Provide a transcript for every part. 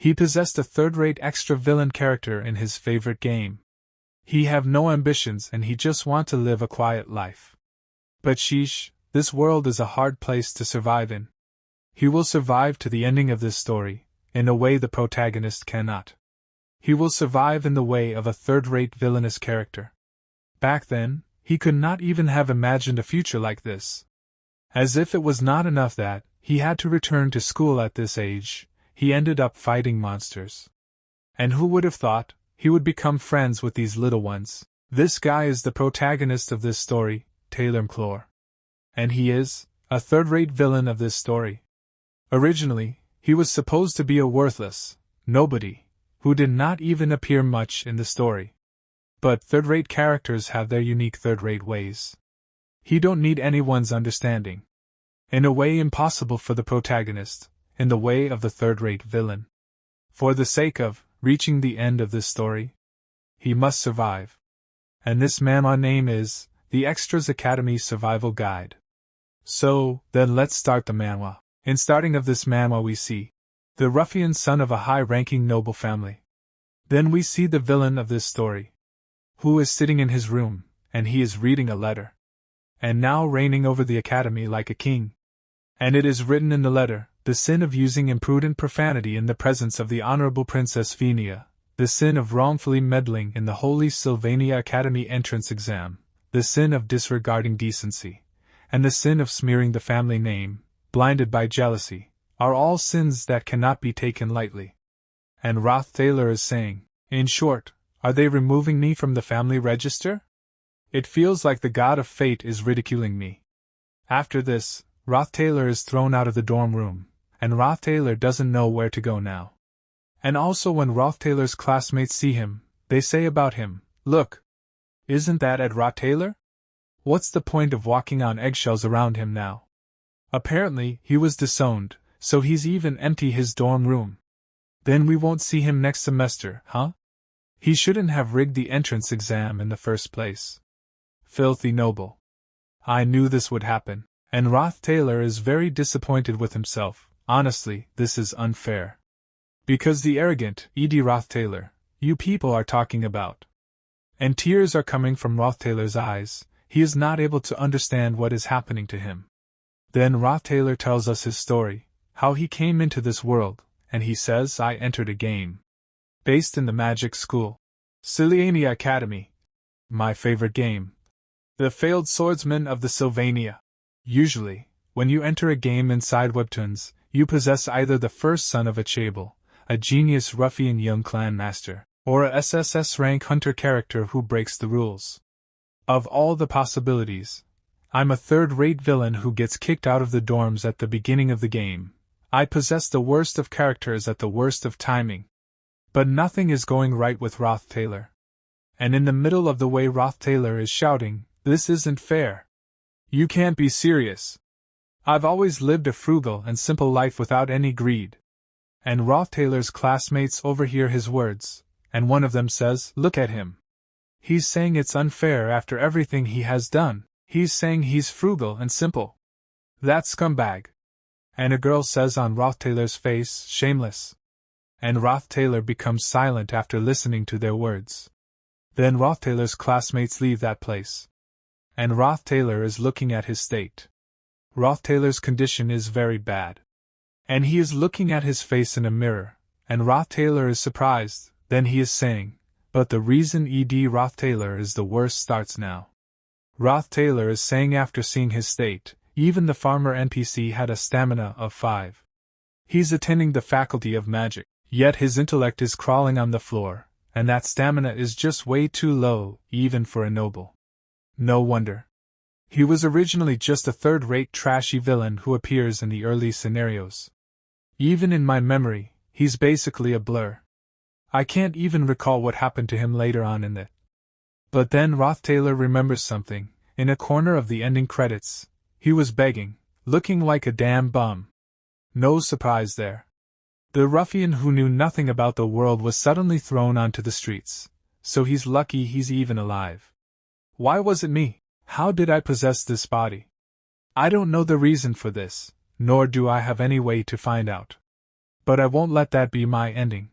He possessed a third-rate extra villain character in his favorite game. He have no ambitions and he just want to live a quiet life. But sheesh, this world is a hard place to survive in. He will survive to the ending of this story, in a way the protagonist cannot. He will survive in the way of a third-rate villainous character. Back then, he could not even have imagined a future like this. As if it was not enough that he had to return to school at this age, he ended up fighting monsters. And who would have thought he would become friends with these little ones? This guy is the protagonist of this story, Taylor McClure. And he is a third-rate villain of this story. Originally, he was supposed to be a worthless nobody who did not even appear much in the story. But third-rate characters have their unique third-rate ways. He don't need anyone's understanding. In a way impossible for the protagonist, in the way of the third-rate villain. For the sake of reaching the end of this story, he must survive. And this manhwa name is the Extras Academy Survival Guide. So, then let's start the manhwa. In starting of this manhwa we see the ruffian son of a high-ranking noble family. Then we see the villain of this story, who is sitting in his room, and he is reading a letter. And now reigning over the academy like a king. And it is written in the letter, the sin of using imprudent profanity in the presence of the Honorable Princess Venia, the sin of wrongfully meddling in the Holy Sylvania Academy entrance exam, the sin of disregarding decency, and the sin of smearing the family name, blinded by jealousy, are all sins that cannot be taken lightly. And Rothstaylor is saying, in short, are they removing me from the family register? It feels like the god of fate is ridiculing me. After this, Rothstaylor is thrown out of the dorm room, and Rothstaylor doesn't know where to go now. And also when Rothstaylor's classmates see him, they say about him, look, isn't that Ed Rothstaylor? What's the point of walking on eggshells around him now? Apparently, he was disowned, so he's even empty his dorm room. Then we won't see him next semester, huh? He shouldn't have rigged the entrance exam in the first place. Filthy noble. I knew this would happen, and Rothstaylor is very disappointed with himself. Honestly, this is unfair. Because the arrogant E.D. Rothstaylor, you people are talking about. And tears are coming from Rothstaylor's eyes, he is not able to understand what is happening to him. Then Rothstaylor tells us his story, how he came into this world, and he says I entered a game. Based in the magic school. Sylvania Academy. My favorite game. The failed swordsman of the Sylvania. Usually, when you enter a game inside webtoons, you possess either the first son of a Chable, a genius ruffian young clan master, or a SSS rank hunter character who breaks the rules. Of all the possibilities, I'm a third-rate villain who gets kicked out of the dorms at the beginning of the game. I possess the worst of characters at the worst of timing. But nothing is going right with Rothstaylor. And in the middle of the way Rothstaylor is shouting, this isn't fair. You can't be serious. I've always lived a frugal and simple life without any greed. And Rothstaylor's classmates overhear his words, and one of them says, look at him. He's saying it's unfair after everything he has done. He's saying he's frugal and simple. That scumbag. And a girl says on Rothstaylor's face, shameless. And Rothstaylor becomes silent after listening to their words. Then Rothstaylor's classmates leave that place. And Rothstaylor is looking at his state. Rothstaylor's condition is very bad. And he is looking at his face in a mirror, and Rothstaylor is surprised, then he is saying, but the reason E.D. Rothstaylor is the worst starts now. Rothstaylor is saying after seeing his state, even the farmer NPC had a stamina of 5. He's attending the faculty of magic. Yet his intellect is crawling on the floor, and that stamina is just way too low, even for a noble. No wonder. He was originally just a third-rate trashy villain who appears in the early scenarios. Even in my memory, he's basically a blur. I can't even recall what happened to him later on in it. But then Rothstaylor remembers something. In a corner of the ending credits, he was begging, looking like a damn bum. No surprise there. The ruffian who knew nothing about the world was suddenly thrown onto the streets, so he's lucky he's even alive. Why was it me? How did I possess this body? I don't know the reason for this, nor do I have any way to find out. But I won't let that be my ending.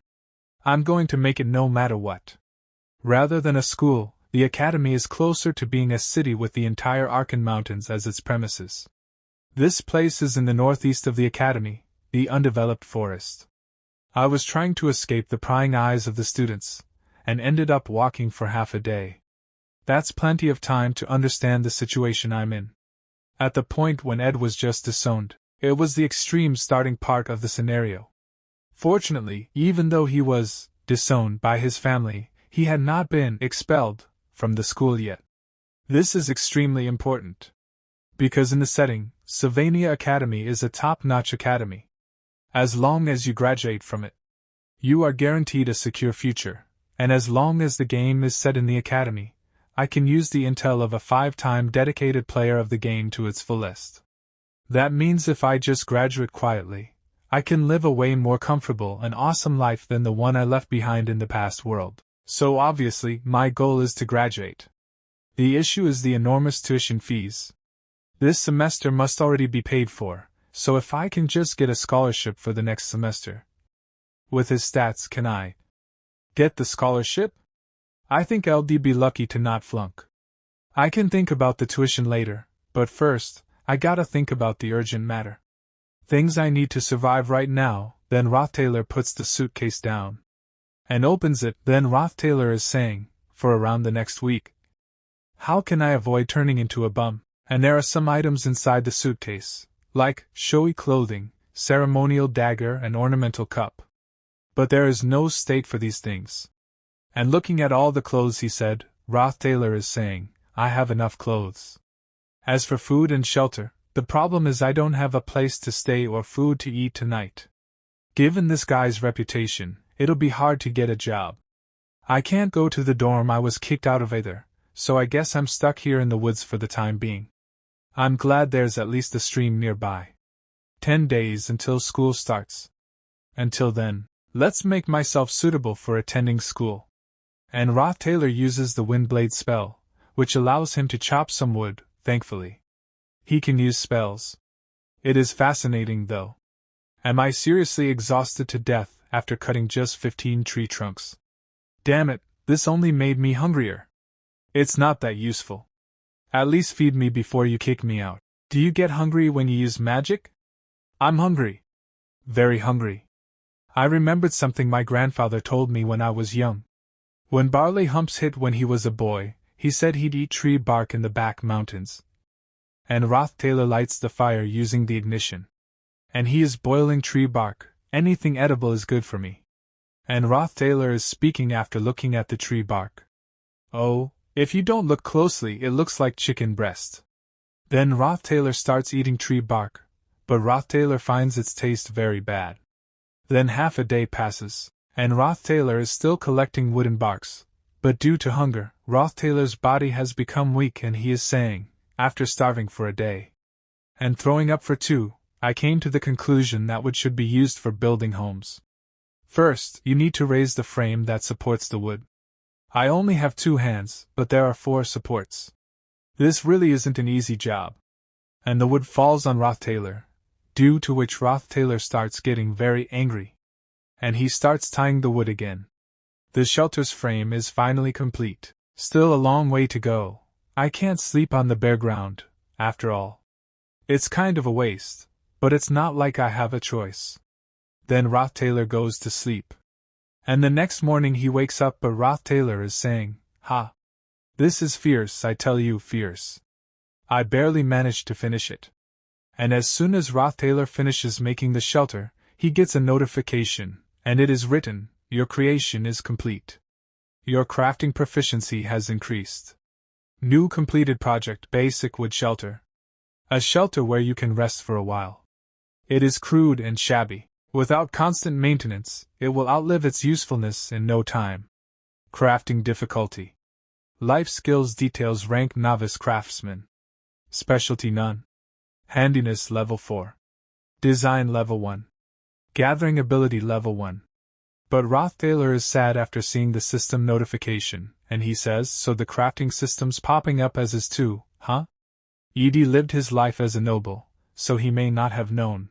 I'm going to make it no matter what. Rather than a school, the academy is closer to being a city with the entire Arkan Mountains as its premises. This place is in the northeast of the academy, the undeveloped forest. I was trying to escape the prying eyes of the students, and ended up walking for half a day. That's plenty of time to understand the situation I'm in. At the point when Ed was just disowned, it was the extreme starting part of the scenario. Fortunately, even though he was disowned by his family, he had not been expelled from the school yet. This is extremely important, because in the setting, Sylvania Academy is a top-notch academy. As long as you graduate from it, you are guaranteed a secure future, and as long as the game is set in the academy, I can use the intel of a 5-time dedicated player of the game to its fullest. That means if I just graduate quietly, I can live a way more comfortable and awesome life than the one I left behind in the past world. So obviously, my goal is to graduate. The issue is the enormous tuition fees. This semester must already be paid for, so if I can just get a scholarship for the next semester. With his stats, can I get the scholarship? I think LD be lucky to not flunk. I can think about the tuition later, but first, I gotta think about the urgent matter. Things I need to survive right now. Then Rothstaylor puts the suitcase down and opens it. Then Rothstaylor is saying, for around the next week, how can I avoid turning into a bum? And there are some items inside the suitcase, like showy clothing, ceremonial dagger and ornamental cup. But there is no state for these things. And looking at all the clothes, he said, Rothstaylor is saying, I have enough clothes. As for food and shelter, the problem is I don't have a place to stay or food to eat tonight. Given this guy's reputation, it'll be hard to get a job. I can't go to the dorm I was kicked out of either, so I guess I'm stuck here in the woods for the time being. I'm glad there's at least a stream nearby. 10 days until school starts. Until then, let's make myself suitable for attending school. And Rothstaylor uses the Windblade spell, which allows him to chop some wood, thankfully. He can use spells. It is fascinating, though. Am I seriously exhausted to death after cutting just 15 tree trunks? Damn it, this only made me hungrier. It's not that useful. At least feed me before you kick me out. Do you get hungry when you use magic? I'm hungry. Very hungry. I remembered something my grandfather told me when I was young. When barley humps hit when he was a boy, he said he'd eat tree bark in the back mountains. And Rothstaylor lights the fire using the ignition. And he is boiling tree bark. Anything edible is good for me. And Rothstaylor is speaking after looking at the tree bark. Oh, if you don't look closely, it looks like chicken breast. Then Rothstaylor starts eating tree bark, but Rothstaylor finds its taste very bad. Then half a day passes, and Rothstaylor is still collecting wooden barks, but due to hunger, Rothstaylor's body has become weak and he is saying, after starving for a day and throwing up for 2, I came to the conclusion that wood should be used for building homes. First, you need to raise the frame that supports the wood. I only have 2 hands, but there are 4 supports. This really isn't an easy job. And the wood falls on Rothstaylor, due to which Rothstaylor starts getting very angry. And he starts tying the wood again. The shelter's frame is finally complete. Still a long way to go. I can't sleep on the bare ground, after all. It's kind of a waste, but it's not like I have a choice. Then Rothstaylor goes to sleep. And the next morning he wakes up, but Rothstaylor is saying, Ha! This is fierce, I tell you, fierce. I barely managed to finish it. And as soon as Rothstaylor finishes making the shelter, he gets a notification, and it is written, Your creation is complete. Your crafting proficiency has increased. New completed project, basic wood shelter. A shelter where you can rest for a while. It is crude and shabby. Without constant maintenance, it will outlive its usefulness in no time. Crafting difficulty. Life skills details rank novice craftsman. Specialty none. Handiness level 4. Design level 1. Gathering ability level 1. But Rothstaylor is sad after seeing the system notification, and he says, so the crafting system's popping up as is too, huh? Ed lived his life as a noble, so he may not have known.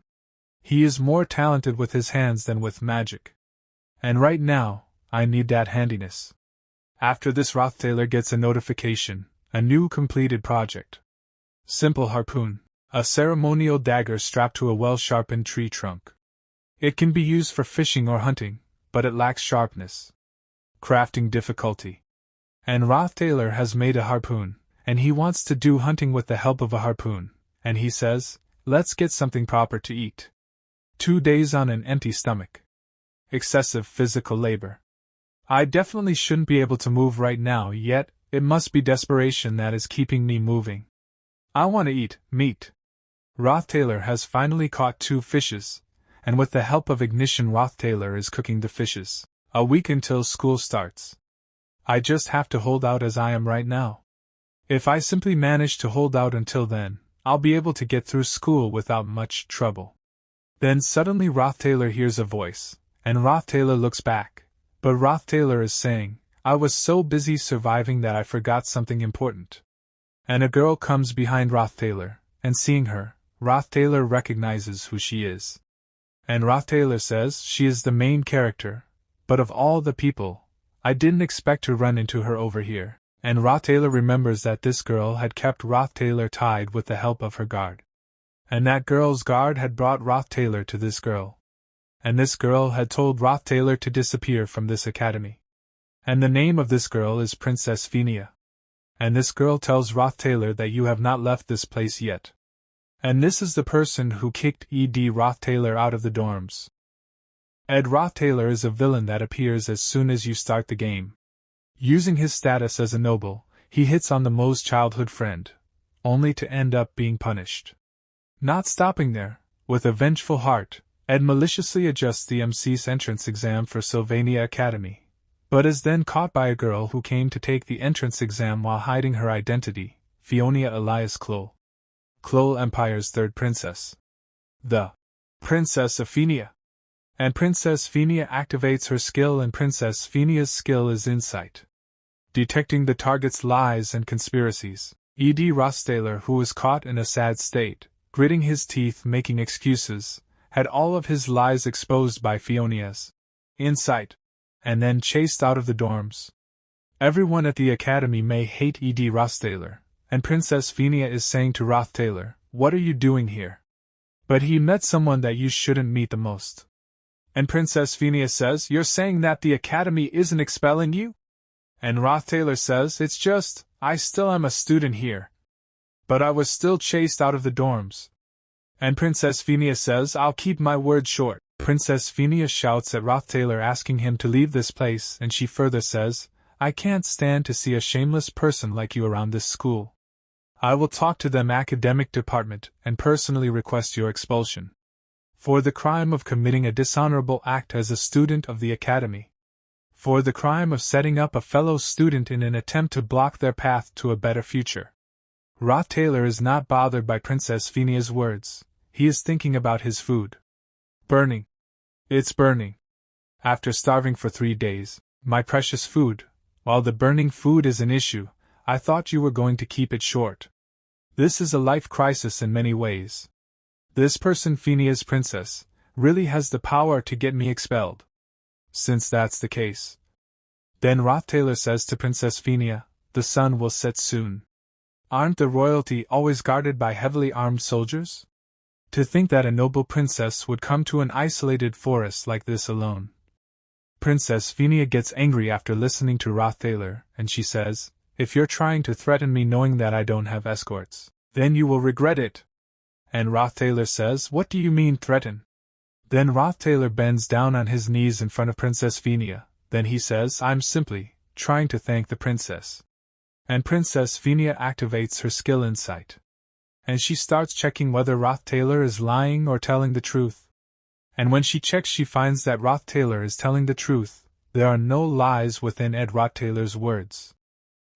He is more talented with his hands than with magic. And right now, I need that handiness. After this, Rothstaylor gets a notification, a new completed project. Simple harpoon, a ceremonial dagger strapped to a well-sharpened tree trunk. It can be used for fishing or hunting, but it lacks sharpness. Crafting difficulty. And Rothstaylor has made a harpoon, and he wants to do hunting with the help of a harpoon, and he says, let's get something proper to eat. 2 days on an empty stomach. Excessive physical labor. I definitely shouldn't be able to move right now, yet it must be desperation that is keeping me moving. I want to eat meat. Rothstaylor has finally caught 2 fishes, and with the help of ignition Rothstaylor is cooking the fishes. A week until school starts. I just have to hold out as I am right now. If I simply manage to hold out until then, I'll be able to get through school without much trouble. Then suddenly Rothstaylor hears a voice, and Rothstaylor looks back, but Rothstaylor is saying, I was so busy surviving that I forgot something important. And a girl comes behind Rothstaylor, and seeing her, Rothstaylor recognizes who she is. And Rothstaylor says she is the main character, but of all the people, I didn't expect to run into her over here. And Rothstaylor remembers that this girl had kept Rothstaylor tied with the help of her guard. And that girl's guard had brought Rothstaylor to this girl. And this girl had told Rothstaylor to disappear from this academy. And the name of this girl is Princess Phinia. And this girl tells Rothstaylor that you have not left this place yet. And this is the person who kicked Ed Rothstaylor out of the dorms. Ed Rothstaylor is a villain that appears as soon as you start the game. Using his status as a noble, he hits on the Moe's childhood friend, only to end up being punished. Not stopping there, with a vengeful heart, Ed maliciously adjusts the MC's entrance exam for Sylvania Academy, but is then caught by a girl who came to take the entrance exam while hiding her identity, Fionia Elias Clole. Clole Empire's third princess. The Princess of Phinia. And Princess Phinia activates her skill, and Princess Phinia's skill is insight. Detecting the target's lies and conspiracies, Ed Rothstaylor, who was caught in a sad state, gritting his teeth making excuses, had all of his lies exposed by Fionia's insight, and then chased out of the dorms. Everyone at the academy may hate Ed Rothstaylor, and Princess Phinia is saying to Rothstaylor, "What are you doing here?" But he met someone that you shouldn't meet the most. And Princess Phinia says, "You're saying that the academy isn't expelling you?" And Rothstaylor says, "It's just, I still am a student here. But I was still chased out of the dorms." And Princess Phinia says, "I'll keep my word short." Princess Phinia shouts at Rothstaylor asking him to leave this place, and she further says, "I can't stand to see a shameless person like you around this school. I will talk to them academic department and personally request your expulsion. For the crime of committing a dishonorable act as a student of the academy. For the crime of setting up a fellow student in an attempt to block their path to a better future." Rothstaylor is not bothered by Princess Phinia's words. He is thinking about his food. Burning. It's burning. After starving for 3 days, my precious food, while the burning food is an issue, I thought you were going to keep it short. This is a life crisis in many ways. This person, Phinia's princess, really has the power to get me expelled. Since that's the case. Then Rothstaylor says to Princess Phinia, "The sun will set soon. Aren't the royalty always guarded by heavily armed soldiers? To think that a noble princess would come to an isolated forest like this alone." Princess Phinia gets angry after listening to Rothstaylor, and she says, "If you're trying to threaten me knowing that I don't have escorts, then you will regret it." And Rothstaylor says, "What do you mean threaten?" Then Rothstaylor bends down on his knees in front of Princess Phinia. Then he says, "I'm simply trying to thank the princess." And Princess Phinia activates her skill insight. And she starts checking whether Rothstaylor is lying or telling the truth. And when she checks, she finds that Rothstaylor is telling the truth. There are no lies within Ed Rothstaylor's words.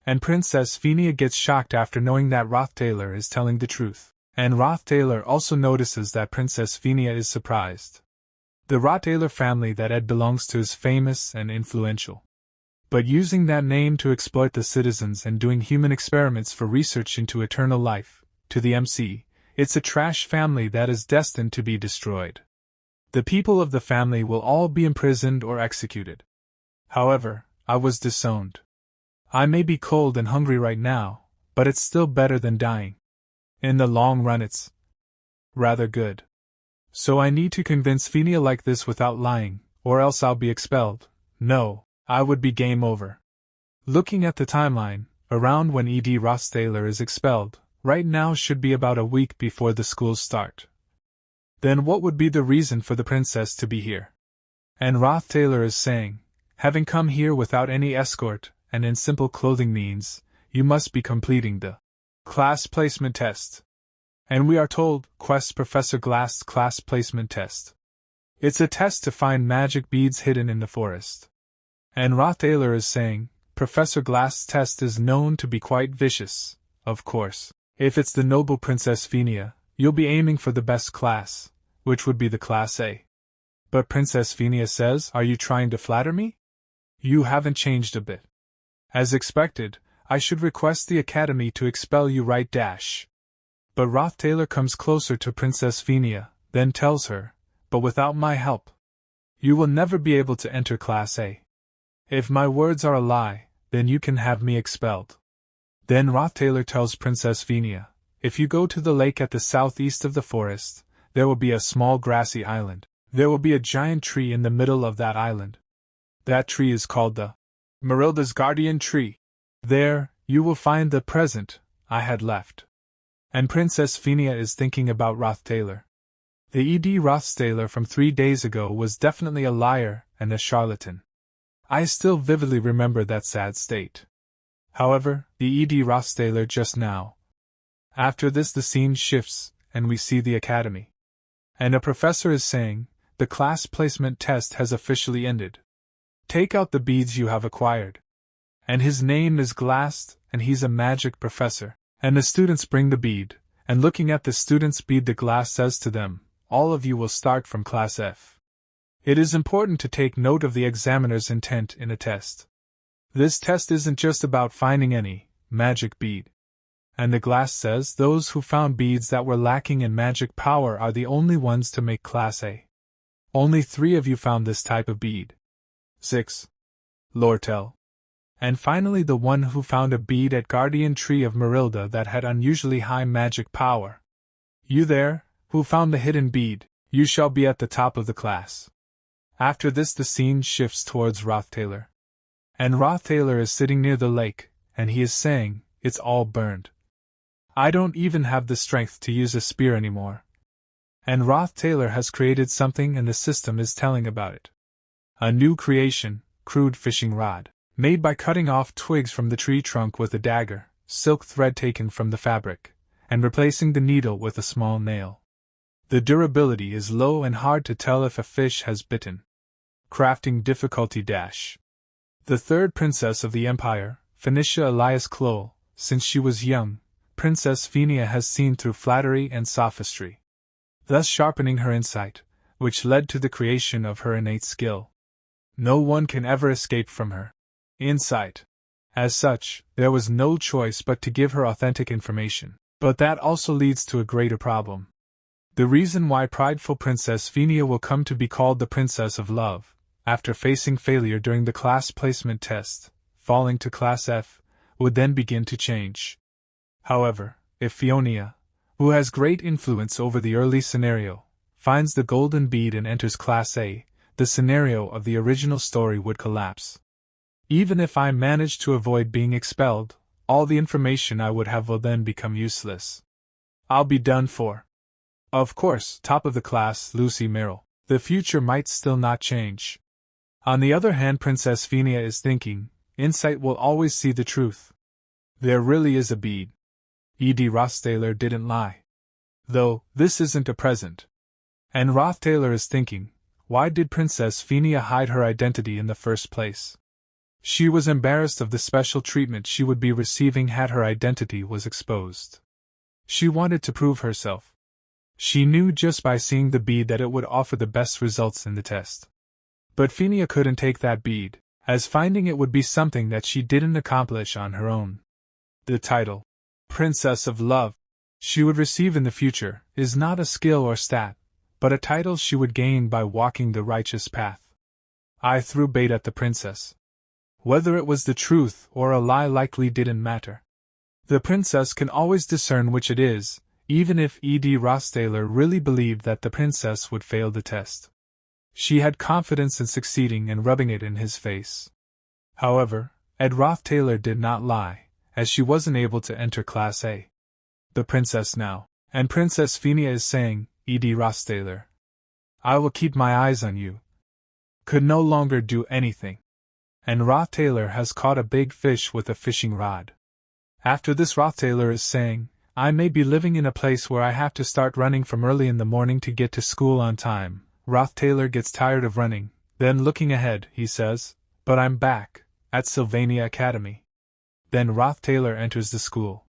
And Princess Phinia gets shocked after knowing that Rothstaylor is telling the truth. And Rothstaylor also notices that Princess Phinia is surprised. The Rothstaylor family that Ed belongs to is famous and influential. But using that name to exploit the citizens and doing human experiments for research into eternal life, to the MC, it's a trash family that is destined to be destroyed. The people of the family will all be imprisoned or executed. However, I was disowned. I may be cold and hungry right now, but it's still better than dying. In the long run it's rather good. So I need to convince Fenia like this without lying, or else I'll be expelled. No, I would be game over. Looking at the timeline, around when Rothstaylor is expelled, right now should be about a week before the schools start. Then what would be the reason for the princess to be here? And Rothstaylor is saying, having come here without any escort, and in simple clothing means, you must be completing the class placement test. And we are told, quest Professor Glass's class placement test. It's a test to find magic beads hidden in the forest. And Rothstaylor is saying, Professor Glass's test is known to be quite vicious. Of course, if it's the noble Princess Fenia, you'll be aiming for the best class, which would be the Class A. But Princess Fenia says, are you trying to flatter me? You haven't changed a bit. As expected, I should request the Academy to expel you right dash. But Rothstaylor comes closer to Princess Fenia, then tells her, but without my help, you will never be able to enter Class A. If my words are a lie, then you can have me expelled. Then Rothstaylor tells Princess Fenia, if you go to the lake at the southeast of the forest, there will be a small grassy island. There will be a giant tree in the middle of that island. That tree is called the Merilda's Guardian Tree. There, you will find the present I had left. And Princess Fenia is thinking about Rothstaylor. The Rothstaylor from 3 days ago was definitely a liar and a charlatan. I still vividly remember that sad state. However, the Rothstaylor just now. After this the scene shifts, and we see the academy. And a professor is saying, the class placement test has officially ended. Take out the beads you have acquired. And his name is Glassed, and he's a magic professor. And the students bring the bead, and looking at the students' bead the Glass says to them, all of you will start from Class F. It is important to take note of the examiner's intent in a test. This test isn't just about finding any magic bead. And the Glass says those who found beads that were lacking in magic power are the only ones to make Class A. Only 3 of you found this type of bead. 6. Lortel. And finally the one who found a bead at Guardian Tree of Merilda that had unusually high magic power. You there, who found the hidden bead, you shall be at the top of the class. After this the scene shifts towards Rothstaylor. And Rothstaylor is sitting near the lake, and he is saying, it's all burned. I don't even have the strength to use a spear anymore. And Rothstaylor has created something and the system is telling about it. A new creation, crude fishing rod, made by cutting off twigs from the tree trunk with a dagger, silk thread taken from the fabric, and replacing the needle with a small nail. The durability is low and hard to tell if a fish has bitten. Crafting difficulty dash. The third princess of the empire, Phoenicia Elias Clole, since she was young, Princess Fenia has seen through flattery and sophistry, thus sharpening her insight, which led to the creation of her innate skill. No one can ever escape from her insight. As such, there was no choice but to give her authentic information. But that also leads to a greater problem. The reason why prideful Princess Fenia will come to be called the Princess of Love, after facing failure during the class placement test, falling to Class F, would then begin to change. However, if Fionia, who has great influence over the early scenario, finds the golden bead and enters Class A, the scenario of the original story would collapse. Even if I manage to avoid being expelled, all the information I would have will then become useless. I'll be done for. Of course, top of the class, Lucy Merrill. The future might still not change. On the other hand, Princess Fenia is thinking, insight will always see the truth. There really is a bead. Rothstaylor didn't lie. Though, this isn't a present. And Rothstaylor is thinking, why did Princess Fenia hide her identity in the first place? She was embarrassed of the special treatment she would be receiving had her identity was exposed. She wanted to prove herself. She knew just by seeing the bead that it would offer the best results in the test. But Fenia couldn't take that bead, as finding it would be something that she didn't accomplish on her own. The title, Princess of Love, she would receive in the future, is not a skill or stat, but a title she would gain by walking the righteous path. I threw bait at the princess. Whether it was the truth or a lie likely didn't matter. The princess can always discern which it is, even if Rothstaylor really believed that the princess would fail the test. She had confidence in succeeding and rubbing it in his face. However, Rothstaylor did not lie, as she wasn't able to enter Class A. The princess now, and Princess Phinia is saying, Rothstaylor, I will keep my eyes on you. Could no longer do anything. And Rothstaylor has caught a big fish with a fishing rod. After this, Rothstaylor is saying, I may be living in a place where I have to start running from early in the morning to get to school on time. Rothstaylor gets tired of running, then looking ahead, he says, but I'm back, at Sylvania Academy. Then Rothstaylor enters the school.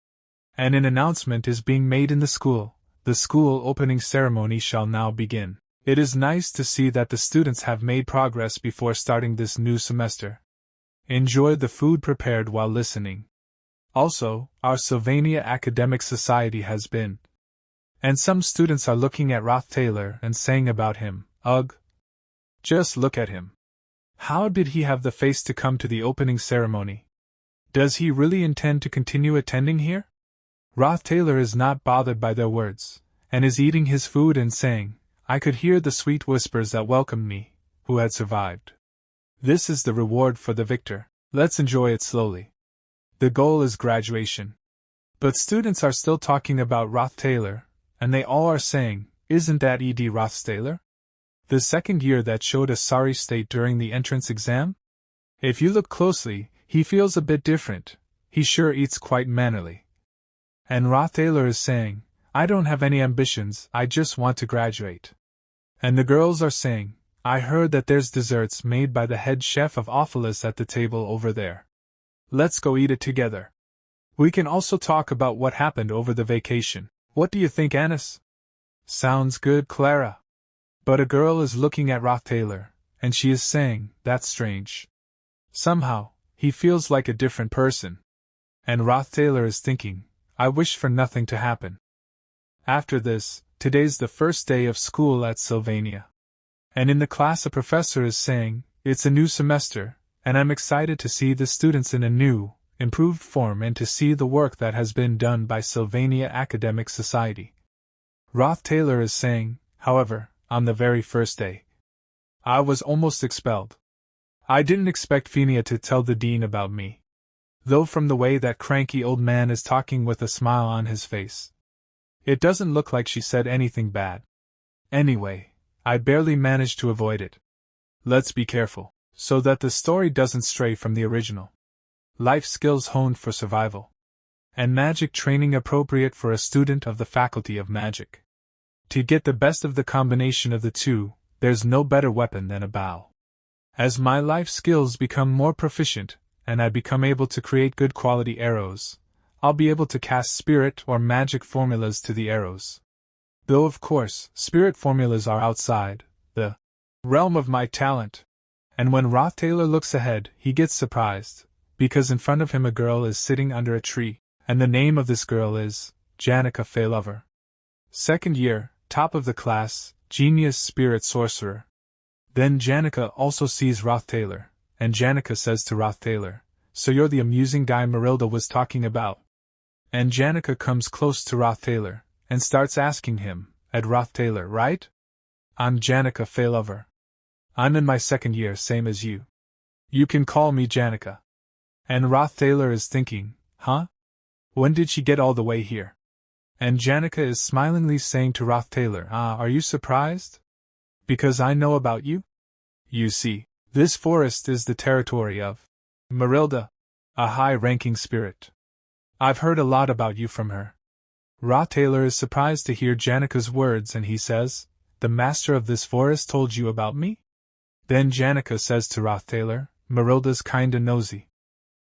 And an announcement is being made in the school opening ceremony shall now begin. It is nice to see that the students have made progress before starting this new semester. Enjoy the food prepared while listening. Also, our Sylvania Academic Society has been. And some students are looking at Rothstaylor and saying about him, ugh. Just look at him. How did he have the face to come to the opening ceremony? Does he really intend to continue attending here? Rothstaylor is not bothered by their words, and is eating his food and saying, I could hear the sweet whispers that welcomed me, who had survived. This is the reward for the victor. Let's enjoy it slowly. The goal is graduation. But students are still talking about Rothstaylor, and they all are saying, isn't that Rothstaylor? The second year that showed a sorry state during the entrance exam? If you look closely, he feels a bit different. He sure eats quite mannerly. And Rothstaylor is saying, I don't have any ambitions, I just want to graduate. And the girls are saying, I heard that there's desserts made by the head chef of Aalis at the table over there. Let's go eat it together. We can also talk about what happened over the vacation. What do you think, Aalis? Sounds good, Clara. But a girl is looking at Rothstaylor, and she is saying, that's strange. Somehow, he feels like a different person. And Rothstaylor is thinking, I wish for nothing to happen. After this, today's the first day of school at Sylvania. And in the class a professor is saying, it's a new semester, and I'm excited to see the students in a new, improved form and to see the work that has been done by Sylvania Academic Society. Rothstaylor is saying, however, on the very first day, I was almost expelled. I didn't expect Phinia to tell the dean about me. Though from the way that cranky old man is talking with a smile on his face, it doesn't look like she said anything bad. Anyway, I barely managed to avoid it. Let's be careful, so that the story doesn't stray from the original. Life skills honed for survival. And magic training appropriate for a student of the Faculty of Magic. To get the best of the combination of the two, there's no better weapon than a bow. As my life skills become more proficient, and I become able to create good quality arrows, I'll be able to cast spirit or magic formulas to the arrows. Though of course, spirit formulas are outside the realm of my talent. And when Rothstaylor looks ahead, he gets surprised, because in front of him a girl is sitting under a tree, and the name of this girl is Janica Faylover. Second year, top of the class, genius spirit sorcerer. Then Janica also sees Rothstaylor, and Janica says to Rothstaylor, so you're the amusing guy Marilda was talking about. And Janica comes close to Rothstaylor, and starts asking him, Ed Rothstaylor, right? I'm Janica Faylover. I'm in my second year, same as you. You can call me Janica. And Rothstaylor is thinking, huh? When did she get all the way here? And Janica is smilingly saying to Rothstaylor, are you surprised? Because I know about you? You see, this forest is the territory of Marilda, a high-ranking spirit. I've heard a lot about you from her. Rothstaylor is surprised to hear Janica's words and he says, the master of this forest told you about me? Then Janica says to Rothstaylor, Marilda's kinda nosy.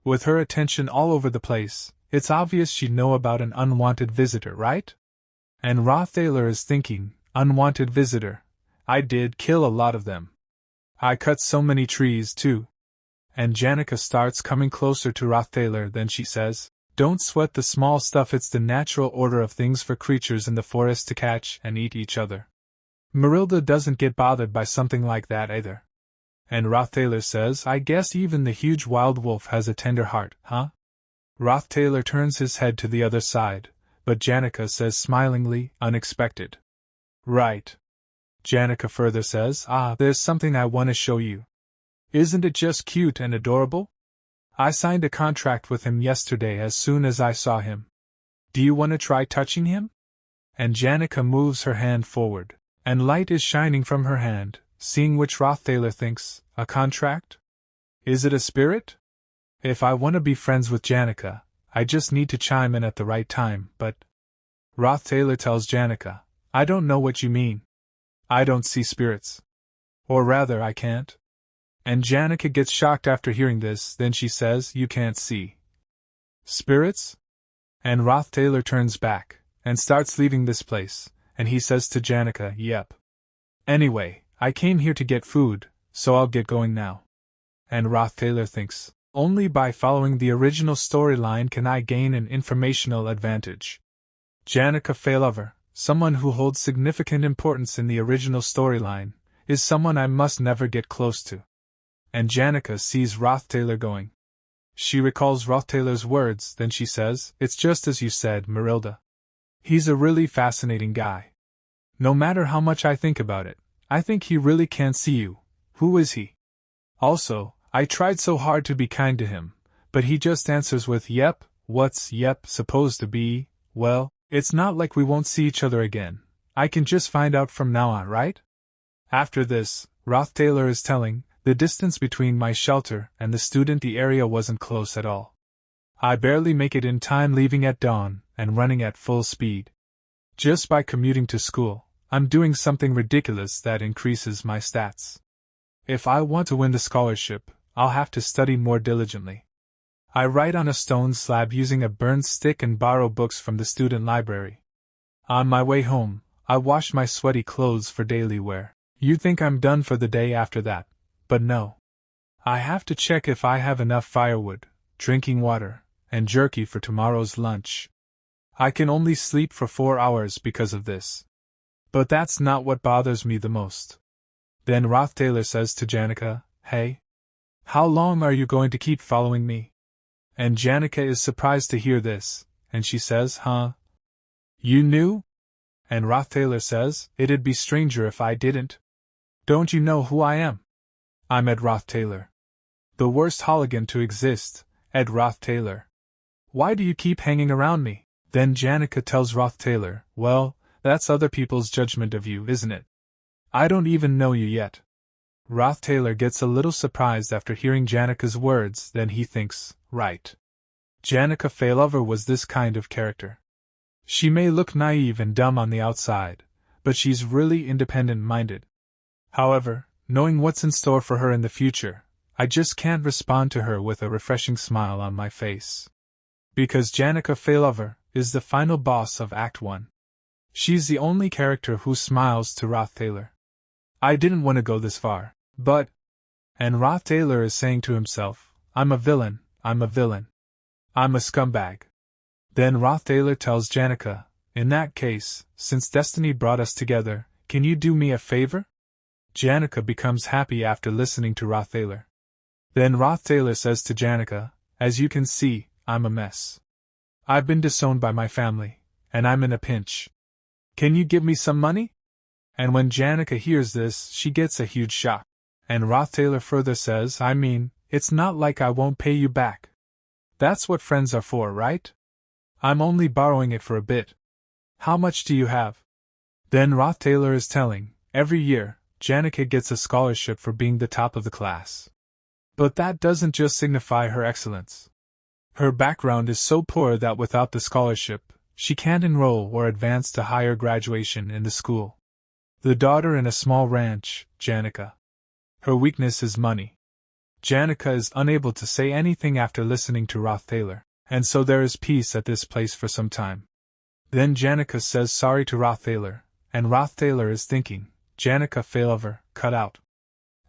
With her attention all over the place, it's obvious she'd know about an unwanted visitor, right? And Rothstaylor is thinking, unwanted visitor. I did kill a lot of them. I cut so many trees, too. And Janica starts coming closer to Rothstaylor, then she says, don't sweat the small stuff, it's the natural order of things for creatures in the forest to catch and eat each other. Marilda doesn't get bothered by something like that either. And Rothstaylor says, I guess even the huge wild wolf has a tender heart, huh? Rothstaylor turns his head to the other side, but Janica says smilingly, unexpected. Right. Janica further says, there's something I want to show you. Isn't it just cute and adorable? I signed a contract with him yesterday as soon as I saw him. Do you want to try touching him? And Janica moves her hand forward, and light is shining from her hand, seeing which Rothstaylor thinks, a contract? Is it a spirit? If I want to be friends with Janica, I just need to chime in at the right time, but… Rothstaylor tells Janica, I don't know what you mean. I don't see spirits. Or rather, I can't. And Janica gets shocked after hearing this, then she says, you can't see spirits? And Rothstaylor turns back, and starts leaving this place, and he says to Janica, yep. Anyway, I came here to get food, so I'll get going now. And Rothstaylor thinks, only by following the original storyline can I gain an informational advantage. Janica Failover, someone who holds significant importance in the original storyline, is someone I must never get close to. And Janica sees Rothstaylor going. She recalls Rothstaylor's words, then she says, it's just as you said, Marilda. He's a really fascinating guy. No matter how much I think about it, I think he really can see you. Who is he? Also, I tried so hard to be kind to him, but he just answers with yep. What's yep supposed to be? Well, it's not like we won't see each other again. I can just find out from now on, right? After this, Rothstaylor is telling, the distance between my shelter and the student area wasn't close at all. I barely make it in time, leaving at dawn and running at full speed. Just by commuting to school, I'm doing something ridiculous that increases my stats. If I want to win the scholarship, I'll have to study more diligently. I write on a stone slab using a burned stick and borrow books from the student library. On my way home, I wash my sweaty clothes for daily wear. You'd think I'm done for the day after that, but no. I have to check if I have enough firewood, drinking water, and jerky for tomorrow's lunch. I can only sleep for 4 hours because of this. But that's not what bothers me the most. Then Rothstaylor says to Janica, hey, how long are you going to keep following me? And Janica is surprised to hear this, and she says, huh? You knew? And Rothstaylor says, it'd be stranger if I didn't. Don't you know who I am? I'm Ed Rothstaylor. The worst hooligan to exist, Ed Rothstaylor. Why do you keep hanging around me? Then Janica tells Rothstaylor, well, that's other people's judgment of you, isn't it? I don't even know you yet. Rothstaylor gets a little surprised after hearing Janica's words, then he thinks, right. Janica Failover was this kind of character. She may look naive and dumb on the outside, but she's really independent-minded. However, knowing what's in store for her in the future, I just can't respond to her with a refreshing smile on my face. Because Janica Failover is the final boss of Act 1. She's the only character who smiles to Rothstaylor. I didn't want to go this far, but… And Rothstaylor is saying to himself, I'm a villain, I'm a villain. I'm a scumbag. Then Rothstaylor tells Janica, in that case, since destiny brought us together, can you do me a favor? Janica becomes happy after listening to Rothstaylor. Then Rothstaylor says to Janica, as you can see, I'm a mess. I've been disowned by my family, and I'm in a pinch. Can you give me some money? And when Janica hears this, she gets a huge shock. And Rothstaylor further says, I mean, it's not like I won't pay you back. That's what friends are for, right? I'm only borrowing it for a bit. How much do you have? Then Rothstaylor is telling, every year, Janica gets a scholarship for being the top of the class. But that doesn't just signify her excellence. Her background is so poor that without the scholarship, she can't enroll or advance to higher graduation in the school. The daughter in a small ranch, Janica. Her weakness is money. Janica is unable to say anything after listening to Rothstaylor, and so there is peace at this place for some time. Then Janica says sorry to Rothstaylor, and Rothstaylor is thinking, Janica Failover, cut out.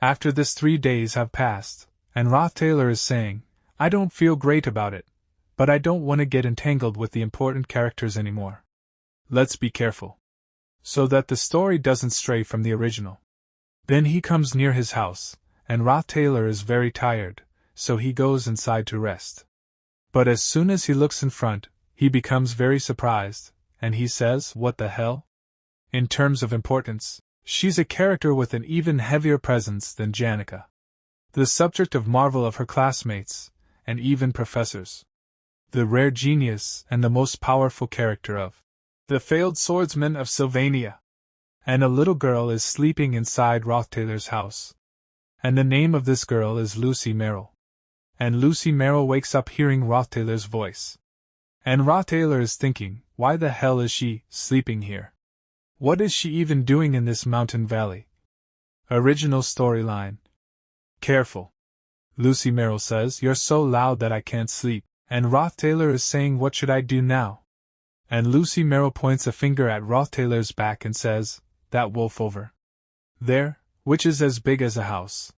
After this 3 days have passed, and Rothstaylor is saying, I don't feel great about it, but I don't want to get entangled with the important characters anymore. Let's be careful. so that the story doesn't stray from the original. Then he comes near his house, and Rothstaylor is very tired, so he goes inside to rest. But as soon as he looks in front, he becomes very surprised, and he says, "What the hell?" In terms of importance, she's a character with an even heavier presence than Janica. The subject of marvel of her classmates, and even professors. The rare genius and the most powerful character of the failed swordsman of Sylvania. And a little girl is sleeping inside Rothstaylor's house. And the name of this girl is Lucy Merrill. And Lucy Merrill wakes up hearing Rothstaylor's voice. And Rothstaylor is thinking, why the hell is she sleeping here? What is she even doing in this mountain valley? Original storyline. Careful. Lucy Merrill says, "You're so loud that I can't sleep." And Rothstaylor is saying, "What should I do now?" And Lucy Merrill points a finger at Rothstaylor's back and says, "That wolf over there, which is as big as a house.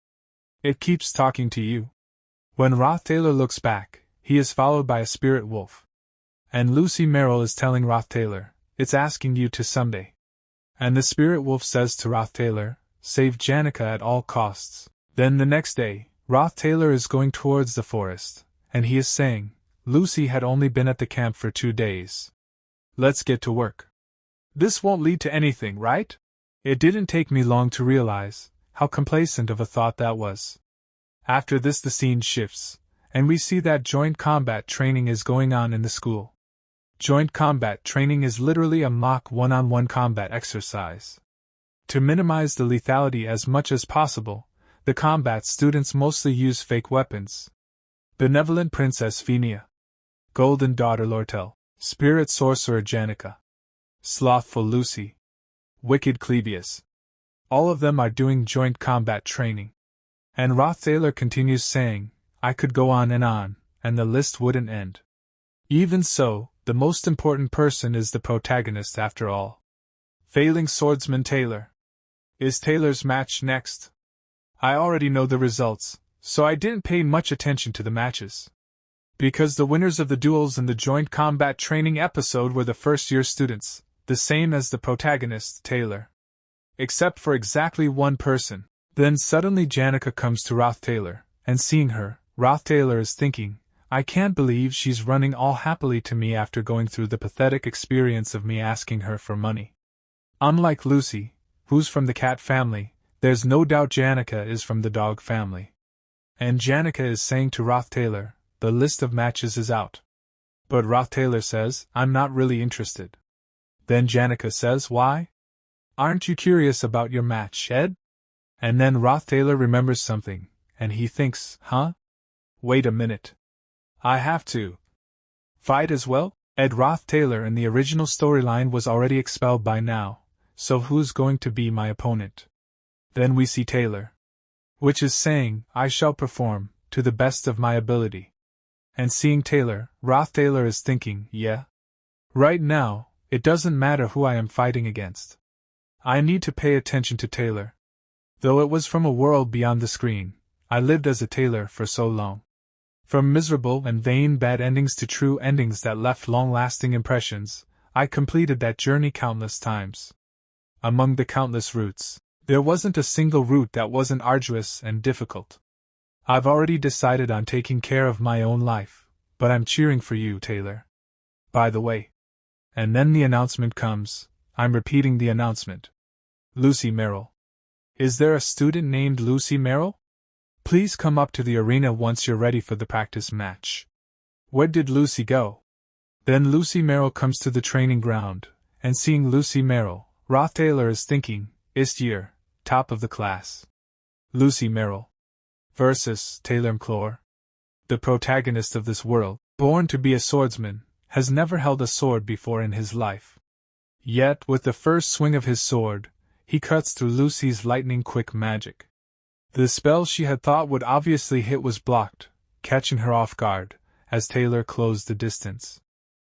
It keeps talking to you." When Rothstaylor looks back, he is followed by a spirit wolf. And Lucy Merrill is telling Rothstaylor, "It's asking you to someday." And the spirit wolf says to Rothstaylor, "Save Janica at all costs." Then the next day, Rothstaylor is going towards the forest, and he is saying, "Lucy had only been at the camp for 2 days. Let's get to work. This won't lead to anything, right?" It didn't take me long to realize how complacent of a thought that was. After this the scene shifts, and we see that joint combat training is going on in the school. Joint combat training is literally a mock one-on-one combat exercise. To minimize the lethality as much as possible, the combat students mostly use fake weapons. Benevolent Princess Venia. Golden Daughter Lortel. Spirit Sorcerer Janica. Slothful Lucy. Wicked Clebius. All of them are doing joint combat training. And Rothstaylor continues saying, "I could go on, and the list wouldn't end." Even so, the most important person is the protagonist after all. Failing Swordsman Taylor. Is Taylor's match next? I already know the results, so I didn't pay much attention to the matches. Because the winners of the duels in the joint combat training episode were the first-year students, the same as the protagonist, Taylor. Except for exactly one person. Then suddenly Janica comes to Rothstaylor, and seeing her, Rothstaylor is thinking, "I can't believe she's running all happily to me after going through the pathetic experience of me asking her for money." Unlike Lucy, who's from the cat family, there's no doubt Janica is from the dog family. And Janica is saying to Rothstaylor, "The list of matches is out." But Rothstaylor says, "I'm not really interested." Then Janica says, "Why? Aren't you curious about your match, Ed?" And then Rothstaylor remembers something, and he thinks, "Huh? Wait a minute. I have to fight as well?" Ed Rothstaylor in the original storyline was already expelled by now, so who's going to be my opponent? Then we see Taylor. Which is saying, "I shall perform, to the best of my ability." And seeing Taylor, Rothstaylor is thinking, "Yeah. Right now, it doesn't matter who I am fighting against. I need to pay attention to Taylor." Though it was from a world beyond the screen, I lived as a Taylor for so long. From miserable and vain bad endings to true endings that left long-lasting impressions, I completed that journey countless times. Among the countless routes, there wasn't a single route that wasn't arduous and difficult. I've already decided on taking care of my own life, but I'm cheering for you, Taylor. By the way. And then the announcement comes. I'm repeating the announcement. Lucy Merrill. Is there a student named Lucy Merrill? Please come up to the arena once you're ready for the practice match. Where did Lucy go? Then Lucy Merrill comes to the training ground, and seeing Lucy Merrill, Rothstaylor is thinking, ist year, top of the class. Lucy Merrill. Versus Taylor McClure. The protagonist of this world, born to be a swordsman, has never held a sword before in his life. Yet, with the first swing of his sword, he cuts through Lucy's lightning-quick magic. The spell she had thought would obviously hit was blocked, catching her off guard, as Taylor closed the distance.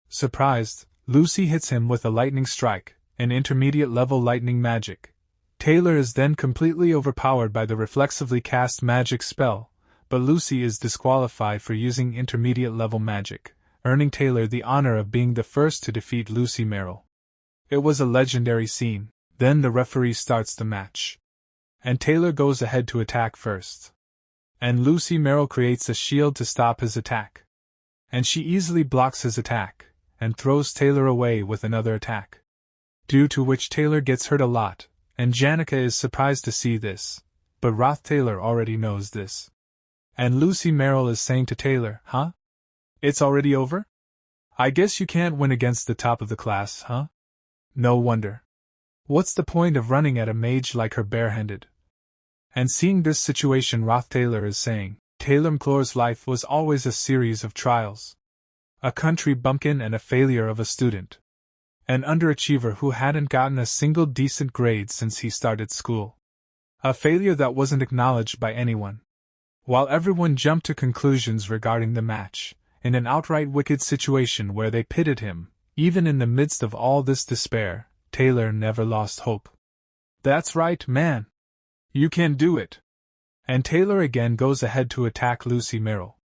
Surprised, Lucy hits him with a lightning strike, an intermediate-level lightning magic. Taylor is then completely overpowered by the reflexively cast magic spell, but Lucy is disqualified for using intermediate-level magic, earning Taylor the honor of being the first to defeat Lucy Merrill. It was a legendary scene. Then the referee starts the match. And Taylor goes ahead to attack first. And Lucy Merrill creates a shield to stop his attack. And she easily blocks his attack, and throws Taylor away with another attack. Due to which Taylor gets hurt a lot, and Janica is surprised to see this, but Rothstaylor already knows this. And Lucy Merrill is saying to Taylor, "Huh? It's already over? I guess you can't win against the top of the class, huh? No wonder. What's the point of running at a mage like her barehanded?" And seeing this situation, Rothstaylor is saying, Taylor McClure's life was always a series of trials. A country bumpkin and a failure of a student. An underachiever who hadn't gotten a single decent grade since he started school. A failure that wasn't acknowledged by anyone. While everyone jumped to conclusions regarding the match, in an outright wicked situation where they pitted him, even in the midst of all this despair, Taylor never lost hope. "That's right, man. You can do it." And Taylor again goes ahead to attack Lucy Merrill.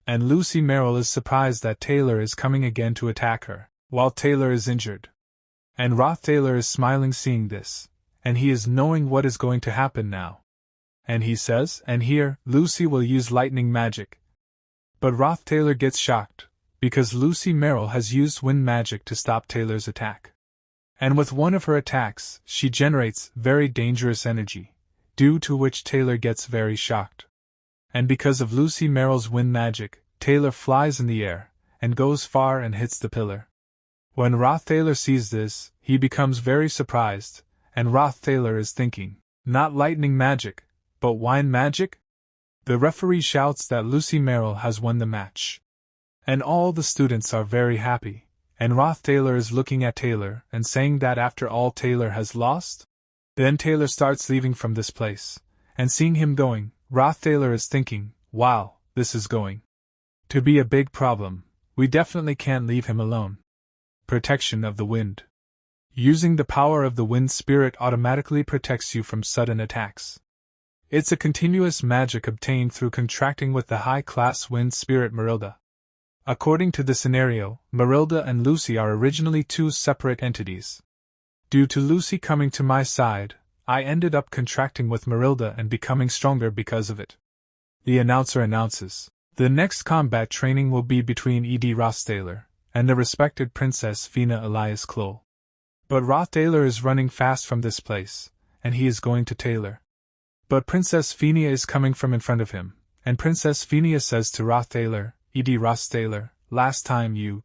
And Lucy Merrill is surprised that Taylor is coming again to attack her, while Taylor is injured. And Rothstaylor is smiling seeing this, and he is knowing what is going to happen now. And he says, and here, Lucy will use lightning magic. But Rothstaylor gets shocked, because Lucy Merrill has used wind magic to stop Taylor's attack. And with one of her attacks, she generates very dangerous energy, due to which Taylor gets very shocked. And because of Lucy Merrill's wind magic, Taylor flies in the air, and goes far and hits the pillar. When Rothstaylor sees this, he becomes very surprised, and Rothstaylor is thinking, not lightning magic, but wine magic? The referee shouts that Lucy Merrill has won the match. And all the students are very happy, and Rothstaylor is looking at Taylor and saying that after all Taylor has lost? Then Taylor starts leaving from this place, and seeing him going, Rothstaylor is thinking, wow, this is going to be a big problem. We definitely can't leave him alone. Protection of the wind. Using the power of the wind spirit automatically protects you from sudden attacks. It's a continuous magic obtained through contracting with the high-class wind spirit Marilda. According to the scenario, Marilda and Lucy are originally two separate entities. Due to Lucy coming to my side, I ended up contracting with Marilda and becoming stronger because of it. The announcer announces, the next combat training will be between Rothstaylor and the respected Princess Fina Elias Kloll. But Rothstaylor is running fast from this place, and he is going to Taylor. But Princess Fina is coming from in front of him, and Princess Fina says to Rothstaylor, Rothstaylor, last time you...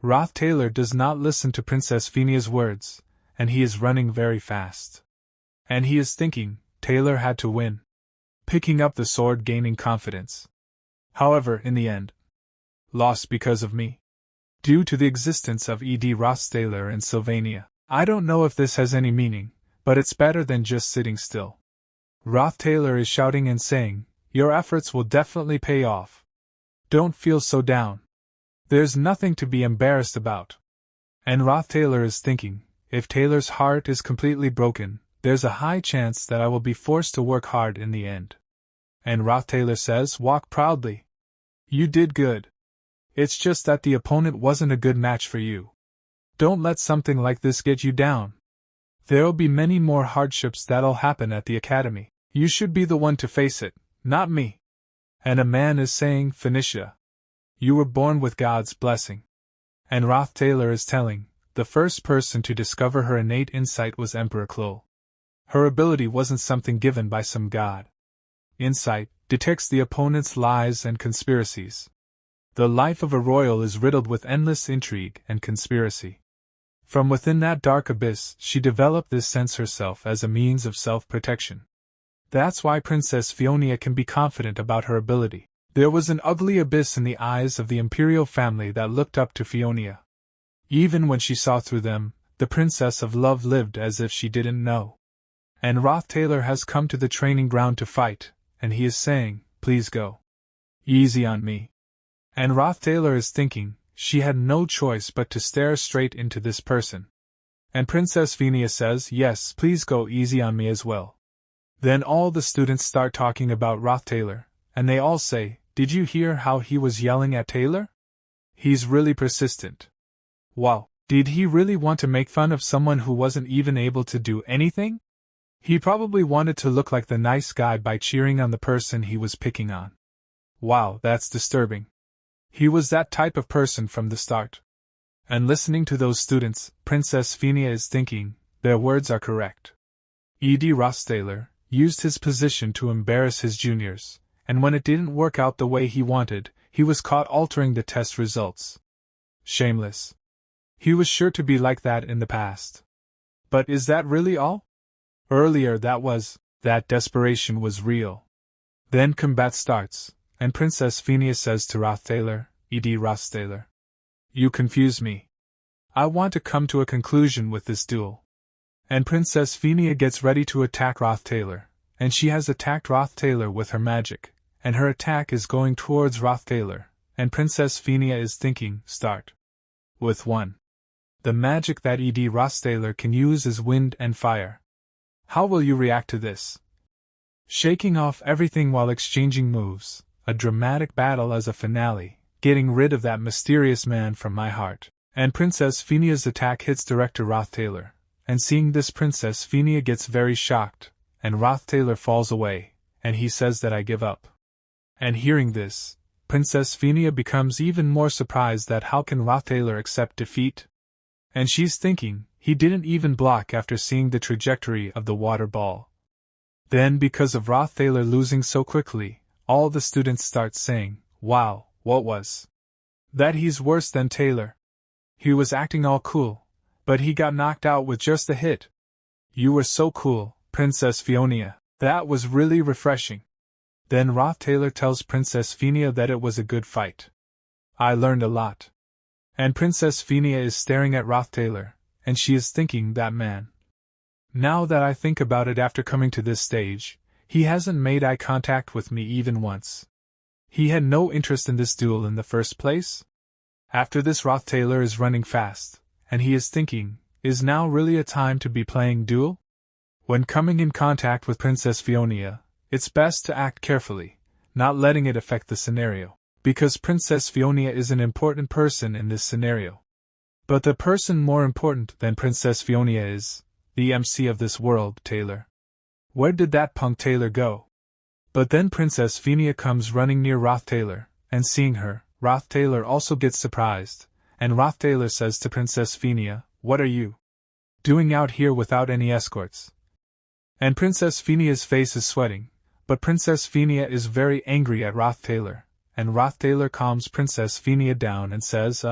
Rothstaylor does not listen to Princess Fina's words, and he is running very fast. And he is thinking, Taylor had to win. Picking up the sword, gaining confidence. However, in the end, lost because of me. Due to the existence of Rothstaylor and Sylvania. I don't know if this has any meaning, but it's better than just sitting still. Rothstaylor is shouting and saying, your efforts will definitely pay off. Don't feel so down. There's nothing to be embarrassed about. And Rothstaylor is thinking, if Taylor's heart is completely broken, there's a high chance that I will be forced to work hard in the end. And Rothstaylor says, walk proudly. You did good. It's just that the opponent wasn't a good match for you. Don't let something like this get you down. There'll be many more hardships that'll happen at the academy. You should be the one to face it, not me. And a man is saying, Phoenicia, you were born with God's blessing. And Rothstaylor is telling, the first person to discover her innate insight was Emperor Kloll. Her ability wasn't something given by some god. Insight detects the opponent's lies and conspiracies. The life of a royal is riddled with endless intrigue and conspiracy. From within that dark abyss, she developed this sense herself as a means of self-protection. That's why Princess Fiona can be confident about her ability. There was an ugly abyss in the eyes of the imperial family that looked up to Fiona. Even when she saw through them, the Princess of Love lived as if she didn't know. And Rothstaylor has come to the training ground to fight, and he is saying, please go easy on me. And Rothstaylor is thinking, she had no choice but to stare straight into this person. And Princess Fiona says, yes, please go easy on me as well. Then all the students start talking about Rothstaylor, and they all say, did you hear how he was yelling at Taylor? He's really persistent. Wow. Did he really want to make fun of someone who wasn't even able to do anything? He probably wanted to look like the nice guy by cheering on the person he was picking on. Wow, that's disturbing. He was that type of person from the start. And listening to those students, Princess Phinia is thinking, their words are correct. Rothstaylor used his position to embarrass his juniors, and when it didn't work out the way he wanted, he was caught altering the test results. Shameless. He was sure to be like that in the past. But is that really all? Earlier that desperation was real. Then combat starts, and Princess Phinia says to Rothstaylor, Rothstaylor, you confuse me. I want to come to a conclusion with this duel. And Princess Phinia gets ready to attack Rothstaylor, and she has attacked Rothstaylor with her magic, and her attack is going towards Rothstaylor, and Princess Phinia is thinking, start. With 1. The magic that Rothstaylor can use is wind and fire. How will you react to this? Shaking off everything while exchanging moves, a dramatic battle as a finale, getting rid of that mysterious man from my heart. And Princess Phinia's attack hits Director Rothstaylor, and seeing this Princess Phinia gets very shocked, and Rothstaylor falls away, and he says that I give up. And hearing this, Princess Phinia becomes even more surprised that how can Rothstaylor accept defeat? And she's thinking, he didn't even block after seeing the trajectory of the water ball. Then because of Rothstaylor losing so quickly, all the students start saying, wow, what was that? He's worse than Taylor. He was acting all cool, but he got knocked out with just a hit. You were so cool, Princess Phinia. That was really refreshing. Then Rothstaylor tells Princess Phinia that it was a good fight. I learned a lot. And Princess Phinia is staring at Rothstaylor, and she is thinking, that man. Now that I think about it after coming to this stage, he hasn't made eye contact with me even once. He had no interest in this duel in the first place. After this, Rothstaylor is running fast, and he is thinking, is now really a time to be playing duel? When coming in contact with Princess Phinia, it's best to act carefully, not letting it affect the scenario, because Princess Phinia is an important person in this scenario. But the person more important than Princess Phinia is the MC of this world, Taylor. Where did that punk Taylor go? But then Princess Phinia comes running near Rothstaylor, and seeing her, Rothstaylor also gets surprised, and Rothstaylor says to Princess Phinia, what are you doing out here without any escorts? And Princess Phinia's face is sweating, but Princess Phinia is very angry at Rothstaylor, and Rothstaylor calms Princess Phinia down and says,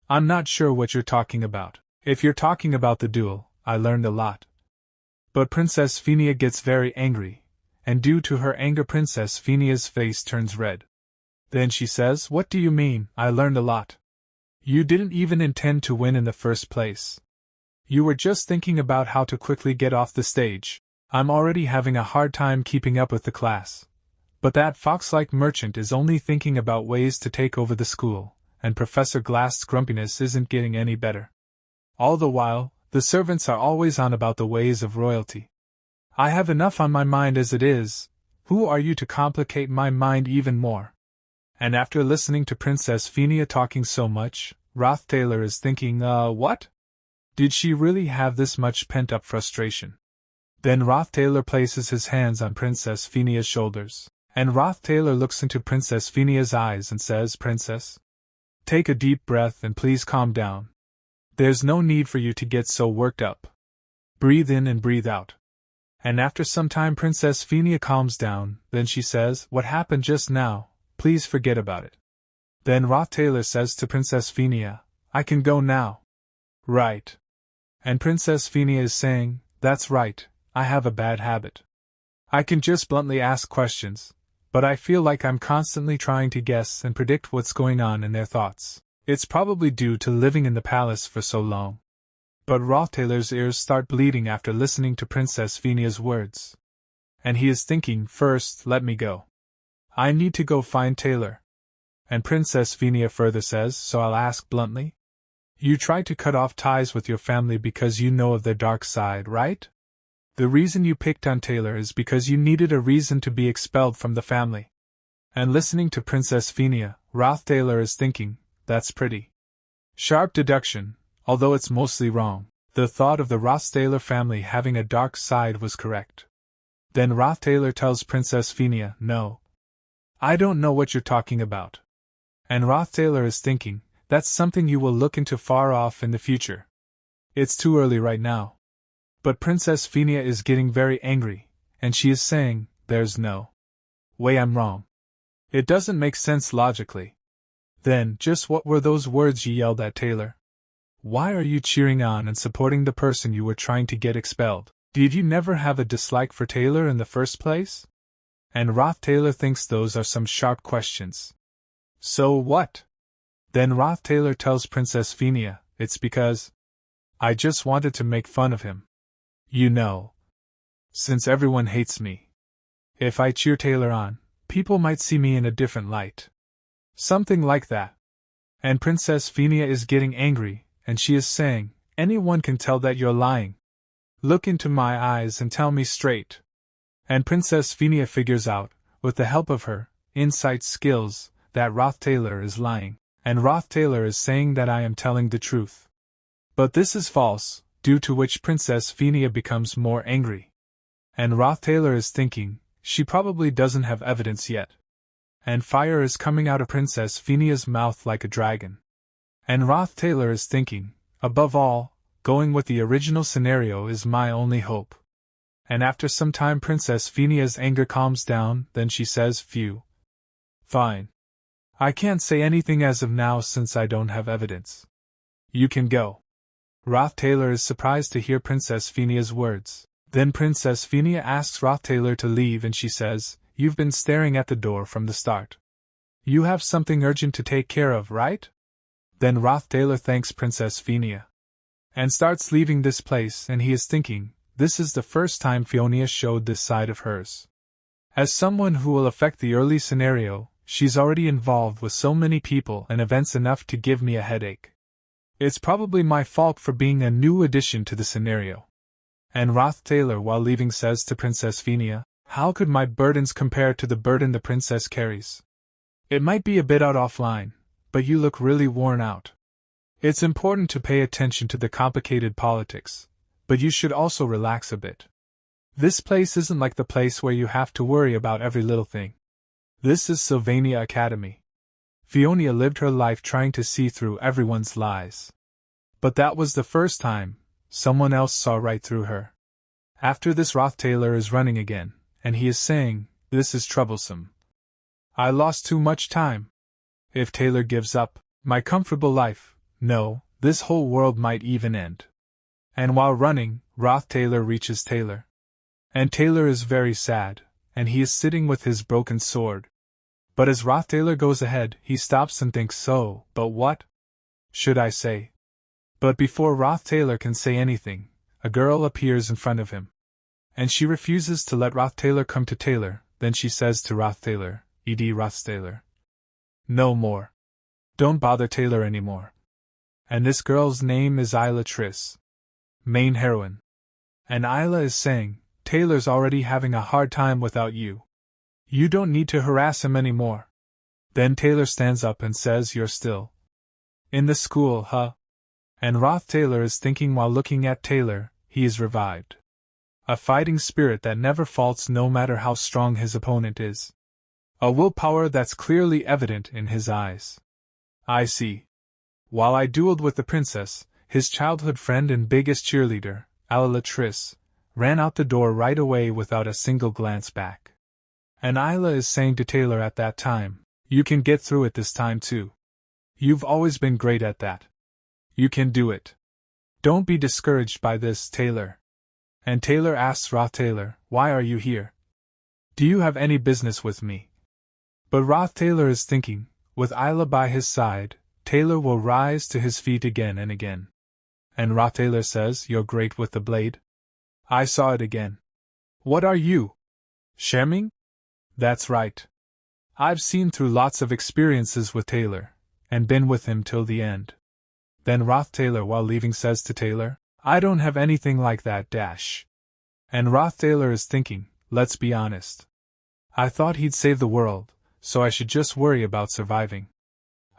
I'm not sure what you're talking about. If you're talking about the duel, I learned a lot. But Princess Phinia gets very angry, and due to her anger Princess Phinia's face turns red. Then she says, what do you mean, I learned a lot? You didn't even intend to win in the first place. You were just thinking about how to quickly get off the stage. I'm already having a hard time keeping up with the class. But that fox-like merchant is only thinking about ways to take over the school, and Professor Glass's grumpiness isn't getting any better. All the while, the servants are always on about the ways of royalty. I have enough on my mind as it is. Who are you to complicate my mind even more? And after listening to Princess Phinia talking so much, Rothstaylor is thinking, what? Did she really have this much pent-up frustration? Then Rothstaylor places his hands on Princess Phinia's shoulders, and Rothstaylor looks into Princess Phinia's eyes and says, Princess, take a deep breath and please calm down. There's no need for you to get so worked up. Breathe in and breathe out. And after some time Princess Phinia calms down, then she says, what happened just now, please forget about it. Then Rothstaylor says to Princess Phinia, I can go now. Right. And Princess Phinia is saying, that's right, I have a bad habit. I can just bluntly ask questions, but I feel like I'm constantly trying to guess and predict what's going on in their thoughts. It's probably due to living in the palace for so long. But Rothstaylor's ears start bleeding after listening to Princess Phinia's words. And he is thinking, first, let me go. I need to go find Taylor. And Princess Phinia further says, so I'll ask bluntly? You tried to cut off ties with your family because you know of their dark side, right? The reason you picked on Taylor is because you needed a reason to be expelled from the family. And listening to Princess Phinia, Rothstaylor is thinking, that's pretty sharp deduction, Although it's mostly wrong, the thought of the Rothstaylor family having a dark side was correct. Then Rothstaylor tells Princess Phinia, "No. I don't know what you're talking about." And Rothstaylor is thinking, that's something you will look into far off in the future. It's too early right now. But Princess Phinia is getting very angry, and she is saying, there's no way I'm wrong. It doesn't make sense logically. Then, just what were those words you yelled at Taylor? Why are you cheering on and supporting the person you were trying to get expelled? Did you never have a dislike for Taylor in the first place? And Rothstaylor thinks those are some sharp questions. So what? Then Rothstaylor tells Princess Phinia, it's because I just wanted to make fun of him. You know, since everyone hates me. If I cheer Taylor on, people might see me in a different light. Something like that. And Princess Phinia is getting angry, and she is saying, anyone can tell that you're lying. Look into my eyes and tell me straight. And Princess Phinia figures out, with the help of her insight skills, that Rothstaylor is lying, and Rothstaylor is saying that I am telling the truth. But this is false, due to which Princess Phinia becomes more angry. And Rothstaylor is thinking, she probably doesn't have evidence yet. And fire is coming out of Princess Phinia's mouth like a dragon. And Rothstaylor is thinking, above all, going with the original scenario is my only hope. And after some time Princess Phinia's anger calms down, then she says, phew. Fine. I can't say anything as of now since I don't have evidence. You can go. Rothstaylor is surprised to hear Princess Phinia's words. Then Princess Phinia asks Rothstaylor to leave and she says, you've been staring at the door from the start. You have something urgent to take care of, right? Then Rothstaylor thanks Princess Phinia and starts leaving this place, and he is thinking, this is the first time Phinia showed this side of hers. As someone who will affect the early scenario, she's already involved with so many people and events enough to give me a headache. It's probably my fault for being a new addition to the scenario. And Rothstaylor, while leaving, says to Princess Phinia, how could my burdens compare to the burden the princess carries? It might be a bit out offline, but you look really worn out. It's important to pay attention to the complicated politics, but you should also relax a bit. This place isn't like the place where you have to worry about every little thing. This is Sylvania Academy. Phinia lived her life trying to see through everyone's lies. But that was the first time someone else saw right through her. After this, Rothstaylor is running again, and he is saying, this is troublesome. I lost too much time. If Taylor gives up my comfortable life, no, this whole world might even end. And while running, Rothstaylor reaches Taylor. And Taylor is very sad, and he is sitting with his broken sword. But as Rothstaylor goes ahead, he stops and thinks, so, but what should I say? But before Rothstaylor can say anything, a girl appears in front of him. And she refuses to let Rothstaylor come to Taylor. Then she says to Rothstaylor, Rothstaylor, no more. Don't bother Taylor anymore. And this girl's name is Aalis, main heroine. And Aalis is saying, Taylor's already having a hard time without you. You don't need to harass him anymore. Then Taylor stands up and says, you're still in the school, huh? And Rothstaylor is thinking while looking at Taylor, he is revived. A fighting spirit that never falters no matter how strong his opponent is. A willpower that's clearly evident in his eyes. I see. While I dueled with the princess, his childhood friend and biggest cheerleader, Aalis, ran out the door right away without a single glance back. And Aalis is saying to Taylor at that time, you can get through it this time too. You've always been great at that. You can do it. Don't be discouraged by this, Taylor. And Taylor asks Rothstaylor, why are you here? Do you have any business with me? But Rothstaylor is thinking, with Aalis by his side, Taylor will rise to his feet again and again. And Rothstaylor says, you're great with the blade. I saw it again. What are you? Shamming? That's right. I've seen through lots of experiences with Taylor, and been with him till the end. Then Rothstaylor, while leaving, says to Taylor, I don't have anything like that, dash. And Rothstaylor is thinking, let's be honest. I thought he'd save the world, so I should just worry about surviving.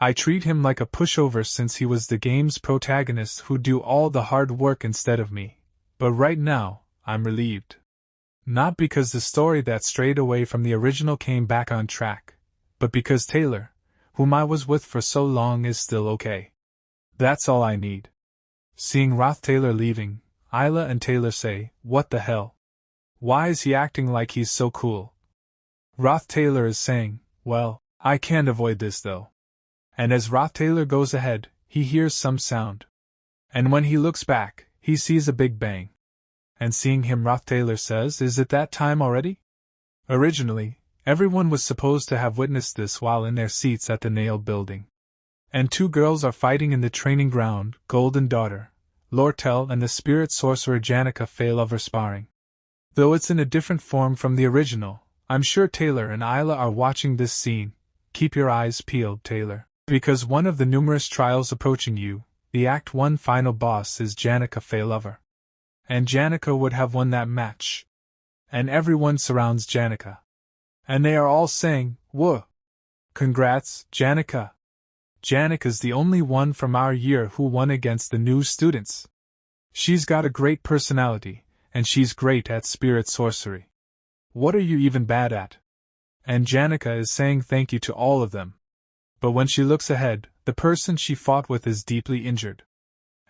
I treat him like a pushover since he was the game's protagonist who'd do all the hard work instead of me, but right now, I'm relieved. Not because the story that strayed away from the original came back on track, but because Taylor, whom I was with for so long, is still okay. That's all I need. Seeing Rothstaylor leaving, Isla and Taylor say, "What the hell? Why is he acting like he's so cool?" Rothstaylor is saying, "Well, I can't avoid this though." And as Rothstaylor goes ahead, he hears some sound. And when he looks back, he sees a big bang. And seeing him, Rothstaylor says, "Is it that time already?" Originally, everyone was supposed to have witnessed this while in their seats at the Nail building. And two girls are fighting in the training ground, Golden Daughter, Lortel, and the spirit sorcerer Janica fail of her sparring. Though it's in a different form from the original, I'm sure Taylor and Isla are watching this scene. Keep your eyes peeled, Taylor, because one of the numerous trials approaching you, the Act 1 final boss, is Janica Failover. And Janica would have won that match. And everyone surrounds Janica. And they are all saying, "Whoa! Congrats, Janica! Janica's the only one from our year who won against the new students. She's got a great personality, and she's great at spirit sorcery. What are you even bad at?" And Janica is saying thank you to all of them. But when she looks ahead, the person she fought with is deeply injured.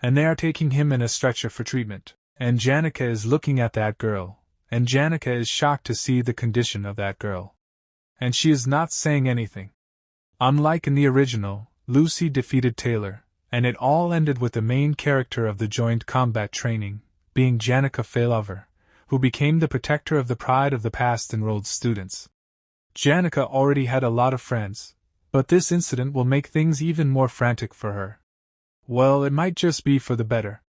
And they are taking him in a stretcher for treatment. And Janica is looking at that girl, and Janica is shocked to see the condition of that girl. And she is not saying anything. Unlike in the original, Lucy defeated Taylor, and it all ended with the main character of the joint combat training, being Janica Failover, who became the protector of the pride of the past enrolled students. Janica already had a lot of friends, but this incident will make things even more frantic for her. Well, it might just be for the better.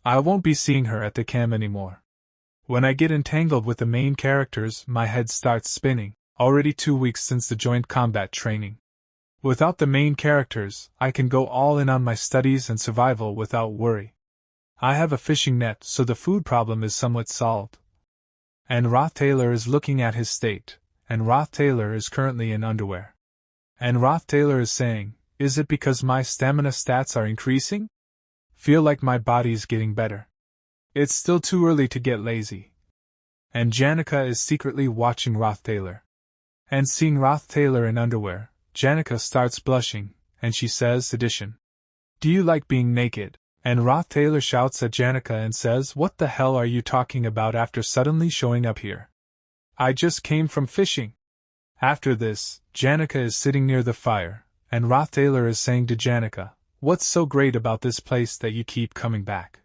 I won't be seeing her at the camp anymore. When I get entangled with the main characters, my head starts spinning, already 2 weeks since the joint combat training. Without the main characters, I can go all in on my studies and survival without worry. I have a fishing net, so the food problem is somewhat solved. And Rothstaylor is looking at his state, and Rothstaylor is currently in underwear. And Rothstaylor is saying, "Is it because my stamina stats are increasing? Feel like my body's getting better. It's still too early to get lazy." And Janica is secretly watching Rothstaylor. And seeing Rothstaylor in underwear, Janica starts blushing, and she says, "Addition. Do you like being naked?" And Rothstaylor shouts at Janica and says, "What the hell are you talking about?" after suddenly showing up here. "I just came from fishing." After this, Janica is sitting near the fire, and Rothstaylor is saying to Janica, "What's so great about this place that you keep coming back?"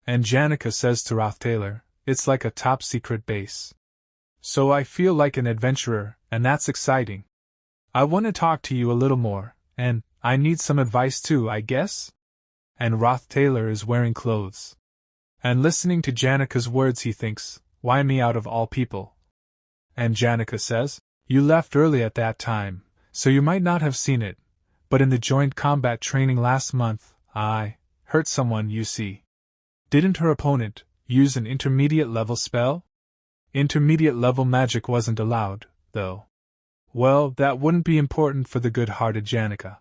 And Janica says to Rothstaylor, "It's like a top-secret base. So I feel like an adventurer, and that's exciting. I want to talk to you a little more, and I need some advice too, I guess?" And Rothstaylor is wearing clothes. And listening to Janica's words, he thinks, "Why me out of all people?" And Janica says, "You left early at that time, so you might not have seen it, but in the joint combat training last month, I hurt someone, you see." Didn't her opponent use an intermediate level spell? Intermediate level magic wasn't allowed, though. Well, that wouldn't be important for the good-hearted Janica.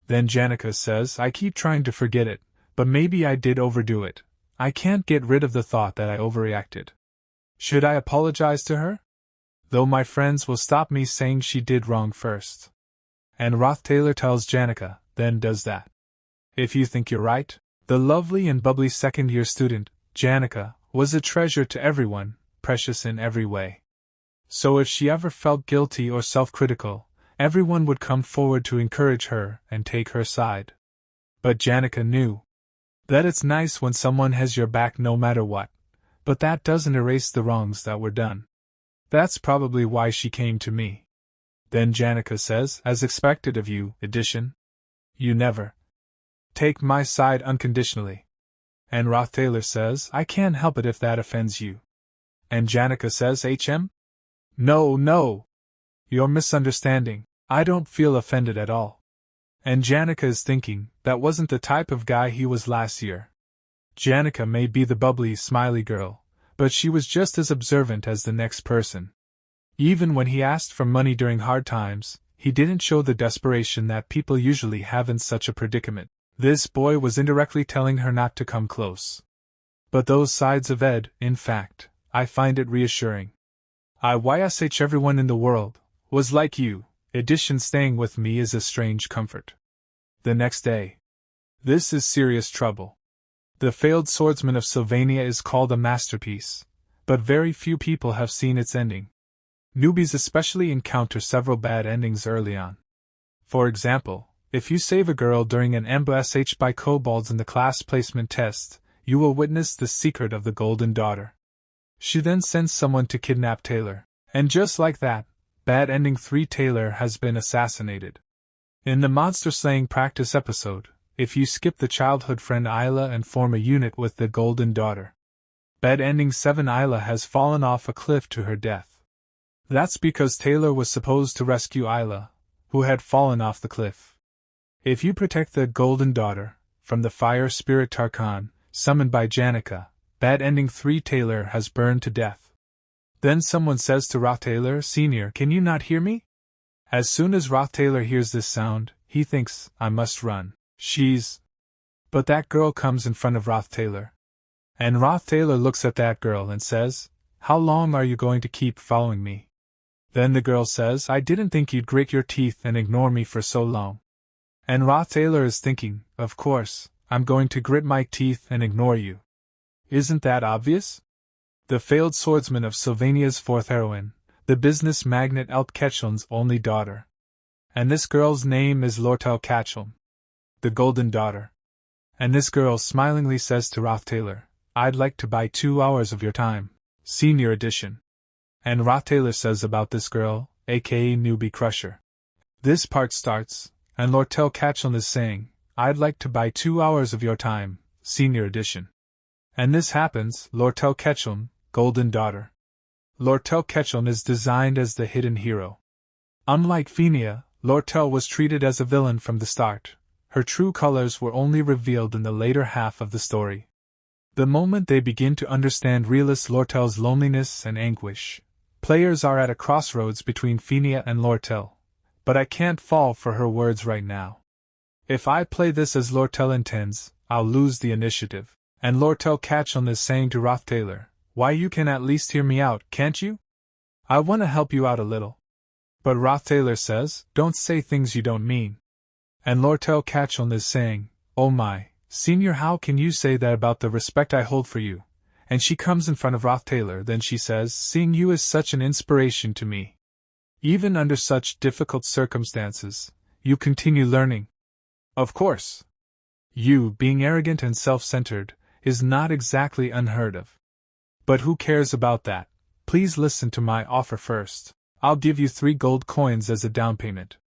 Then Janica says, "I keep trying to forget it, but maybe I did overdo it. I can't get rid of the thought that I overreacted. Should I apologize to her? Though my friends will stop me saying she did wrong first." And Rothstaylor tells Janica, "Then does that. If you think you're right." The lovely and bubbly second-year student, Janica, was a treasure to everyone, precious in every way. So if she ever felt guilty or self-critical, everyone would come forward to encourage her and take her side. But Janica knew that it's nice when someone has your back no matter what, but that doesn't erase the wrongs that were done. That's probably why she came to me. Then Janica says, "As expected of you, Addition. You never take my side unconditionally." And Rothstaylor says, "I can't help it if that offends you." And Janica says, "HM? No. You're misunderstanding. I don't feel offended at all." And Janica is thinking, that wasn't the type of guy he was last year. Janica may be the bubbly, smiley girl, but she was just as observant as the next person. Even when he asked for money during hard times, he didn't show the desperation that people usually have in such a predicament. This boy was indirectly telling her not to come close. But those sides of Ed, in fact, I find it reassuring. I wish everyone in the world was like you. Edition staying with me is a strange comfort. The next day. This is serious trouble. The Failed Swordsman of Sylvania is called a masterpiece, but very few people have seen its ending. Newbies especially encounter several bad endings early on. For example, if you save a girl during an ambush by kobolds in the class placement test, you will witness the secret of the Golden Daughter. She then sends someone to kidnap Taylor, and just like that, bad ending 3 Taylor has been assassinated. In the monster slaying practice episode, if you skip the childhood friend Isla and form a unit with the Golden Daughter, bad ending 7 Isla has fallen off a cliff to her death. That's because Taylor was supposed to rescue Isla, who had fallen off the cliff. If you protect the Golden Daughter from the fire spirit Tarkan, summoned by Janica, bad ending 3 Taylor has burned to death. Then someone says to Rothstaylor, Sr., can you not hear me? As soon as Rothstaylor hears this sound, he thinks, I must run. But that girl comes in front of Rothstaylor. And Rothstaylor looks at that girl and says, how long are you going to keep following me? Then the girl says, I didn't think you'd grit your teeth and ignore me for so long. And Rothstaylor is thinking, of course, I'm going to grit my teeth and ignore you. Isn't that obvious? The Failed Swordsman of Sylvania's 4th heroine, the business magnate Eltkechelm's only daughter. And this girl's name is Lortel Kachelm, the Golden Daughter. And this girl smilingly says to Rothstaylor, I'd like to buy 2 hours of your time, Senior Edition. And Rothstaylor says about this girl, aka Newbie Crusher. This part starts, and Lortel Kachelm is saying, I'd like to buy 2 hours of your time, Senior Edition. And this happens, Lortel Kachelm, Golden Daughter. Lortel Kachelm is designed as the hidden hero. Unlike Fenia, Lortel was treated as a villain from the start. Her true colors were only revealed in the later half of the story. The moment they begin to understand realist Lortel's loneliness and anguish, players are at a crossroads between Fenia and Lortel. But I can't fall for her words right now. If I play this as Lortel intends, I'll lose the initiative. And Lortel Kachelm is saying to Rothstaylor, why, you can at least hear me out, can't you? I want to help you out a little. But Rothstaylor says, don't say things you don't mean. And Lortel Kachelm is saying, oh my, Senior, how can you say that about the respect I hold for you? And she comes in front of Rothstaylor, then she says, seeing you is such an inspiration to me. Even under such difficult circumstances, you continue learning. Of course. You, being arrogant and self-centered, is not exactly unheard of. But who cares about that? Please listen to my offer first. I'll give you 3 gold coins as a down payment.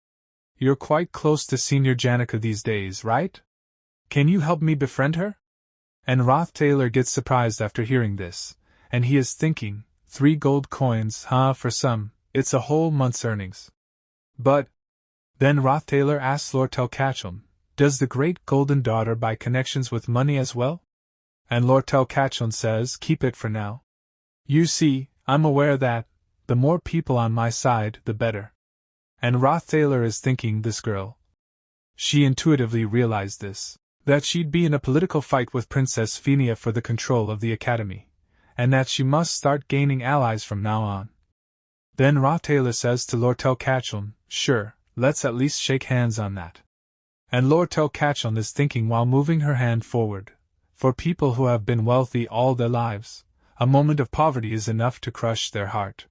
You're quite close to Senior Janica these days, right? Can you help me befriend her? And Rothstaylor gets surprised after hearing this, and he is thinking, 3 gold coins, for some, it's a whole month's earnings. But then Rothstaylor asks Lortel Kachelm, does the great Golden Daughter buy connections with money as well? And Lortel Kachelm says, keep it for now. You see, I'm aware that, the more people on my side, the better. And Rothstaylor is thinking, this girl. She intuitively realized this, that she'd be in a political fight with Princess Fenia for the control of the academy, and that she must start gaining allies from now on. Then Rothstaylor says to Lortel Kachelm, sure, let's at least shake hands on that. And Lortel Kachelm is thinking while moving her hand forward, for people who have been wealthy all their lives, a moment of poverty is enough to crush their heart.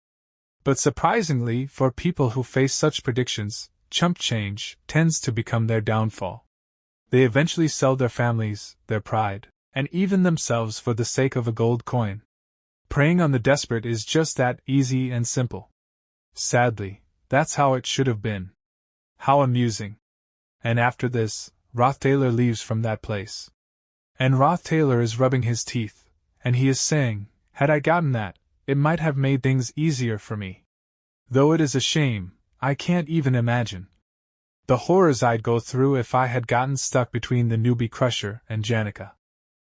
But surprisingly, for people who face such predictions, chump change tends to become their downfall. They eventually sell their families, their pride, and even themselves for the sake of a gold coin. Preying on the desperate is just that easy and simple. Sadly, that's how it should have been. How amusing. And after this, Rothstaylor leaves from that place. And Rothstaylor is rubbing his teeth, and he is saying, had I gotten that, it might have made things easier for me. Though it is a shame, I can't even imagine the horrors I'd go through if I had gotten stuck between the Newbie Crusher and Janica.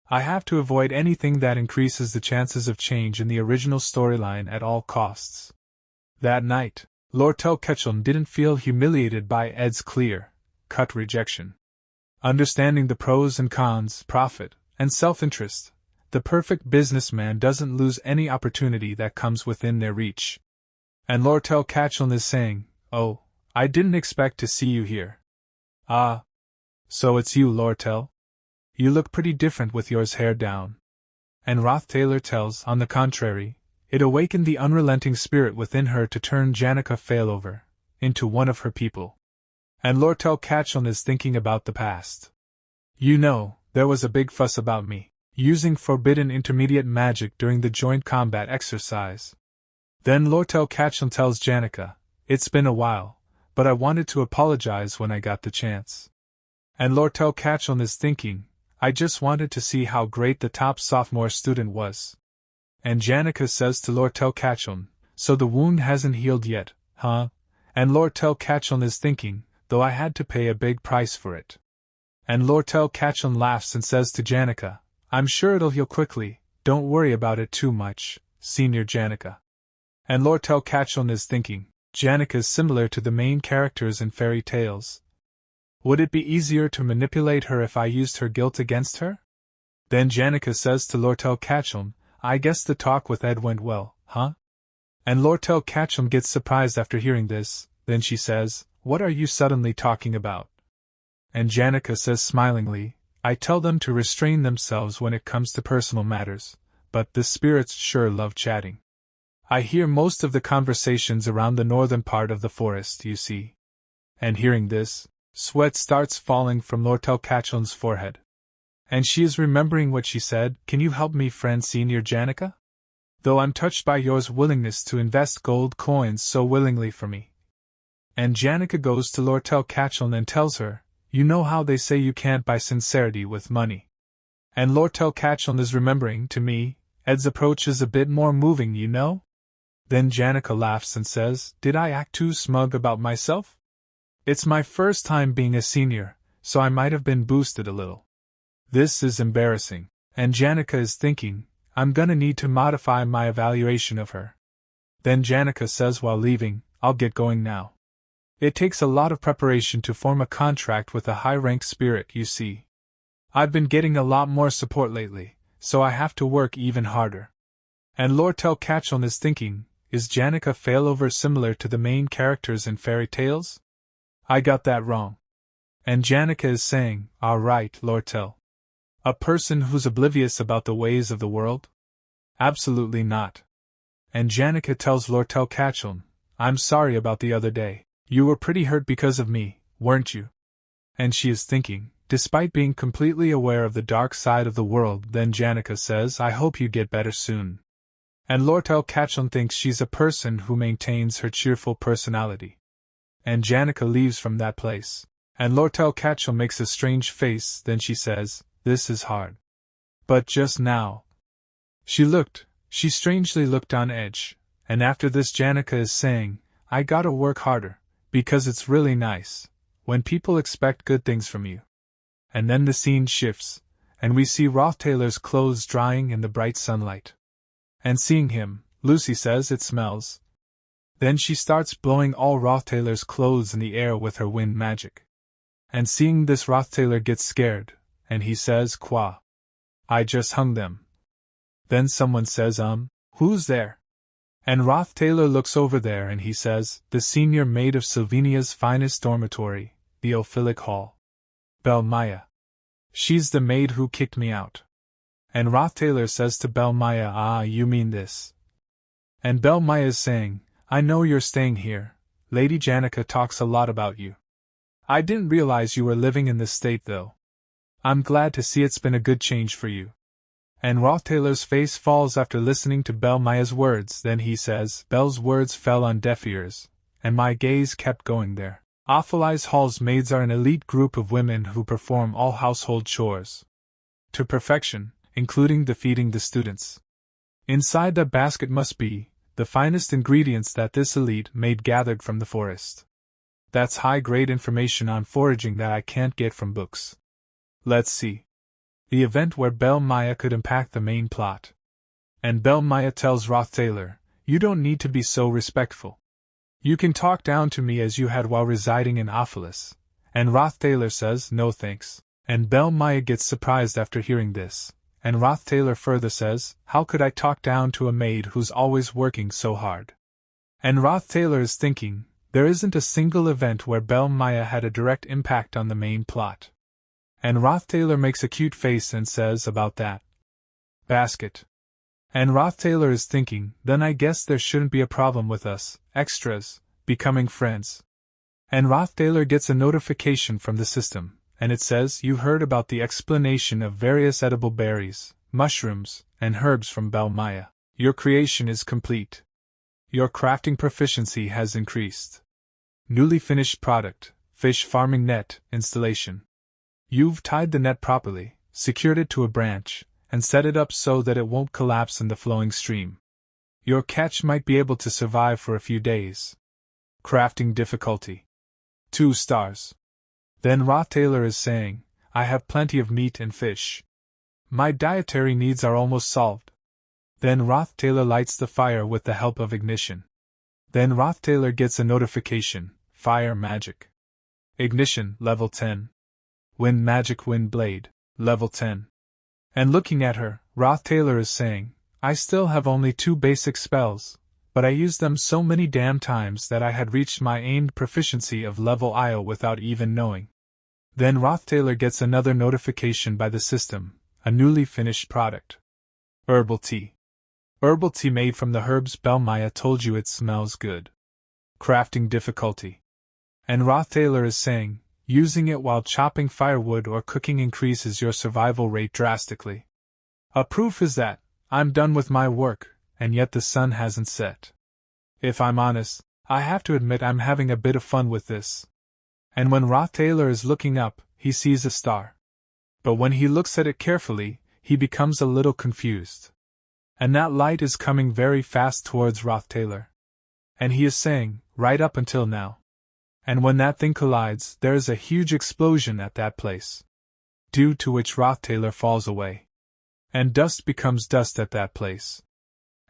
I have to avoid anything that increases the chances of change in the original storyline at all costs. That night, Lortel Ketchum didn't feel humiliated by Ed's clear-cut rejection. Understanding the pros and cons, profit, and self-interest, the perfect businessman doesn't lose any opportunity that comes within their reach. And Lortel Ketchum is saying, "Oh, I didn't expect to see you here." "Ah. So it's you, Lortel? You look pretty different with yours hair down." And Rothstaylor tells, on the contrary, it awakened the unrelenting spirit within her to turn Janica Failover into one of her people. And Lortel Ketchum is thinking about the past. "You know, there was a big fuss about me using forbidden intermediate magic during the joint combat exercise." Then Lortel Ketchum tells Janica, "It's been a while, but I wanted to apologize when I got the chance." And Lortel Ketchum is thinking, "I just wanted to see how great the top sophomore student was." And Janica says to Lortel Ketchum, "So the wound hasn't healed yet, huh?" And Lortel Ketchum is thinking, "Though I had to pay a big price for it." And Lortel Ketchum laughs and says to Janica, "I'm sure it'll heal quickly, don't worry about it too much, Senior Janica." And Lortel Ketchum is thinking, Janica is similar to the main characters in fairy tales. Would it be easier to manipulate her if I used her guilt against her? Then Janica says to Lortel Ketchum, "I guess the talk with Ed went well, huh?" And Lortel Ketchum gets surprised after hearing this, then she says, "What are you suddenly talking about?" And Janica says smilingly, "I tell them to restrain themselves when it comes to personal matters, but the spirits sure love chatting. I hear most of the conversations around the northern part of the forest, you see." And hearing this, sweat starts falling from Lortel Ketchum's forehead. And she is remembering what she said, "Can you help me, friend Senior Janica? Though I'm touched by yours willingness to invest gold coins so willingly for me." And Janica goes to Lortel Ketchum and tells her, "You know how they say you can't buy sincerity with money." And Lortel Ketchum is remembering, "To me, Ed's approach is a bit more moving, you know?" Then Janica laughs and says, "Did I act too smug about myself? It's my first time being a senior, so I might have been boosted a little. This is embarrassing." And Janica is thinking, "I'm gonna need to modify my evaluation of her." Then Janica says while leaving, "I'll get going now. It takes a lot of preparation to form a contract with a high-ranked spirit, you see. I've been getting a lot more support lately, so I have to work even harder." And Lortel Ketchum is thinking, is Janica Failover similar to the main characters in fairy tales? I got that wrong. And Janica is saying, "All right, Lortel. A person who's oblivious about the ways of the world? Absolutely not." And Janica tells Lortel Ketchum, "I'm sorry about the other day. You were pretty hurt because of me, weren't you?" And she is thinking, despite being completely aware of the dark side of the world, then Janica says, "I hope you get better soon." And Lortel Ketchum thinks she's a person who maintains her cheerful personality. And Janica leaves from that place. And Lortel Ketchum makes a strange face, then she says, "This is hard." But just now. She strangely looked on edge, and after this Janica is saying, "I gotta work harder, because it's really nice when people expect good things from you." And then the scene shifts, and we see Rothstaylor's clothes drying in the bright sunlight. And seeing him, Lucy says it smells. Then she starts blowing all Rothstaylor's clothes in the air with her wind magic. And seeing this Rothstaylor gets scared, and he says, "Qua. I just hung them." Then someone says, "Who's there?" And Rothstaylor looks over there and he says, "The senior maid of Sylvania's finest dormitory, the Ophilic Hall. Belle Maya. She's the maid who kicked me out." And Rothstaylor says to Belle Maya, "Ah, you mean this." And Belle Maya is saying, "I know you're staying here. Lady Janica talks a lot about you. I didn't realize you were living in this state though. I'm glad to see it's been a good change for you." And Rothstaylor's face falls after listening to Belle Maya's words, then he says, "Belle's words fell on deaf ears, and my gaze kept going there. Opheli's Hall's maids are an elite group of women who perform all household chores to perfection, including the feeding the students. Inside the basket must be the finest ingredients that this elite maid gathered from the forest. That's high-grade information on foraging that I can't get from books. Let's see. The event where Belle Maya could impact the main plot." And Belle Maya tells Rothstaylor, "You don't need to be so respectful. You can talk down to me as you had while residing in Aalis. And Rothstaylor says, no thanks. And Maya gets surprised after hearing this. And Rothstaylor further says, how could I talk down to a maid who's always working so hard? And Rothstaylor is thinking, there isn't a single event where Maya had a direct impact on the main plot. And Rothstaylor makes a cute face and says about that. Basket. And Rothstaylor is thinking, then I guess there shouldn't be a problem with us, extras, becoming friends. And Rothstaylor gets a notification from the system, and it says, you heard about the explanation of various edible berries, mushrooms, and herbs from Maya. Your creation is complete. Your crafting proficiency has increased. Newly finished product, fish farming net, installation. You've tied the net properly, secured it to a branch, and set it up so that it won't collapse in the flowing stream. Your catch might be able to survive for a few days. Crafting difficulty. 2 stars. Then Rothstaylor is saying, I have plenty of meat and fish. My dietary needs are almost solved. Then Rothstaylor lights the fire with the help of ignition. Then Rothstaylor gets a notification, fire magic. Ignition, level 10. Wind magic wind blade, level 10. And looking at her, Rothstaylor is saying, I still have only 2 basic spells, but I used them so many damn times that I had reached my aimed proficiency of level IO without even knowing. Then Rothstaylor gets another notification by the system, a newly finished product. Herbal tea. Herbal tea made from the herbs Maya told you it smells good. Crafting difficulty. And Rothstaylor is saying, using it while chopping firewood or cooking increases your survival rate drastically. A proof is that, I'm done with my work, and yet the sun hasn't set. If I'm honest, I have to admit I'm having a bit of fun with this. And when Rothstaylor is looking up, he sees a star. But when he looks at it carefully, he becomes a little confused. And that light is coming very fast towards Rothstaylor. And he is saying, right up until now. And when that thing collides, there is a huge explosion at that place. Due to which Rothstaylor falls away. And dust becomes dust at that place.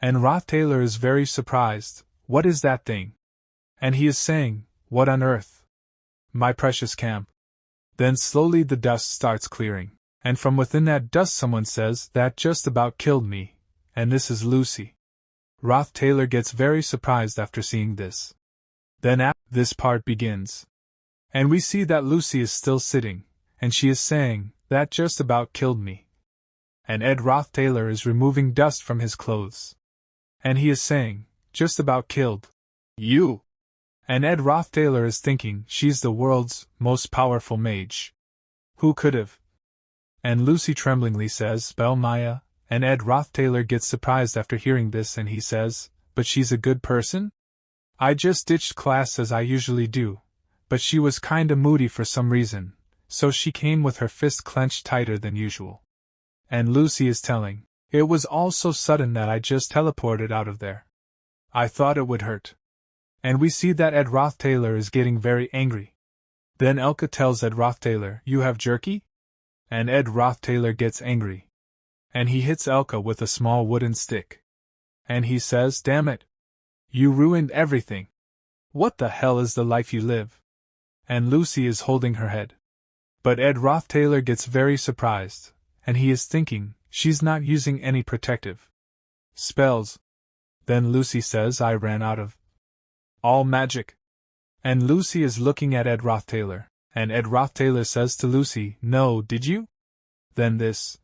And Rothstaylor is very surprised, what is that thing? And he is saying, what on earth? My precious camp. Then slowly the dust starts clearing, and from within that dust someone says, that just about killed me, and this is Lucy. Rothstaylor gets very surprised after seeing this. Then this part begins. And we see that Lucy is still sitting, and she is saying, that just about killed me. And Rothstaylor is removing dust from his clothes. And he is saying, just about killed you. And Rothstaylor is thinking, she's the world's most powerful mage. Who could have? And Lucy tremblingly says, Maya, and Rothstaylor gets surprised after hearing this and he says, but she's a good person? I just ditched class as I usually do, but she was kinda moody for some reason, so she came with her fist clenched tighter than usual. And Lucy is telling, it was all so sudden that I just teleported out of there. I thought it would hurt. And we see that Rothstaylor is getting very angry. Then Elka tells Rothstaylor, you have jerky? And Rothstaylor gets angry. And he hits Elka with a small wooden stick. And he says, damn it. You ruined everything. What the hell is the life you live? And Lucy is holding her head. But Rothstaylor gets very surprised, and he is thinking, she's not using any protective spells. Then Lucy says, I ran out of all magic. And Lucy is looking at Rothstaylor, and Rothstaylor says to Lucy, no, did you? Then this.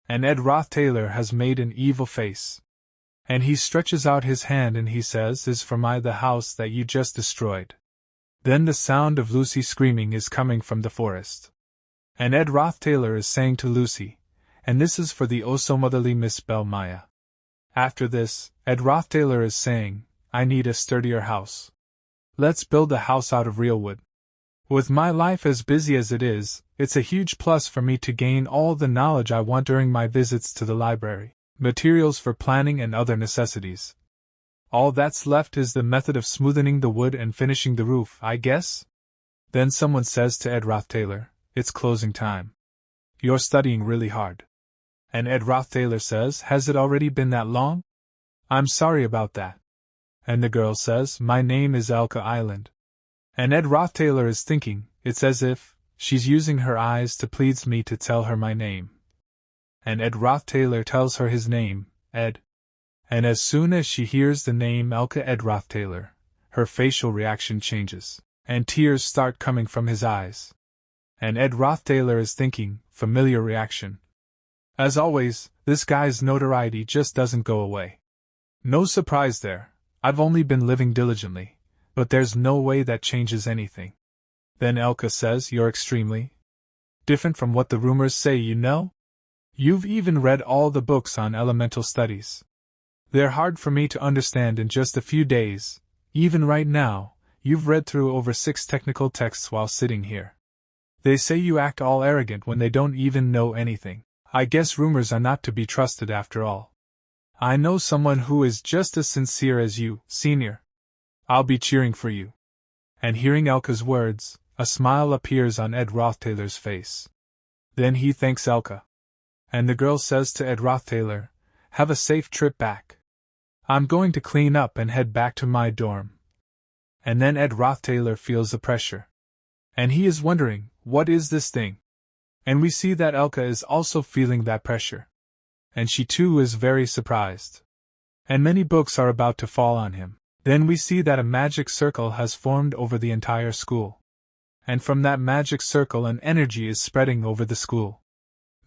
And Rothstaylor has made an evil face. And he stretches out his hand and he says, is for the house that you just destroyed. Then the sound of Lucy screaming is coming from the forest. And Rothstaylor is saying to Lucy, and this is for the oh so motherly Miss Maya. After this, Rothstaylor is saying, I need a sturdier house. Let's build a house out of real wood. With my life as busy as it is, it's a huge plus for me to gain all the knowledge I want during my visits to the library. Materials for planning and other necessities. All that's left is the method of smoothing the wood and finishing the roof, I guess? Then someone says to Rothstaylor, it's closing time. You're studying really hard. And Rothstaylor says, has it already been that long? I'm sorry about that. And the girl says, "My name is Elka Island." And Ed Rothstaylor is thinking, it's as if she's using her eyes to please me to tell her my name. And Ed Rothstaylor tells her his name, Ed. And as soon as she hears the name Elka Ed Rothstaylor, her facial reaction changes, and tears start coming from his eyes. And Ed Rothstaylor is thinking, familiar reaction. As always, this guy's notoriety just doesn't go away. No surprise there, I've only been living diligently, but there's no way that changes anything. Then Elka says, "You're extremely different from what the rumors say, you know? You've even read all the books on elemental studies. They're hard for me to understand in just a few days. Even right now, you've read through over 6 technical texts while sitting here. They say you act all arrogant when they don't even know anything. I guess rumors are not to be trusted after all. I know someone who is just as sincere as you, senior. I'll be cheering for you." And hearing Elka's words, a smile appears on Ed Rothstaylor's face. Then he thanks Elka. And the girl says to Ed Rothstaylor, "Have a safe trip back. I'm going to clean up and head back to my dorm." And then Ed Rothstaylor feels the pressure. And he is wondering, what is this thing? And we see that Elka is also feeling that pressure. And she too is very surprised. And many books are about to fall on him. Then we see that a magic circle has formed over the entire school. And from that magic circle an energy is spreading over the school.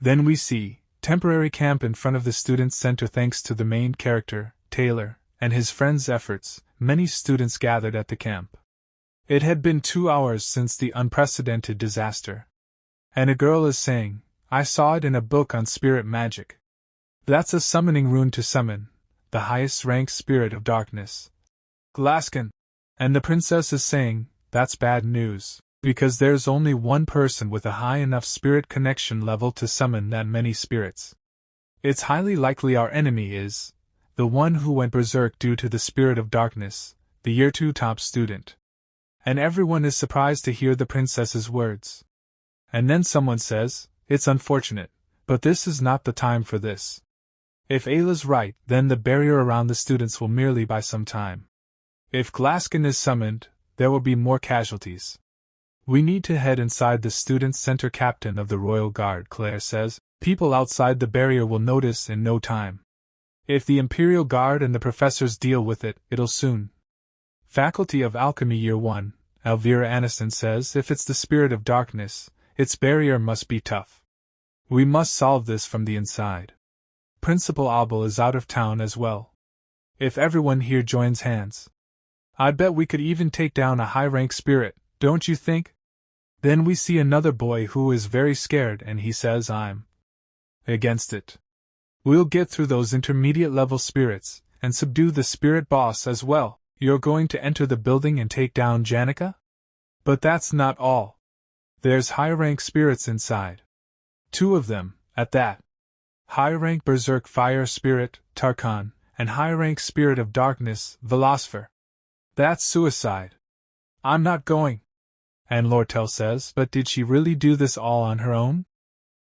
Then we see temporary camp in front of the student center. Thanks to the main character, Taylor, and his friends' efforts, many students gathered at the camp. It had been 2 hours since the unprecedented disaster. And a girl is saying, "I saw it in a book on spirit magic. That's a summoning rune to summon the highest ranked spirit of darkness, Glaskin." And the princess is saying, "That's bad news, because there's only one person with a high enough spirit connection level to summon that many spirits. It's highly likely our enemy is the one who went berserk due to the spirit of darkness, the year 2 top student." And everyone is surprised to hear the princess's words. And then someone says, "It's unfortunate, but this is not the time for this. If Aalis right, then the barrier around the students will merely buy some time. If Glaskin is summoned, there will be more casualties. We need to head inside the student center." Captain of the Royal Guard Claire says, "People outside the barrier will notice in no time. If the Imperial Guard and the professors deal with it, it'll soon." Faculty of Alchemy Year 1, Elvira Aniston says, "If it's the spirit of darkness, its barrier must be tough. We must solve this from the inside." Principal Abel is out of town as well. If everyone here joins hands, I bet we could even take down a high-rank spirit, don't you think? Then we see another boy who is very scared and he says, "I'm against it. We'll get through those intermediate-level spirits and subdue the spirit boss as well. You're going to enter the building and take down Janica?" But that's not all. There's high-rank spirits inside. 2 of them, at that. High-rank berserk fire spirit, Tarkan, and high-rank spirit of darkness, Velocipher. That's suicide. I'm not going. And Lortel says, "But did she really do this all on her own?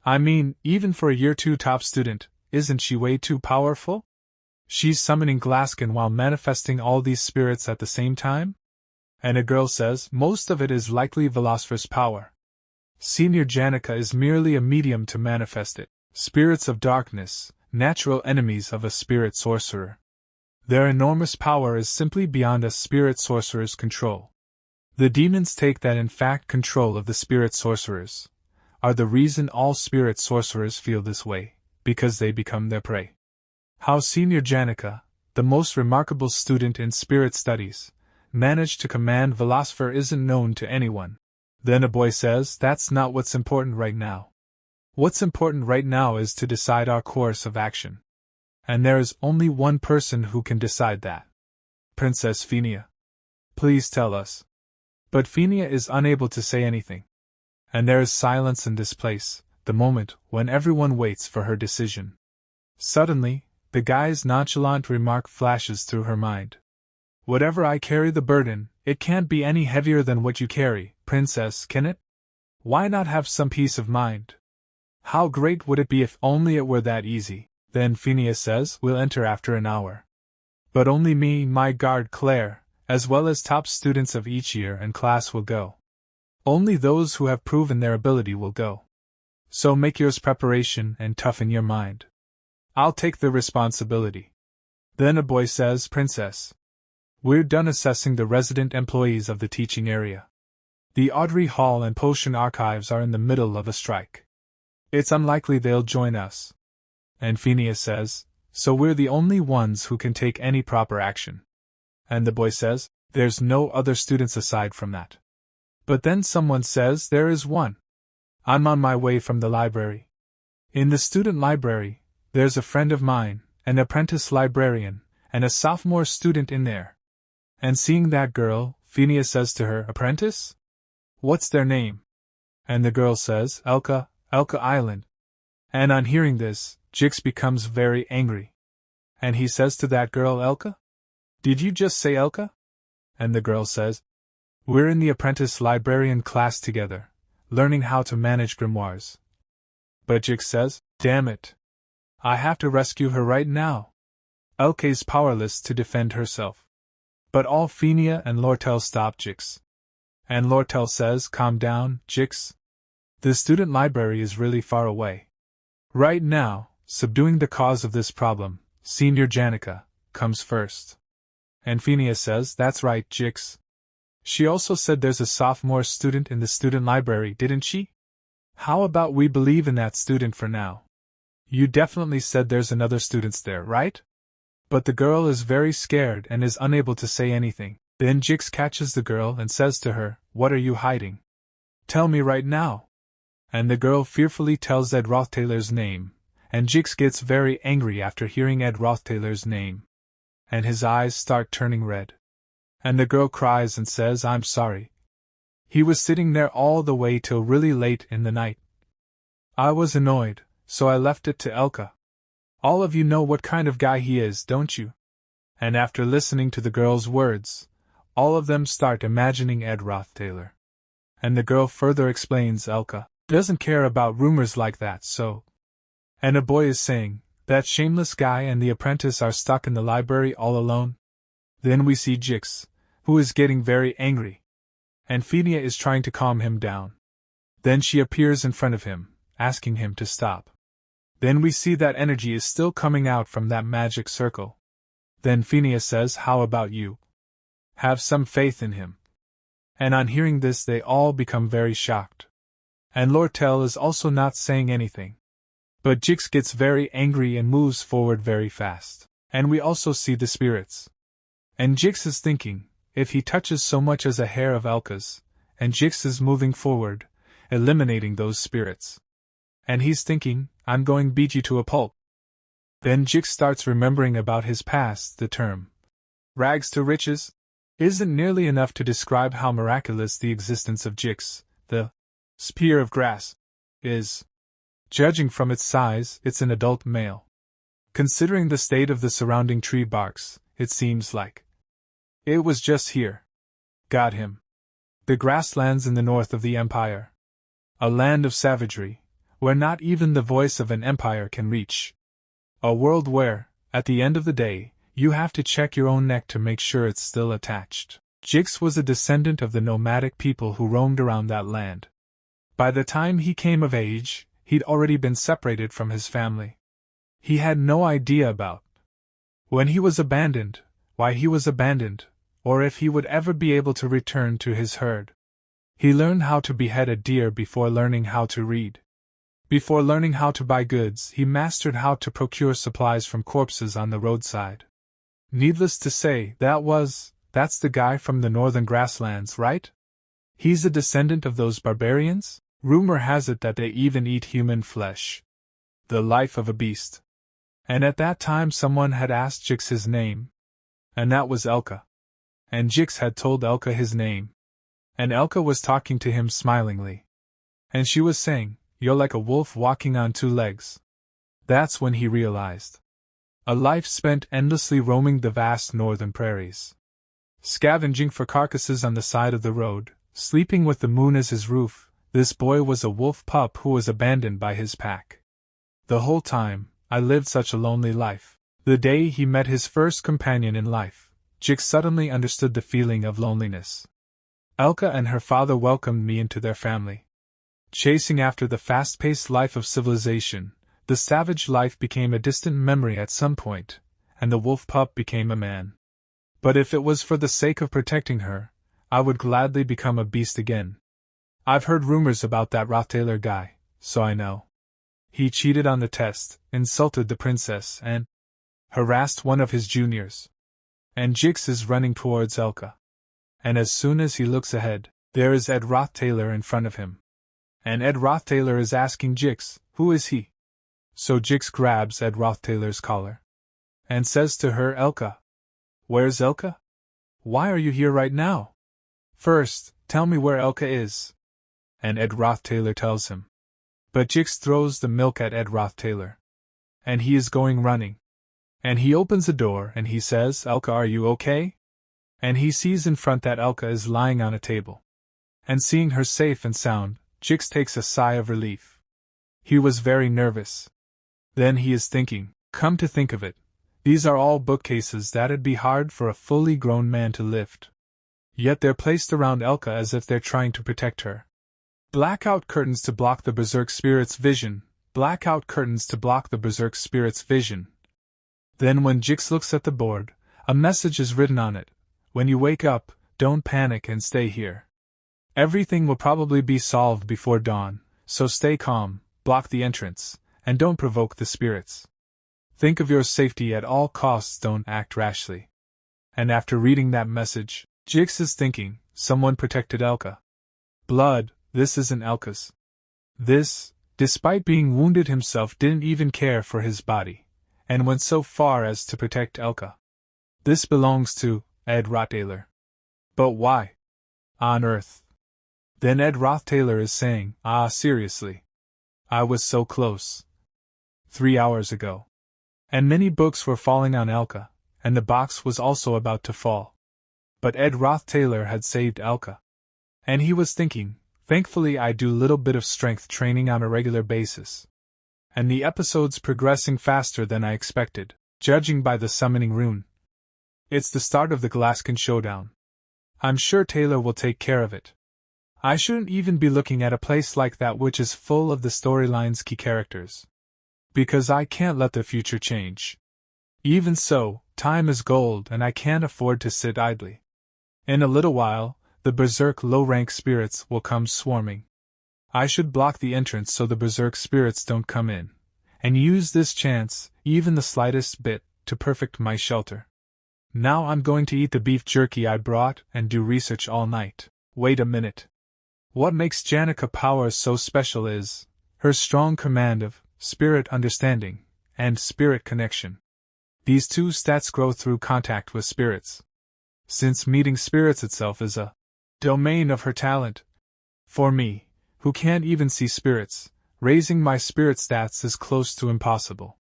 I mean, even for a year 2 top student, isn't she way too powerful? She's summoning Glaskin while manifesting all these spirits at the same time?" And a girl says, "Most of it is likely Velocipher's power. Senior Janica is merely a medium to manifest it. Spirits of darkness, natural enemies of a spirit sorcerer. Their enormous power is simply beyond a spirit sorcerer's control. The demons take that in fact control of the spirit sorcerers, are the reason all spirit sorcerers feel this way, because they become their prey. How Senior Janica, the most remarkable student in spirit studies, managed to command Velocipher isn't known to anyone." Then a boy says, "That's not what's important right now. What's important right now is to decide our course of action. And there is only one person who can decide that. Princess Phinia. Please tell us." But Phinia is unable to say anything. And there is silence in this place, the moment when everyone waits for her decision. Suddenly, the guy's nonchalant remark flashes through her mind. "Whatever I carry the burden, it can't be any heavier than what you carry, Princess, can it? Why not have some peace of mind? How great would it be if only it were that easy?" Then Phineas says, "We'll enter after an hour." But only me, my guard Claire, as well as top students of each year and class will go. Only those who have proven their ability will go. So make yours preparation and toughen your mind. I'll take the responsibility. Then a boy says, Princess. We're done assessing the resident employees of the teaching area. The Audrey Hall and Potion Archives are in the middle of a strike. It's unlikely they'll join us. And Phineas says, so we're the only ones who can take any proper action. And the boy says, there's no other students aside from that. But then someone says there is one. I'm on my way from the library. In the student library, there's a friend of mine, an apprentice librarian, and a sophomore student in there. And seeing that girl, Phineas says to her, apprentice? What's their name? And the girl says, Elka Island. And on hearing this, Jix becomes very angry. And he says to that girl, Elka? Did you just say Elka? And the girl says, we're in the apprentice librarian class together, learning how to manage grimoires. But Jix says, damn it. I have to rescue her right now. Elka's powerless to defend herself. But all Phineas and Lortel stop Jix. And Lortel says, calm down, Jix. The student library is really far away. Right now, subduing the cause of this problem, Senior Janica, comes first. And Phineas says, that's right, Jix. She also said there's a sophomore student in the student library, didn't she? How about we believe in that student for now? You definitely said there's another student there, right? But the girl is very scared and is unable to say anything. Then Jix catches the girl and says to her, what are you hiding? Tell me right now. And the girl fearfully tells Ed Rothstaylor's name, and Jix gets very angry after hearing Ed Rothstaylor's name. And his eyes start turning red. And the girl cries and says, I'm sorry. He was sitting there all the way till really late in the night. I was annoyed, so I left it to Elka. All of you know what kind of guy he is, don't you? And after listening to the girl's words, all of them start imagining Ed Rothstaylor. And the girl further explains Elka doesn't care about rumors like that, so. And a boy is saying, that shameless guy and the apprentice are stuck in the library all alone. Then we see Jix, who is getting very angry. And Phineas is trying to calm him down. Then she appears in front of him, asking him to stop. Then we see that energy is still coming out from that magic circle. Then Phineas says, how about you? Have some faith in him. And on hearing this they all become very shocked. And Lortel is also not saying anything. But Jix gets very angry and moves forward very fast. And we also see the spirits. And Jix is thinking, if he touches so much as a hair of Elka's, and Jix is moving forward, eliminating those spirits. And he's thinking, I'm going beat you to a pulp. Then Jix starts remembering about his past. The term rags to riches isn't nearly enough to describe how miraculous the existence of Jix, the spear of grass, is. Judging from its size, it's an adult male. Considering the state of the surrounding tree barks, it seems like it was just here. Got him. The grasslands in the north of the empire. A land of savagery, where not even the voice of an empire can reach. A world where, at the end of the day, you have to check your own neck to make sure it's still attached. Jix was a descendant of the nomadic people who roamed around that land. By the time he came of age, he'd already been separated from his family. He had no idea about when he was abandoned, why he was abandoned, or if he would ever be able to return to his herd. He learned how to behead a deer before learning how to read. Before learning how to buy goods, he mastered how to procure supplies from corpses on the roadside. Needless to say, that's the guy from the northern grasslands, right? He's a descendant of those barbarians? Rumor has it that they even eat human flesh. The life of a beast. And at that time someone had asked Jix his name. And that was Elka. And Jix had told Elka his name. And Elka was talking to him smilingly. And she was saying, you're like a wolf walking on two legs. That's when he realized. A life spent endlessly roaming the vast northern prairies. Scavenging for carcasses on the side of the road, sleeping with the moon as his roof, this boy was a wolf pup who was abandoned by his pack. The whole time, I lived such a lonely life. The day he met his first companion in life, Jix suddenly understood the feeling of loneliness. Elka and her father welcomed me into their family. Chasing after the fast-paced life of civilization, the savage life became a distant memory at some point, and the wolf pup became a man. But if it was for the sake of protecting her, I would gladly become a beast again. I've heard rumors about that Rothstaylor guy, so I know. He cheated on the test, insulted the princess, and harassed one of his juniors. And Jix is running towards Elka. And as soon as he looks ahead, there is Ed Rothstaylor in front of him. And Ed Rothstaylor is asking Jix, who is he? So Jix grabs Ed Rothstaylor's collar and says to her, Elka. Where's Elka? Why are you here right now? First, tell me where Elka is. And Ed Rothstaylor tells him. But Jix throws the milk at Ed Rothstaylor. And he is going running. And he opens the door and he says, Elka, are you okay? And he sees in front that Elka is lying on a table. And seeing her safe and sound, Jix takes a sigh of relief. He was very nervous. Then he is thinking, come to think of it, these are all bookcases that'd be hard for a fully grown man to lift. Yet they're placed around Elka as if they're trying to protect her. Blackout curtains to block the berserk spirit's vision, blackout curtains to block the berserk spirit's vision. Then when Jix looks at the board, a message is written on it. When you wake up, don't panic and stay here. Everything will probably be solved before dawn, so stay calm, block the entrance, and don't provoke the spirits. Think of your safety at all costs, don't act rashly. And after reading that message, Jix is thinking, someone protected Elka. Blood, this isn't Elka's. This, despite being wounded himself, didn't even care for his body, and went so far as to protect Elka. This belongs to Ed Rothstaylor. But why? On Earth. Then Ed Rothstaylor is saying, seriously. I was so close. 3 hours ago. And many books were falling on Elka, and the box was also about to fall. But Ed Rothstaylor had saved Elka. And he was thinking, thankfully I do little bit of strength training on a regular basis. And the episode's progressing faster than I expected, judging by the summoning rune. It's the start of the Glaskin showdown. I'm sure Taylor will take care of it. I shouldn't even be looking at a place like that which is full of the storyline's key characters. Because I can't let the future change. Even so, time is gold and I can't afford to sit idly. In a little while, the berserk low-rank spirits will come swarming. I should block the entrance so the berserk spirits don't come in, and use this chance, even the slightest bit, to perfect my shelter. Now I'm going to eat the beef jerky I brought and do research all night. Wait a minute. What makes Janica power so special is her strong command of spirit understanding and spirit connection. These two stats grow through contact with spirits. Since meeting spirits itself is a domain of her talent. For me, who can't even see spirits, raising my spirit stats is close to impossible.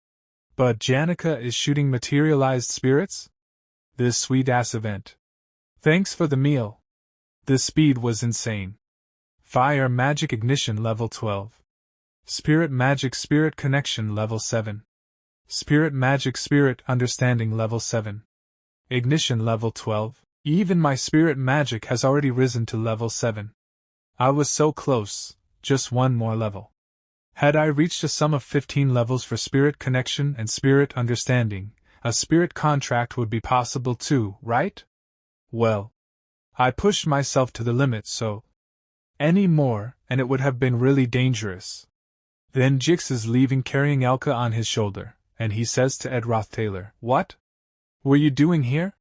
But Janica is shooting materialized spirits? This sweet-ass event. Thanks for the meal. The speed was insane. Fire Magic Ignition level 12. Spirit Magic Spirit Connection level 7. Spirit Magic Spirit Understanding level 7. Ignition level 12. Even my Spirit Magic has already risen to level 7. I was so close, just one more level. Had I reached a sum of 15 levels for Spirit Connection and Spirit Understanding, a Spirit Contract would be possible too, right? Well, I pushed myself to the limit, so any more, and it would have been really dangerous. Then Jix is leaving carrying Elka on his shoulder, and he says to Ed Rothstaylor, What were you doing here?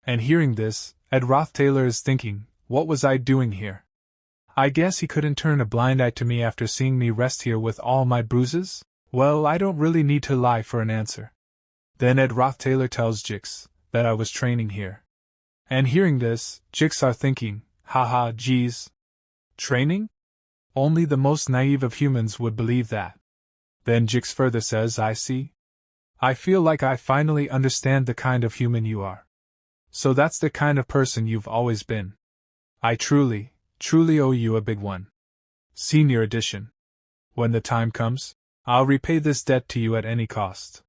And hearing this, Ed Rothstaylor is thinking, what was I doing here? I guess he couldn't turn a blind eye to me after seeing me rest here with all my bruises? Well, I don't really need to lie for an answer. Then Ed Rothstaylor tells Jix that I was training here. And hearing this, Jix are thinking, haha, geez. Training? Only the most naive of humans would believe that. Then Jix further says, I see. I feel like I finally understand the kind of human you are. So that's the kind of person you've always been. I truly owe you a big one. Senior Edition. When the time comes, I'll repay this debt to you at any cost.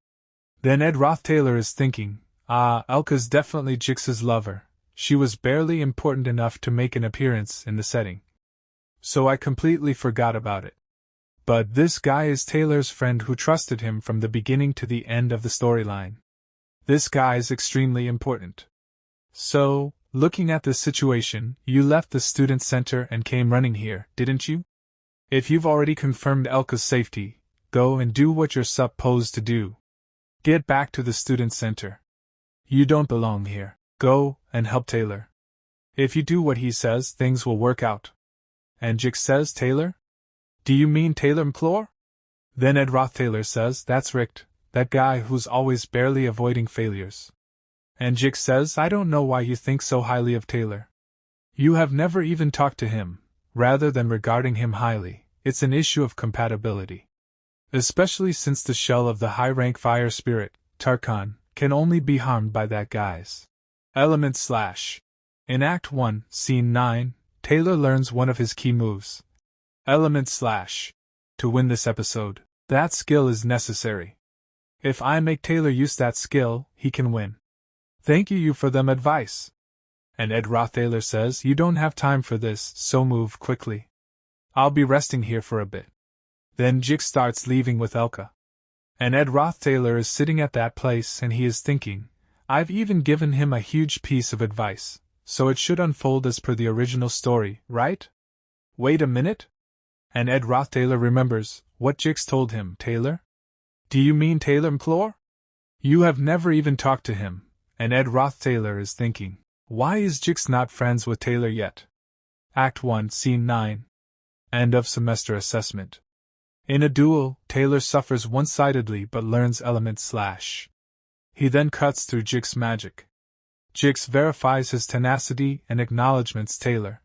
Then Ed Rothstaylor is thinking, Elka's definitely Jix's lover. She was barely important enough to make an appearance in the setting. So I completely forgot about it. But this guy is Taylor's friend who trusted him from the beginning to the end of the storyline. This guy is extremely important. So, looking at this situation, you left the student center and came running here, didn't you? If you've already confirmed Elka's safety, go and do what you're supposed to do. Get back to the student center. You don't belong here. Go and help Taylor. If you do what he says, things will work out. And Jix says, Taylor? Do you mean Taylor McClure? Then Ed Rothstaylor says, that's Richt, that guy who's always barely avoiding failures. And Jix says, I don't know why you think so highly of Taylor. You have never even talked to him. Rather than regarding him highly, it's an issue of compatibility. Especially since the shell of the high-rank fire spirit, Tarkan, can only be harmed by that guy's element / In Act 1, Scene 9, Taylor learns one of his key moves. Element / To win this episode, that skill is necessary. If I make Taylor use that skill, he can win. Thank you for them advice. And Ed Rothstaylor says, you don't have time for this, so move quickly. I'll be resting here for a bit. Then Jix starts leaving with Elka. And Ed Rothstaylor is sitting at that place and he is thinking, I've even given him a huge piece of advice, so it should unfold as per the original story, right? Wait a minute? And Ed Rothstaylor remembers what Jix told him, Taylor? Do you mean Taylor McClure? You have never even talked to him, and Ed Rothstaylor is thinking, why is Jix not friends with Taylor yet? Act 1, Scene 9. End of semester assessment. In a duel, Taylor suffers one-sidedly but learns element / He then cuts through Jix's magic. Jix verifies his tenacity and acknowledgements Taylor.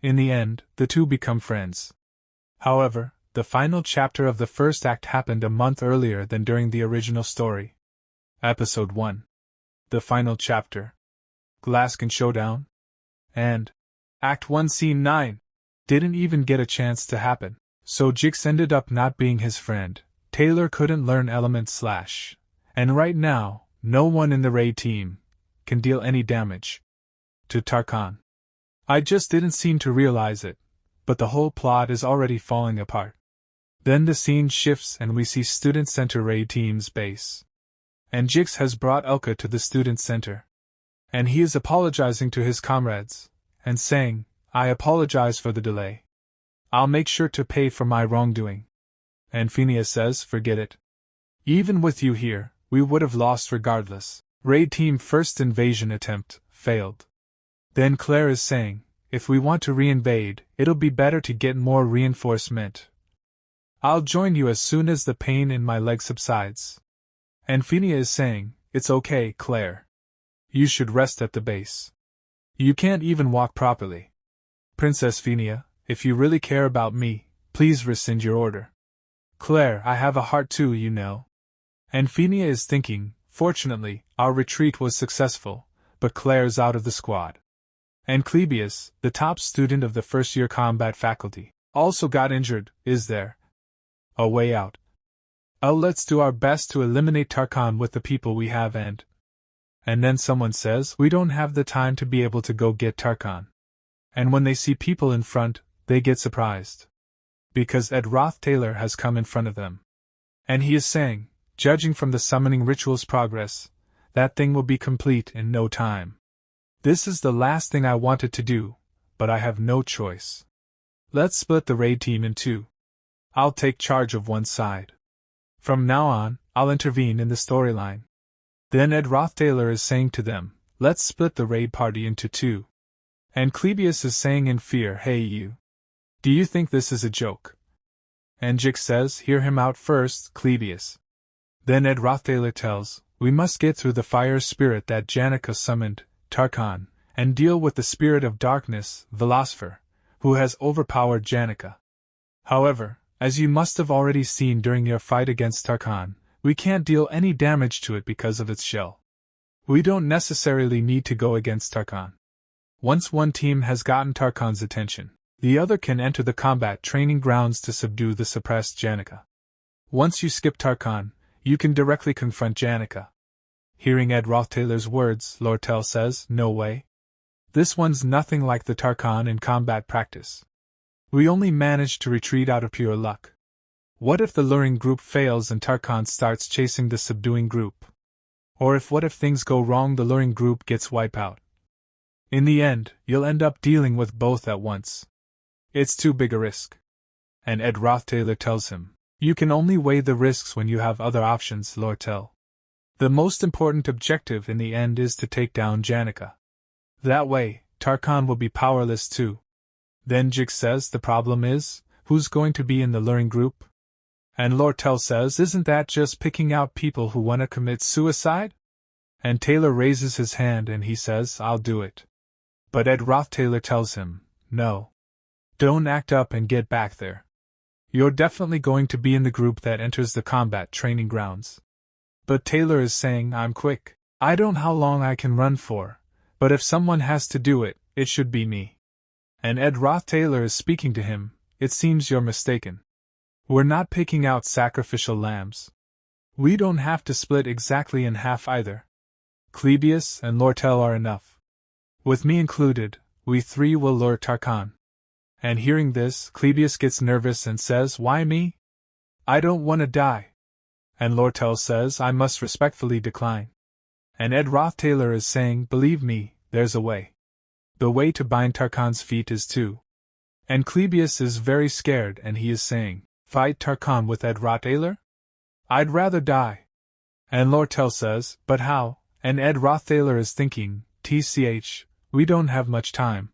In the end, the two become friends. However, the final chapter of the first act happened a month earlier than during the original story. Episode 1. The final chapter. Glaskin Showdown. And Act 1 Scene 9 didn't even get a chance to happen. So Jix ended up not being his friend. Taylor couldn't learn element / And right now, no one in the raid team can deal any damage to Tarkan. I just didn't seem to realize it, but the whole plot is already falling apart. Then the scene shifts and we see Student Center raid team's base. And Jix has brought Elka to the Student Center. And he is apologizing to his comrades, and saying, I apologize for the delay. I'll make sure to pay for my wrongdoing. And Phineas says, forget it. Even with you here, we would have lost regardless. Raid team first invasion attempt failed. Then Claire is saying, if we want to re-invade, it'll be better to get more reinforcement. I'll join you as soon as the pain in my leg subsides. And Phineas is saying, it's okay, Claire. You should rest at the base. You can't even walk properly. Princess Phineas, if you really care about me, please rescind your order. Claire, I have a heart too, you know. And Phineas is thinking, fortunately, our retreat was successful, but Claire's out of the squad. And Clebius, the top student of the first-year combat faculty, also got injured. Is there a way out? Oh, let's do our best to eliminate Tarkan with the people we have and then someone says, we don't have the time to be able to go get Tarkan. And when they see people in front, they get surprised. Because Ed Rothstaylor has come in front of them. And he is saying, judging from the summoning ritual's progress, that thing will be complete in no time. This is the last thing I wanted to do, but I have no choice. Let's split the raid team in two. I'll take charge of one side. From now on, I'll intervene in the storyline. Then Ed Rothstaylor is saying to them, let's split the raid party into two. And Clebius is saying in fear, hey you. Do you think this is a joke? And Jix says, hear him out first, Clebius. Then Ed Rothstaylor tells, we must get through the fire spirit that Janica summoned, Tarkan, and deal with the spirit of darkness, Velocipher, who has overpowered Janica. However, as you must have already seen during your fight against Tarkan, we can't deal any damage to it because of its shell. We don't necessarily need to go against Tarkan. Once one team has gotten Tarkan's attention, the other can enter the combat training grounds to subdue the suppressed Janica. Once you skip Tarkan, you can directly confront Janica. Hearing Ed Rothstaylor's words, Lortel says, no way. This one's nothing like the Tarkan in combat practice. We only managed to retreat out of pure luck. What if the luring group fails and Tarkan starts chasing the subduing group? Or what if things go wrong, the luring group gets wiped out? In the end, you'll end up dealing with both at once. It's too big a risk. And Ed Rothstaylor tells him, you can only weigh the risks when you have other options, Lortel. The most important objective in the end is to take down Janica. That way, Tarkan will be powerless too. Then Jig says the problem is, who's going to be in the luring group? And Lortel says, isn't that just picking out people who want to commit suicide? And Taylor raises his hand and he says, I'll do it. But Ed Rothstaylor tells him, no. Don't act up and get back there. You're definitely going to be in the group that enters the combat training grounds. But Taylor is saying, I'm quick. I don't know how long I can run for, but if someone has to do it, it should be me. And Ed Rothstaylor is speaking to him, it seems you're mistaken. We're not picking out sacrificial lambs. We don't have to split exactly in half either. Clebius and Lortel are enough. With me included, we three will lure Tarkan. And hearing this, Clebius gets nervous and says, why me? I don't want to die. And Lortel says, I must respectfully decline. And Ed Rothstaylor is saying, believe me, there's a way. The way to bind Tarkan's feet is to. And Clebius is very scared and he is saying, fight Tarkan with Ed Rothstaylor? I'd rather die. And Lortel says, but how? And Ed Rothstaylor is thinking, TCH, we don't have much time.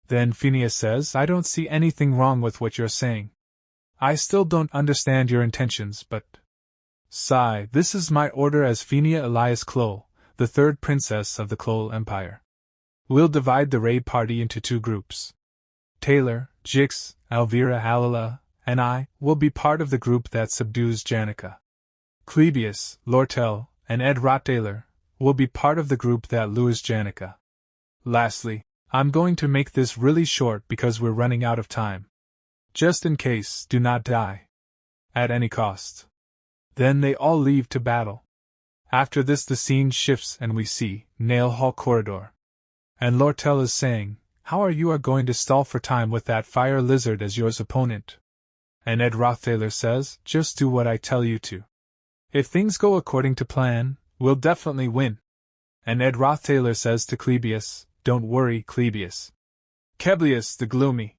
Then Phineas says, I don't see anything wrong with what you're saying. I still don't understand your intentions, but... Sigh, this is my order as Phineas Elias Clole, the third princess of the Clole Empire. We'll divide the raid party into two groups. Taylor, Jix, Elvira Alala, and I will be part of the group that subdues Janica. Clebius, Lortel, and Ed Rothstaylor will be part of the group that lures Janica. Lastly, I'm going to make this really short because we're running out of time. Just in case, do not die. At any cost. Then they all leave to battle. After this the scene shifts and we see Nail Hall Corridor. And Lortel is saying, how are you going to stall for time with that fire lizard as yours opponent? And Ed Rothstaylor says, just do what I tell you to. If things go according to plan, we'll definitely win. And Ed Rothstaylor says to Clebius, don't worry, Clebius. Clebius the gloomy.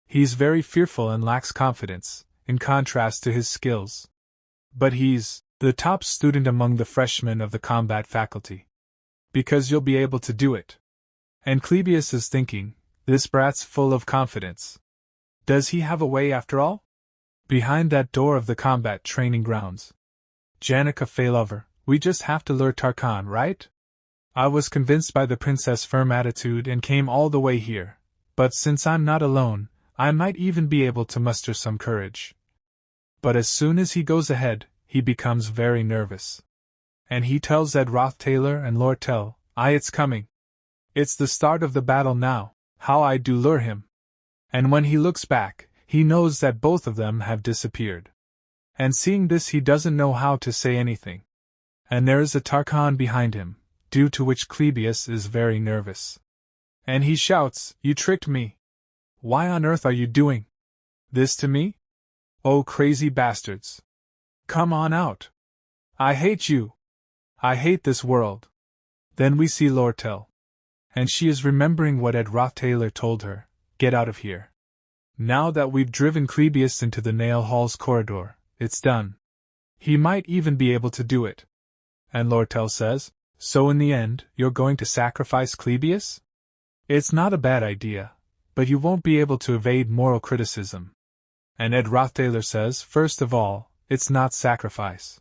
He's very fearful and lacks confidence, in contrast to his skills. But he's the top student among the freshmen of the combat faculty. Because you'll be able to do it. And Clebius is thinking, this brat's full of confidence. Does he have a way after all? Behind that door of the combat training grounds. Janica Failover, we just have to lure Tarkan, right? I was convinced by the princess' firm attitude and came all the way here, but since I'm not alone, I might even be able to muster some courage. But as soon as he goes ahead, he becomes very nervous. And he tells Ed Rothstaylor and Lortel, it's coming. It's the start of the battle now, how I do lure him. And when he looks back, he knows that both of them have disappeared. And seeing this he doesn't know how to say anything. And there is a Tarkan behind him, due to which Clebius is very nervous. And he shouts, you tricked me. Why on earth are you doing this to me? Oh crazy bastards. Come on out. I hate you. I hate this world. Then we see Lortel. And she is remembering what Ed Rothstaylor told her, get out of here. Now that we've driven Clebius into the Nail Hall's corridor, it's done. He might even be able to do it. And Lortel says, so in the end, you're going to sacrifice Clebius? It's not a bad idea, but you won't be able to evade moral criticism. And Ed Rothstaylor says, first of all, it's not sacrifice.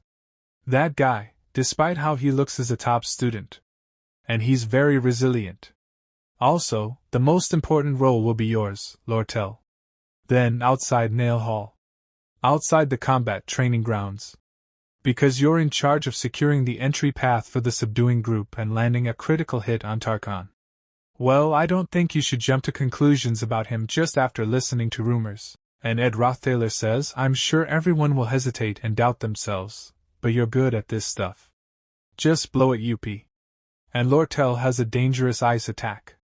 That guy, despite how he looks, is a top student. And he's very resilient. Also, the most important role will be yours, Lortel. Then outside Nail Hall. Outside the combat training grounds. Because you're in charge of securing the entry path for the subduing group and landing a critical hit on Tarkan. Well, I don't think you should jump to conclusions about him just after listening to rumors. And Ed Rothstaylor says, I'm sure everyone will hesitate and doubt themselves, but you're good at this stuff. Just blow it, UP. And Lortel has a dangerous ice attack,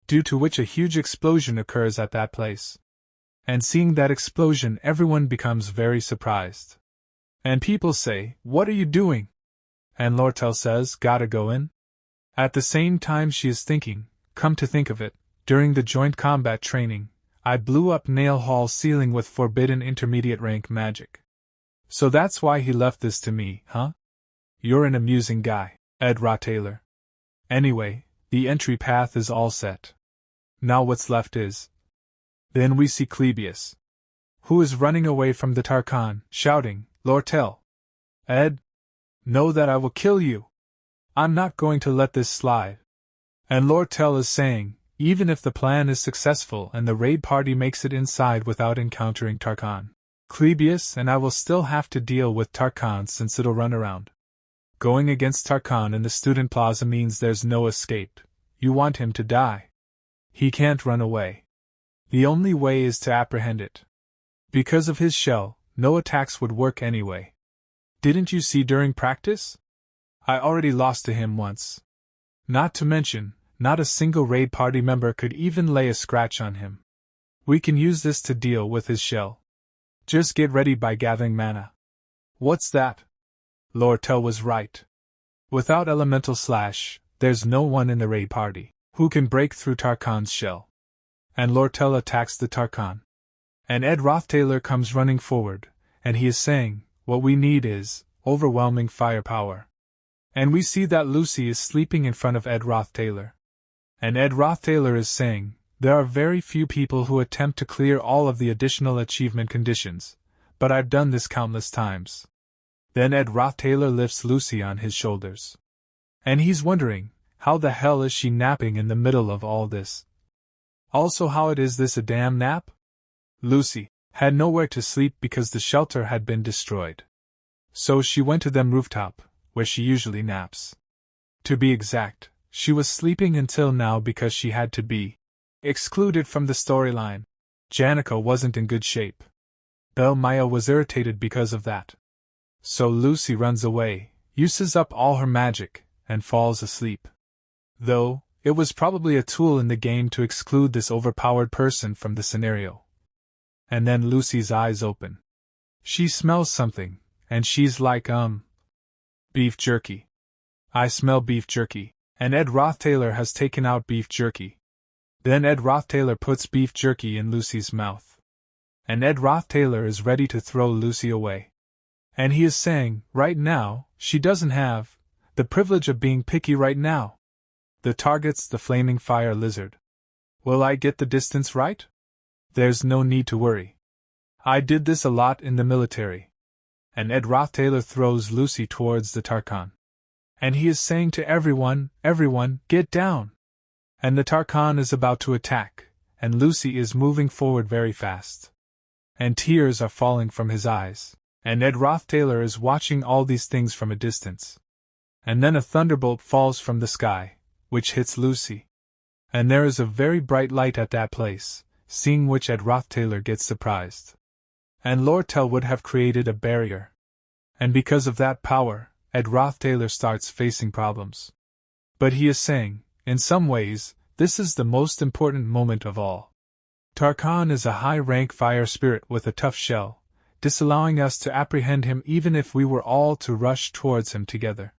due to which a huge explosion occurs at that place. And seeing that explosion, everyone becomes very surprised. And people say, "What are you doing?" And Lortel says, "Gotta go in." At the same time she is thinking, come to think of it, during the joint combat training, I blew up Nail Hall's ceiling with forbidden intermediate rank magic. So that's why he left this to me, huh? You're an amusing guy, Ed Rothstaylor. Anyway, the entry path is all set. Now what's left is... Then we see Clebius, who is running away from the Tarkan, shouting, "Lortel! Ed! Know that I will kill you! I'm not going to let this slide." And Lortel is saying, even if the plan is successful and the raid party makes it inside without encountering Tarkan, Clebius and I will still have to deal with Tarkan since it'll run around. Going against Tarkan in the student plaza means there's no escape. You want him to die. He can't run away. The only way is to apprehend it. Because of his shell, no attacks would work anyway. Didn't you see during practice? I already lost to him once. Not to mention, not a single raid party member could even lay a scratch on him. We can use this to deal with his shell. Just get ready by gathering mana. What's that? Lortel was right. Without elemental slash, there's no one in the raid party who can break through Tarkan's shell. And Lortel attacks the Tarkan. And Ed Rothstaylor comes running forward, and he is saying, what we need is overwhelming firepower. And we see that Lucy is sleeping in front of Ed Rothstaylor. And Ed Rothstaylor is saying, there are very few people who attempt to clear all of the additional achievement conditions, but I've done this countless times. Then Ed Rothstaylor lifts Lucy on his shoulders. And he's wondering, how the hell is she napping in the middle of all this? Also, how is this a damn nap? Lucy had nowhere to sleep because the shelter had been destroyed. So she went to the rooftop, where she usually naps. To be exact, she was sleeping until now because she had to be excluded from the storyline. Janica wasn't in good shape. Belle Maya was irritated because of that. So Lucy runs away, uses up all her magic, and falls asleep. Though, it was probably a tool in the game to exclude this overpowered person from the scenario. And then Lucy's eyes open. She smells something, and she's like, beef jerky. I smell beef jerky, and Ed Rothstaylor has taken out beef jerky. Then Ed Rothstaylor puts beef jerky in Lucy's mouth. And Ed Rothstaylor is ready to throw Lucy away. And he is saying, right now, she doesn't have the privilege of being picky right now. The target's the flaming fire lizard. Will I get the distance right? There's no need to worry. I did this a lot in the military. And Ed Rothstaylor throws Lucy towards the Tarkan. And he is saying to everyone, get down! And the Tarkan is about to attack, and Lucy is moving forward very fast. And tears are falling from his eyes, and Ed Rothstaylor is watching all these things from a distance. And then a thunderbolt falls from the sky, which hits Lucy. And there is a very bright light at that place, seeing which Ed Rothstaylor gets surprised. And Lortel would have created a barrier. And because of that power, Ed Rothstaylor starts facing problems. But he is saying, in some ways, this is the most important moment of all. Tarkan is a high-rank fire spirit with a tough shell, disallowing us to apprehend him even if we were all to rush towards him together.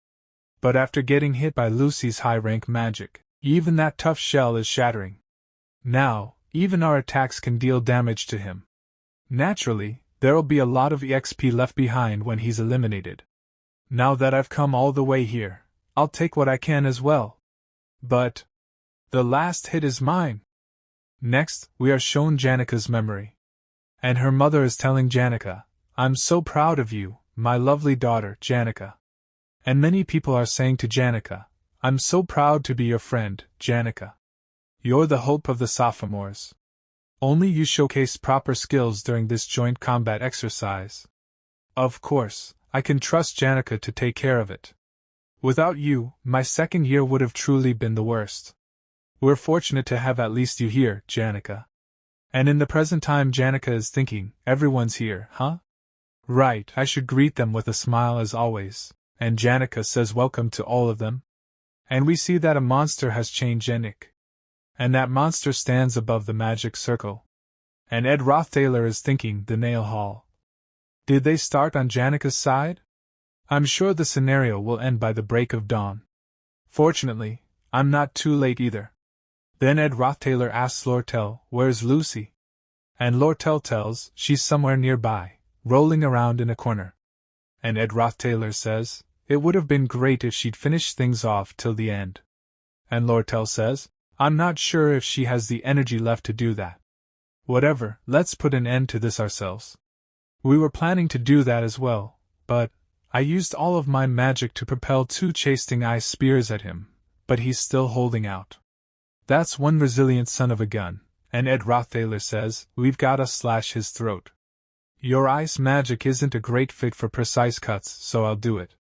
But after getting hit by Lucy's high-rank magic, even that tough shell is shattering. Now, even our attacks can deal damage to him. Naturally, there'll be a lot of EXP left behind when he's eliminated. Now that I've come all the way here, I'll take what I can as well. But the last hit is mine. Next, we are shown Janica's memory. And her mother is telling Janica, I'm so proud of you, my lovely daughter, Janica. And many people are saying to Janica, I'm so proud to be your friend, Janica. You're the hope of the sophomores. Only you showcase proper skills during this joint combat exercise. Of course, I can trust Janica to take care of it. Without you, my second year would have truly been the worst. We're fortunate to have at least you here, Janica. And in the present time Janica is thinking, everyone's here, huh? Right, I should greet them with a smile as always. And Janica says welcome to all of them. And we see that a monster has changed Janik. And that monster stands above the magic circle. And Ed Rothstaylor is thinking, the nail hall. Did they start on Janica's side? I'm sure the scenario will end by the break of dawn. Fortunately, I'm not too late either. Then Ed Rothstaylor asks Lortel, where's Lucy? And Lortel tells, she's somewhere nearby, rolling around in a corner. And Ed Rothstaylor says, it would have been great if she'd finished things off till the end. And Lortel says, I'm not sure if she has the energy left to do that. Whatever, let's put an end to this ourselves. We were planning to do that as well, but I used all of my magic to propel 2 chasing ice spears at him, but he's still holding out. That's one resilient son of a gun, and Ed Rothstaylor says, we've gotta slash his throat. Your ice magic isn't a great fit for precise cuts, so I'll do it.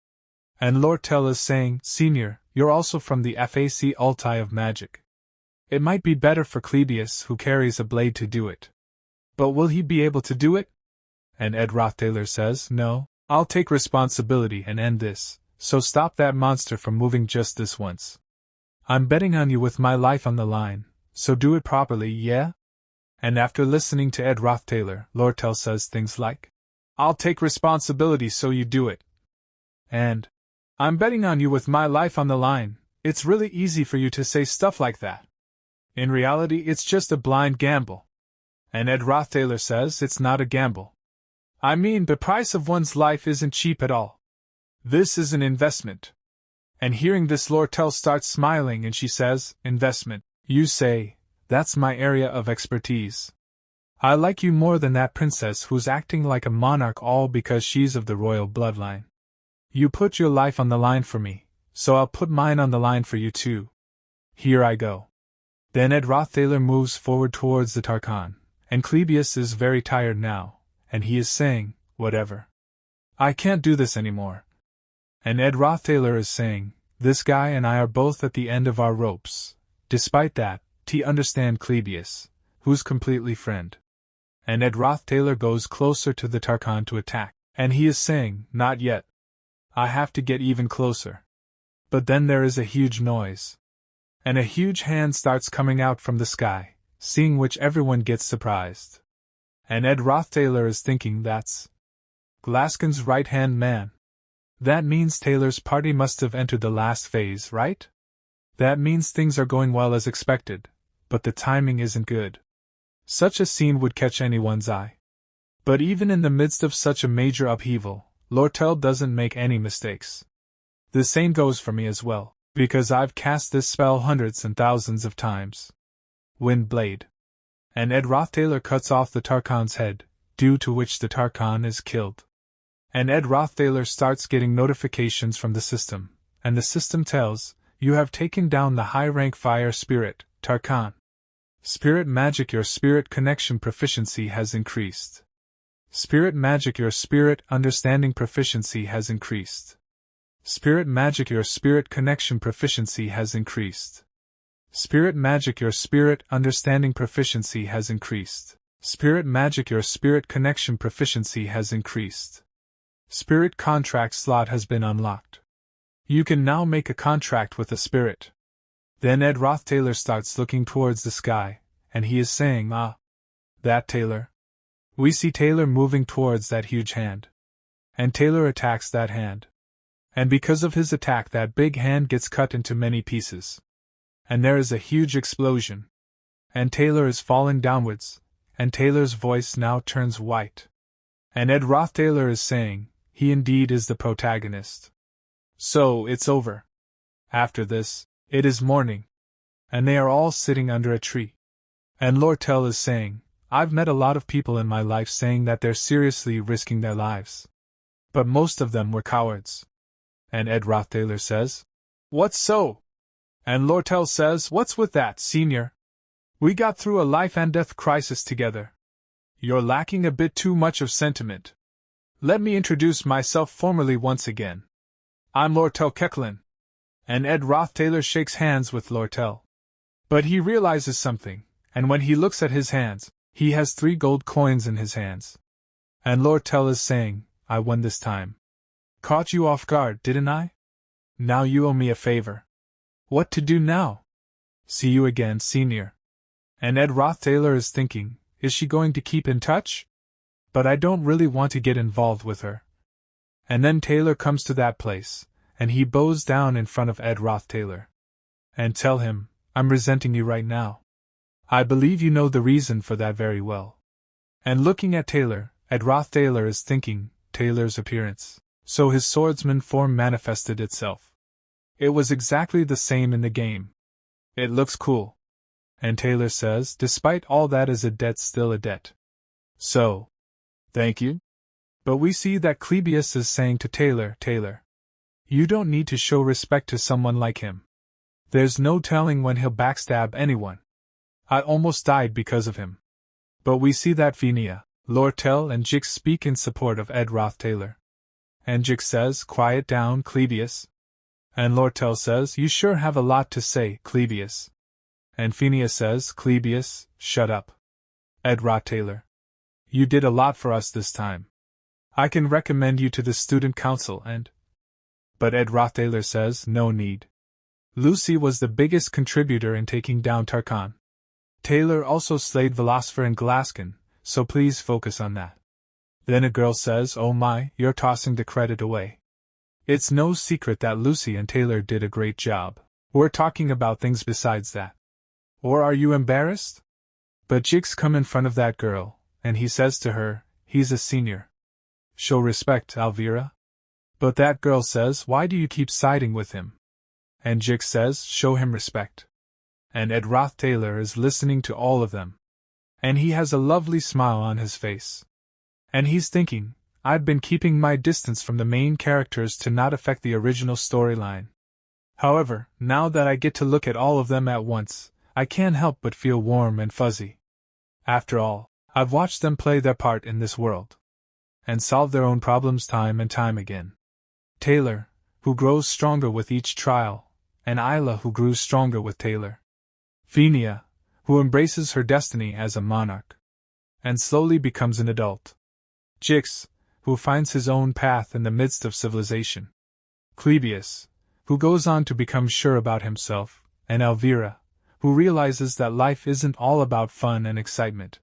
And Lortel is saying, Senior, you're also from the FAC Altai of Magic. It might be better for Clebius, who carries a blade, to do it. But will he be able to do it? And Ed Rothstaylor says, no, I'll take responsibility and end this, so stop that monster from moving just this once. I'm betting on you with my life on the line, so do it properly, yeah? And after listening to Ed Rothstaylor, Lortel says things like, I'll take responsibility so you do it. And, I'm betting on you with my life on the line. It's really easy for you to say stuff like that. In reality, it's just a blind gamble. And Ed Rothstaylor says it's not a gamble. I mean, the price of one's life isn't cheap at all. This is an investment. And hearing this, Lortel starts smiling and she says, investment, you say, that's my area of expertise. I like you more than that princess who's acting like a monarch all because she's of the royal bloodline. You put your life on the line for me, so I'll put mine on the line for you too. Here I go. Then Ed Rothstaylor moves forward towards the Tarkhan, and Clebius is very tired now, and he is saying, whatever. I can't do this anymore. And Ed Rothstaylor is saying, this guy and I are both at the end of our ropes. Despite that, T understand Clebius, who's completely friend. And Ed Rothstaylor goes closer to the Tarkhan to attack, and he is saying, not yet. I have to get even closer. But then there is a huge noise. And a huge hand starts coming out from the sky, seeing which everyone gets surprised. And Ed Rothstaylor is thinking that's Glaskin's right-hand man. That means Taylor's party must have entered the last phase, right? That means things are going well as expected, but the timing isn't good. Such a scene would catch anyone's eye. But even in the midst of such a major upheaval, Lortel doesn't make any mistakes. The same goes for me as well, because I've cast this spell hundreds and thousands of times. Wind Blade. And Ed Rothstaylor cuts off the Tarkhan's head, due to which the Tarkhan is killed. And Ed Rothstaylor starts getting notifications from the system, and the system tells, you have taken down the high-rank fire spirit, Tarkhan. Spirit magic, your spirit connection proficiency has increased. Spirit magic, your spirit understanding proficiency has increased. Spirit magic, your spirit connection proficiency has increased. Spirit magic, your spirit understanding proficiency has increased. Spirit magic, your spirit connection proficiency has increased. Spirit contract slot has been unlocked. You can now make a contract with a spirit. Then Ed Rothstaylor starts looking towards the sky, and he is saying, that Taylor. We see Taylor moving towards that huge hand. And Taylor attacks that hand. And because of his attack, that big hand gets cut into many pieces. And there is a huge explosion. And Taylor is falling downwards, and Taylor's voice now turns white. And Ed Rothstaylor is saying, he indeed is the protagonist. So, it's over. After this, it is morning. And they are all sitting under a tree. And Lortel is saying, I've met a lot of people in my life saying that they're seriously risking their lives. But most of them were cowards. And Ed Rothstaylor says, what's so? And Lortel says, what's with that, senior? We got through a life and death crisis together. You're lacking a bit too much of sentiment. Let me introduce myself formally once again. I'm Lortel Kecklin. And Ed Rothstaylor shakes hands with Lortel. But he realizes something, and when he looks at his hands, he has 3 gold coins in his hands. And Lortel is saying, I won this time. Caught you off guard, didn't I? Now you owe me a favor. What to do now? See you again, senior. And Ed Rothstaylor is thinking, is she going to keep in touch? But I don't really want to get involved with her. And then Taylor comes to that place, and he bows down in front of Ed Rothstaylor. And tell him, I'm resenting you right now. I believe you know the reason for that very well. And looking at Taylor, Ed Rothstaylor is thinking, Taylor's appearance. So his swordsman form manifested itself. It was exactly the same in the game. It looks cool. And Taylor says, despite all that is a debt still a debt. So, thank you. But we see that Clebius is saying to Taylor, Taylor, you don't need to show respect to someone like him. There's no telling when he'll backstab anyone. I almost died because of him. But we see that Phineas, Lortel and Jix speak in support of Ed Rothstaylor. And Jix says, quiet down, Clebius. And Lortel says, you sure have a lot to say, Clebius. And Phineas says, Clebius, shut up. Ed Rothstaylor. You did a lot for us this time. I can recommend you to the student council and... But Ed Rothstaylor says, no need. Lucy was the biggest contributor in taking down Tarkhan. Taylor also slayed Velocifer and Glaskin, so please focus on that. Then a girl says, oh my, you're tossing the credit away. It's no secret that Lucy and Taylor did a great job. We're talking about things besides that. Or are you embarrassed? But Jix come in front of that girl, and he says to her, he's a senior. Show respect, Alvira. But that girl says, why do you keep siding with him? And Jix says, show him respect. And Ed Rothstaylor is listening to all of them. And he has a lovely smile on his face. And he's thinking, I've been keeping my distance from the main characters to not affect the original storyline. However, now that I get to look at all of them at once, I can't help but feel warm and fuzzy. After all, I've watched them play their part in this world. And solve their own problems time and time again. Taylor, who grows stronger with each trial, and Isla, who grew stronger with Taylor. Phineas, who embraces her destiny as a monarch, and slowly becomes an adult. Jix, who finds his own path in the midst of civilization. Clebius, who goes on to become sure about himself, and Elvira, who realizes that life isn't all about fun and excitement.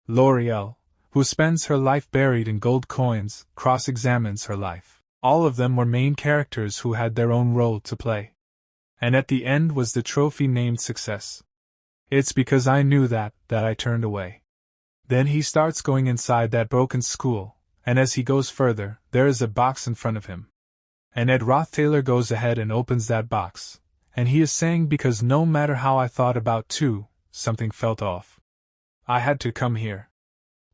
L'Oreal, who spends her life buried in gold coins, cross-examines her life. All of them were main characters who had their own role to play. And at the end was the trophy named Success. It's because I knew that I turned away. Then he starts going inside that broken school, and as he goes further, there is a box in front of him. And Ed Rothstaylor goes ahead and opens that box, and he is saying because no matter how I thought about something felt off. I had to come here.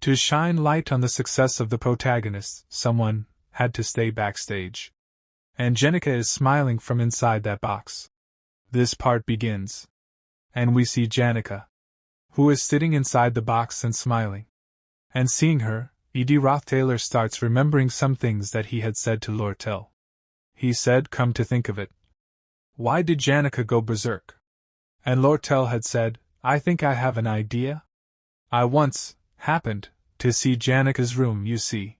To shine light on the success of the protagonists, someone had to stay backstage. And Janica is smiling from inside that box. This part begins. And we see Janica, who is sitting inside the box and smiling. And seeing her, Ed Rothstaylor starts remembering some things that he had said to Lortel. He said, come to think of it, why did Janica go berserk? And Lortel had said, I think I have an idea. I once happened to see Janica's room, you see.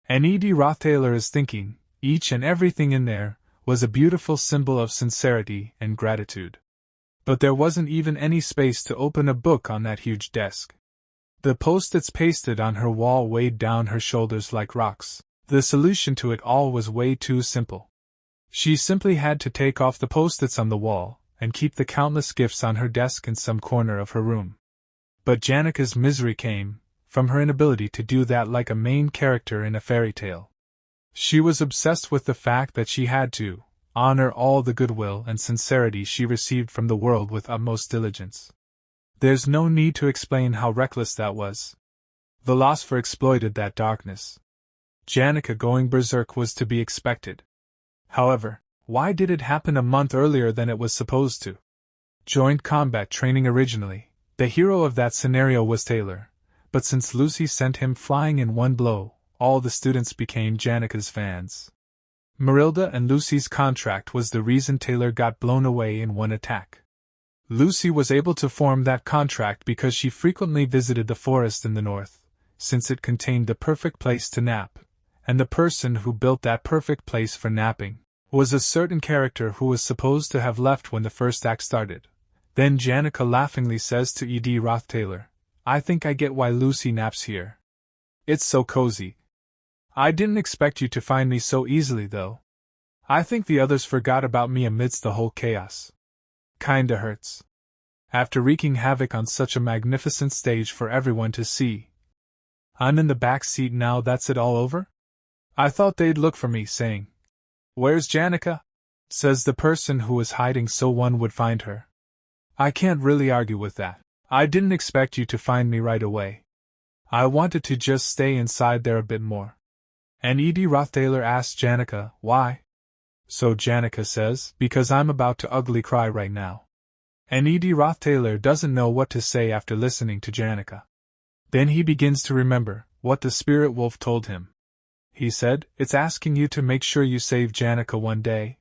And Ed Rothstaylor is thinking, each and everything in there was a beautiful symbol of sincerity and gratitude. But there wasn't even any space to open a book on that huge desk. The post-its pasted on her wall weighed down her shoulders like rocks. The solution to it all was way too simple. She simply had to take off the post-its on the wall and keep the countless gifts on her desk in some corner of her room. But Janica's misery came from her inability to do that like a main character in a fairy tale. She was obsessed with the fact that she had to honor all the goodwill and sincerity she received from the world with utmost diligence. There's no need to explain how reckless that was. Velocifer exploited that darkness. Janica going berserk was to be expected. However, why did it happen a month earlier than it was supposed to? Joint combat training originally, the hero of that scenario was Taylor, but since Lucy sent him flying in one blow, all the students became Janica's fans. Marilda and Lucy's contract was the reason Taylor got blown away in one attack. Lucy was able to form that contract because she frequently visited the forest in the north, since it contained the perfect place to nap, and the person who built that perfect place for napping was a certain character who was supposed to have left when the first act started. Then Janica laughingly says to Rothstaylor, "I think I get why Lucy naps here. It's so cozy. I didn't expect you to find me so easily, though. I think the others forgot about me amidst the whole chaos. Kinda hurts. After wreaking havoc on such a magnificent stage for everyone to see. I'm in the back seat now. That's it all over? I thought they'd look for me, saying, 'Where's Janica?' says the person who was hiding so one would find her. I can't really argue with that. I didn't expect you to find me right away. I wanted to just stay inside there a bit more." And Rothstaylor asks Janica, "Why?" So Janica says, "Because I'm about to ugly cry right now." And Rothstaylor doesn't know what to say after listening to Janica. Then he begins to remember what the spirit wolf told him. He said, "It's asking you to make sure you save Janica one day."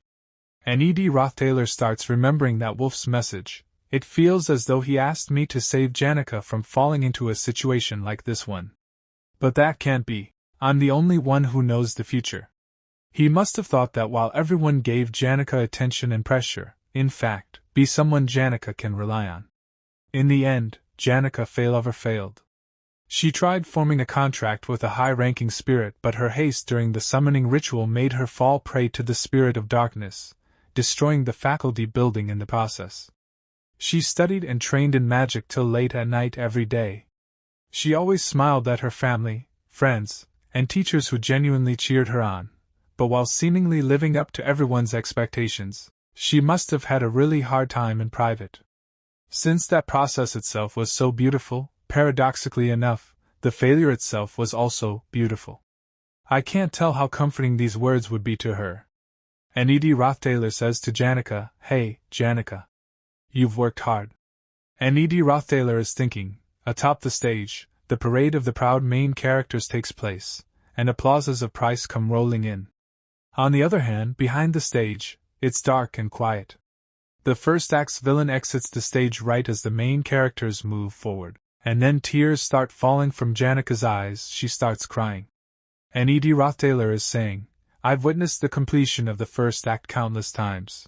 And Rothstaylor starts remembering that wolf's message. It feels as though he asked me to save Janica from falling into a situation like this one. But that can't be. I'm the only one who knows the future. He must have thought that while everyone gave Janica attention and pressure, in fact, be someone Janica can rely on. In the end, Janica failed. She tried forming a contract with a high-ranking spirit, but her haste during the summoning ritual made her fall prey to the spirit of darkness, destroying the faculty building in the process. She studied and trained in magic till late at night every day. She always smiled at her family, friends, and teachers who genuinely cheered her on, but while seemingly living up to everyone's expectations, she must have had a really hard time in private. Since that process itself was so beautiful, paradoxically enough, the failure itself was also beautiful. I can't tell how comforting these words would be to her. And Rothstaylor says to Janica, "Hey, Janica. You've worked hard." And Rothstaylor is thinking, atop the stage, the parade of the proud main characters takes place, and applauses of price come rolling in. On the other hand, behind the stage, it's dark and quiet. The first act's villain exits the stage right as the main characters move forward, and then tears start falling from Janica's eyes. She starts crying. And Rothstaylor is saying, "I've witnessed the completion of the first act countless times.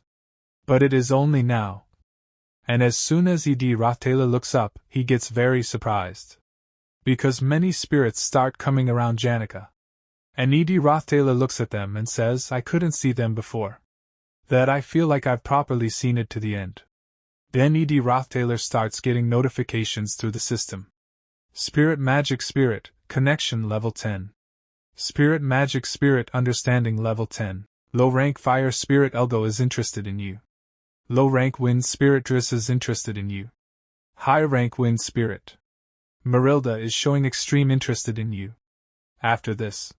But it is only now." And as soon as Rothstaylor looks up, he gets very surprised. Because many spirits start coming around Janica. And Rothstaylor looks at them and says, "I couldn't see them before. That I feel like I've properly seen it to the end." Then Rothstaylor starts getting notifications through the system. Spirit Magic Spirit, Connection Level 10. Spirit Magic Spirit Understanding Level 10. Low Rank Fire Spirit Elgo is interested in you. Low Rank Wind Spirit Driss is interested in you. High Rank Wind Spirit Marilda is showing extreme interest in you. After this,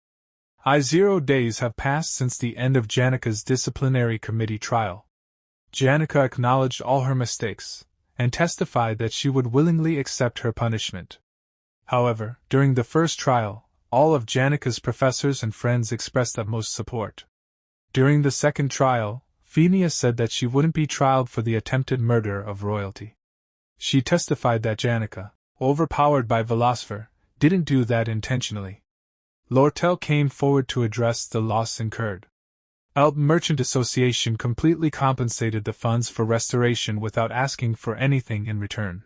0 days have passed since the end of Janica's disciplinary committee trial. Janica acknowledged all her mistakes, and testified that she would willingly accept her punishment. However, during the first trial, all of Janica's professors and friends expressed utmost support. During the second trial, Phineas said that she wouldn't be trialed for the attempted murder of royalty. She testified that Janica, overpowered by Velocipher, didn't do that intentionally. Lortel came forward to address the loss incurred. Elb Merchant Association completely compensated the funds for restoration without asking for anything in return.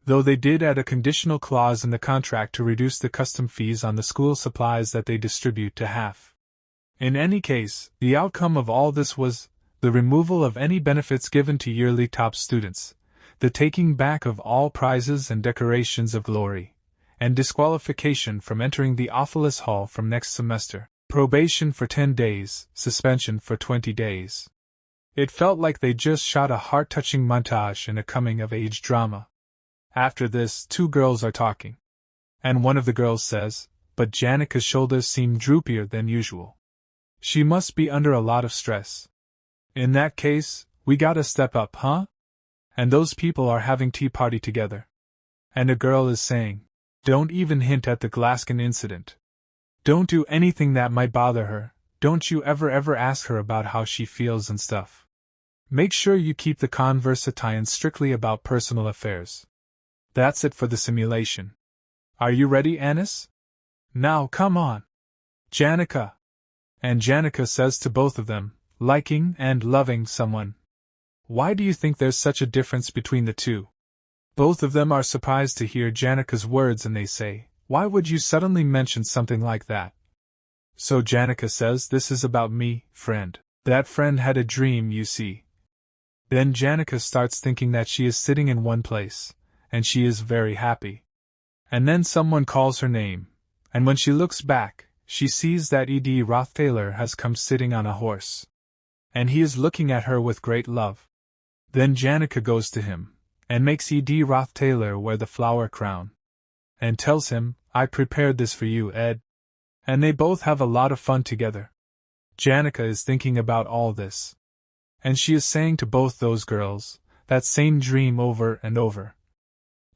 Though they did add a conditional clause in the contract to reduce the custom fees on the school supplies that they distribute to half. In any case, the outcome of all this was the removal of any benefits given to yearly top students, the taking back of all prizes and decorations of glory, and disqualification from entering the Ophilis Hall from next semester, probation for 10 days, suspension for 20 days. It felt like they just shot a heart-touching montage in a coming-of-age drama. After this, 2 girls are talking. And one of the girls says, "But Janica's shoulders seem droopier than usual. She must be under a lot of stress. In that case, we gotta step up, huh? And those people are having tea party together." And a girl is saying, "Don't even hint at the Glaskin incident. Don't do anything that might bother her. Don't you ever ask her about how she feels and stuff. Make sure you keep the conversation strictly about personal affairs." That's it for the simulation. Are you ready, Aalis? Now come on. Janica. And Janica says to both of them, liking and loving someone. Why do you think there's such a difference between the two? Both of them are surprised to hear Janica's words and they say, why would you suddenly mention something like that? So Janica says, this is about me, friend. That friend had a dream, you see. Then Janica starts thinking that she is sitting in one place, and she is very happy. And then someone calls her name, and when she looks back, she sees that Rothstaylor has come sitting on a horse. And he is looking at her with great love. Then Janica goes to him, and makes Rothstaylor wear the flower crown. And tells him, I prepared this for you, Ed. And they both have a lot of fun together. Janica is thinking about all this. And she is saying to both those girls, that same dream over and over.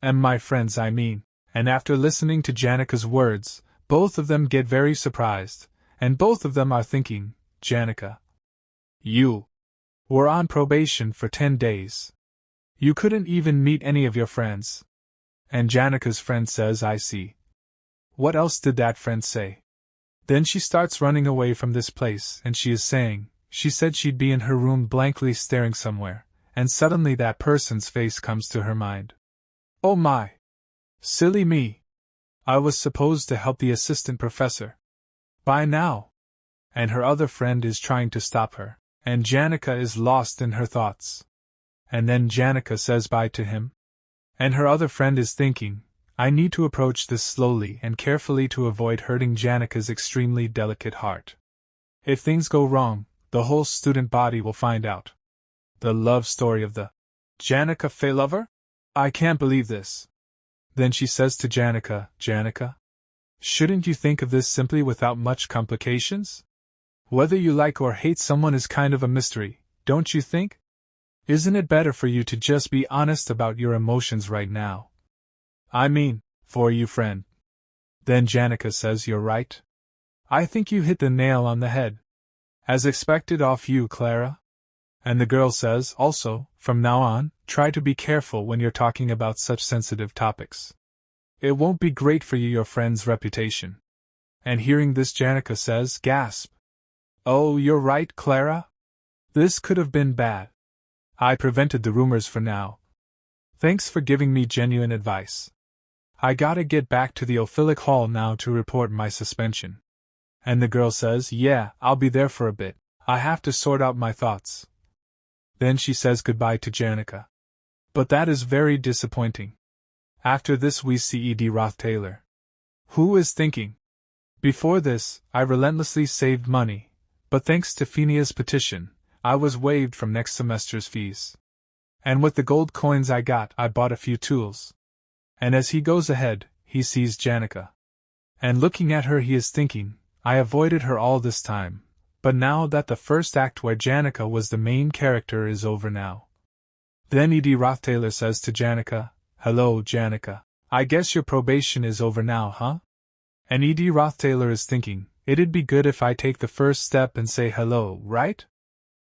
And my friends, I mean. And after listening to Janica's words, both of them get very surprised, and both of them are thinking, Janica, you were on probation for 10 days. You couldn't even meet any of your friends. And Janica's friend says, I see. What else did that friend say? Then she starts running away from this place, and she is saying, she said she'd be in her room blankly staring somewhere, and suddenly that person's face comes to her mind. Oh my! Silly me! I was supposed to help the assistant professor. By now! And her other friend is trying to stop her, and Janica is lost in her thoughts. And then Janica says bye to him. And her other friend is thinking, I need to approach this slowly and carefully to avoid hurting Janica's extremely delicate heart. If things go wrong, the whole student body will find out. The love story of the Janica Fae lover? I can't believe this. Then she says to Janica, Janica, shouldn't you think of this simply without much complications? Whether you like or hate someone is kind of a mystery, don't you think? Isn't it better for you to just be honest about your emotions right now? I mean, for you, friend. Then Janica says, you're right. I think you hit the nail on the head. As expected of you, Clara. And the girl says, also, from now on, try to be careful when you're talking about such sensitive topics. It won't be great for your friend's reputation. And hearing this, Janica says, gasp. Oh, you're right, Clara. This could have been bad. I prevented the rumors for now. Thanks for giving me genuine advice. I gotta get back to the Ophilic Hall now to report my suspension. And the girl says, yeah, I'll be there for a bit. I have to sort out my thoughts. Then she says goodbye to Janica. But that is very disappointing. After this we see Rothstaylor. Who is thinking? Before this, I relentlessly saved money, but thanks to Phinea's petition, I was waived from next semester's fees. And with the gold coins I got, I bought a few tools. And as he goes ahead, he sees Janica. And looking at her he is thinking, I avoided her all this time, but now that the first act where Janica was the main character is over now. Then Rothstaylor says to Janica, hello, Janica. I guess your probation is over now, huh? And Rothstaylor is thinking, it'd be good if I take the first step and say hello, right?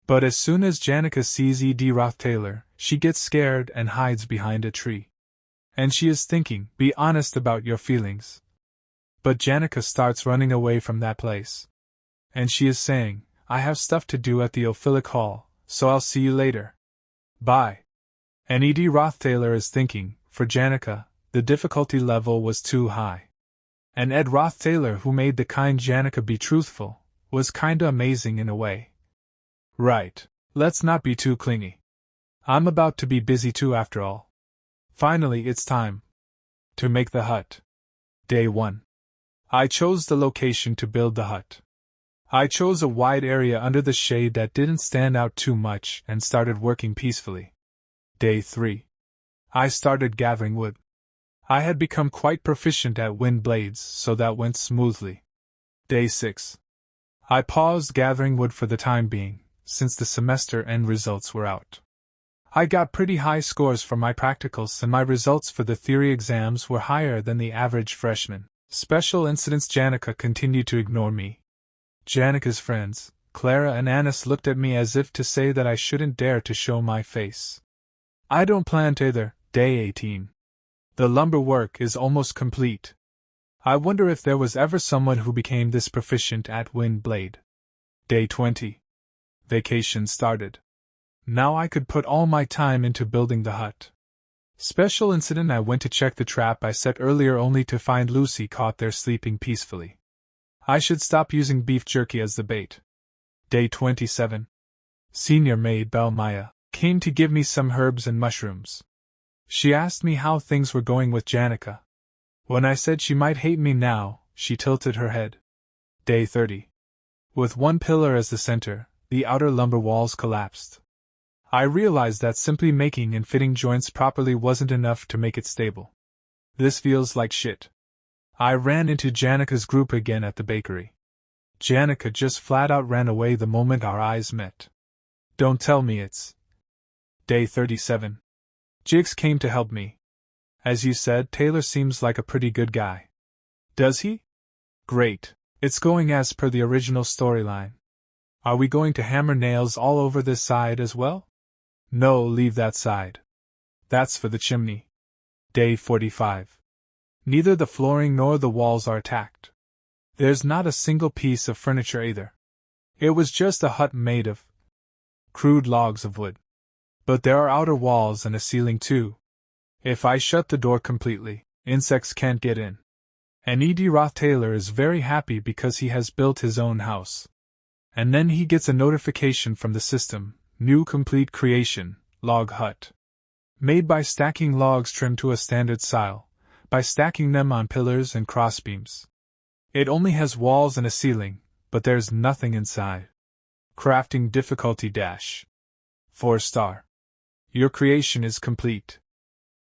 But as soon as Janica sees Rothstaylor, she gets scared and hides behind a tree. And she is thinking, be honest about your feelings. But Janica starts running away from that place. And she is saying, I have stuff to do at the Ophilic Hall, so I'll see you later. Bye. And Rothstaylor is thinking, for Janica, the difficulty level was too high. And Ed Rothstaylor, who made the kind Janica be truthful, was kinda amazing in a way. Right, let's not be too clingy. I'm about to be busy too after all. Finally, it's time to make the hut. Day 1. I chose the location to build the hut. I chose a wide area under the shade that didn't stand out too much and started working peacefully. Day 3. I started gathering wood. I had become quite proficient at wind blades, so that went smoothly. Day 6. I paused gathering wood for the time being, since the semester end results were out. I got pretty high scores for my practicals and my results for the theory exams were higher than the average freshman. Special incidents. Janica continued to ignore me. Janica's friends, Clara and Aalis, looked at me as if to say that I shouldn't dare to show my face. I don't plan to either. Day 18. The lumber work is almost complete. I wonder if there was ever someone who became this proficient at Wind Blade. Day 20. Vacation started. Now I could put all my time into building the hut. Special incident: I went to check the trap I set earlier only to find Lucy caught there sleeping peacefully. I should stop using beef jerky as the bait. Day 27. Senior maid Belle Maya came to give me some herbs and mushrooms. She asked me how things were going with Janica. When I said she might hate me now, she tilted her head. Day 30. With one pillar as the center, the outer lumber walls collapsed. I realized that simply making and fitting joints properly wasn't enough to make it stable. This feels like shit. I ran into Janica's group again at the bakery. Janica just flat out ran away the moment our eyes met. Don't tell me it's... Day 37. Jigs came to help me. As you said, Taylor seems like a pretty good guy. Does he? Great. It's going as per the original storyline. Are we going to hammer nails all over this side as well? No, leave that side. That's for the chimney. Day 45. Neither the flooring nor the walls are attacked. There's not a single piece of furniture either. It was just a hut made of crude logs of wood. But there are outer walls and a ceiling too. If I shut the door completely, insects can't get in. And Rothstaylor is very happy because he has built his own house. And then he gets a notification from the system, new complete creation, log hut. Made by stacking logs trimmed to a standard style, by stacking them on pillars and crossbeams. It only has walls and a ceiling, but there's nothing inside. Crafting difficulty dash. 4-star. Your creation is complete.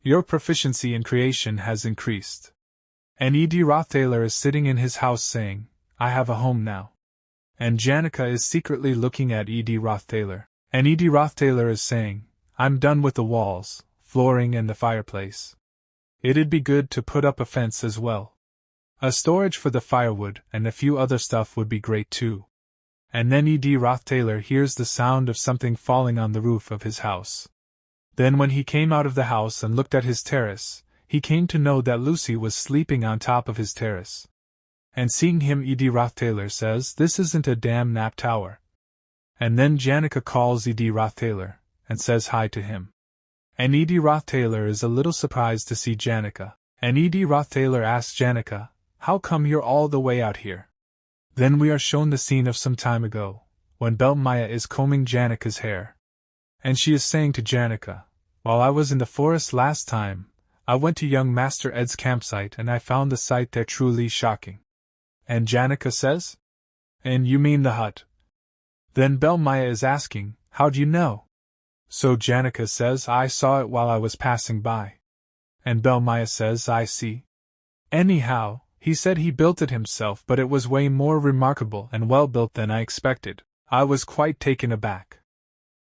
Your proficiency in creation has increased. And Rothstaylor is sitting in his house saying, I have a home now. And Janica is secretly looking at Rothstaylor. And Rothstaylor is saying, I'm done with the walls, flooring and the fireplace. It'd be good to put up a fence as well. A storage for the firewood and a few other stuff would be great too. And then Rothstaylor hears the sound of something falling on the roof of his house. Then when he came out of the house and looked at his terrace, he came to know that Lucy was sleeping on top of his terrace. And seeing him, Rothstaylor says, this isn't a damn nap tower. And then Janica calls Rothstaylor and says hi to him. And Rothstaylor is a little surprised to see Janica. And Rothstaylor asks Janica, how come you're all the way out here? Then we are shown the scene of some time ago, when Belle Maya is combing Janica's hair. And she is saying to Janica, while I was in the forest last time, I went to young Master Ed's campsite and I found the sight there truly shocking. And Janica says, and you mean the hut? Then Belle Maya is asking, how'd you know? So Janica says, I saw it while I was passing by. And Belle Maya says, I see. Anyhow, he said he built it himself, but it was way more remarkable and well built than I expected. I was quite taken aback.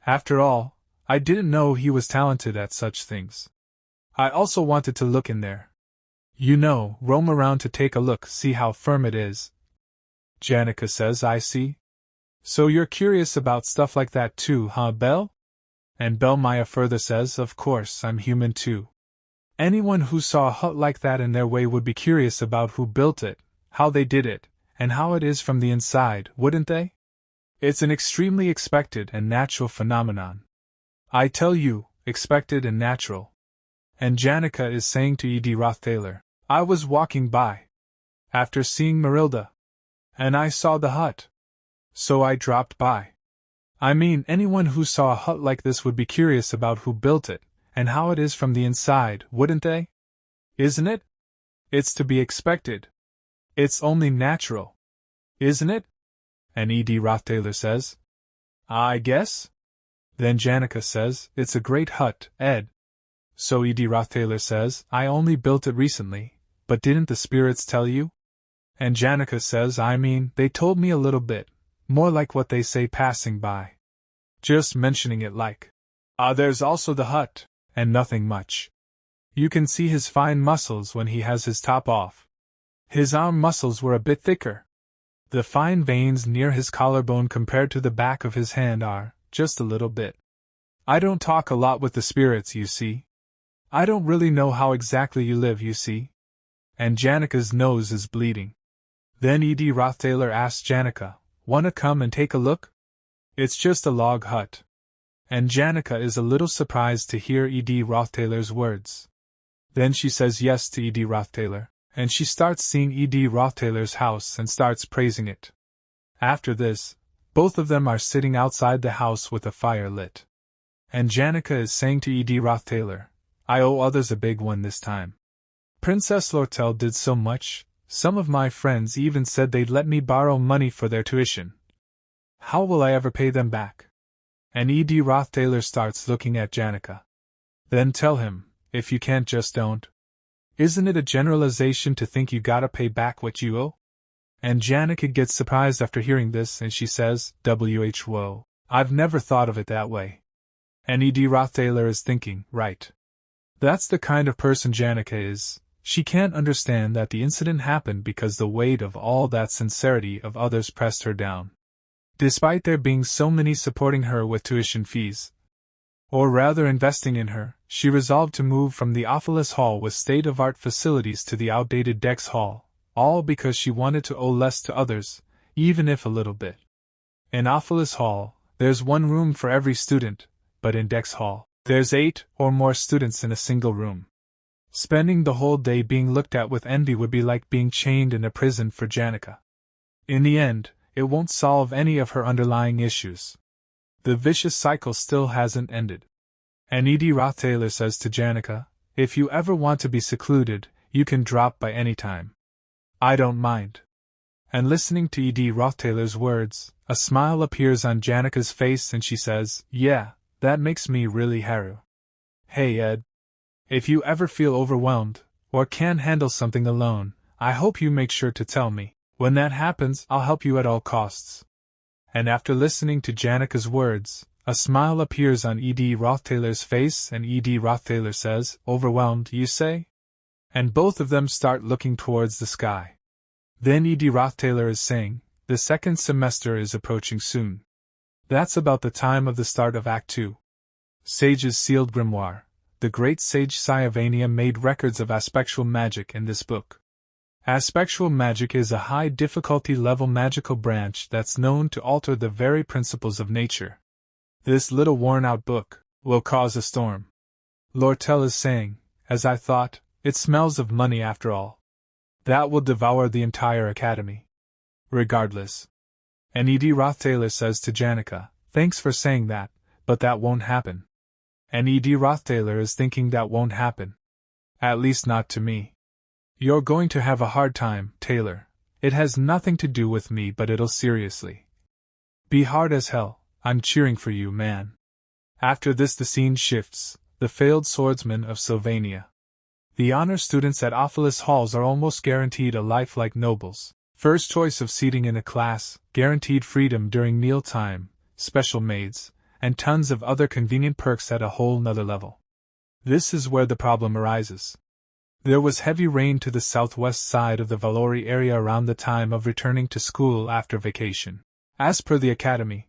After all, I didn't know he was talented at such things. I also wanted to look in there. You know, roam around to take a look, see how firm it is. Janica says, I see. So you're curious about stuff like that too, huh, Belle? And Belle Maya further says, of course, I'm human too. Anyone who saw a hut like that in their way would be curious about who built it, how they did it, and how it is from the inside, wouldn't they? It's an extremely expected and natural phenomenon. I tell you, expected and natural. And Janica is saying to Rothstaylor, I was walking by, after seeing Marilda, and I saw the hut. So I dropped by. I mean, anyone who saw a hut like this would be curious about who built it, and how it is from the inside, wouldn't they? Isn't it? It's to be expected. It's only natural. Isn't it? And Rothstaylor says, I guess? Then Janica says, it's a great hut, Ed. So Rothstaylor says, I only built it recently, but didn't the spirits tell you? And Janica says, I mean, they told me a little bit, more like what they say passing by. Just mentioning it like, there's also the hut, and nothing much. You can see his fine muscles when he has his top off. His arm muscles were a bit thicker. The fine veins near his collarbone compared to the back of his hand are, just a little bit. I don't talk a lot with the spirits, you see. I don't really know how exactly you live, you see. and Janica's nose is bleeding. Then Rothstaylor asks Janica, "Wanna come and take a look? It's just a log hut." And Janica is a little surprised to hear Rothstaylor's words. Then she says yes to Rothstaylor, and she starts seeing Rothstaylor's house and starts praising it. After this, both of them are sitting outside the house with a fire lit. And Janica is saying to Rothstaylor, "I owe others a big one this time. Princess Lortel did so much, some of my friends even said they'd let me borrow money for their tuition. How will I ever pay them back?" And Rothstaylor starts looking at Janica. "Then tell him, if you can't just don't. Isn't it a generalization to think you gotta pay back what you owe?" And Janica gets surprised after hearing this and she says, "Whoa, I've never thought of it that way." And Rothstaylor is thinking, right. That's the kind of person Janica is. She can't understand that the incident happened because the weight of all that sincerity of others pressed her down. Despite there being so many supporting her with tuition fees, or rather investing in her, she resolved to move from the Aalis Hall with state-of-art facilities to the outdated Dex Hall, all because she wanted to owe less to others, even if a little bit. In Aalis Hall, there's one room for every student, but in Dex Hall, there's 8 or more students in a single room. Spending the whole day being looked at with envy would be like being chained in a prison for Janica. In the end, it won't solve any of her underlying issues. The vicious cycle still hasn't ended. And Rothstaylor says to Janica, "If you ever want to be secluded, you can drop by any time. I don't mind." And listening to Rothstaylor's words, a smile appears on Janica's face and she says, "Yeah, that makes me really haru. Hey Ed. If you ever feel overwhelmed, or can't handle something alone, I hope you make sure to tell me. When that happens, I'll help you at all costs." And after listening to Janica's words, a smile appears on Rothstaylor's face and Rothstaylor says, "Overwhelmed, you say?" And both of them start looking towards the sky. Then Rothstaylor is saying, "The second semester is approaching soon. That's about the time of the start of Act 2. Sage's Sealed Grimoire. The great sage Syavania made records of aspectual magic in this book. Aspectual magic is a high difficulty level magical branch that's known to alter the very principles of nature. This little worn out book will cause a storm." Lortel is saying, "As I thought, it smells of money after all. That will devour the entire academy. Regardless." And Rothstaylor says to Janica, "Thanks for saying that, but that won't happen." And Rothstaylor is thinking that won't happen. At least not to me. "You're going to have a hard time, Taylor. It has nothing to do with me, but it'll seriously be hard as hell. I'm cheering for you, man." After this the scene shifts, the failed swordsman of Sylvania. The honor students at Aalis Halls are almost guaranteed a life like nobles. First choice of seating in a class, guaranteed freedom during mealtime, special maids, and tons of other convenient perks at a whole nother level. This is where the problem arises. There was heavy rain to the southwest side of the Valori area around the time of returning to school after vacation. As per the academy,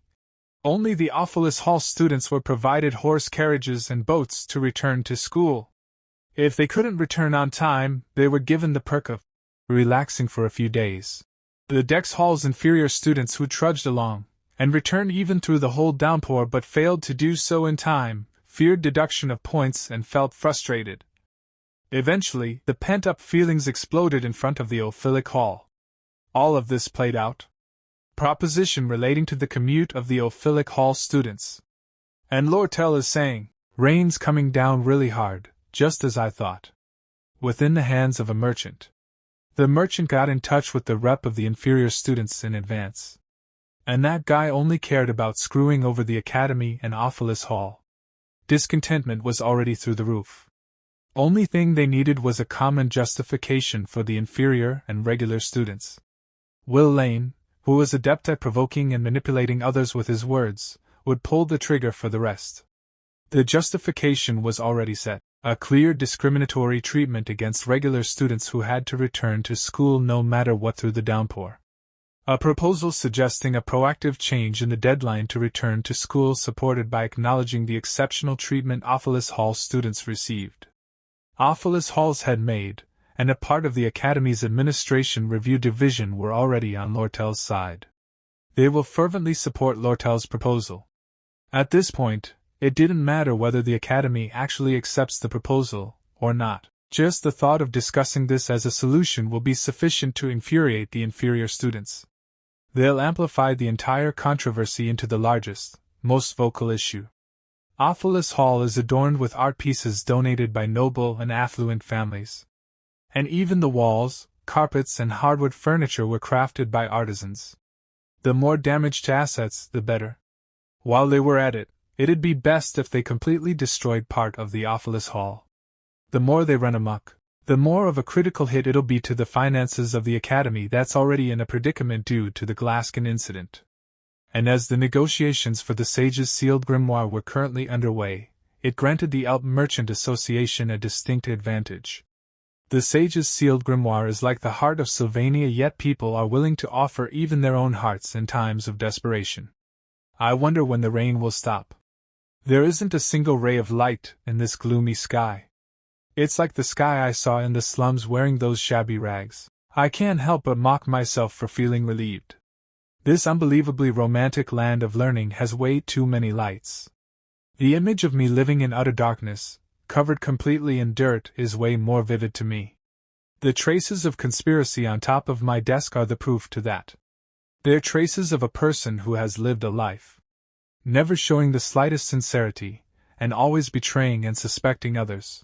only the Aalis Hall students were provided horse carriages and boats to return to school. If they couldn't return on time, they were given the perk of relaxing for a few days. The Dex Hall's inferior students who trudged along, and returned even through the whole downpour but failed to do so in time, feared deduction of points and felt frustrated. Eventually, the pent-up feelings exploded in front of the Ophilic Hall. All of this played out. Proposition relating to the commute of the Ophilic Hall students. And Lortel is saying, "Rain's coming down really hard, just as I thought." Within the hands of a merchant. The merchant got in touch with the rep of the inferior students in advance. And that guy only cared about screwing over the academy and Aalis Hall. Discontentment was already through the roof. Only thing they needed was a common justification for the inferior and regular students. Will Lane, who was adept at provoking and manipulating others with his words, would pull the trigger for the rest. The justification was already set, a clear discriminatory treatment against regular students who had to return to school no matter what through the downpour. A proposal suggesting a proactive change in the deadline to return to school supported by acknowledging the exceptional treatment Aalis Hall students received. Aalis Halls had made, and a part of the Academy's Administration Review Division were already on Lortel's side. They will fervently support Lortel's proposal. At this point, it didn't matter whether the Academy actually accepts the proposal or not. Just the thought of discussing this as a solution will be sufficient to infuriate the inferior students. They'll amplify the entire controversy into the largest, most vocal issue. Aalis Hall is adorned with art pieces donated by noble and affluent families. And even the walls, carpets, and hardwood furniture were crafted by artisans. The more damage to assets, the better. While they were at it, it'd be best if they completely destroyed part of the Aalis Hall. The more they run amok, the more of a critical hit it'll be to the finances of the Academy that's already in a predicament due to the Glaskin incident. And as the negotiations for the Sage's Sealed Grimoire were currently underway, it granted the Alp Merchant Association a distinct advantage. The Sage's Sealed Grimoire is like the heart of Sylvania, yet people are willing to offer even their own hearts in times of desperation. I wonder when the rain will stop. There isn't a single ray of light in this gloomy sky. It's like the sky I saw in the slums wearing those shabby rags. I can't help but mock myself for feeling relieved. This unbelievably romantic land of learning has way too many lights. The image of me living in utter darkness, covered completely in dirt, is way more vivid to me. The traces of conspiracy on top of my desk are the proof to that. They're traces of a person who has lived a life, never showing the slightest sincerity, and always betraying and suspecting others.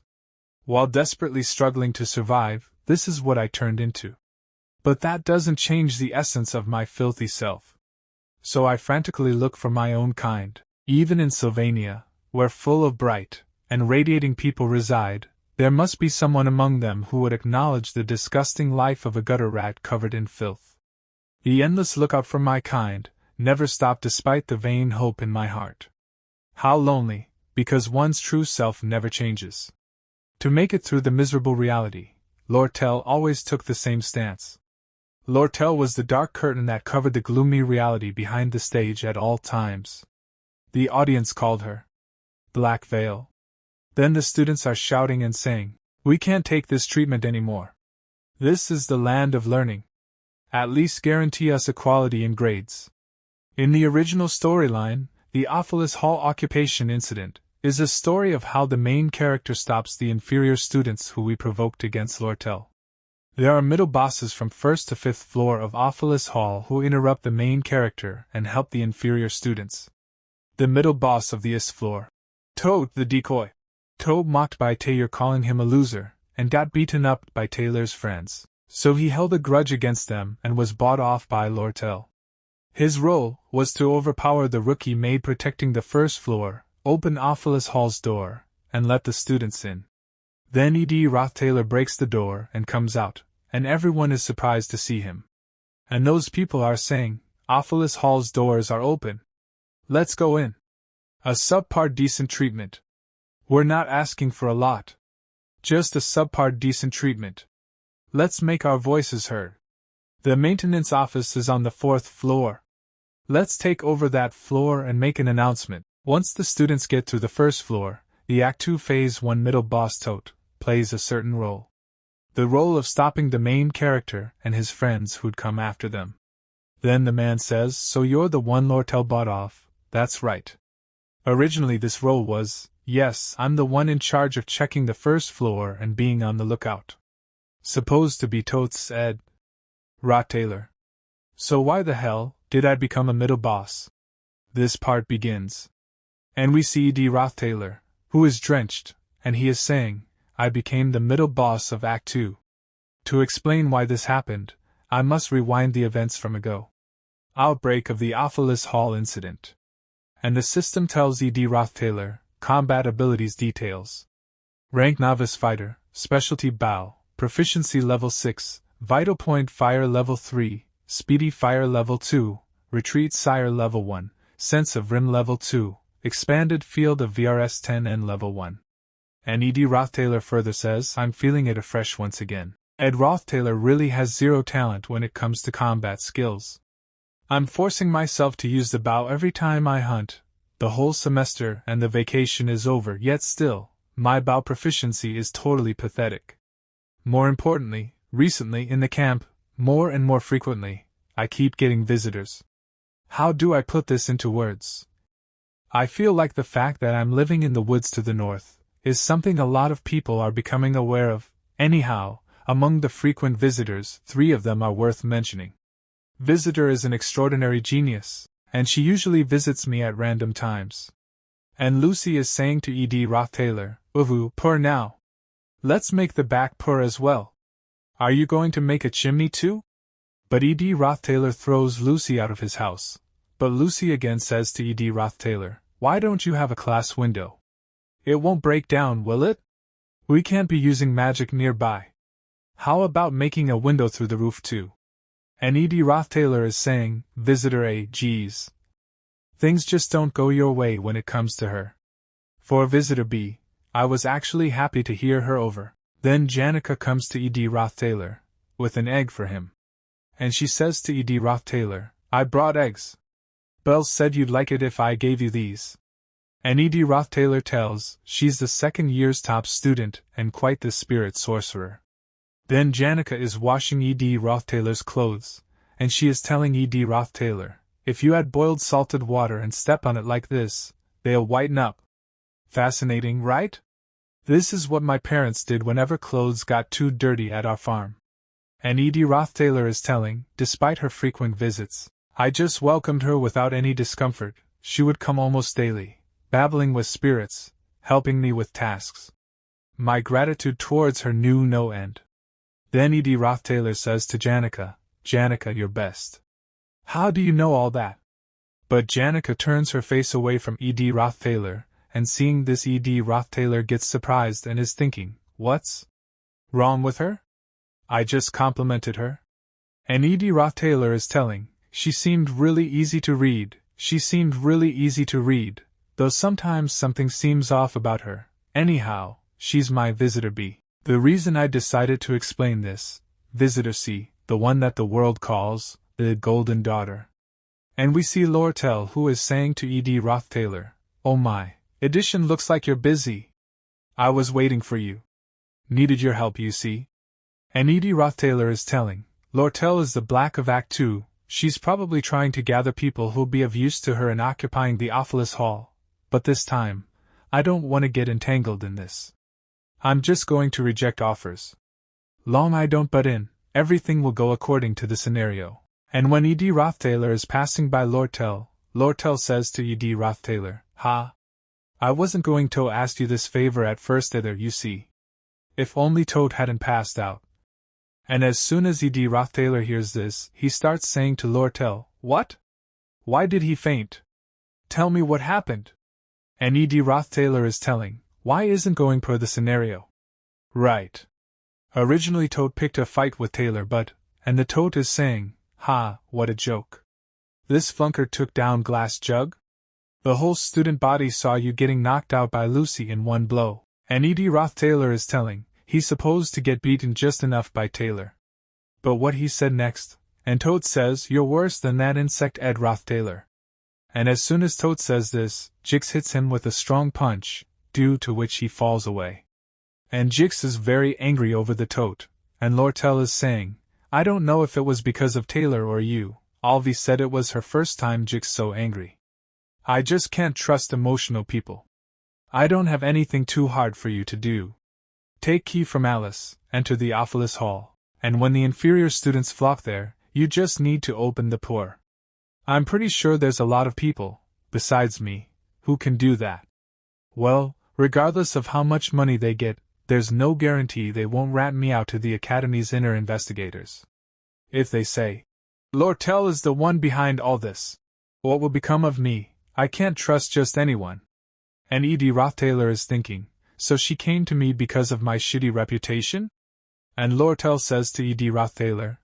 While desperately struggling to survive, this is what I turned into. But that doesn't change the essence of my filthy self. So I frantically look for my own kind. Even in Sylvania, where full of bright and radiating people reside, there must be someone among them who would acknowledge the disgusting life of a gutter rat covered in filth. The endless lookout for my kind never stopped despite the vain hope in my heart. How lonely, because one's true self never changes. To make it through the miserable reality, Lortel always took the same stance. Lortel was the dark curtain that covered the gloomy reality behind the stage at all times. The audience called her Black Veil. Then the students are shouting and saying, "We can't take this treatment anymore. This is the land of learning. At least guarantee us equality in grades." In the original storyline, the Aalis Hall occupation incident is a story of how the main character stops the inferior students who we provoked against Lortel. There are middle bosses from 1st to 5th floor of Aalis Hall who interrupt the main character and help the inferior students. The middle boss of the 5th floor, Toad the decoy. Toad mocked by Taylor calling him a loser, and got beaten up by Taylor's friends, so he held a grudge against them and was bought off by Lortel. His role was to overpower the rookie maid protecting the 1st floor, open Aalis Hall's door, and let the students in. Then Rothstaylor breaks the door and comes out, and everyone is surprised to see him. And those people are saying, "Aalis Hall's doors are open. Let's go in." A subpar decent treatment. We're not asking for a lot. Just a subpar decent treatment. Let's make our voices heard. The maintenance office is on the 4th floor. Let's take over that floor and make an announcement. Once the students get to the 1st floor, the Act 2 Phase 1 middle boss Tote plays a certain role. The role of stopping the main character and his friends who'd come after them. Then the man says, "So you're the one Lortel bought off?" "That's right." Originally this role was, "Yes, I'm the one in charge of checking the 1st floor and being on the lookout." Supposed to be Tote's Ed. Rothstaylor. So why the hell did I become a middle boss? This part begins. And we see Rothstaylor, who is drenched, and he is saying, "I became the middle boss of Act 2. To explain why this happened, I must rewind the events from ago. Outbreak of the Aalis Hall incident. And the system tells Rothstaylor, combat abilities details. Rank Novice Fighter, Specialty Bow, Proficiency Level 6, Vital Point Fire Level 3, Speedy Fire Level 2, Retreat Sire Level 1, Sense of Rim Level 2, Expanded Field of VRS 10 and Level 1. And Rothstaylor further says, "I'm feeling it afresh once again. Ed Rothstaylor really has zero talent when it comes to combat skills. I'm forcing myself to use the bow every time I hunt. The whole semester and the vacation is over, yet still, my bow proficiency is totally pathetic. More importantly, recently in the camp, more and more frequently, I keep getting visitors. How do I put this into words? I feel like the fact that I'm living in the woods to the north is something a lot of people are becoming aware of. Anyhow, among the frequent visitors, 3 of them are worth mentioning. Visitor is an extraordinary genius, and she usually visits me at random times. And Lucy is saying to E.D. Rothstaylor, "Uvu, purr now. Let's make the back purr as well. Are you going to make a chimney too?" But E.D. Rothstaylor throws Lucy out of his house. But Lucy again says to E.D. Rothstaylor, "Why don't you have a class window? It won't break down, will it? We can't be using magic nearby. How about making a window through the roof too?" And E.D. Rothstaylor is saying, "Visitor A, geez. Things just don't go your way when it comes to her." For Visitor B, I was actually happy to hear her over. Then Janica comes to E.D. Rothstaylor, with an egg for him. And she says to E.D. Rothstaylor, "I brought eggs. Belle said you'd like it if I gave you these." And E.D. Rothstaylor tells she's the second year's top student and quite the spirit sorcerer. Then Janica is washing E.D. Rothstaylor's clothes, and she is telling E.D. Rothstaylor, "If you add boiled salted water and step on it like this, they'll whiten up." Fascinating, right? This is what my parents did whenever clothes got too dirty at our farm. And E.D. Rothstaylor is telling, despite her frequent visits, I just welcomed her without any discomfort. She would come almost daily, babbling with spirits, helping me with tasks. My gratitude towards her knew no end. Then E.D. Rothstaylor says to Janica, "Janica, you're best. How do you know all that?" But Janica turns her face away from E.D. Rothstaylor, and seeing this E.D. Rothstaylor gets surprised and is thinking, "What's wrong with her? I just complimented her." And E.D. Rothstaylor is telling, "She seemed really easy to read, though sometimes something seems off about her. Anyhow, she's my Visitor B. The reason I decided to explain this, Visitor C, the one that the world calls the Golden Daughter." And we see Lortel, who is saying to E.D. Rothstaylor, "Oh my, edition looks like you're busy. I was waiting for you. Needed your help, you see." And E.D. Rothstaylor is telling, Lortel is the Black of Act 2, she's probably trying to gather people who'll be of use to her in occupying the Aalis Hall, but this time, I don't want to get entangled in this. I'm just going to reject offers. Long I don't butt in, everything will go according to the scenario. And when E.D. Rothstaylor is passing by Lortel, Lortel says to E.D. Rothstaylor, "Ha! I wasn't going to ask you this favor at first either, you see. If only Toad hadn't passed out." And as soon as E.D. Rothstaylor hears this, he starts saying to Lortel, "What? Why did he faint? Tell me what happened." And E.D. Rothstaylor is telling, "Why isn't going per the scenario?" Right. Originally Toad picked a fight with Taylor and the Toad is saying, "Ha, what a joke. This flunker took down Glass Jug? The whole student body saw you getting knocked out by Lucy in one blow." And E.D. Rothstaylor is telling, he's supposed to get beaten just enough by Taylor. But what he said next, and Toad says, "You're worse than that insect, Ed Rothstaylor." And as soon as Toad says this, Jix hits him with a strong punch, due to which he falls away. And Jix is very angry over the Toad, and Lortel is saying, "I don't know if it was because of Taylor or you." Alvi said it was her first time Jix so angry. "I just can't trust emotional people. I don't have anything too hard for you to do. Take key from Aalis, enter the Aalis Hall, and when the inferior students flock there, you just need to open the door. I'm pretty sure there's a lot of people, besides me, who can do that. Well, regardless of how much money they get, there's no guarantee they won't rat me out to the Academy's inner investigators. If they say, Lortel is the one behind all this, what will become of me? I can't trust just anyone." And E.D. Rothstaylor is thinking, so she came to me because of my shitty reputation? And Lortel says to E.D. Rothstaylor,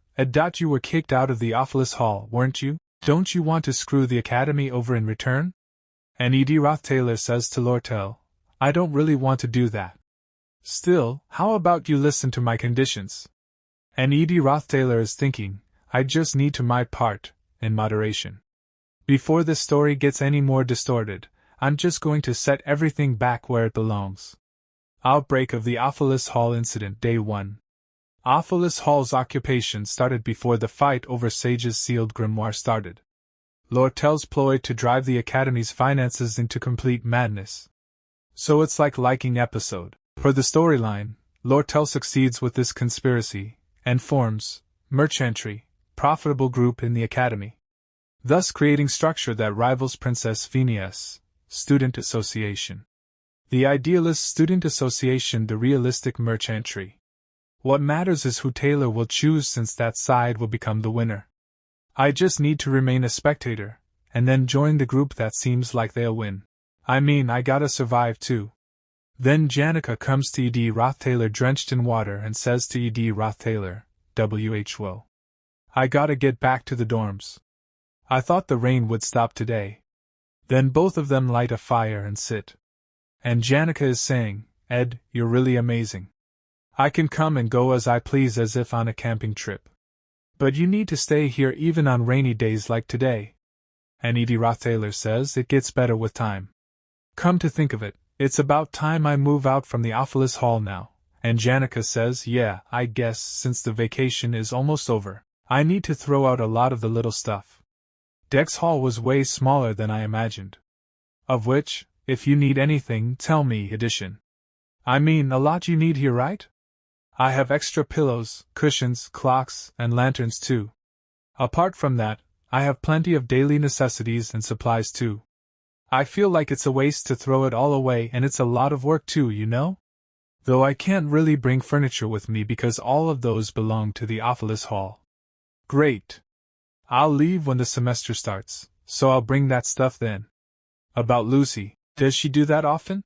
"You were kicked out of the Aalis Hall, weren't you? Don't you want to screw the Academy over in return?" And E.D. Rothstaylor says to Lortel, "I don't really want to do that. Still, how about you listen to my conditions?" And E.D. Rothstaylor is thinking, I just need to my part, in moderation. Before this story gets any more distorted, I'm just going to set everything back where it belongs. Outbreak of the Aalis Hall Incident Day 1. Aalis Hall's occupation started before the fight over Sage's sealed grimoire started. Lortel's ploy to drive the Academy's finances into complete madness. So it's like liking episode. For the storyline, Lortel succeeds with this conspiracy, and forms, merchantry, profitable group in the Academy. Thus creating structure that rivals Princess Phineas, Student Association. The idealist Student Association, the realistic merchantry. What matters is who Taylor will choose, since that side will become the winner. I just need to remain a spectator, and then join the group that seems like they'll win. I mean, I gotta survive too. Then Janica comes to E.D. Rothstaylor drenched in water and says to E.D. Rothstaylor, "Who? I gotta get back to the dorms. I thought the rain would stop today." Then both of them light a fire and sit. And Janica is saying, "Ed, you're really amazing. I can come and go as I please as if on a camping trip. But you need to stay here even on rainy days like today." And E.D. Rothstaylor says, "It gets better with time. Come to think of it, it's about time I move out from the Aalis Hall now." And Janica says, "Yeah, I guess since the vacation is almost over, I need to throw out a lot of the little stuff. Dex Hall was way smaller than I imagined. Of which, if you need anything, tell me, edition. I mean, a lot you need here, right? I have extra pillows, cushions, clocks, and lanterns too. Apart from that, I have plenty of daily necessities and supplies too. I feel like it's a waste to throw it all away, and it's a lot of work too, you know? Though I can't really bring furniture with me because all of those belong to the Aalis Hall." "Great. I'll leave when the semester starts, so I'll bring that stuff then." "About Lucy, does she do that often?"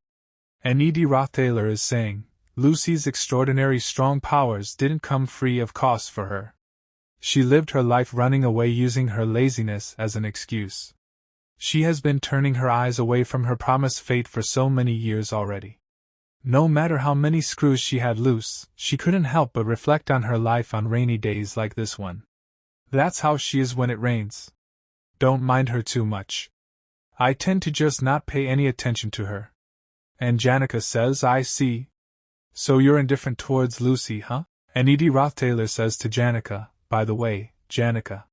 And E.D. Rothstaylor is saying, "Lucy's extraordinary strong powers didn't come free of cost for her. She lived her life running away using her laziness as an excuse. She has been turning her eyes away from her promised fate for so many years already. No matter how many screws she had loose, she couldn't help but reflect on her life on rainy days like this one. That's how she is when it rains. Don't mind her too much. I tend to just not pay any attention to her." And Janica says, "I see. So you're indifferent towards Lucy, huh?" And E.D. Rothstaylor says to Janica, "By the way, Janica."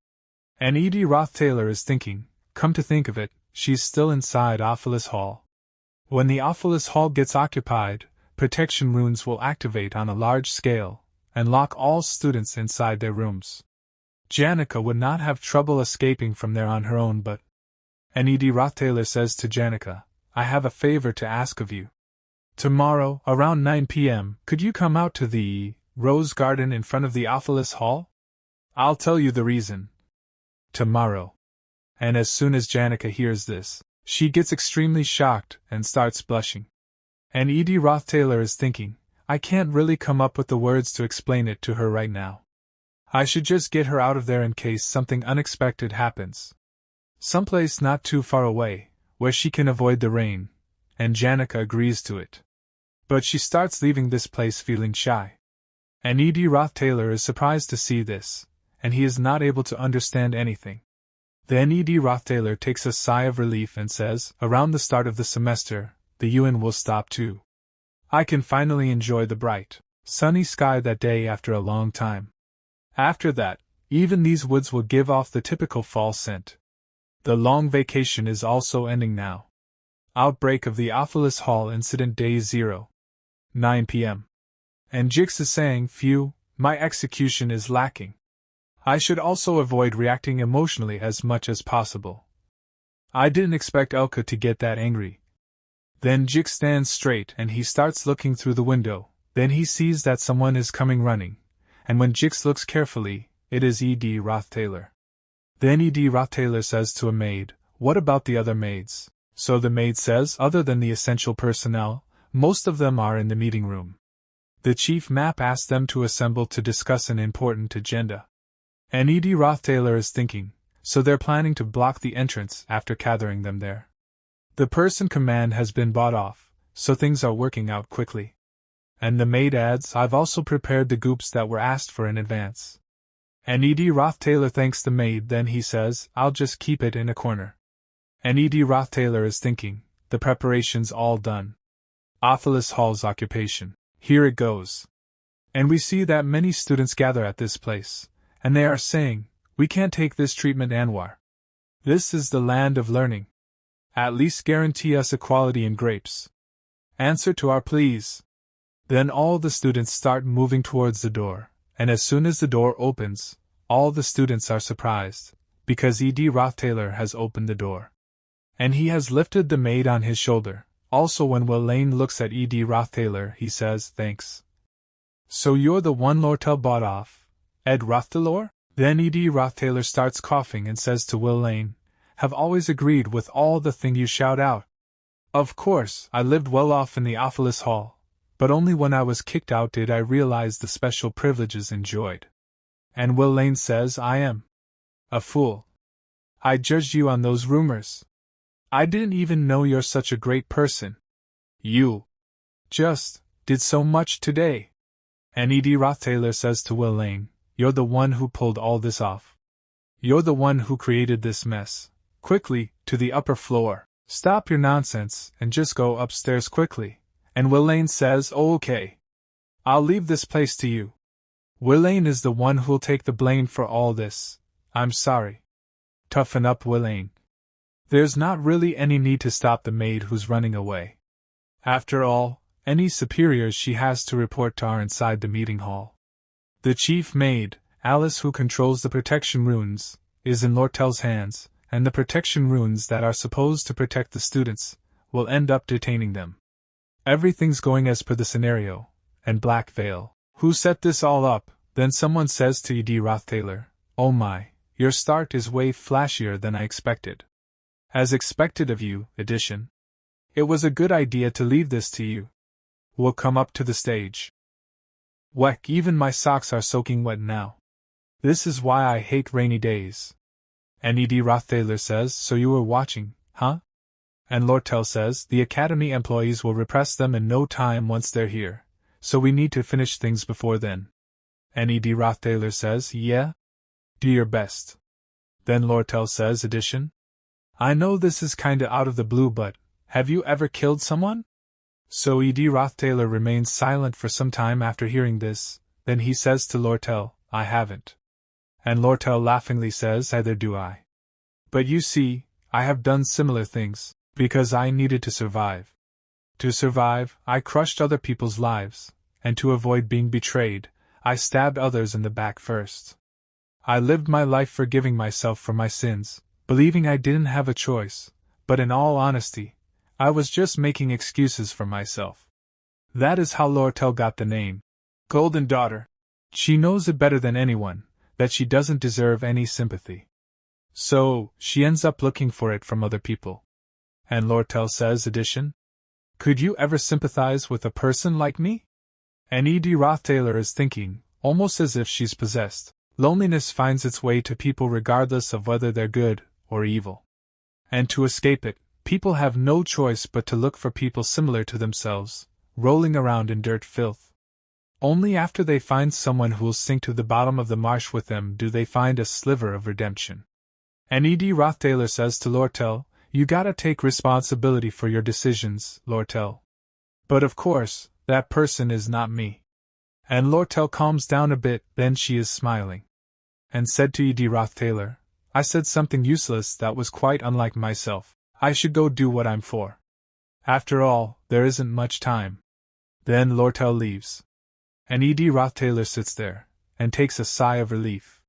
And E.D. Rothstaylor is thinking, come to think of it, she's still inside Aalis Hall. When the Aalis Hall gets occupied, protection runes will activate on a large scale, and lock all students inside their rooms. Janica would not have trouble escaping from there on her own, but... And E.D. Rothstaylor says to Janica, "I have a favor to ask of you. Tomorrow, around 9 p.m., could you come out to the rose garden in front of the Aalis Hall? I'll tell you the reason. Tomorrow." And as soon as Janica hears this, she gets extremely shocked and starts blushing. And E.D. Rothstaylor is thinking, I can't really come up with the words to explain it to her right now. I should just get her out of there in case something unexpected happens. Someplace not too far away, where she can avoid the rain, and Janica agrees to it. But she starts leaving this place feeling shy. And E.D. Rothstaylor is surprised to see this, and he is not able to understand anything. Then E.D. Rothstaylor takes a sigh of relief and says, around the start of the semester, the UN will stop too. I can finally enjoy the bright, sunny sky that day after a long time. After that, even these woods will give off the typical fall scent. The long vacation is also ending now. Outbreak of the Aalis Hall incident day 0. 9 p.m. And Jix is saying, phew, my execution is lacking. I should also avoid reacting emotionally as much as possible. I didn't expect Elka to get that angry. Then Jix stands straight and he starts looking through the window. Then he sees that someone is coming running, and when Jix looks carefully, it is E.D. Rothstaylor. Then E.D. Rothstaylor says to a maid, what about the other maids? So the maid says, other than the essential personnel, most of them are in the meeting room. The chief map asks them to assemble to discuss an important agenda. And E.D. Rothstaylor is thinking, so they're planning to block the entrance after gathering them there. The person command has been bought off, so things are working out quickly. And the maid adds, I've also prepared the goops that were asked for in advance. And E.D. Rothstaylor thanks the maid, then he says, I'll just keep it in a corner. And E.D. Rothstaylor is thinking, the preparation's all done. Aalis Hall's occupation. Here it goes. And we see that many students gather at this place, and they are saying, "We can't take this treatment, Anwar. This is the land of learning. At least guarantee us equality in grapes. Answer to our pleas." Then all the students start moving towards the door, and as soon as the door opens, all the students are surprised, because Rothstaylor has opened the door. And he has lifted the maid on his shoulder. Also when Will Lane looks at Rothstaylor, he says, "Thanks. So you're the one Lortel bought off, Ed Rothstaylor?" Then Rothstaylor starts coughing and says to Will Lane, "Have always agreed with all the thing you shout out. Of course, I lived well off in the Aalis Hall, but only when I was kicked out did I realize the special privileges enjoyed." And Will Lane says, "I am a fool. I judged you on those rumors. I didn't even know you're such a great person. You just did so much today." And Rothstaylor says to Will Lane, "You're the one who pulled all this off. You're the one who created this mess. Quickly, to the upper floor. Stop your nonsense, and just go upstairs quickly." And Will Lane says, "Oh, okay. I'll leave this place to you. Will Lane is the one who'll take the blame for all this. I'm sorry." Toughen up, Will Lane. There's not really any need to stop the maid who's running away. After all, any superiors she has to report to are inside the meeting hall. The chief maid, Aalis, who controls the protection runes, is in Lortel's hands, and the protection runes that are supposed to protect the students will end up detaining them. Everything's going as per the scenario, and Black Veil, who set this all up. Then someone says to Rothstaylor, "Oh my, your start is way flashier than I expected." As expected of you, Edition. It was a good idea to leave this to you. We'll come up to the stage. Weck, even my socks are soaking wet now. This is why I hate rainy days. And Rothstaylor says, "So you were watching, huh?" And Lortel says, "The Academy employees will repress them in no time once they're here, so we need to finish things before then." And Rothstaylor says, "Yeah? Do your best." Then Lortel says, "Edition? I know this is kinda out of the blue, but have you ever killed someone?" So Rothstaylor remains silent for some time after hearing this, then he says to Lortel, "I haven't." And Lortel laughingly says, "Either do I. But you see, I have done similar things, because I needed to survive. To survive, I crushed other people's lives, and to avoid being betrayed, I stabbed others in the back first. I lived my life forgiving myself for my sins, believing I didn't have a choice, but in all honesty, I was just making excuses for myself. That is how Lortel got the name Golden Daughter. She knows it better than anyone, that she doesn't deserve any sympathy. So, she ends up looking for it from other people." And Lortel says, "Edition? Could you ever sympathize with a person like me?" And Rothstaylor is thinking, almost as if she's possessed, loneliness finds its way to people regardless of whether they're good or evil. And to escape it, people have no choice but to look for people similar to themselves, rolling around in dirt filth. Only after they find someone who'll sink to the bottom of the marsh with them do they find a sliver of redemption. And Rothstaylor says to Lortel, "You gotta take responsibility for your decisions, Lortel. But of course, that person is not me." And Lortel calms down a bit, then she is smiling. And said to Rothstaylor, "I said something useless that was quite unlike myself. I should go do what I'm for. After all, there isn't much time." Then Lortel leaves. And Rothstaylor sits there, and takes a sigh of relief.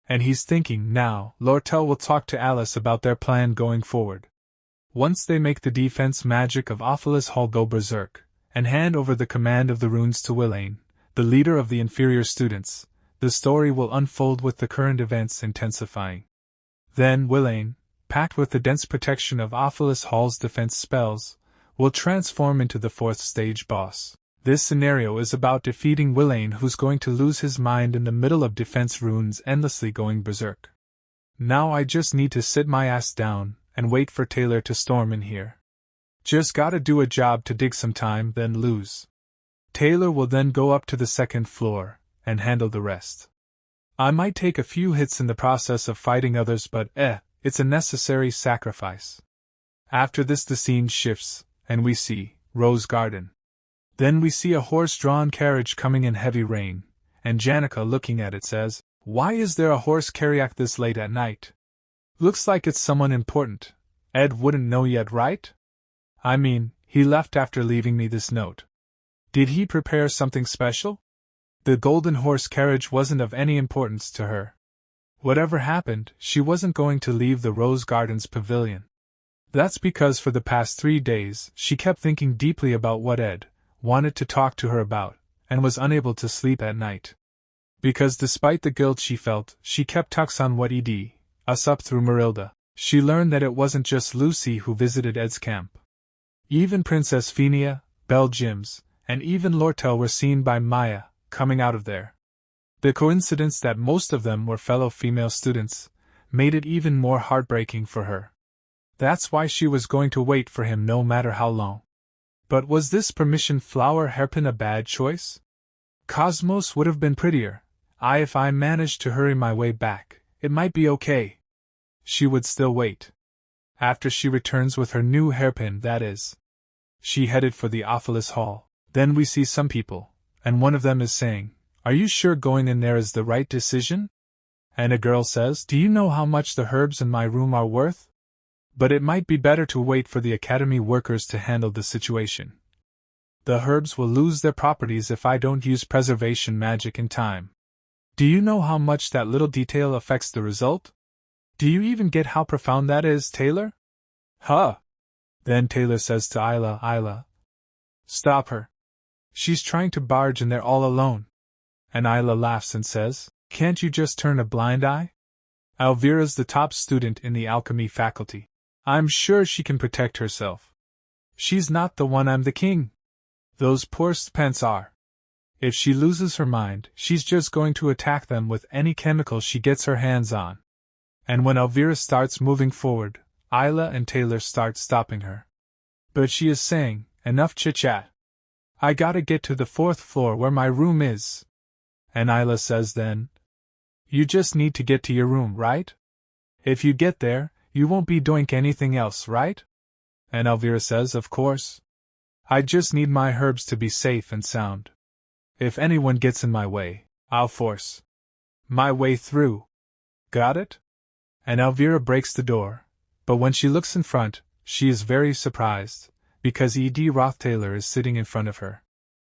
And he's thinking, now, Lortel will talk to Aalis about their plan going forward. Once they make the defense magic of Aalis Hall go berserk, and hand over the command of the runes to Will Lane, the leader of the inferior students, the story will unfold with the current events intensifying. Then Will Lane, packed with the dense protection of Aalis Hall's defense spells, will transform into the fourth stage boss. This scenario is about defeating Will Lane, who's going to lose his mind in the middle of defense runes endlessly going berserk. Now I just need to sit my ass down and wait for Taylor to storm in here. Just gotta do a job to dig some time, then lose. Taylor will then go up to the second floor and handle the rest. I might take a few hits in the process of fighting others, but it's a necessary sacrifice. After this the scene shifts, and we see Rose Garden. Then we see a horse-drawn carriage coming in heavy rain, and Janica, looking at it, says, "Why is there a horse carriage this late at night? Looks like it's someone important. Ed wouldn't know yet, right? I mean, he left after leaving me this note. Did he prepare something special?" The golden horse carriage wasn't of any importance to her. Whatever happened, she wasn't going to leave the Rose Gardens pavilion. That's because for the past 3 days she kept thinking deeply about what Ed wanted to talk to her about, and was unable to sleep at night. Because despite the guilt she felt, she kept tucks on what us up through Marilda. She learned that it wasn't just Lucy who visited Ed's camp. Even Princess Phinia, Belle Jims, and even Lortel were seen by Maya, coming out of there. The coincidence that most of them were fellow female students made it even more heartbreaking for her. That's why she was going to wait for him no matter how long. But was this permission flower hairpin a bad choice? Cosmos would have been prettier. If I managed to hurry my way back, it might be okay. She would still wait. After she returns with her new hairpin, that is. She headed for the Ophelis Hall. Then we see some people, and one of them is saying, "Are you sure going in there is the right decision?" And a girl says, "Do you know how much the herbs in my room are worth? But it might be better to wait for the academy workers to handle the situation. The herbs will lose their properties if I don't use preservation magic in time. Do you know how much that little detail affects the result? Do you even get how profound that is, Taylor?" "Huh." Then Taylor says to Isla, "Stop her. She's trying to barge in there all alone." And Isla laughs and says, "Can't you just turn a blind eye? Elvira's the top student in the alchemy faculty. I'm sure she can protect herself. She's not the one I'm the king. Those poor spents are. If she loses her mind, she's just going to attack them with any chemical she gets her hands on." And when Elvira starts moving forward, Isla and Taylor start stopping her. But she is saying, "Enough chit-chat. I gotta get to the 4th floor where my room is." And Isla says then, "You just need to get to your room, right? If you get there, you won't be doing anything else, right?" And Elvira says, "Of course. I just need my herbs to be safe and sound. If anyone gets in my way, I'll force my way through. Got it?" And Elvira breaks the door, but when she looks in front, she is very surprised, because Rothstaylor is sitting in front of her.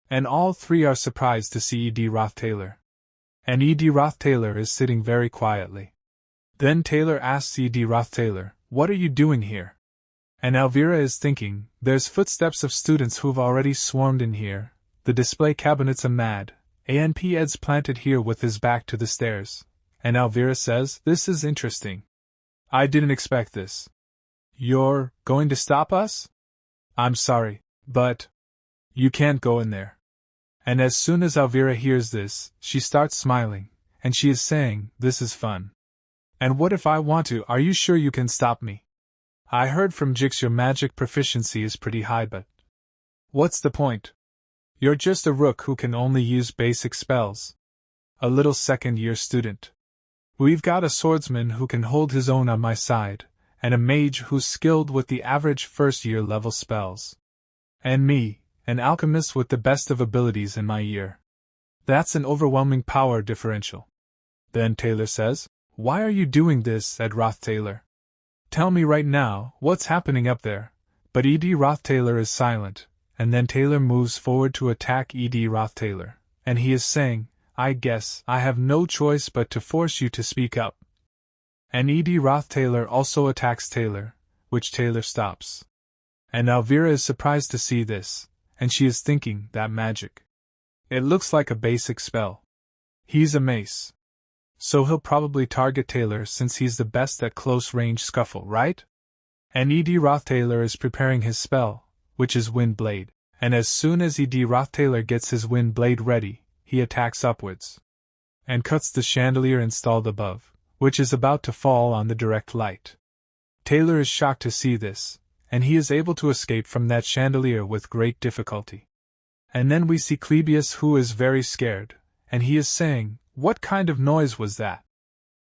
And all three are surprised to see Rothstaylor. And Rothstaylor is sitting very quietly. Then Taylor asks Rothstaylor, "What are you doing here?" And Elvira is thinking, there's footsteps of students who've already swarmed in here, the display cabinets are mad, Ed's planted here with his back to the stairs. And Elvira says, "This is interesting. I didn't expect this. You're going to stop us?" "I'm sorry, but you can't go in there." And as soon as Elvira hears this, she starts smiling, and she is saying, "This is fun. And what if I want to? Are you sure you can stop me? I heard from Jix your magic proficiency is pretty high, but what's the point? You're just a rook who can only use basic spells. A little second-year student. We've got a swordsman who can hold his own on my side, and a mage who's skilled with the average first-year level spells. And me, an alchemist with the best of abilities in my year. That's an overwhelming power differential." Then Taylor says, "Why are you doing this, Ed Rothstaylor? Tell me right now, what's happening up there?" But Rothstaylor is silent, and then Taylor moves forward to attack Rothstaylor, and he is saying, "I guess I have no choice but to force you to speak up." And Rothstaylor also attacks Taylor, which Taylor stops. And Elvira is surprised to see this, and she is thinking, that magic. It looks like a basic spell. He's a mace. So he'll probably target Taylor since he's the best at close-range scuffle, right? And Rothstaylor is preparing his spell, which is Wind Blade, and as soon as Rothstaylor gets his Wind Blade ready, he attacks upwards and cuts the chandelier installed above, which is about to fall on the direct light. Taylor is shocked to see this, and he is able to escape from that chandelier with great difficulty. And then we see Clebius, who is very scared, and he is saying, "What kind of noise was that?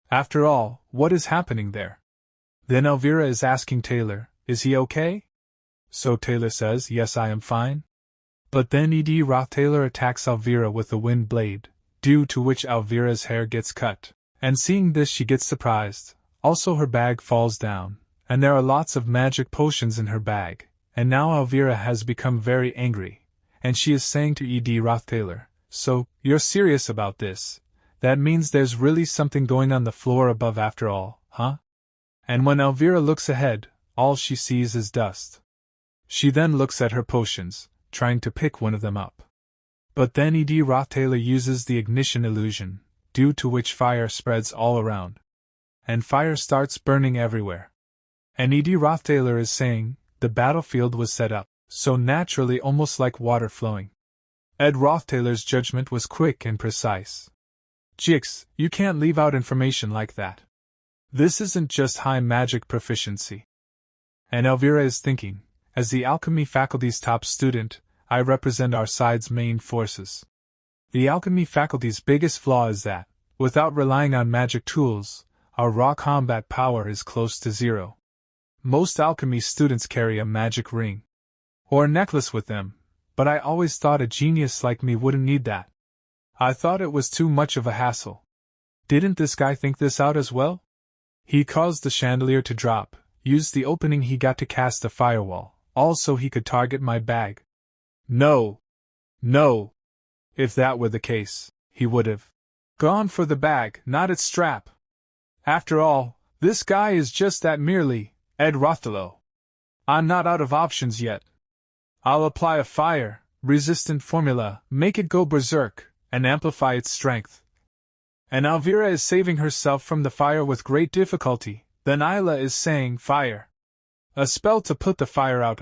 After all, what is happening there?" Then Elvira is asking Taylor, "Is he okay?" So Taylor says, "Yes, I am fine. But then Rothstaylor attacks Elvira with the wind blade, due to which Elvira's hair gets cut. And seeing this, she gets surprised. Also, her bag falls down, and there are lots of magic potions in her bag. And now Elvira has become very angry, and she is saying to Rothstaylor, "So, you're serious about this? That means there's really something going on the floor above after all, huh?" And when Elvira looks ahead, all she sees is dust. She then looks at her potions, trying to pick one of them up. But then Rothstaylor uses the ignition illusion, due to which fire spreads all around. And fire starts burning everywhere. And Rothstaylor is saying, the battlefield was set up, so naturally almost like water flowing. Rothstaylor's judgment was quick and precise. "Jix, you can't leave out information like that. This isn't just high magic proficiency." And Elvira is thinking, as the alchemy faculty's top student, I represent our side's main forces. The alchemy faculty's biggest flaw is that, without relying on magic tools, our raw combat power is close to zero. Most alchemy students carry a magic ring or necklace with them, but I always thought a genius like me wouldn't need that. I thought it was too much of a hassle. Didn't this guy think this out as well? He caused the chandelier to drop, used the opening he got to cast a firewall, also he could target my bag. No. If that were the case, he would have gone for the bag, not its strap. After all, this guy is just that merely, Rothstaylor. I'm not out of options yet. I'll apply a fire-resistant formula, make it go berserk, and amplify its strength. And Elvira is saving herself from the fire with great difficulty, then Isla is saying fire. A spell to put the fire out,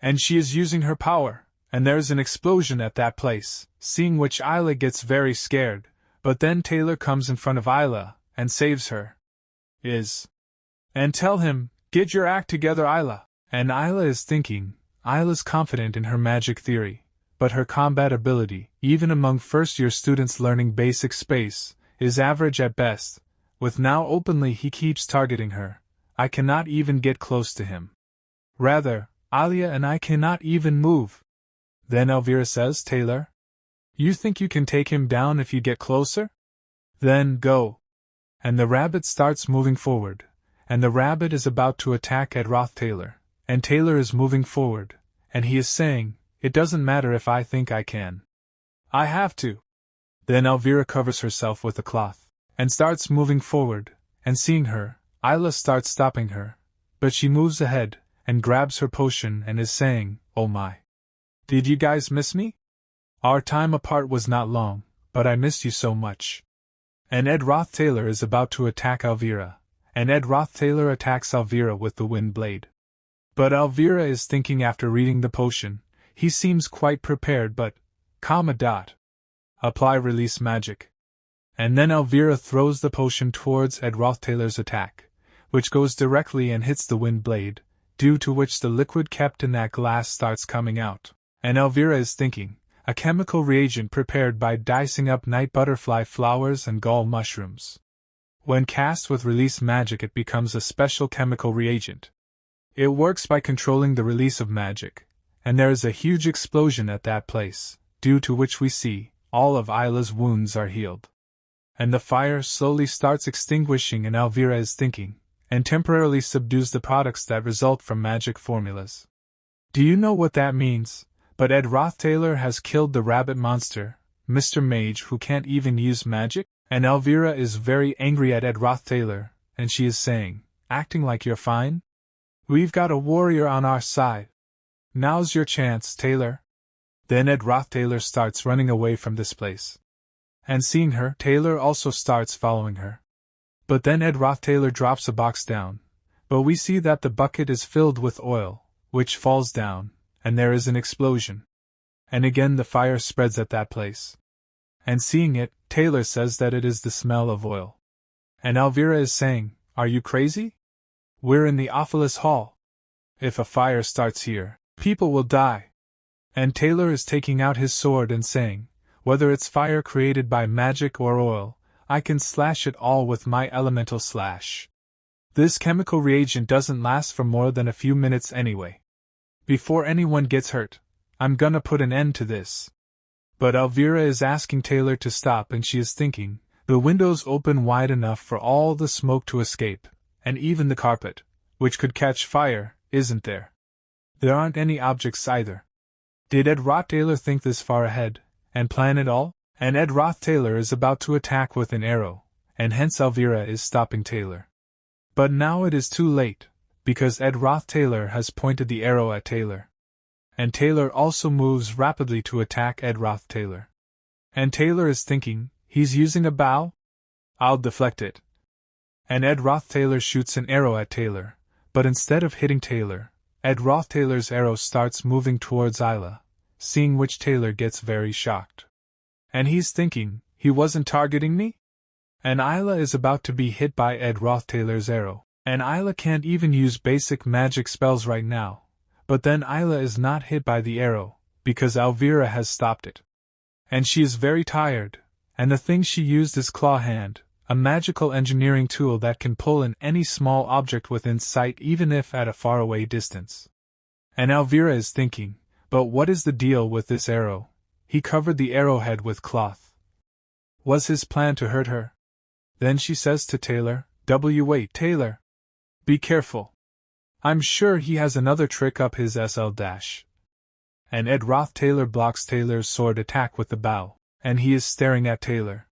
And she is using her power, and there's an explosion at that place, seeing which Isla gets very scared, but then Taylor comes in front of Isla, and saves her. And tell him, "Get your act together, Isla." And Isla is thinking, Isla's confident in her magic theory, but her combat ability, even among first-year students learning basic space, is average at best. With now openly he keeps targeting her, I cannot even get close to him. Rather, Alia and I cannot even move. Then Elvira says, "Taylor, you think you can take him down if you get closer? Then go." And the rabbit starts moving forward, and the rabbit is about to attack at Rothstaylor, and Taylor is moving forward, and he is saying, "It doesn't matter if I think I can. I have to." Then Elvira covers herself with a cloth, and starts moving forward, and seeing her, Isla starts stopping her, but she moves ahead, and grabs her potion and is saying, "Oh my. Did you guys miss me? Our time apart was not long, but I missed you so much." And Rothstaylor is about to attack Elvira, and Rothstaylor attacks Elvira with the wind blade. But Elvira is thinking after reading the potion, he seems quite prepared but, apply release magic. And then Elvira throws the potion towards Rothstaylor's attack, which goes directly and hits the wind blade, due to which the liquid kept in that glass starts coming out. And Elvira is thinking, a chemical reagent prepared by dicing up night butterfly flowers and gall mushrooms. When cast with release magic it becomes a special chemical reagent. It works by controlling the release of magic, and there is a huge explosion at that place, due to which we see, all of Isla's wounds are healed. And the fire slowly starts extinguishing and Elvira is thinking, and temporarily subdues the products that result from magic formulas. Do you know what that means? But Rothstaylor has killed the rabbit monster, Mr. Mage, who can't even use magic? And Elvira is very angry at Rothstaylor, and she is saying, "Acting like you're fine? We've got a warrior on our side. Now's your chance, Taylor." Then Rothstaylor starts running away from this place. And seeing her, Taylor also starts following her. But then Rothstaylor drops a box down, but we see that the bucket is filled with oil, which falls down, and there is an explosion. And again the fire spreads at that place. And seeing it, Taylor says that it is the smell of oil. And Elvira is saying, "Are you crazy? We're in the Ophelis Hall. If a fire starts here, people will die." And Taylor is taking out his sword and saying, "Whether it's fire created by magic or oil, I can slash it all with my elemental slash. This chemical reagent doesn't last for more than a few minutes anyway. Before anyone gets hurt, I'm gonna put an end to this. But Elvira is asking Taylor to stop, and she is thinking, the windows open wide enough for all the smoke to escape, and even the carpet, which could catch fire, isn't there? There aren't any objects either. Did Ed Rothstaylor think this far ahead, and plan it all? And Ed Rothstaylor is about to attack with an arrow, and hence Elvira is stopping Taylor. But now it is too late, because Ed Rothstaylor has pointed the arrow at Taylor. And Taylor also moves rapidly to attack Ed Rothstaylor. And Taylor is thinking, he's using a bow? I'll deflect it. And Ed Rothstaylor shoots an arrow at Taylor, but instead of hitting Taylor, Ed Rothstaylor's arrow starts moving towards Isla, seeing which Taylor gets very shocked. And he's thinking, he wasn't targeting me? And Isla is about to be hit by Ed Rothstaylor's arrow, and Isla can't even use basic magic spells right now, but then Isla is not hit by the arrow, because Elvira has stopped it. And she is very tired, and the thing she used is Claw Hand, a magical engineering tool that can pull in any small object within sight even if at a faraway distance. And Elvira is thinking, but what is the deal with this arrow? He covered the arrowhead with cloth. Was his plan to hurt her? Then she says to Taylor, wait, Taylor. Be careful. I'm sure he has another trick up his SL dash. And Ed Rothstaylor blocks Taylor's sword attack with the bow, and he is staring at Taylor.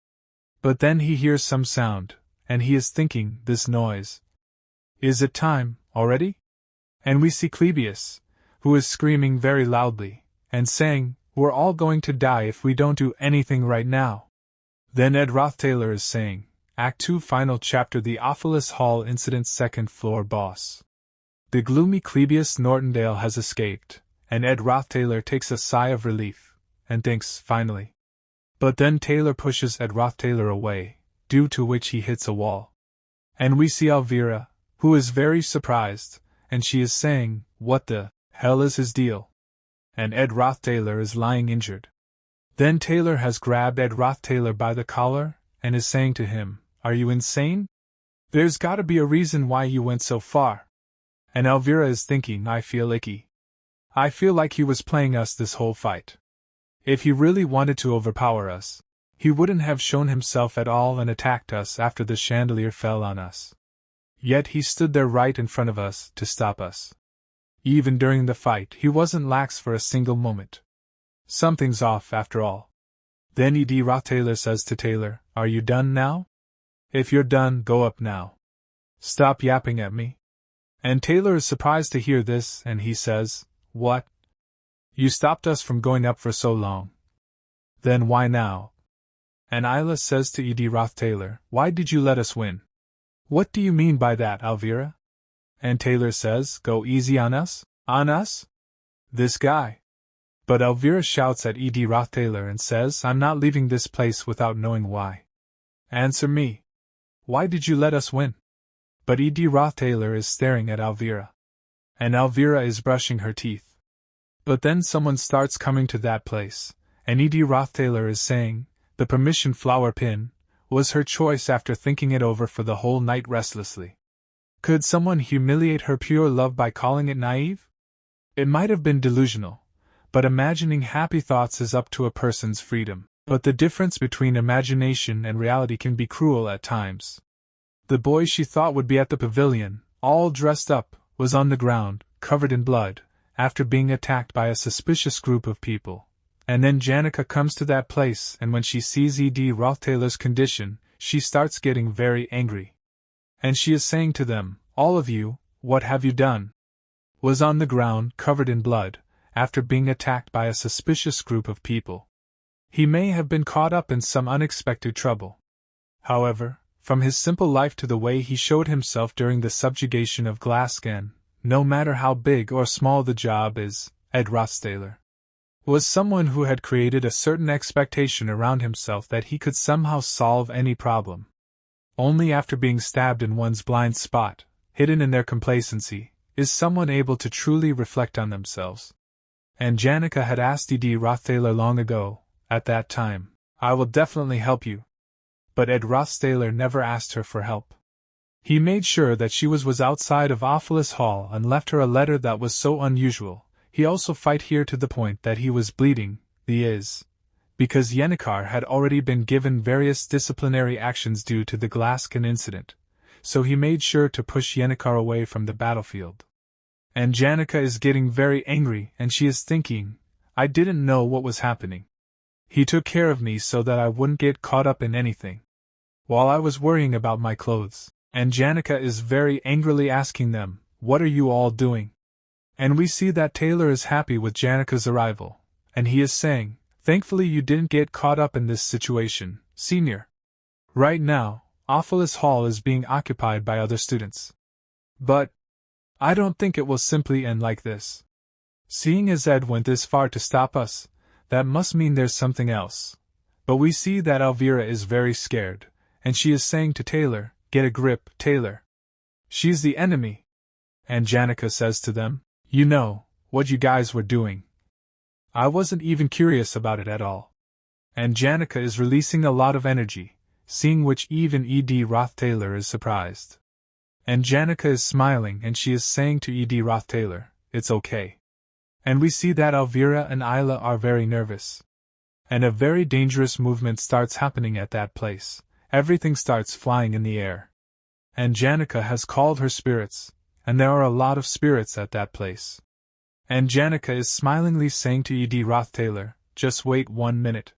But then he hears some sound, and he is thinking, this noise. Is it time, already? And we see Clebius, who is screaming very loudly, and saying, we're all going to die if we don't do anything right now. Then Ed Rothstaylor is saying, Act 2 Final Chapter The Aalis Hall Incident Second Floor Boss. The gloomy Clebius Nortondale has escaped, and Ed Rothstaylor takes a sigh of relief, and thinks, finally. But then Taylor pushes Ed Rothstaylor away, due to which he hits a wall. And we see Elvira, who is very surprised, and she is saying, what the hell is his deal? And Ed Rothstaylor is lying injured. Then Taylor has grabbed Ed Rothstaylor by the collar, and is saying to him, are you insane? There's gotta be a reason why you went so far. And Elvira is thinking, I feel icky. I feel like he was playing us this whole fight. If he really wanted to overpower us, he wouldn't have shown himself at all and attacked us after the chandelier fell on us. Yet he stood there right in front of us to stop us. Even during the fight, he wasn't lax for a single moment. Something's off after all. Then Ed Rothstaylor says to Taylor, are you done now? If you're done, go up now. Stop yapping at me. And Taylor is surprised to hear this, and he says, what? You stopped us from going up for so long. Then why now? And Isla says to Ed Rothstaylor, why did you let us win? What do you mean by that, Elvira? And Taylor says, go easy on us? On us? This guy. But Elvira shouts at Ed Rothstaylor and says, I'm not leaving this place without knowing why. Answer me. Why did you let us win? But Ed Rothstaylor is staring at Elvira. And Elvira is brushing her teeth. But then someone starts coming to that place, and Ed Rothstaylor is saying, the permission flower pin was her choice after thinking it over for the whole night restlessly. Could someone humiliate her pure love by calling it naive? It might have been delusional, but imagining happy thoughts is up to a person's freedom. But the difference between imagination and reality can be cruel at times. The boy she thought would be at the pavilion, all dressed up, was on the ground, covered in blood, after being attacked by a suspicious group of people. And then Janica comes to that place, and when she sees Ed Rothstaylor's condition, she starts getting very angry. And she is saying to them, all of you, what have you done? Was on the ground, covered in blood, after being attacked by a suspicious group of people. He may have been caught up in some unexpected trouble. However, from his simple life to the way he showed himself during the subjugation of Glasgow, no matter how big or small the job is, Ed Rothstaylor was someone who had created a certain expectation around himself that he could somehow solve any problem. Only after being stabbed in one's blind spot, hidden in their complacency, is someone able to truly reflect on themselves. And Janica had asked Ed Rothstaylor long ago, at that time, I will definitely help you. But Ed Rothstaylor never asked her for help. He made sure that she was outside of Aalis Hall and left her a letter that was so unusual, He also fight here to the point that he was bleeding, because Janica had already been given various disciplinary actions due to the Glaskin incident, so he made sure to push Janica away from the battlefield. And Janica is getting very angry and she is thinking, I didn't know what was happening. He took care of me so that I wouldn't get caught up in anything, while I was worrying about my clothes. And Janica is very angrily asking them, what are you all doing? And we see that Taylor is happy with Janica's arrival, and he is saying, thankfully you didn't get caught up in this situation, senior. Right now, Aalis Hall is being occupied by other students. But I don't think it will simply end like this. Seeing as Ed went this far to stop us, that must mean there's something else. But we see that Elvira is very scared, and she is saying to Taylor, get a grip, Taylor. She's the enemy. And Janica says to them, you know, what you guys were doing. I wasn't even curious about it at all. And Janica is releasing a lot of energy, seeing which even Rothstaylor is surprised. And Janica is smiling and she is saying to Rothstaylor, it's okay. And we see that Elvira and Isla are very nervous. And a very dangerous movement starts happening at that place. Everything starts flying in the air. And Janica has called her spirits, and there are a lot of spirits at that place. And Janica is smilingly saying to Rothstaylor, just wait 1 minute.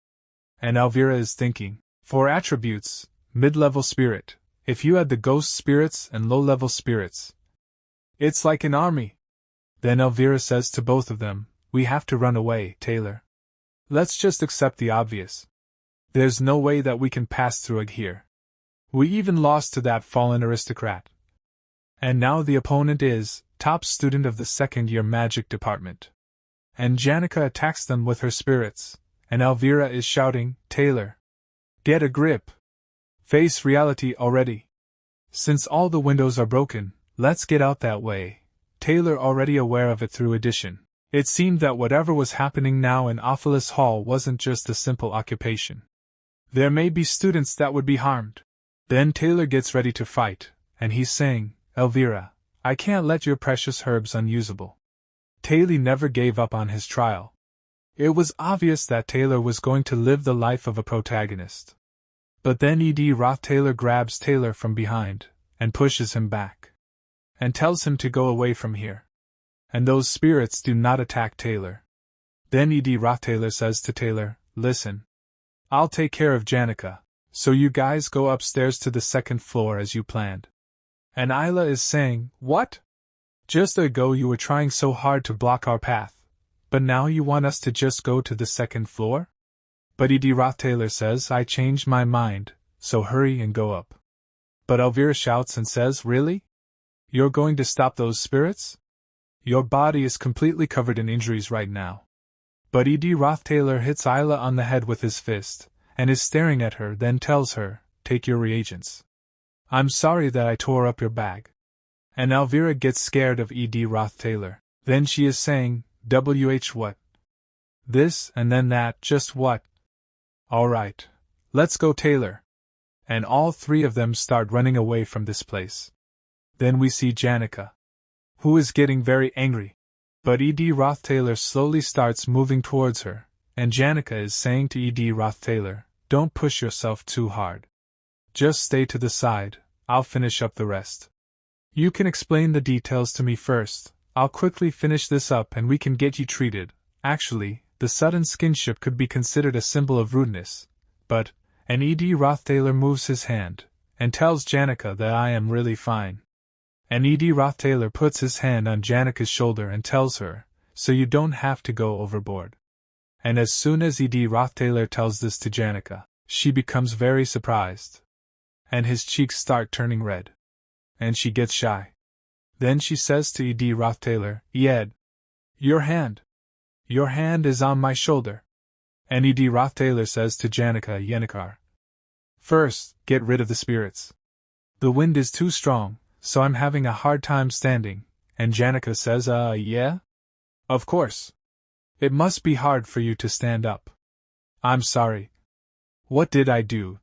And Elvira is thinking, for attributes, mid-level spirit, if you had the ghost spirits and low-level spirits. It's like an army. Then Elvira says to both of them, we have to run away, Taylor. Let's just accept the obvious. There's no way that we can pass through it here. We even lost to that fallen aristocrat. And now the opponent is, top student of the second-year magic department. And Janica attacks them with her spirits, and Elvira is shouting, Taylor, get a grip. Face reality already. Since all the windows are broken, let's get out that way. Taylor already aware of it through addition. It seemed that whatever was happening now in Aalis Hall wasn't just a simple occupation. There may be students that would be harmed. Then Taylor gets ready to fight, and he's saying, Elvira, I can't let your precious herbs unusable. Taylor never gave up on his trial. It was obvious that Taylor was going to live the life of a protagonist. But then Rothstaylor grabs Taylor from behind, and pushes him back. And tells him to go away from here. And those spirits do not attack Taylor. Then Rothstaylor says to Taylor, listen. I'll take care of Janica, so you guys go upstairs to the second floor as you planned. And Isla is saying, what? Just ago you were trying so hard to block our path, but now you want us to just go to the second floor? But Rothstaylor says, I changed my mind, so hurry and go up. But Elvira shouts and says, really? You're going to stop those spirits? Your body is completely covered in injuries right now. But Rothstaylor hits Isla on the head with his fist, and is staring at her, then tells her, take your reagents. I'm sorry that I tore up your bag. And Elvira gets scared of Rothstaylor. Then she is saying, what? This and then that, just what? Alright. Let's go, Taylor. And all three of them start running away from this place. Then we see Janica, who is getting very angry. But Rothstaylor slowly starts moving towards her, and Janica is saying to Rothstaylor, don't push yourself too hard. Just stay to the side, I'll finish up the rest. You can explain the details to me first, I'll quickly finish this up and we can get you treated. Actually, the sudden skinship could be considered a symbol of rudeness, but, and Rothstaylor moves his hand, and tells Janica that I am really fine. And Rothstaylor puts his hand on Janica's shoulder and tells her, so you don't have to go overboard. And as soon as Rothstaylor tells this to Janica, she becomes very surprised. And his cheeks start turning red. And she gets shy. Then she says to Rothstaylor, Ed, your hand. Your hand is on my shoulder. And Rothstaylor says to Janica, first, get rid of the spirits. The wind is too strong, so I'm having a hard time standing. And Janica says, yeah? Of course. It must be hard for you to stand up. I'm sorry. What did I do?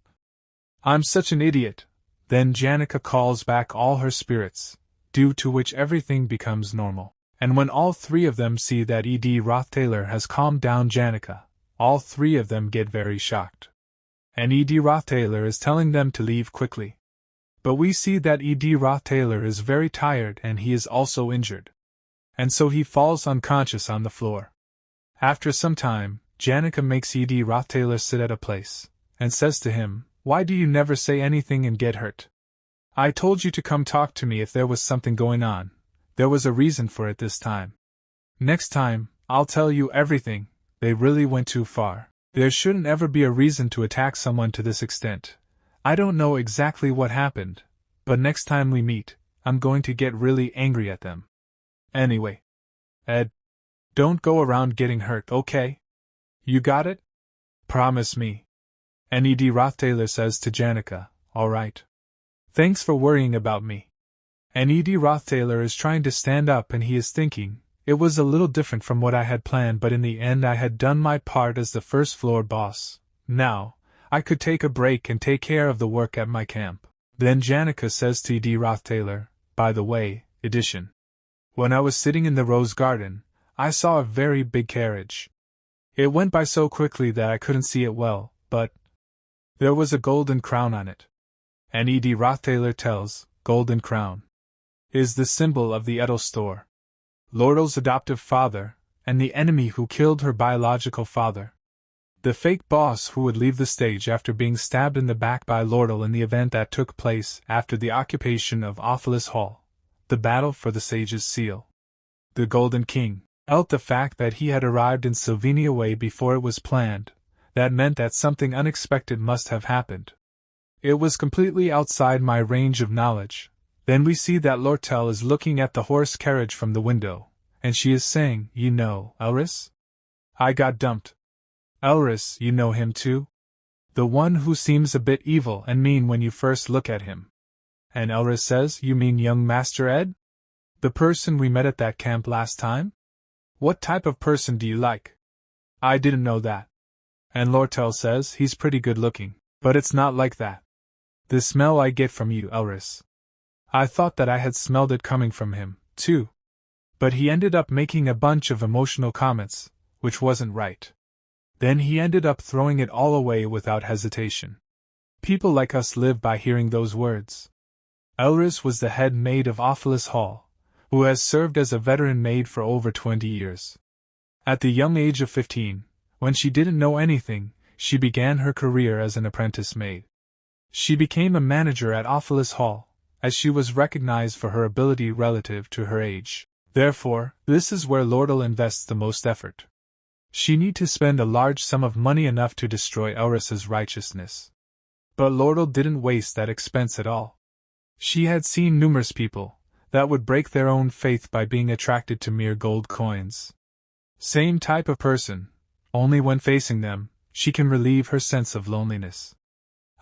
I'm such an idiot. Then Janica calls back all her spirits, due to which everything becomes normal. And when all three of them see that Rothstaylor has calmed down Janica, all three of them get very shocked. And Rothstaylor is telling them to leave quickly. But we see that Rothstaylor is very tired and he is also injured. And so he falls unconscious on the floor. After some time, Janica makes Rothstaylor sit at a place, and says to him, "Why do you never say anything and get hurt? I told you to come talk to me if there was something going on. There was a reason for it this time. Next time, I'll tell you everything." They really went too far. There shouldn't ever be a reason to attack someone to this extent. I don't know exactly what happened, but next time we meet, I'm going to get really angry at them. Anyway, Ed, don't go around getting hurt, okay? You got it? Promise me. And Rothstaylor says to Janica, "All right. Thanks for worrying about me." And Rothstaylor is trying to stand up and he is thinking, it was a little different from what I had planned, but in the end I had done my part as the first floor boss. Now, I could take a break and take care of the work at my camp. Then Janica says to Rothstaylor, "By the way, addition. When I was sitting in the rose garden, I saw a very big carriage. It went by so quickly that I couldn't see it well, but there was a golden crown on it." And Rothstaylor tells, "Golden crown is the symbol of the Edel store. Lordal's adoptive father, and the enemy who killed her biological father. The fake boss who would leave the stage after being stabbed in the back by Lordal in the event that took place after the occupation of Aalis Hall, the battle for the Sage's Seal. The Golden King felt the fact that he had arrived in Sylvania way before it was planned. That meant that something unexpected must have happened. It was completely outside my range of knowledge. Then we see that Lortel is looking at the horse carriage from the window, and she is saying, "You know, Aalis? I got dumped. Aalis, you know him too? The one who seems a bit evil and mean when you first look at him." And Aalis says, "You mean young Master Ed? The person we met at that camp last time? What type of person do you like?" "I didn't know that." And Lortel says, "He's pretty good looking, but it's not like that. The smell I get from you, Aalis. I thought that I had smelled it coming from him, too. But he ended up making a bunch of emotional comments, which wasn't right. Then he ended up throwing it all away without hesitation. People like us live by hearing those words." Aalis was the head maid of Aalis Hall, who has served as a veteran maid for over 20 years. At the young age of 15, when she didn't know anything, she began her career as an apprentice maid. She became a manager at Aalis Hall, as she was recognized for her ability relative to her age. Therefore, this is where Lordal invests the most effort. She need to spend a large sum of money enough to destroy Aaris's righteousness. But Lordal didn't waste that expense at all. She had seen numerous people that would break their own faith by being attracted to mere gold coins. Same type of person, only when facing them, she can relieve her sense of loneliness.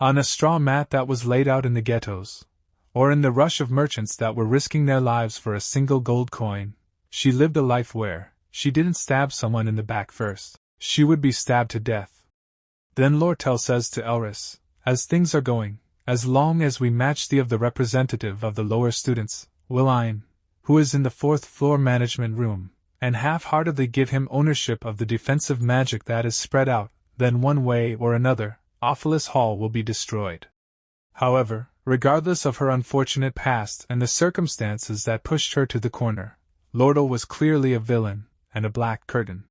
On a straw mat that was laid out in the ghettos, or in the rush of merchants that were risking their lives for a single gold coin, she lived a life where she didn't stab someone in the back first, she would be stabbed to death. Then Lortel says to Aalis, "As things are going, as long as we match the representative of the lower students, Willine, who is in the 4th floor management room, and half-heartedly give him ownership of the defensive magic that is spread out, then one way or another, Aalis Hall will be destroyed." However, regardless of her unfortunate past and the circumstances that pushed her to the corner, Lordal was clearly a villain, and a black curtain.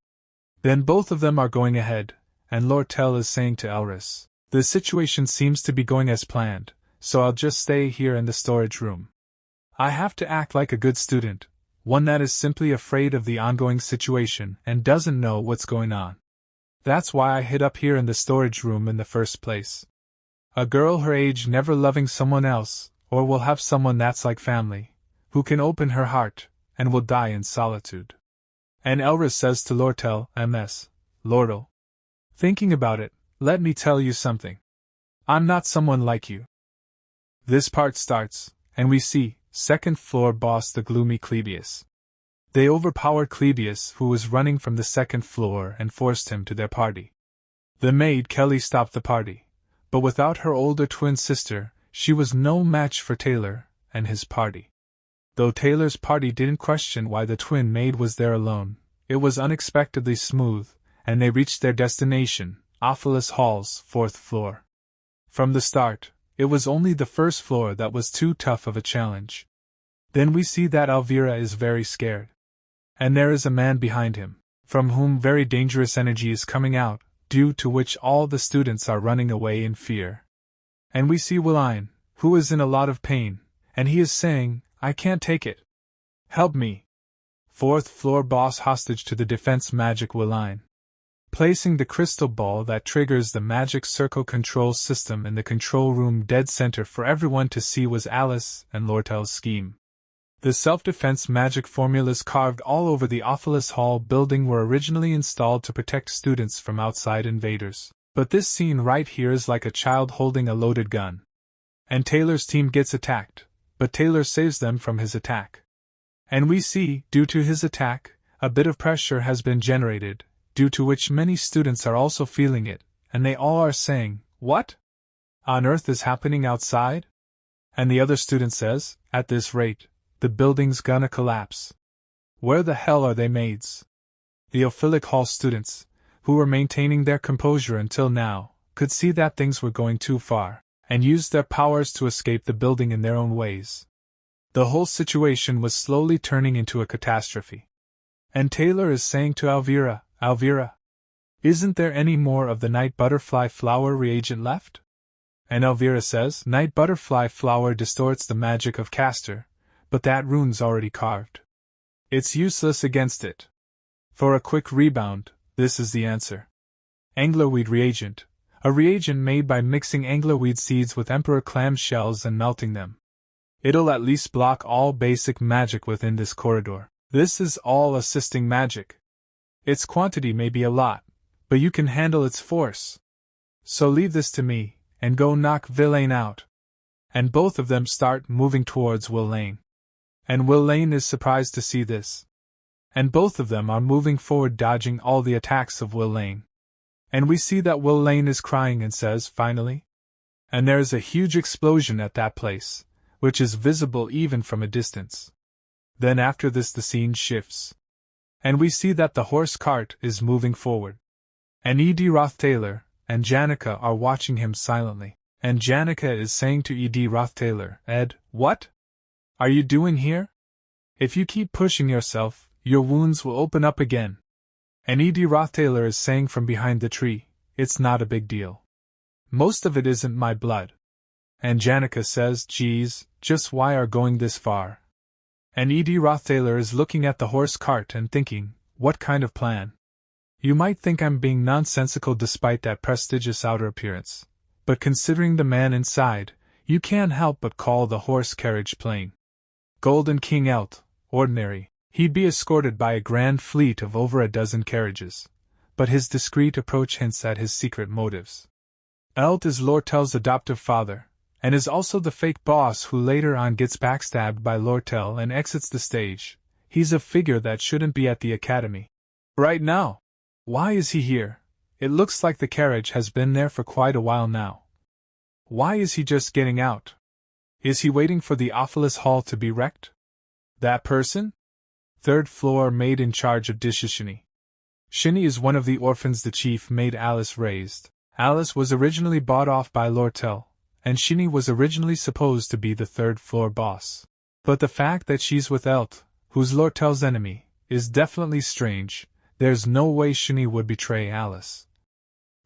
Then both of them are going ahead, and Lortel is saying to Aalis, "The situation seems to be going as planned, so I'll just stay here in the storage room. I have to act like a good student, one that is simply afraid of the ongoing situation and doesn't know what's going on. That's why I hid up here in the storage room in the first place. A girl her age never loving someone else, or will have someone that's like family, who can open her heart, and will die in solitude." And Aalis says to Lortel, "Ms. Lordal, thinking about it, let me tell you something. I'm not someone like you." This part starts, and we see, 2nd floor boss the gloomy Clebius. They overpowered Clebius, who was running from the 2nd floor, and forced him to their party. The maid Kelly stopped the party, but without her older twin sister, she was no match for Taylor and his party. Though Taylor's party didn't question why the twin maid was there alone, it was unexpectedly smooth, and they reached their destination, Aalis Hall's 4th floor. From the start, it was only the first floor that was too tough of a challenge. Then we see that Elvira is very scared. And there is a man behind him, from whom very dangerous energy is coming out, due to which all the students are running away in fear. And we see Willine, who is in a lot of pain, and he is saying, "I can't take it. Help me." 4th floor boss hostage to the defense magic Willine. Placing the crystal ball that triggers the magic circle control system in the control room dead center for everyone to see was Aalis and Lortel's scheme. The self-defense magic formulas carved all over the Aalis Hall building were originally installed to protect students from outside invaders. But this scene right here is like a child holding a loaded gun. And Taylor's team gets attacked, but Taylor saves them from his attack. And we see, due to his attack, a bit of pressure has been generated, due to which many students are also feeling it, and they all are saying, "What on earth is happening outside?" And the other student says, "At this rate, the building's gonna collapse. Where the hell are they maids?" The Ophilic Hall students, who were maintaining their composure until now, could see that things were going too far, and used their powers to escape the building in their own ways. The whole situation was slowly turning into a catastrophe. And Taylor is saying to Elvira, "Elvira, isn't there any more of the night butterfly flower reagent left?" And Elvira says, "Night butterfly flower distorts the magic of Castor, but that rune's already carved. It's useless against it. For a quick rebound, this is the answer. Anglerweed reagent, a reagent made by mixing anglerweed seeds with emperor clam shells and melting them. It'll at least block all basic magic within this corridor. This is all assisting magic. Its quantity may be a lot, but you can handle its force. So leave this to me, and go knock Villain out." And both of them start moving towards Villain. And Villain is surprised to see this. And both of them are moving forward, dodging all the attacks of Villain. And we see that Villain is crying and says, "Finally?" And there is a huge explosion at that place, which is visible even from a distance. Then after this the scene shifts. And we see that the horse cart is moving forward. And Rothstaylor and Janica are watching him silently. And Janica is saying to Rothstaylor, "Ed, what are you doing here? If you keep pushing yourself, your wounds will open up again." And Rothstaylor is saying from behind the tree, "It's not a big deal. Most of it isn't my blood." And Janica says, "Geez, just why are going this far?" And Rothstaylor is looking at the horse cart and thinking, "What kind of plan? You might think I'm being nonsensical despite that prestigious outer appearance, but considering the man inside, you can't help but call the horse carriage plain. Golden King Elt, ordinary, he'd be escorted by a grand fleet of over a dozen carriages, but his discreet approach hints at his secret motives. Elt is Lortel's adoptive father, and is also the fake boss who later on gets backstabbed by Lortel and exits the stage. He's a figure that shouldn't be at the academy right now. Why is he here? It looks like the carriage has been there for quite a while now. Why is he just getting out? Is he waiting for the Aalis Hall to be wrecked? That person? 3rd floor maid in charge of dishes Shini. Shini is one of the orphans the chief maid Aalis raised. Aalis was originally bought off by Lortel, and Shini was originally supposed to be the 3rd floor boss. But the fact that she's with Elt, who's Lortel's enemy, is definitely strange. There's no way Shini would betray Aalis.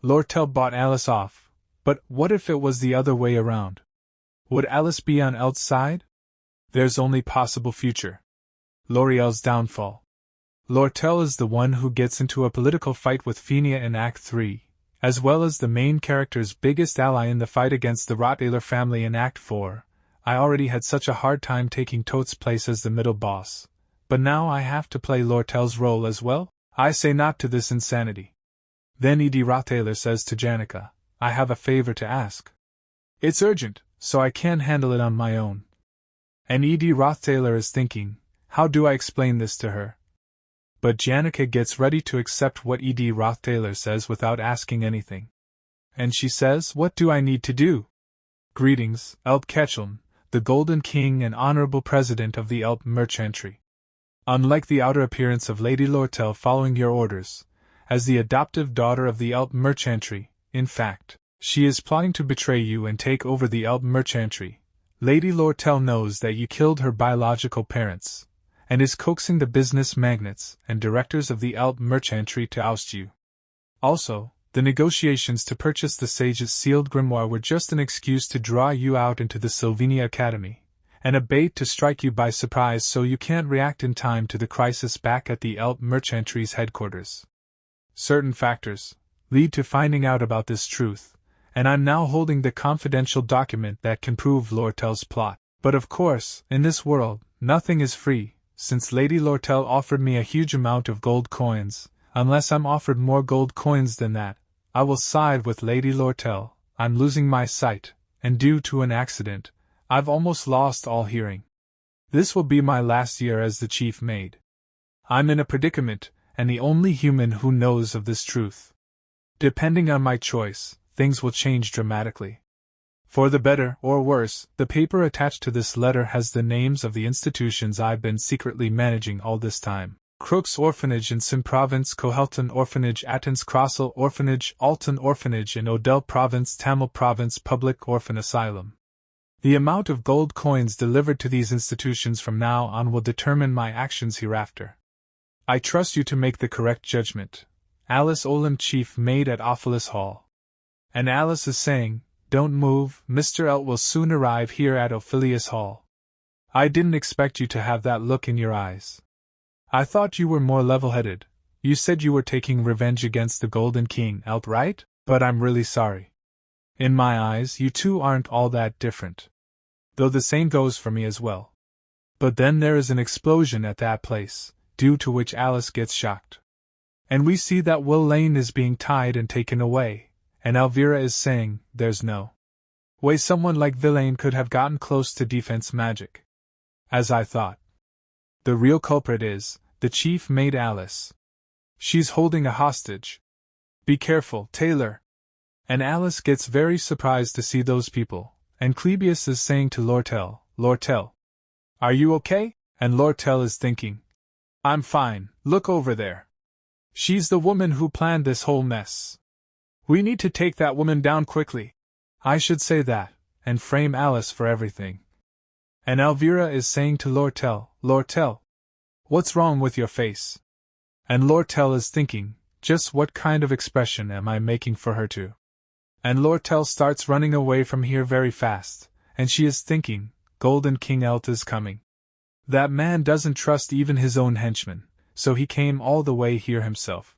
Lortel bought Aalis off, but what if it was the other way around? Would Aalis be on Elt's side? There's only possible future. L'Oreal's downfall. Lortel is the one who gets into a political fight with Fenia in Act 3, as well as the main character's biggest ally in the fight against the Rothstaylor family in Act 4. I already had such a hard time taking Toad's place as the middle boss, but now I have to play Lortel's role as well? I say not to this insanity. Then Rothstaylor says to Janica, "I have a favor to ask. It's urgent, so I can't handle it on my own." And Rothstaylor is thinking, how do I explain this to her? But Janica gets ready to accept what Rothstaylor says without asking anything. And she says, "What do I need to do?" "Greetings, Elt Ketchum, the Golden King and honorable president of the merchantry. Unlike the outer appearance of Lady Lortel following your orders, as the adoptive daughter of the merchantry, in fact, she is plotting to betray you and take over the merchantry. Lady Lortel knows that you killed her biological parents, and is coaxing the business magnates and directors of the merchantry to oust you. Also, the negotiations to purchase the sage's sealed grimoire were just an excuse to draw you out into the Sylvania Academy, and a bait to strike you by surprise so you can't react in time to the crisis back at the merchantry's headquarters. Certain factors lead to finding out about this truth, and I'm now holding the confidential document that can prove Lortel's plot. But of course, in this world, nothing is free, since Lady Lortel offered me a huge amount of gold coins. Unless I'm offered more gold coins than that, I will side with Lady Lortel. I'm losing my sight, and due to an accident, I've almost lost all hearing. This will be my last year as the chief maid. I'm in a predicament, and the only human who knows of this truth. Depending on my choice, things will change dramatically. For the better or worse, the paper attached to this letter has the names of the institutions I've been secretly managing all this time. Crook's Orphanage in Sim Province, Kohelton Orphanage, Athens Crossel Orphanage, Alton Orphanage in Odell Province, Tamil Province Public Orphan Asylum. The amount of gold coins delivered to these institutions from now on will determine my actions hereafter. I trust you to make the correct judgment. Aalis Olim, chief maid at Ophelis Hall. And Aalis is saying, "Don't move, Mr. Elt will soon arrive here at Ophelius Hall." I didn't expect you to have that look in your eyes. I thought you were more level-headed. You said you were taking revenge against the Golden King, Elt, right? But I'm really sorry. In my eyes, you two aren't all that different. Though the same goes for me as well. But then there is an explosion at that place, due to which Aalis gets shocked. And we see that Will Lane is being tied and taken away, and Elvira is saying, "There's no way someone like Villain could have gotten close to defense magic." As I thought. The real culprit is the chief maid Aalis. She's holding a hostage. Be careful, Taylor. And Aalis gets very surprised to see those people, and Clebius is saying to Lortel, "Lortel, are you okay?" And Lortel is thinking, "I'm fine, look over there. She's the woman who planned this whole mess. We need to take that woman down quickly." I should say that, and frame Aalis for everything. And Elvira is saying to Lortel, "Lortel, what's wrong with your face?" And Lortel is thinking, just what kind of expression am I making for her to? And Lortel starts running away from here very fast, and she is thinking, Golden King Elt is coming. That man doesn't trust even his own henchmen, so he came all the way here himself.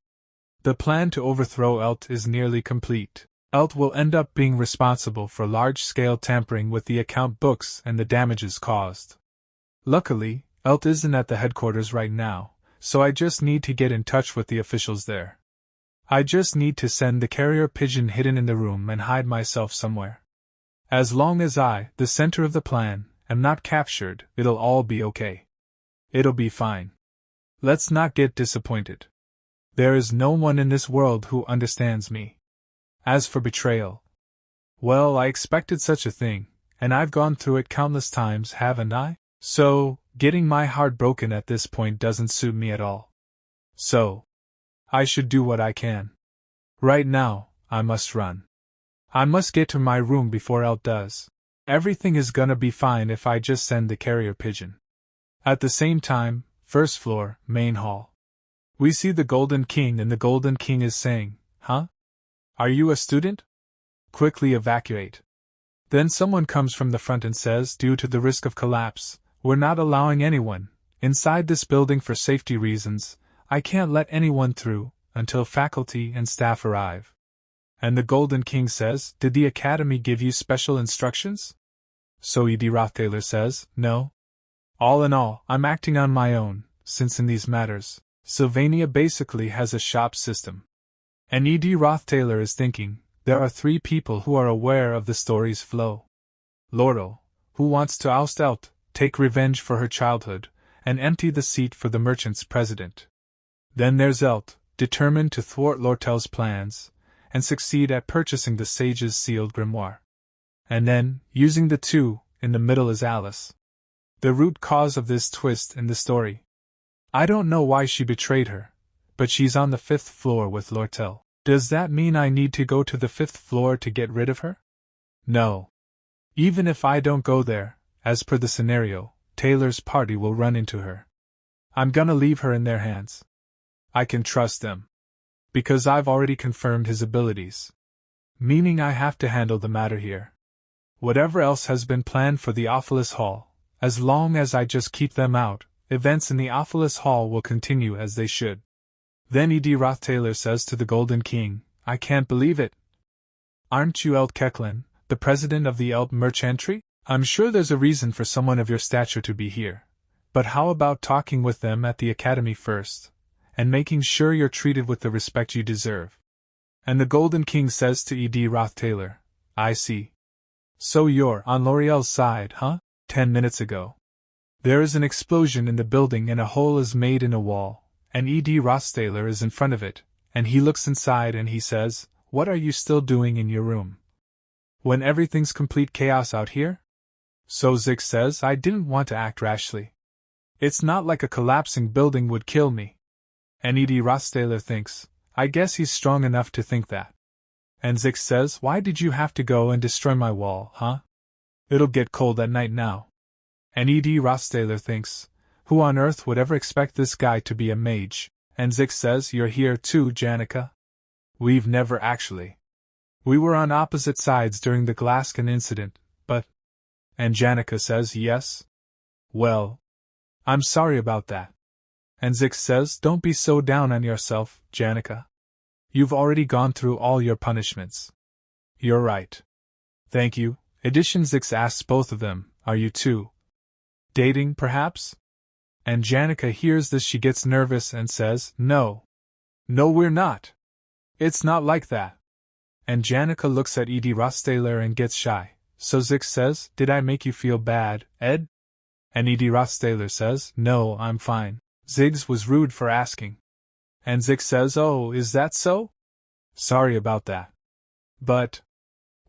The plan to overthrow Elt is nearly complete. Elt will end up being responsible for large-scale tampering with the account books and the damages caused. Luckily, Elt isn't at the headquarters right now, so I just need to get in touch with the officials there. I just need to send the carrier pigeon hidden in the room and hide myself somewhere. As long as I, the center of the plan, am not captured, it'll all be okay. It'll be fine. Let's not get disappointed. There is no one in this world who understands me. As for betrayal, well, I expected such a thing, and I've gone through it countless times, haven't I? So, getting my heart broken at this point doesn't suit me at all. So, I should do what I can. Right now, I must run. I must get to my room before Elt does. Everything is gonna be fine if I just send the carrier pigeon. At the same time, first floor, main hall. We see the Golden King, and the Golden King is saying, "Huh? Are you a student? Quickly evacuate." Then someone comes from the front and says, "Due to the risk of collapse, we're not allowing anyone inside this building for safety reasons. I can't let anyone through until faculty and staff arrive." And the Golden King says, "Did the Academy give you special instructions?" So Rothstaylor says, "No. All in all, I'm acting on my own, since in these matters, Sylvania basically has a shop system." And Rothstaylor is thinking, there are three people who are aware of the story's flow. Lortel, who wants to oust Elt, take revenge for her childhood, and empty the seat for the merchant's president. Then there's Elt, determined to thwart Lortel's plans, and succeed at purchasing the sage's sealed grimoire. And then, using the two, in the middle is Aalis. The root cause of this twist in the story. I don't know why she betrayed her, but she's on the 5th floor with Lortel. Does that mean I need to go to the 5th floor to get rid of her? No. Even if I don't go there, as per the scenario, Taylor's party will run into her. I'm gonna leave her in their hands. I can trust them. Because I've already confirmed his abilities. Meaning I have to handle the matter here. Whatever else has been planned for the Ophilis Hall, as long as I just keep them out, events in the Ophilis Hall will continue as they should. Then Rothstaylor says to the Golden King, I can't believe it. Aren't you Eld Kecklin, the president of the Eld Merchantry? I'm sure there's a reason for someone of your stature to be here. But how about talking with them at the academy first, and making sure you're treated with the respect you deserve? And the Golden King says to Rothstaylor, I see. So you're on L'Oreal's side, huh? 10 minutes ago. There is an explosion in the building and a hole is made in a wall, and Rothstaylor is in front of it, and he looks inside and he says, What are you still doing in your room? When everything's complete chaos out here? So Zix says, I didn't want to act rashly. It's not like a collapsing building would kill me. And Rothstaylor thinks, I guess he's strong enough to think that. And Zix says, Why did you have to go and destroy my wall, huh? It'll get cold at night now. And Rothstaylor thinks, Who on earth would ever expect this guy to be a mage? And Zix says, You're here too, Janica? We've never actually. We were on opposite sides during the Glaskin incident, but... And Janica says, Yes? Well, I'm sorry about that. And Zix says, Don't be so down on yourself, Janica. You've already gone through all your punishments. You're right. Thank you. Edition Zix asks both of them, Are you two dating, perhaps? And Janica hears this, she gets nervous and says, No. No, we're not. It's not like that. And Janica looks at Rothstaylor and gets shy. So Zix says, Did I make you feel bad, Ed? And Rothstaylor says, No, I'm fine. Ziggs was rude for asking. And Zix says, Oh, is that so? Sorry about that. But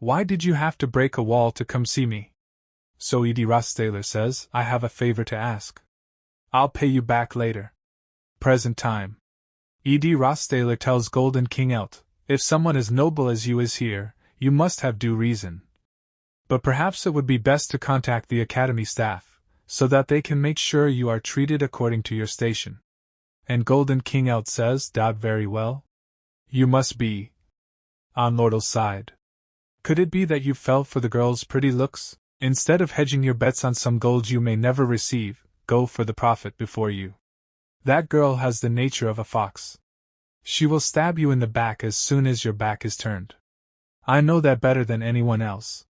why did you have to break a wall to come see me? So Rothstaylor says, I have a favor to ask. I'll pay you back later. Present time. Rothstaylor tells Golden King Elt, If someone as noble as you is here, you must have due reason. But perhaps it would be best to contact the academy staff, so that they can make sure you are treated according to your station. And Golden King Elt says, Very well. You must be on Lordal's side. Could it be that you fell for the girl's pretty looks? Instead of hedging your bets on some gold you may never receive, go for the profit before you. That girl has the nature of a fox. She will stab you in the back as soon as your back is turned. I know that better than anyone else.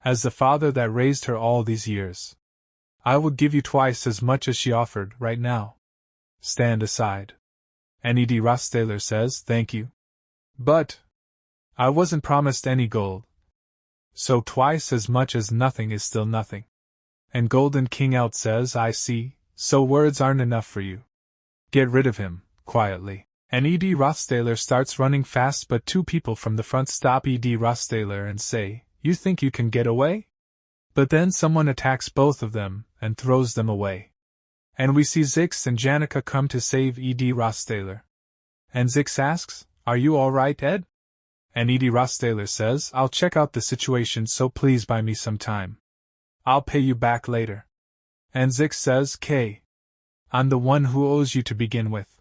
As the father that raised her all these years, I would give you twice as much as she offered right now. Stand aside. And Rothstaylor says, Thank you. But I wasn't promised any gold. So twice as much as nothing is still nothing. And Golden King Elt says, I see, so words aren't enough for you. Get rid of him, quietly. And Rothstaylor starts running fast, but two people from the front stop Rothstaylor and say, You think you can get away? But then someone attacks both of them and throws them away. And we see Zix and Janica come to save Rothstaylor. And Zix asks, Are you all right, Ed? And Rothstaylor says, I'll check out the situation, so please buy me some time. I'll pay you back later. And Zix says, K. I'm the one who owes you to begin with.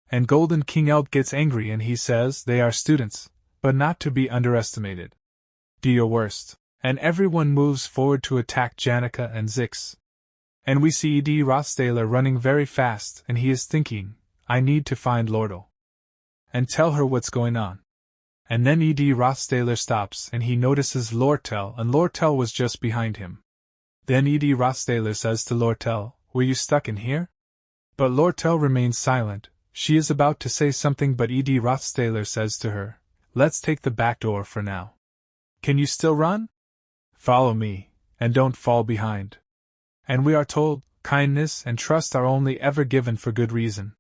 And Golden King Elt gets angry and he says, They are students, but not to be underestimated. Do your worst. And everyone moves forward to attack Janica and Zix. And we see Rothstaylor running very fast, and he is thinking, I need to find Lordal and tell her what's going on. And then Rothstaylor stops and he notices Lortel, and Lortel was just behind him. Then Rothstaylor says to Lortel, Were you stuck in here? But Lortel remains silent. She is about to say something, but Rothstaylor says to her, Let's take the back door for now. Can you still run? Follow me, and don't fall behind. And we are told, kindness and trust are only ever given for good reason.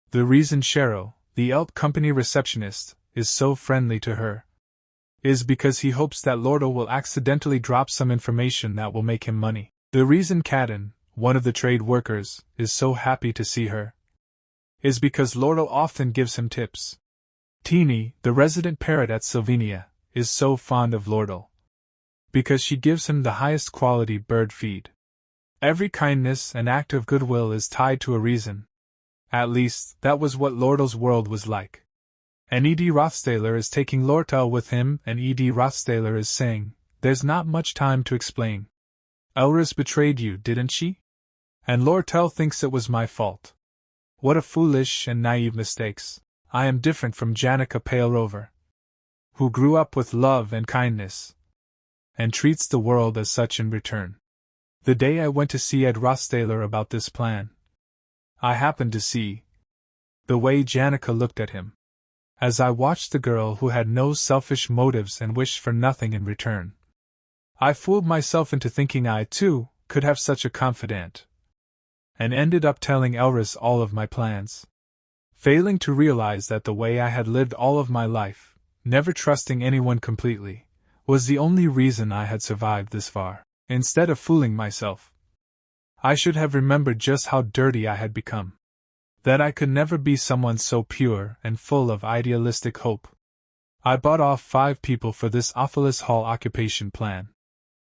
The reason Shero, the Elt Company receptionist, is so friendly to her. is because he hopes that Lordle will accidentally drop some information that will make him money. The reason Cadden, one of the trade workers, is so happy to see her is because Lordle often gives him tips. Teeny, the resident parrot at Sylvania, is so fond of Lordle because she gives him the highest quality bird feed. Every kindness and act of goodwill is tied to a reason. At least, that was what Lordle's world was like. And Rothstaylor is taking Lortel with him, and Rothstaylor is saying, "There's not much time to explain. Elris betrayed you, didn't she? And Lortel thinks it was my fault. What a foolish and naive mistakes. I am different from Janica Pale Rover, who grew up with love and kindness, and treats the world as such in return." The day I went to see Ed Rothstaylor about this plan, I happened to see the way Janica looked at him, as I watched the girl who had no selfish motives and wished for nothing in return. I fooled myself into thinking I, too, could have such a confidant, and ended up telling Elris all of my plans, failing to realize that the way I had lived all of my life, never trusting anyone completely, was the only reason I had survived this far. Instead of fooling myself, I should have remembered just how dirty I had become. That I could never be someone so pure and full of idealistic hope. I bought off 5 people for this Aalis Hall occupation plan.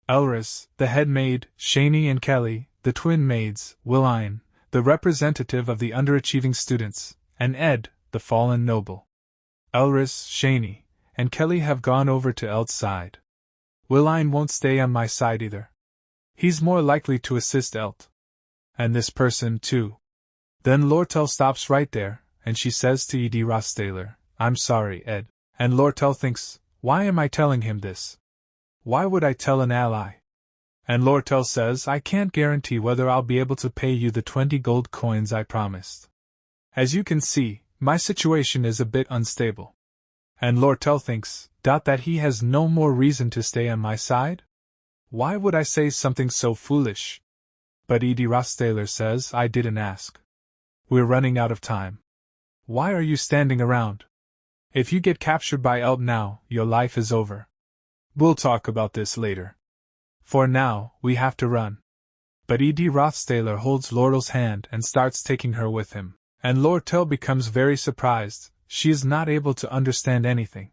Elris, the head maid, Shani and Kelly, the twin maids, Willine, the representative of the underachieving students, and Ed, the fallen noble. Elris, Shani, and Kelly have gone over to Elt's side. Willine won't stay on my side either. He's more likely to assist Elt. And this person, too. Then Lortel stops right there, and she says to Rothstaylor, "I'm sorry, Ed." And Lortel thinks, why am I telling him this? Why would I tell an ally? And Lortel says, I can't guarantee whether I'll be able to pay you the 20 gold coins I promised. As you can see, my situation is a bit unstable. And Lortel thinks, that he has no more reason to stay on my side? Why would I say something so foolish? But Rothstaylor says, I didn't ask. We're running out of time. Why are you standing around? If you get captured by Elt now, your life is over. We'll talk about this later. For now, we have to run. But Rothstaylor holds Lortel's hand and starts taking her with him. And Lortel becomes very surprised. She is not able to understand anything.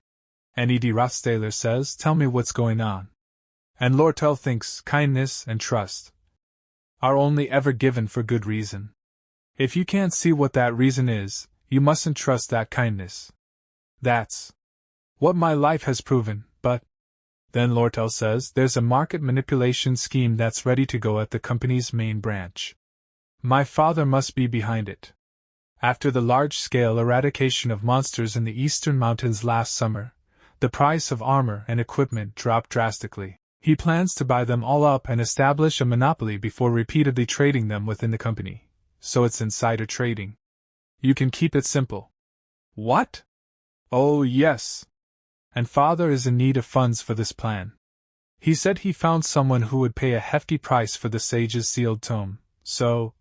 And Rothstaylor says, tell me what's going on. And Lortel thinks kindness and trust are only ever given for good reason. If you can't see what that reason is, you mustn't trust that kindness. That's what my life has proven, but then Lortel says there's a market manipulation scheme that's ready to go at the company's main branch. My father must be behind it. After the large-scale eradication of monsters in the eastern mountains last summer, the price of armor and equipment dropped drastically. He plans to buy them all up and establish a monopoly before repeatedly trading them within the company. So it's insider trading. You can keep it simple. What? Oh, yes. And father is in need of funds for this plan. He said he found someone who would pay a hefty price for the sage's sealed tome, so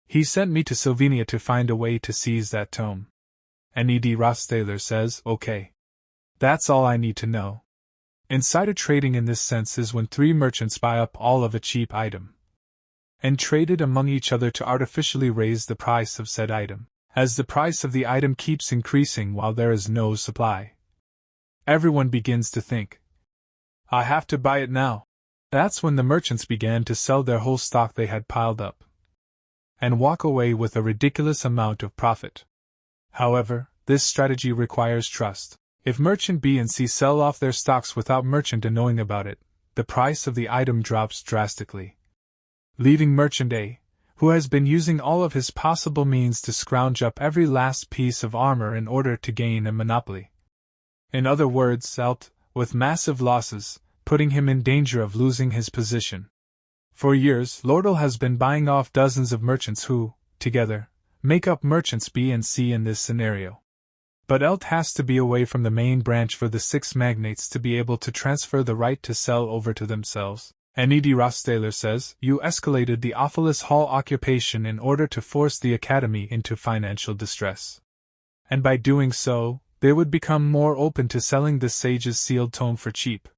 he sent me to Sylvania to find a way to seize that tome. And Rothstaylor says, okay. That's all I need to know. Insider trading in this sense is when 3 merchants buy up all of a cheap item and trade it among each other to artificially raise the price of said item, as the price of the item keeps increasing while there is no supply. Everyone begins to think, I have to buy it now. That's when the merchants began to sell their whole stock they had piled up and walk away with a ridiculous amount of profit. However, this strategy requires trust. If Merchant B and C sell off their stocks without Merchant A knowing about it, the price of the item drops drastically, leaving Merchant A, who has been using all of his possible means to scrounge up every last piece of armor in order to gain a monopoly. In other words, Elt, with massive losses, putting him in danger of losing his position. For years, Lordle has been buying off dozens of merchants who, together, make up Merchants B and C in this scenario. But Elt has to be away from the main branch for the 6 magnates to be able to transfer the right to sell over to themselves. And Rothstaylor says, you escalated the Aalis Hall occupation in order to force the Academy into financial distress. And by doing so, they would become more open to selling this sage's sealed tome for cheap.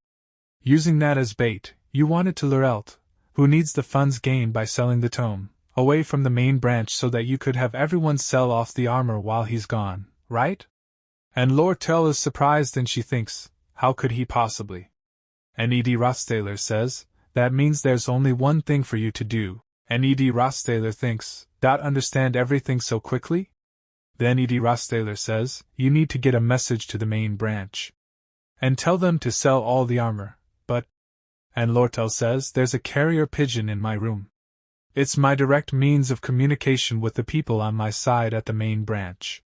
Using that as bait, you wanted to lure Elt, who needs the funds gained by selling the tome, away from the main branch so that you could have everyone sell off the armor while he's gone, right? And Lortel is surprised and she thinks, how could he possibly? And Rothstaylor says, that means there's only one thing for you to do, and Rothstaylor thinks, understand everything so quickly? Then Rothstaylor says, you need to get a message to the main branch. And tell them to sell all the armor, but... And Lortel says, there's a carrier pigeon in my room. It's my direct means of communication with the people on my side at the main branch.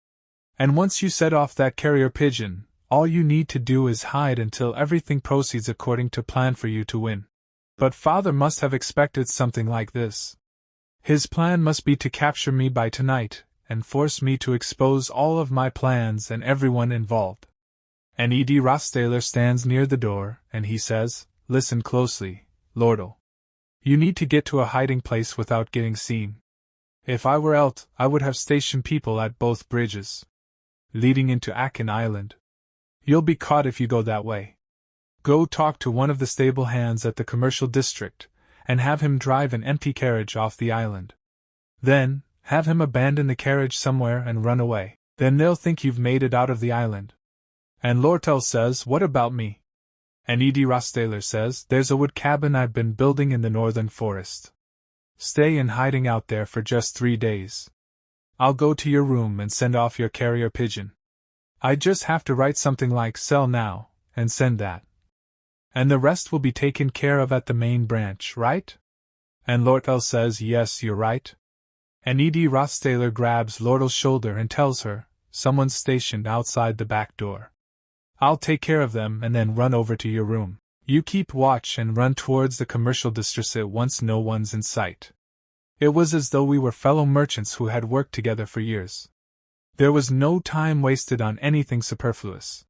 And once you set off that carrier pigeon, all you need to do is hide until everything proceeds according to plan for you to win. But Father must have expected something like this. His plan must be to capture me by tonight, and force me to expose all of my plans and everyone involved. And Rothstaylor stands near the door, and he says, listen closely, Lordle. You need to get to a hiding place without getting seen. If I were Elt, I would have stationed people at both bridges leading into Akin Island. You'll be caught if you go that way. Go talk to one of the stable hands at the commercial district, and have him drive an empty carriage off the island. Then, have him abandon the carriage somewhere and run away. Then they'll think you've made it out of the island. And Lortel says, what about me? And Rothstaylor says, there's a wood cabin I've been building in the northern forest. Stay in hiding out there for just 3 days. I'll go to your room and send off your carrier pigeon. I just have to write something like sell now, and send that. And the rest will be taken care of at the main branch, right? And Lortel says, yes, you're right. And Rothstaylor grabs Lortel's shoulder and tells her, someone's stationed outside the back door. I'll take care of them and then run over to your room. You keep watch and run towards the commercial district once no one's in sight. It was as though we were fellow merchants who had worked together for years. There was no time wasted on anything superfluous.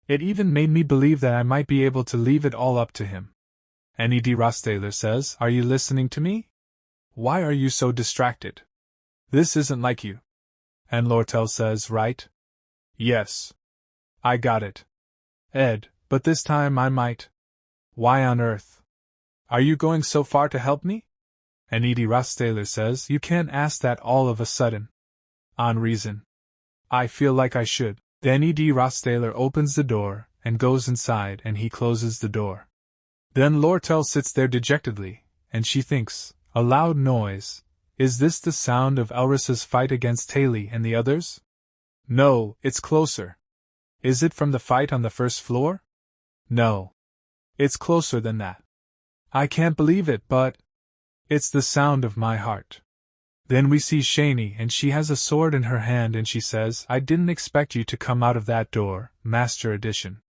It even made me believe that I might be able to leave it all up to him. And Rothstaylor says, are you listening to me? Why are you so distracted? This isn't like you. And Lortel says, right? Yes. I got it. Ed, but this time I might. Why on earth? Are you going so far to help me? And Rothstaylor says, you can't ask that all of a sudden. On reason. I feel like I should. Then Rothstaylor opens the door, and goes inside, and he closes the door. Then Lortel sits there dejectedly, and she thinks, a loud noise. Is this the sound of Elris's fight against Haley and the others? No, it's closer. Is it from the fight on the first floor? No. It's closer than that. I can't believe it, but... it's the sound of my heart. Then we see Shani, and she has a sword in her hand, and she says, I didn't expect you to come out of that door, Master Edition.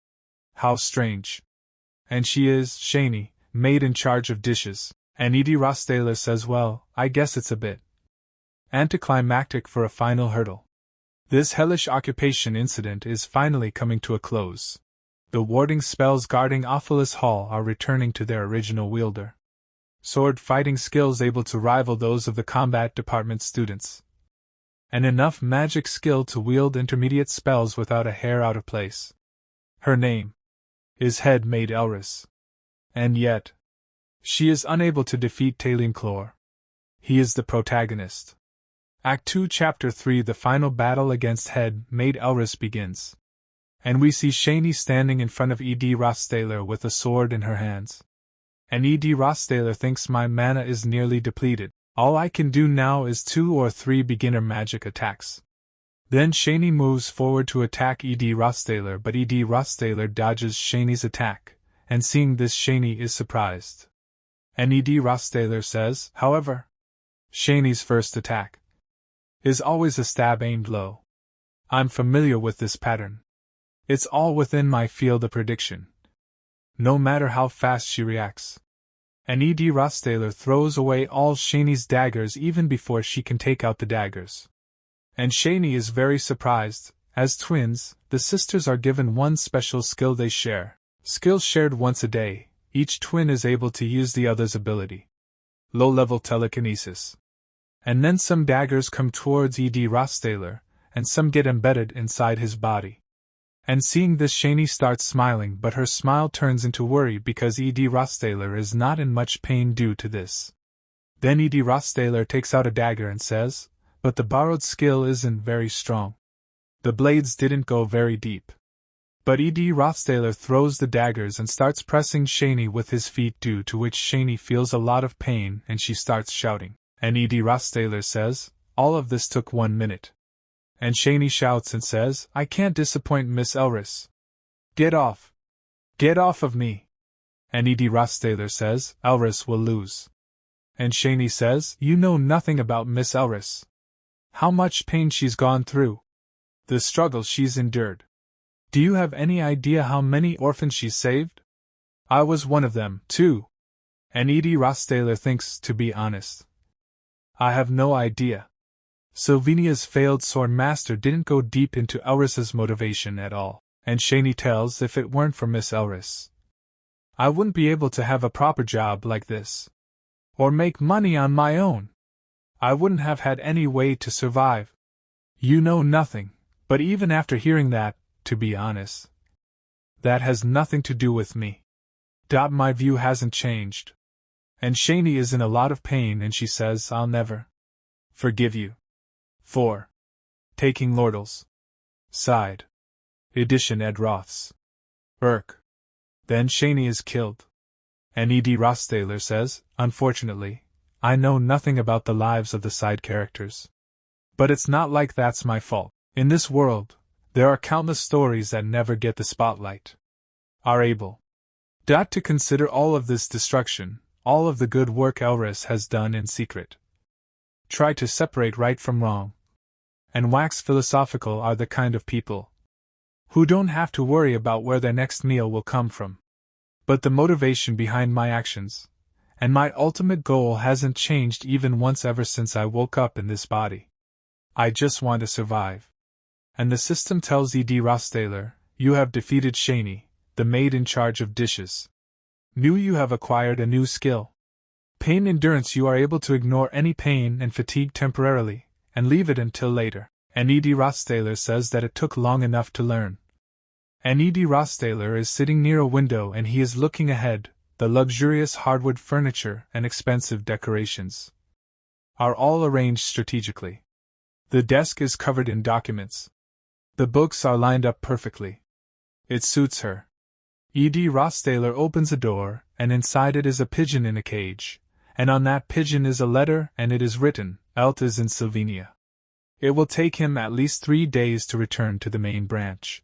How strange. And she is, Shani, maid in charge of dishes, and Rothstaylor says, well, I guess it's a bit anticlimactic for a final hurdle. This hellish occupation incident is finally coming to a close. The warding spells guarding Ophelis Hall are returning to their original wielder. Sword fighting skills able to rival those of the combat department students. And enough magic skill to wield intermediate spells without a hair out of place. Her name is Head Maid Elris. And yet, she is unable to defeat Talinclor. He is the protagonist. Act 2 Chapter 3 The final battle against Head Maid Elris begins. And we see Shani standing in front of Rothstaylor with a sword in her hands. And Rothstaylor thinks my mana is nearly depleted. All I can do now is 2 or 3 beginner magic attacks. Then Shani moves forward to attack Rothstaylor, but Rothstaylor dodges Shani's attack, and seeing this Shani is surprised. And Rothstaylor says, however, Shani's first attack is always a stab aimed low. I'm familiar with this pattern. It's all within my field of prediction. No matter how fast she reacts. And Rothstaylor throws away all Shani's daggers even before she can take out the daggers. And Shani is very surprised. As twins, the sisters are given one special skill they share. Skill shared once a day, each twin is able to use the other's ability. Low-level telekinesis. And then some daggers come towards Rothstaylor, and some get embedded inside his body. And seeing this, Shani starts smiling, but her smile turns into worry because Rothstaylor is not in much pain due to this. Then Rothstaylor takes out a dagger and says, "But the borrowed skill isn't very strong. The blades didn't go very deep." But Rothstaylor throws the daggers and starts pressing Shani with his feet, due to which Shani feels a lot of pain and she starts shouting. And Rothstaylor says, "All of this took 1 minute." And Shani shouts and says, "I can't disappoint Miss Elris. Get off. Get off of me." And Rothstaylor says, "Elris will lose." And Shani says, "You know nothing about Miss Elris. How much pain she's gone through. The struggle she's endured. Do you have any idea how many orphans she's saved? I was one of them, too." And Rothstaylor thinks, to be honest, "I have no idea." Sylvania's failed sword master didn't go deep into Elris's motivation at all, and Shani tells, "If it weren't for Miss Elris, I wouldn't be able to have a proper job like this. Or make money on my own. I wouldn't have had any way to survive. You know nothing." But even after hearing that, to be honest, that has nothing to do with me. My view hasn't changed. And Shani is in a lot of pain and she says, "I'll never forgive you for taking Lordle's side." Edition Ed Roths. Then Shani is killed. And Rothstaylor says, "Unfortunately, I know nothing about the lives of the side characters. But it's not like that's my fault. In this world, there are countless stories that never get the spotlight. Are able to consider all of this destruction, all of the good work Elris has done in secret. Try to separate right from wrong. And wax philosophical are the kind of people who don't have to worry about where their next meal will come from. But the motivation behind my actions, and my ultimate goal hasn't changed even once ever since I woke up in this body. I just want to survive." And the system tells Rothstaylor, "You have defeated Shani, the maid in charge of dishes. You have acquired a new skill. Pain endurance. You are able to ignore any pain and fatigue temporarily, and leave it until later." And Rothstaylor says that it took long enough to learn. And Rothstaylor is sitting near a window and he is looking ahead. The luxurious hardwood furniture and expensive decorations are all arranged strategically. The desk is covered in documents. The books are lined up perfectly. It suits her. Rothstaylor opens a door, and inside it is a pigeon in a cage, and on that pigeon is a letter, and it is written, "Elt is in Sylvania. It will take him at least 3 days to return to the main branch.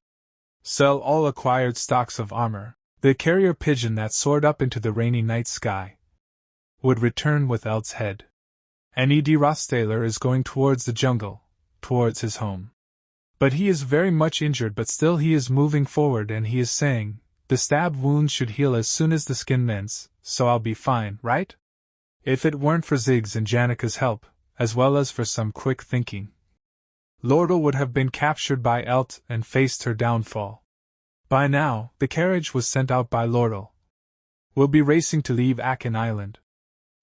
Sell all acquired stocks of armor." The carrier pigeon that soared up into the rainy night sky would return with Elt's head. And Rothstaylor is going towards the jungle, towards his home. But he is very much injured, but still he is moving forward and he is saying, "The stab wound should heal as soon as the skin mends, so I'll be fine, right? If it weren't for Zig's and Janica's help, as well as for some quick thinking, Lordle would have been captured by Elt and faced her downfall. By now, the carriage was sent out by Lordle. We'll be racing to leave Akin Island.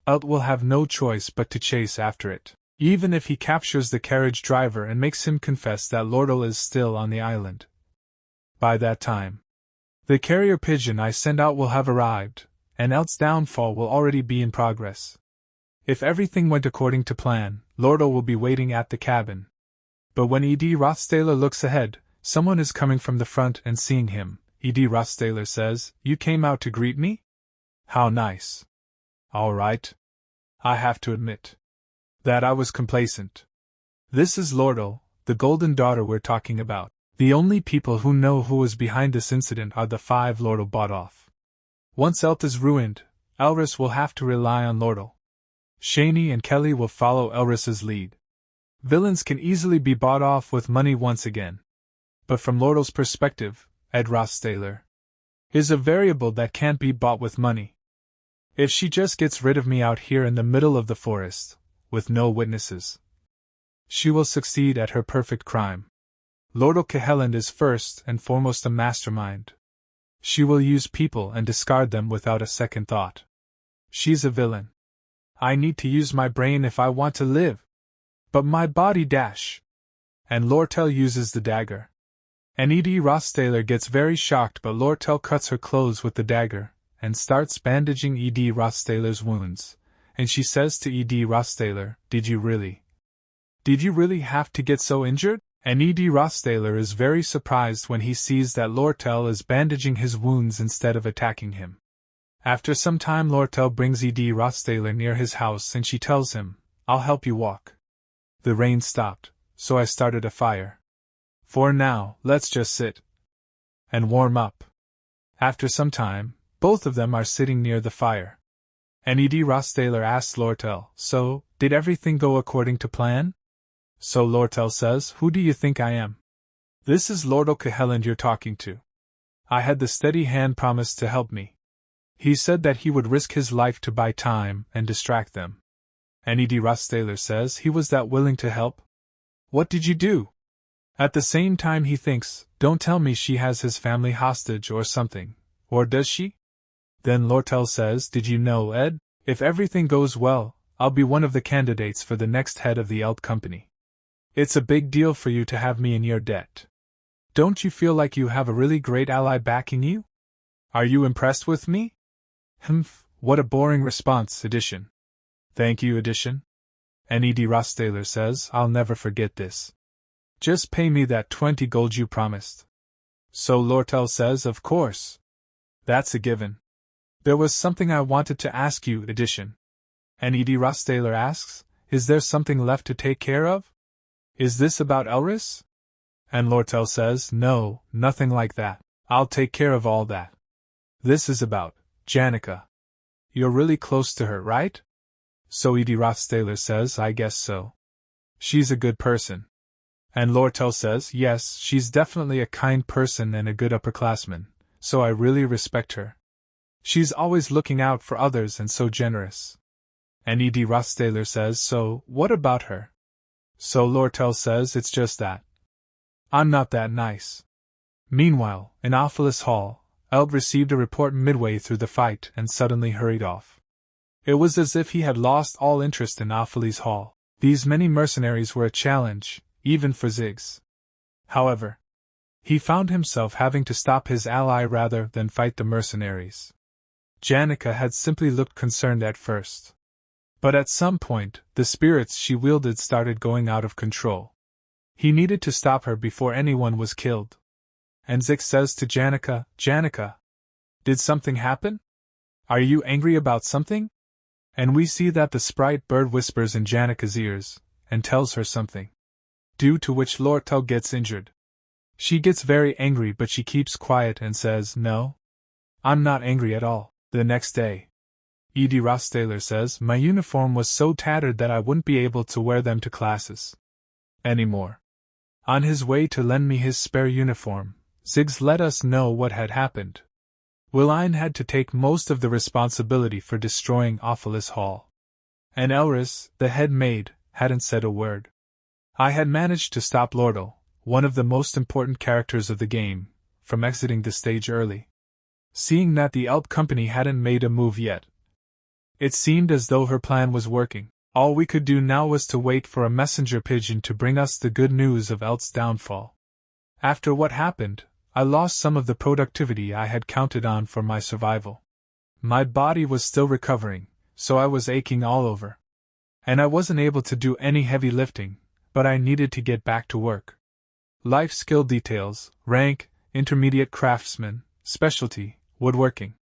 Elt will have no choice but to chase after it, even if he captures the carriage driver and makes him confess that Lordle is still on the island. By that time, the carrier pigeon I send out will have arrived, and Elt's downfall will already be in progress. If everything went according to plan, Lordle will be waiting at the cabin. But when Rothstaylor looks ahead, someone is coming from the front and seeing him. Rothstaylor says, "You came out to greet me? How nice." All right. I have to admit that I was complacent. This is Lordle, the golden daughter we're talking about. The only people who know who was behind this incident are the 5 Lordle bought off. Once Elt is ruined, Elris will have to rely on Lordle. Shani and Kelly will follow Elris's lead. Villains can easily be bought off with money once again. But from Lordle's perspective, Ed Rothstaylor is a variable that can't be bought with money. If she just gets rid of me out here in the middle of the forest, with no witnesses, she will succeed at her perfect crime. Lordle Cahelland is first and foremost a mastermind. She will use people and discard them without a second thought. She's a villain. I need to use my brain if I want to live. But my body dash. And Lortel uses the dagger. And Rothstaylor gets very shocked, but Lortel cuts her clothes with the dagger, and starts bandaging Rothstaylor's wounds. And she says to Rothstaylor, Did you really have to get so injured? And Rothstaylor is very surprised when he sees that Lortel is bandaging his wounds instead of attacking him. After some time, Lortel brings Rothstaylor near his house and she tells him, I'll help you walk. The rain stopped, so I started a fire. For now, let's just sit and warm up. After some time, both of them are sitting near the fire. And Rothstaylor asks Lortel, So, did everything go according to plan? So Lortel says, Who do you think I am? This is Lord O'Cahelland you're talking to. I had the steady hand promise to help me. He said that he would risk his life to buy time and distract them. And Rothstaylor says he was that willing to help. What did you do? At the same time he thinks, Don't tell me she has his family hostage or something, or does she? Then Lortel says, Did you know, Ed? If everything goes well, I'll be one of the candidates for the next head of the Eld Company. It's a big deal for you to have me in your debt. Don't you feel like you have a really great ally backing you? Are you impressed with me? Humph, what a boring response, Edition. Thank you, Edition. And Rothstaylor says, I'll never forget this. Just pay me that 20 gold you promised. So Lortel says, Of course. That's a given. There was something I wanted to ask you, Edition. And Rothstaylor asks, Is there something left to take care of? Is this about Elris? And Lortel says, No, nothing like that. I'll take care of all that. This is about Janica. You're really close to her, right? So Rothstaylor says, I guess so. She's a good person. And Lortel says, Yes, she's definitely a kind person and a good upperclassman, so I really respect her. She's always looking out for others and so generous. And Rothstaylor says, So, what about her? So Lortel says, It's just that I'm not that nice. Meanwhile, in Aalis Hall, Eld received a report midway through the fight and suddenly hurried off. It was as if he had lost all interest in Aalis Hall. These many mercenaries were a challenge, even for Ziggs. However, he found himself having to stop his ally rather than fight the mercenaries. Janica had simply looked concerned at first. But at some point, the spirits she wielded started going out of control. He needed to stop her before anyone was killed. And Ziggs says to Janica, Janica, did something happen? Are you angry about something? And we see that the sprite bird whispers in Janica's ears, and tells her something. Due to which Lortel gets injured. She gets very angry but she keeps quiet and says, No, I'm not angry at all. The next day, Rothstaylor says, My uniform was so tattered that I wouldn't be able to wear them to classes anymore. On his way to lend me his spare uniform, Ziggs let us know what had happened. Willine had to take most of the responsibility for destroying Aalis Hall. And Elris, the head maid, hadn't said a word. I had managed to stop Lordle, one of the most important characters of the game, from exiting the stage early. Seeing that the Eld Company hadn't made a move yet, it seemed as though her plan was working. All we could do now was to wait for a messenger pigeon to bring us the good news of Eld's downfall. After what happened, I lost some of the productivity I had counted on for my survival. My body was still recovering, so I was aching all over. And I wasn't able to do any heavy lifting, but I needed to get back to work. Life skill details: rank, intermediate craftsman, specialty, woodworking.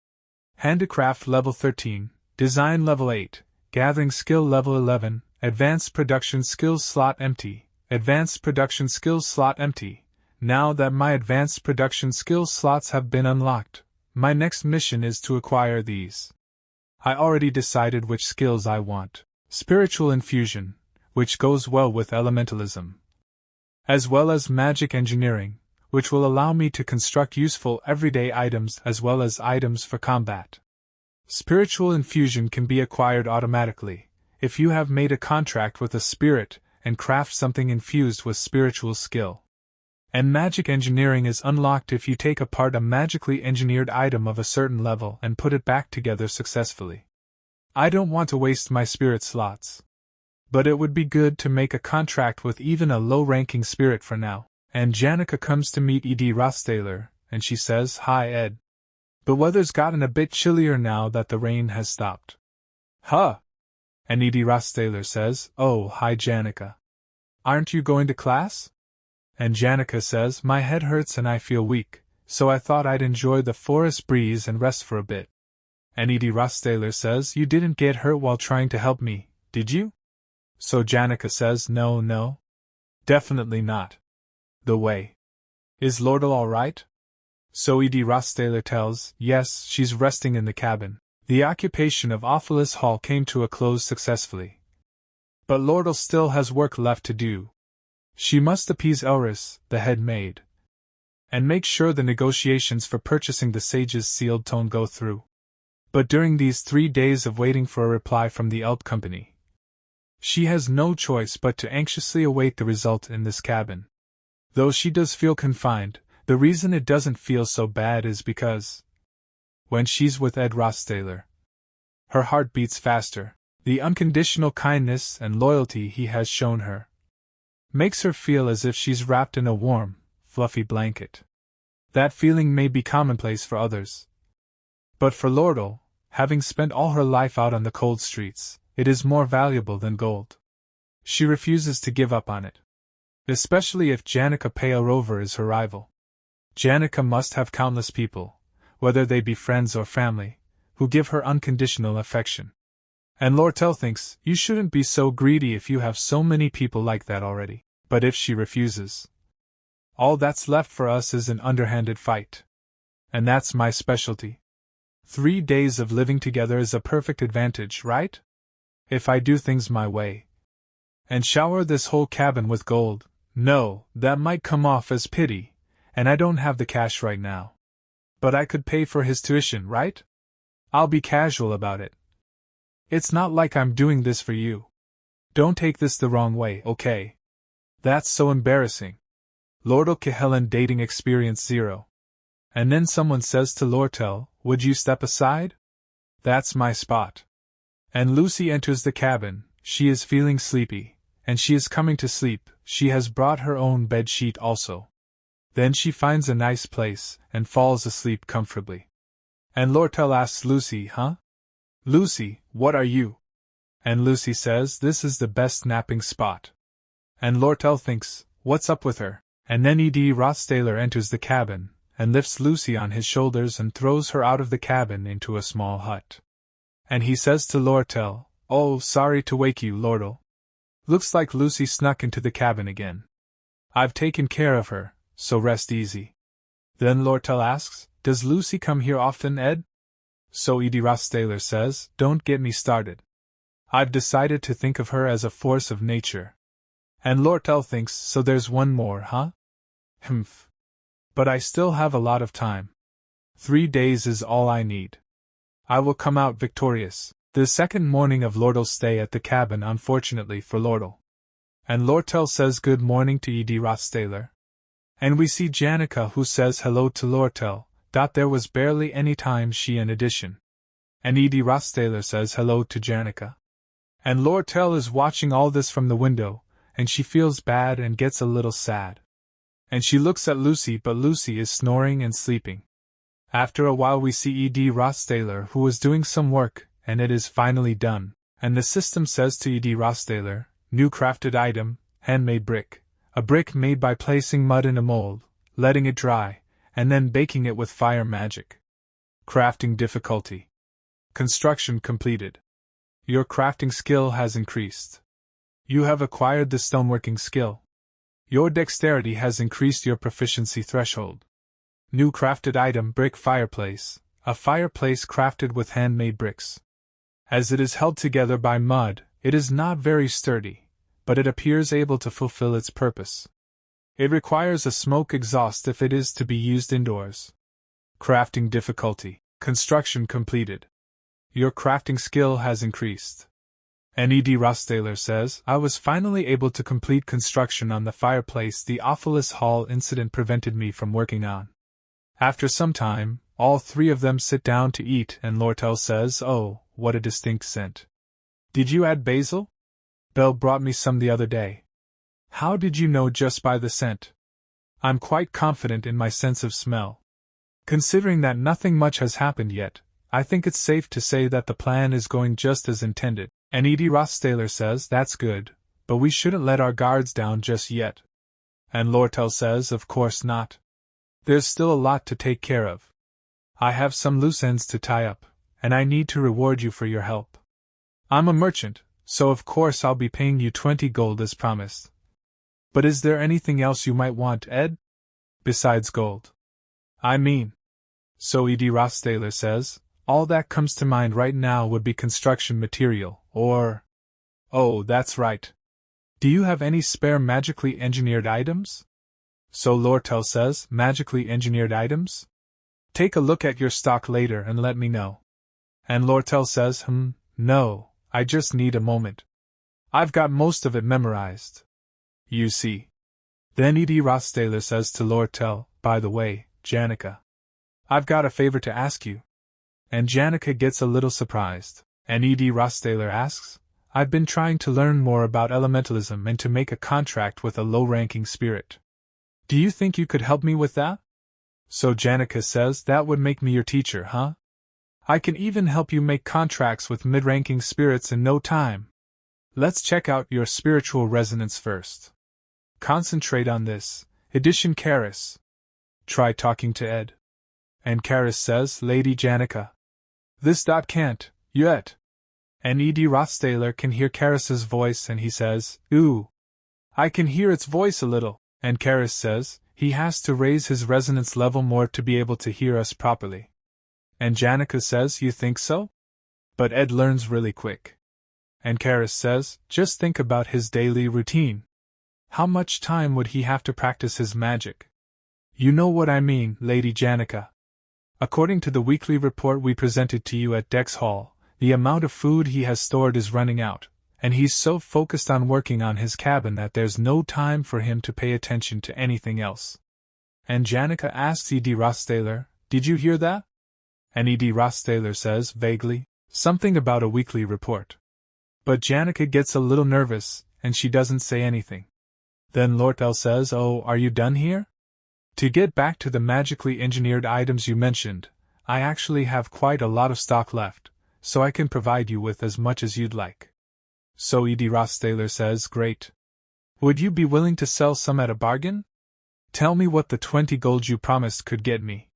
Handicraft level 13, design level 8, gathering skill level 11, advanced production skills slot empty, advanced production skills slot empty. Now that my advanced production skills slots have been unlocked, my next mission is to acquire these. I already decided which skills I want. Spiritual infusion, which goes well with elementalism, as well as magic engineering, which will allow me to construct useful everyday items as well as items for combat. Spiritual infusion can be acquired automatically, if you have made a contract with a spirit and craft something infused with spiritual skill. And magic engineering is unlocked if you take apart a magically engineered item of a certain level and put it back together successfully. I don't want to waste my spirit slots, but it would be good to make a contract with even a low-ranking spirit for now. And Janica comes to meet Rothstaylor, and she says, "Hi, Ed. The weather's gotten a bit chillier now that the rain has stopped." "Huh?" And Rothstaylor says, "Oh, hi, Janica. Aren't you going to class?" And Janica says, "My head hurts and I feel weak, so I thought I'd enjoy the forest breeze and rest for a bit." And Rothstaylor says, "You didn't get hurt while trying to help me, did you?" So Janica says, No, definitely not. The way. Is Lordle all right?" So Rothstaylor tells, "Yes, she's resting in the cabin." The occupation of Aalis Hall came to a close successfully. But Lordle still has work left to do. She must appease Aalis, the head maid, and make sure the negotiations for purchasing the sage's sealed tome go through. But during these 3 days of waiting for a reply from the Eld Company, she has no choice but to anxiously await the result in this cabin. Though she does feel confined, the reason it doesn't feel so bad is because, when she's with Ed Rothstaylor, her heart beats faster. The unconditional kindness and loyalty he has shown her makes her feel as if she's wrapped in a warm, fluffy blanket. That feeling may be commonplace for others, but for Lordle, having spent all her life out on the cold streets, it is more valuable than gold. She refuses to give up on it, especially if Janica Pale Rover is her rival. Janica must have countless people, whether they be friends or family, who give her unconditional affection. And Lortel thinks, you shouldn't be so greedy if you have so many people like that already. But if she refuses, all that's left for us is an underhanded fight. And that's my specialty. 3 days of living together is a perfect advantage, right? If I do things my way, and shower this whole cabin with gold, no, that might come off as pity, and I don't have the cash right now. But I could pay for his tuition, right? I'll be casual about it. It's not like I'm doing this for you. Don't take this the wrong way, okay? That's so embarrassing. Lordle Kehelen dating experience 0. And then someone says to Lortel, "Would you step aside? That's my spot." And Lucy enters the cabin. She is feeling sleepy, and she is coming to sleep. She has brought her own bed sheet also. Then she finds a nice place, and falls asleep comfortably. And Lortel asks Lucy, "Huh? Lucy, what are you?" And Lucy says, "This is the best napping spot." And Lortel thinks, what's up with her? And then Rothstaylor enters the cabin, and lifts Lucy on his shoulders and throws her out of the cabin into a small hut. And he says to Lortel, "Oh, sorry to wake you, Lordle. Looks like Lucy snuck into the cabin again. I've taken care of her, so rest easy." Then Lortel asks, "Does Lucy come here often, Ed?" So Rothstaylor says, "Don't get me started. I've decided to think of her as a force of nature." And Lortel thinks, so there's one more, huh? Humph. But I still have a lot of time. 3 days is all I need. I will come out victorious. The second morning of Lordle's stay at the cabin, unfortunately for Lordle. And Lortel says good morning to Rothstaylor. And we see Janica, who says hello to Lortel. There was barely any time she in addition. And Rothstaylor says hello to Janica. And Lortel is watching all this from the window, and she feels bad and gets a little sad. And she looks at Lucy, but Lucy is snoring and sleeping. After a while we see Rothstaylor, who was doing some work, and it is finally done. And the system says to Rothstaylor, "New crafted item, handmade brick. A brick made by placing mud in a mold, letting it dry, and then baking it with fire magic. Crafting difficulty. Construction completed. Your crafting skill has increased. You have acquired the stoneworking skill. Your dexterity has increased your proficiency threshold. New crafted item, brick fireplace. A fireplace crafted with handmade bricks. As it is held together by mud, it is not very sturdy, but it appears able to fulfill its purpose. It requires a smoke exhaust if it is to be used indoors. Crafting difficulty. Construction completed. Your crafting skill has increased." And Rothstaylor says, "I was finally able to complete construction on the fireplace the Aalis Hall incident prevented me from working on." After some time, all 3 of them sit down to eat, and Lortel says, "Oh, what a distinct scent. Did you add basil? Belle brought me some the other day." "How did you know just by the scent?" I'm quite confident in my sense of smell. Considering that nothing much has happened yet, I think it's safe to say that the plan is going just as intended. And Rothstaylor says, that's good, but we shouldn't let our guards down just yet. And Lortel says, of course not. There's still a lot to take care of. I have some loose ends to tie up, and I need to reward you for your help. I'm a merchant, so of course I'll be paying you 20 gold as promised. But is there anything else you might want, Ed? Besides gold? I mean. So Rothstaylor says, all that comes to mind right now would be construction material, or… Oh, that's right. Do you have any spare magically engineered items? So Lortel says, magically engineered items? Take a look at your stock later and let me know. And Lortel says, no, I just need a moment. I've got most of it memorized. You see. Then Rothstaylor says to Lortel, by the way, Janica, I've got a favor to ask you. And Janica gets a little surprised, and Rothstaylor asks, I've been trying to learn more about elementalism and to make a contract with a low-ranking spirit. Do you think you could help me with that? So Janica says, that would make me your teacher, huh? I can even help you make contracts with mid-ranking spirits in no time. Let's check out your spiritual resonance first. Concentrate on this. Edition Karis. Try talking to Ed. And Karis says, Lady Janica. This can't, yet. And Rothstaylor can hear Karis's voice and he says, ooh. I can hear its voice a little, and Karis says, he has to raise his resonance level more to be able to hear us properly. And Janica says, you think so? But Ed learns really quick. And Karis says, just think about his daily routine. How much time would he have to practice his magic? You know what I mean, Lady Janica. According to the weekly report we presented to you at Dex Hall, the amount of food he has stored is running out, and he's so focused on working on his cabin that there's no time for him to pay attention to anything else. And Janica asks Rothstaylor, did you hear that? And Rothstaylor says, vaguely, something about a weekly report. But Janica gets a little nervous, and she doesn't say anything. Then Lortel says, oh, are you done here? To get back to the magically engineered items you mentioned, I actually have quite a lot of stock left, so I can provide you with as much as you'd like. So Rothstaylor says, great. Would you be willing to sell some at a bargain? Tell me what the 20 gold you promised could get me.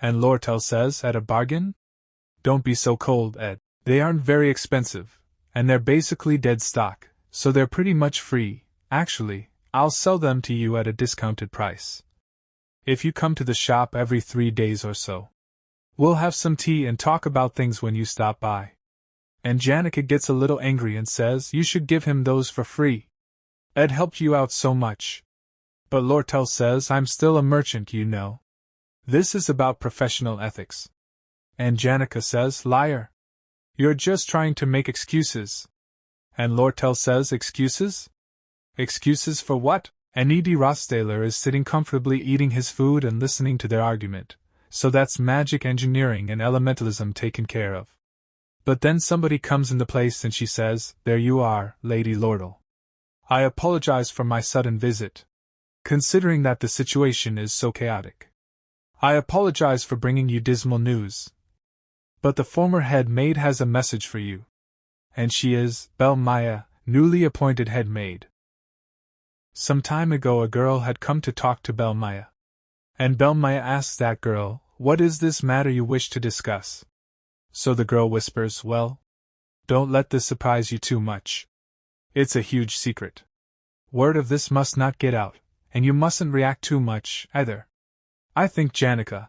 And Lortel says, at a bargain? Don't be so cold, Ed. They aren't very expensive, and they're basically dead stock, so they're pretty much free. Actually, I'll sell them to you at a discounted price. If you come to the shop every 3 days or so. We'll have some tea and talk about things when you stop by. And Janica gets a little angry and says, you should give him those for free. Ed helped you out so much. But Lortel says, I'm still a merchant, you know. This is about professional ethics. And Janica says, liar. You're just trying to make excuses. And Lortel says, excuses? Excuses for what? And Rothstaylor is sitting comfortably eating his food and listening to their argument, so that's magic engineering and elementalism taken care of. But then somebody comes into place and she says, there you are, Lady Lordle. I apologize for my sudden visit. Considering that the situation is so chaotic. I apologize for bringing you dismal news. But the former head maid has a message for you. And she is, Belle Maya, newly appointed head maid. Some time ago a girl had come to talk to Belle Maya. And Belle Maya asks that girl, what is this matter you wish to discuss? So the girl whispers, well, don't let this surprise you too much. It's a huge secret. Word of this must not get out, and you mustn't react too much, either. I think Janica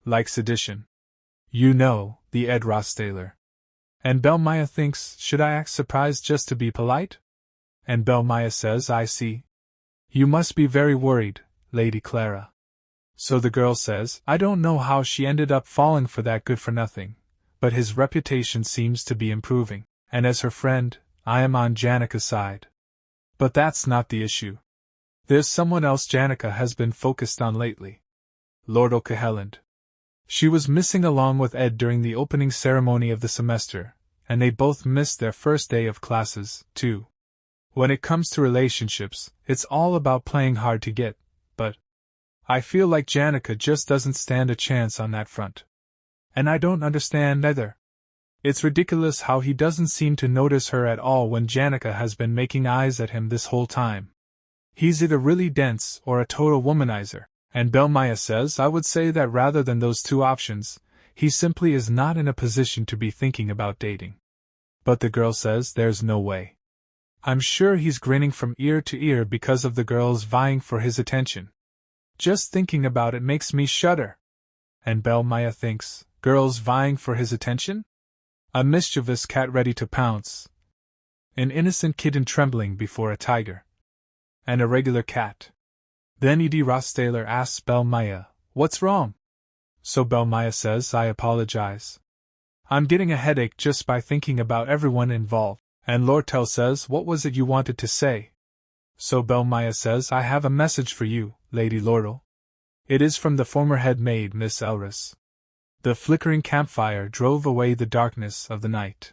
likes addition. You know, the Ed Rothstaylor. And Belle Maya thinks, should I act surprised just to be polite? And Belle Maya says, I see. You must be very worried, Lady Clara. So the girl says, I don't know how she ended up falling for that good-for-nothing, but his reputation seems to be improving, and as her friend, I am on Janica's side. But that's not the issue. There's someone else Janica has been focused on lately. Lord O'Cahelland. She was missing along with Ed during the opening ceremony of the semester, and they both missed their first day of classes, too. When it comes to relationships, it's all about playing hard to get, but I feel like Janica just doesn't stand a chance on that front. And I don't understand either. It's ridiculous how he doesn't seem to notice her at all when Janica has been making eyes at him this whole time. He's either really dense or a total womanizer, and Belmaya says I would say that rather than those two options, he simply is not in a position to be thinking about dating. But the girl says there's no way. I'm sure he's grinning from ear to ear because of the girls vying for his attention. Just thinking about it makes me shudder. And Belmaya thinks, girls vying for his attention? A mischievous cat ready to pounce. An innocent kitten trembling before a tiger. And a regular cat. Then Rothstaylor asks Belmaya, what's wrong? So Belmaya says, I apologize. I'm getting a headache just by thinking about everyone involved. And Lortel says, what was it you wanted to say? So Belmaya says, I have a message for you, Lady Lordel. It is from the former head maid, Miss Aalis. The flickering campfire drove away the darkness of the night.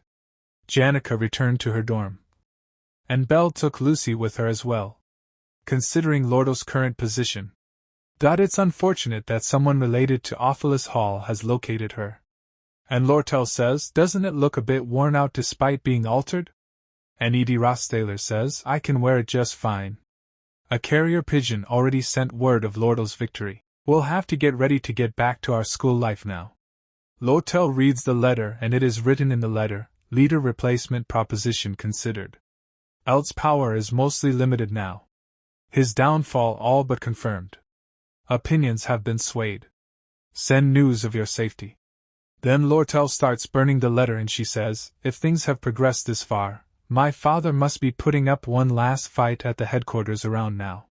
Janica returned to her dorm. And Belle took Lucy with her as well. Considering Lordel's current position, it's unfortunate that someone related to Ophelis Hall has located her. And Lortel says, doesn't it look a bit worn out despite being altered? And Rothstaylor says, I can wear it just fine. A carrier pigeon already sent word of Lordel's victory. We'll have to get ready to get back to our school life now. Lortel reads the letter, and it is written in the letter, leader replacement proposition considered. Elt's power is mostly limited now. His downfall all but confirmed. Opinions have been swayed. Send news of your safety. Then Lortel starts burning the letter and she says, if things have progressed this far, my father must be putting up one last fight at the headquarters around now.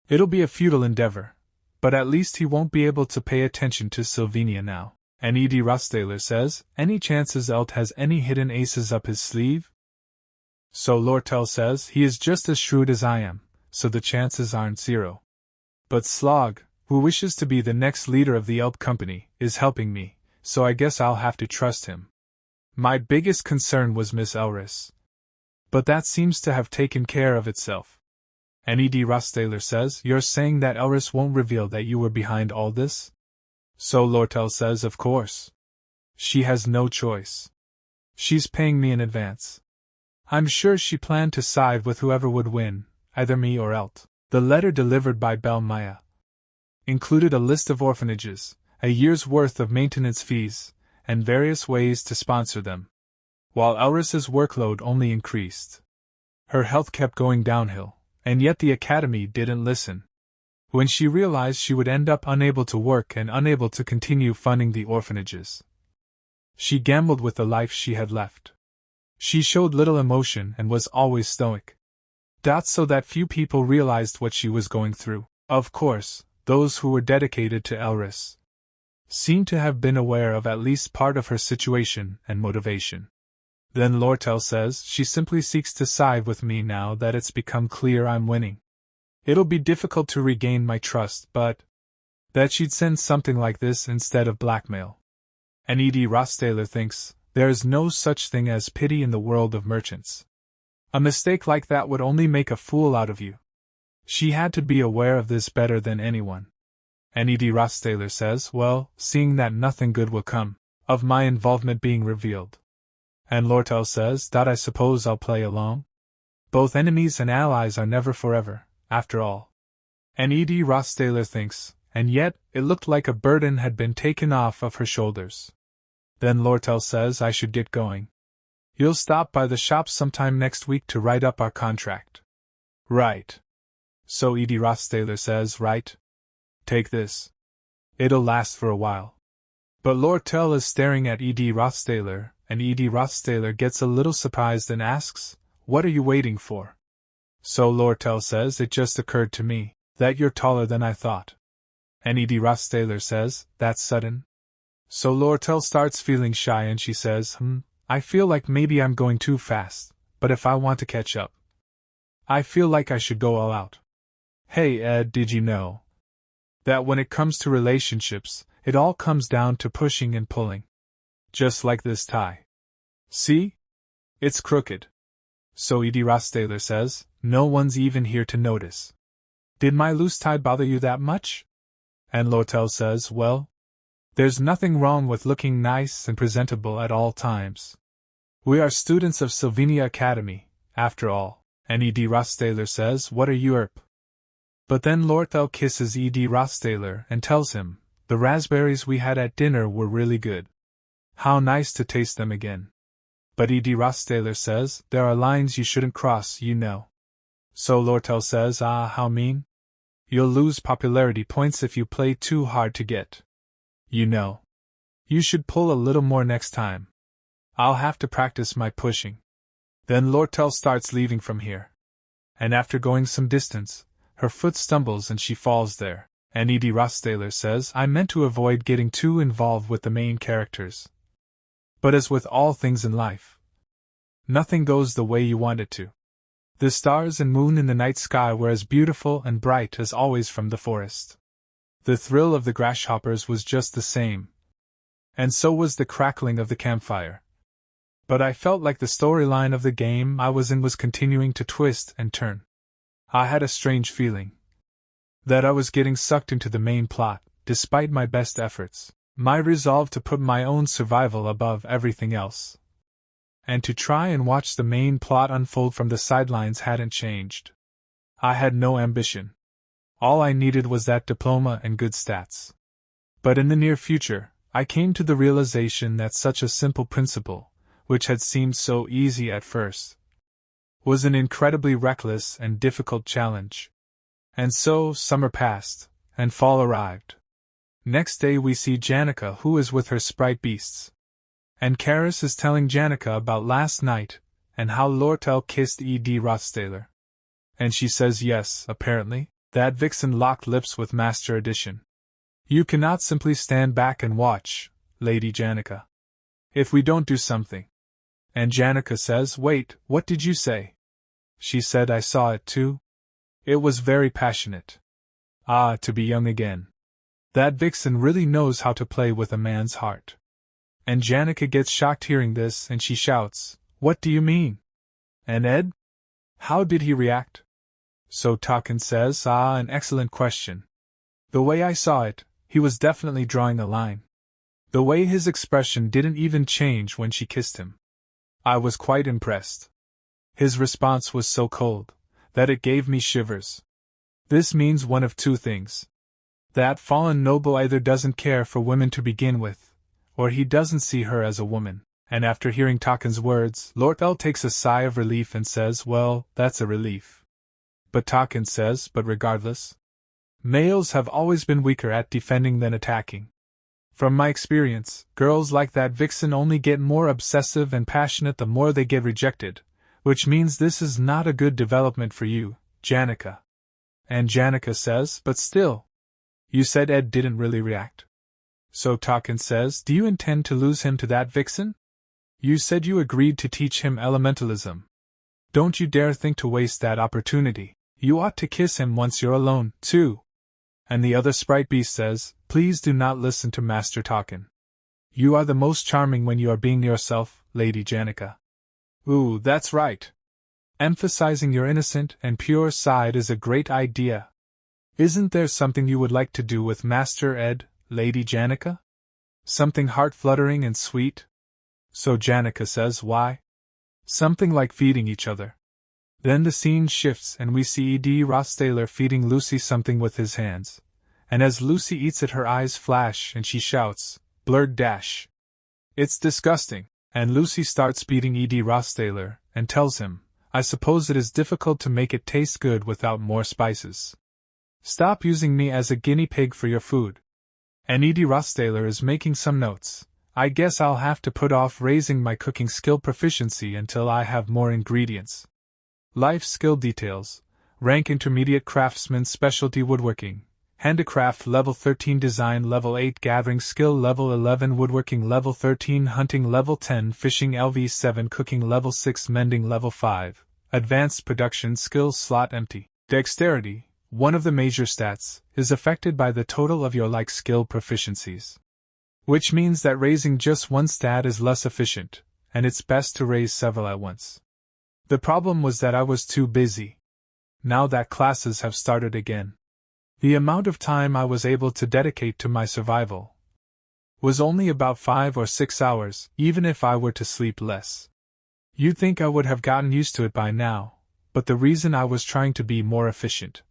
It'll be a futile endeavor, but at least he won't be able to pay attention to Sylvania now. And Rothstaylor says, any chances Elt has any hidden aces up his sleeve? So Lortel says, he is just as shrewd as I am, so the chances aren't zero. But Slog, who wishes to be the next leader of the Elt Company, is helping me, so I guess I'll have to trust him. My biggest concern was Miss Aalis. But that seems to have taken care of itself. And Rothstaylor says, you're saying that Aalis won't reveal that you were behind all this? So Lortel says, of course. She has no choice. She's paying me in advance. I'm sure she planned to side with whoever would win, either me or Elt. The letter delivered by Belmaya included a list of orphanages, a year's worth of maintenance fees, and various ways to sponsor them. While Aaris's workload only increased. Her health kept going downhill, and yet the academy didn't listen. When she realized she would end up unable to work and unable to continue funding the orphanages, she gambled with the life she had left. She showed little emotion and was always stoic. So that few people realized what she was going through. Of course, those who were dedicated to Aalis seemed to have been aware of at least part of her situation and motivation. Then Lortel says she simply seeks to side with me now that it's become clear I'm winning. It'll be difficult to regain my trust, but that she'd send something like this instead of blackmail. And Rothstaylor thinks there's no such thing as pity in the world of merchants. A mistake like that would only make a fool out of you. She had to be aware of this better than anyone. And Rothstaylor says, well, seeing that nothing good will come of my involvement being revealed. And Lortel says, I suppose I'll play along? Both enemies and allies are never forever, after all. And Rothstaylor thinks, and yet, it looked like a burden had been taken off of her shoulders. Then Lortel says I should get going. You'll stop by the shop sometime next week to write up our contract. Right. So Rothstaylor says, right. Take this. It'll last for a while. But Lortel is staring at Rothstaylor, and Rothstaylor gets a little surprised and asks, what are you waiting for? So Lortel says, it just occurred to me that you're taller than I thought. And Rothstaylor says, that's sudden. So Lortel starts feeling shy and she says, I feel like maybe I'm going too fast, but if I want to catch up, I feel like I should go all out. Hey Ed, did you know that when it comes to relationships, it all comes down to pushing and pulling? Just like this tie. See? It's crooked. So Rothstaylor says, no one's even here to notice. Did my loose tie bother you that much? And Lortel says, well, there's nothing wrong with looking nice and presentable at all times. We are students of Sylvania Academy, after all. And Rothstaylor says, what are you But then Lortel kisses Rothstaylor and tells him, the raspberries we had at dinner were really good. How nice to taste them again. But Rothstaylor says, there are lines you shouldn't cross, you know. So Lortel says, how mean? You'll lose popularity points if you play too hard to get. You know. You should pull a little more next time. I'll have to practice my pushing. Then Lortel starts leaving from here. And after going some distance, her foot stumbles and she falls there. And Rothstaylor says, I meant to avoid getting too involved with the main characters. But as with all things in life, nothing goes the way you want it to. The stars and moon in the night sky were as beautiful and bright as always from the forest. The thrill of the grasshoppers was just the same. And so was the crackling of the campfire. But I felt like the storyline of the game I was in was continuing to twist and turn. I had a strange feeling that I was getting sucked into the main plot, despite my best efforts. My resolve to put my own survival above everything else, and to try and watch the main plot unfold from the sidelines hadn't changed. I had no ambition. All I needed was that diploma and good stats. But in the near future, I came to the realization that such a simple principle, which had seemed so easy at first, was an incredibly reckless and difficult challenge. And so, summer passed, and fall arrived. Next day we see Janica, who is with her sprite beasts. And Karis is telling Janica about last night, and how Lortel kissed Rothstaylor. And she says yes, apparently, that vixen locked lips with Master Edition. You cannot simply stand back and watch, Lady Janica. If we don't do something. And Janica says, wait, what did you say? She said I saw it too. It was very passionate. Ah, to be young again. That vixen really knows how to play with a man's heart. And Janica gets shocked hearing this and she shouts, what do you mean? And Ed? How did he react? So Taken says, an excellent question. The way I saw it, he was definitely drawing a line. The way his expression didn't even change when she kissed him. I was quite impressed. His response was so cold that it gave me shivers. This means one of two things. That fallen noble either doesn't care for women to begin with, or he doesn't see her as a woman. And after hearing Taken's words, Lortel takes a sigh of relief and says, well, that's a relief. But Taken says, but regardless, males have always been weaker at defending than attacking. From my experience, girls like that vixen only get more obsessive and passionate the more they get rejected, which means this is not a good development for you, Janica. And Janica says, but still. You said Ed didn't really react. So Taken says, do you intend to lose him to that vixen? You said you agreed to teach him elementalism. Don't you dare think to waste that opportunity. You ought to kiss him once you're alone, too. And the other sprite beast says, please do not listen to Master Taken. You are the most charming when you are being yourself, Lady Janica. Ooh, that's right. Emphasizing your innocent and pure side is a great idea. Isn't there something you would like to do with Master Ed, Lady Janica? Something heart-fluttering and sweet? So Janica says, why? Something like feeding each other. Then the scene shifts and we see Rothstaylor feeding Lucy something with his hands. And as Lucy eats it her eyes flash and she shouts, blurred dash. It's disgusting. And Lucy starts beating Rothstaylor and tells him, I suppose it is difficult to make it taste good without more spices. Stop using me as a guinea pig for your food. And Rothstaylor is making some notes. I guess I'll have to put off raising my cooking skill proficiency until I have more ingredients. Life skill details. Rank intermediate craftsman specialty woodworking. Handicraft level 13 design level 8 gathering skill level 11 woodworking level 13 hunting level 10 fishing LV 7 cooking level 6 mending level 5. Advanced production skills slot empty. Dexterity, one of the major stats, is affected by the total of your like skill proficiencies. Which means that raising just one stat is less efficient, and it's best to raise several at once. The problem was that I was too busy. Now that classes have started again, The amount of time I was able to dedicate to my survival was only about 5 or 6 hours, even if I were to sleep less. You'd think I would have gotten used to it by now, but the reason I was trying to be more efficient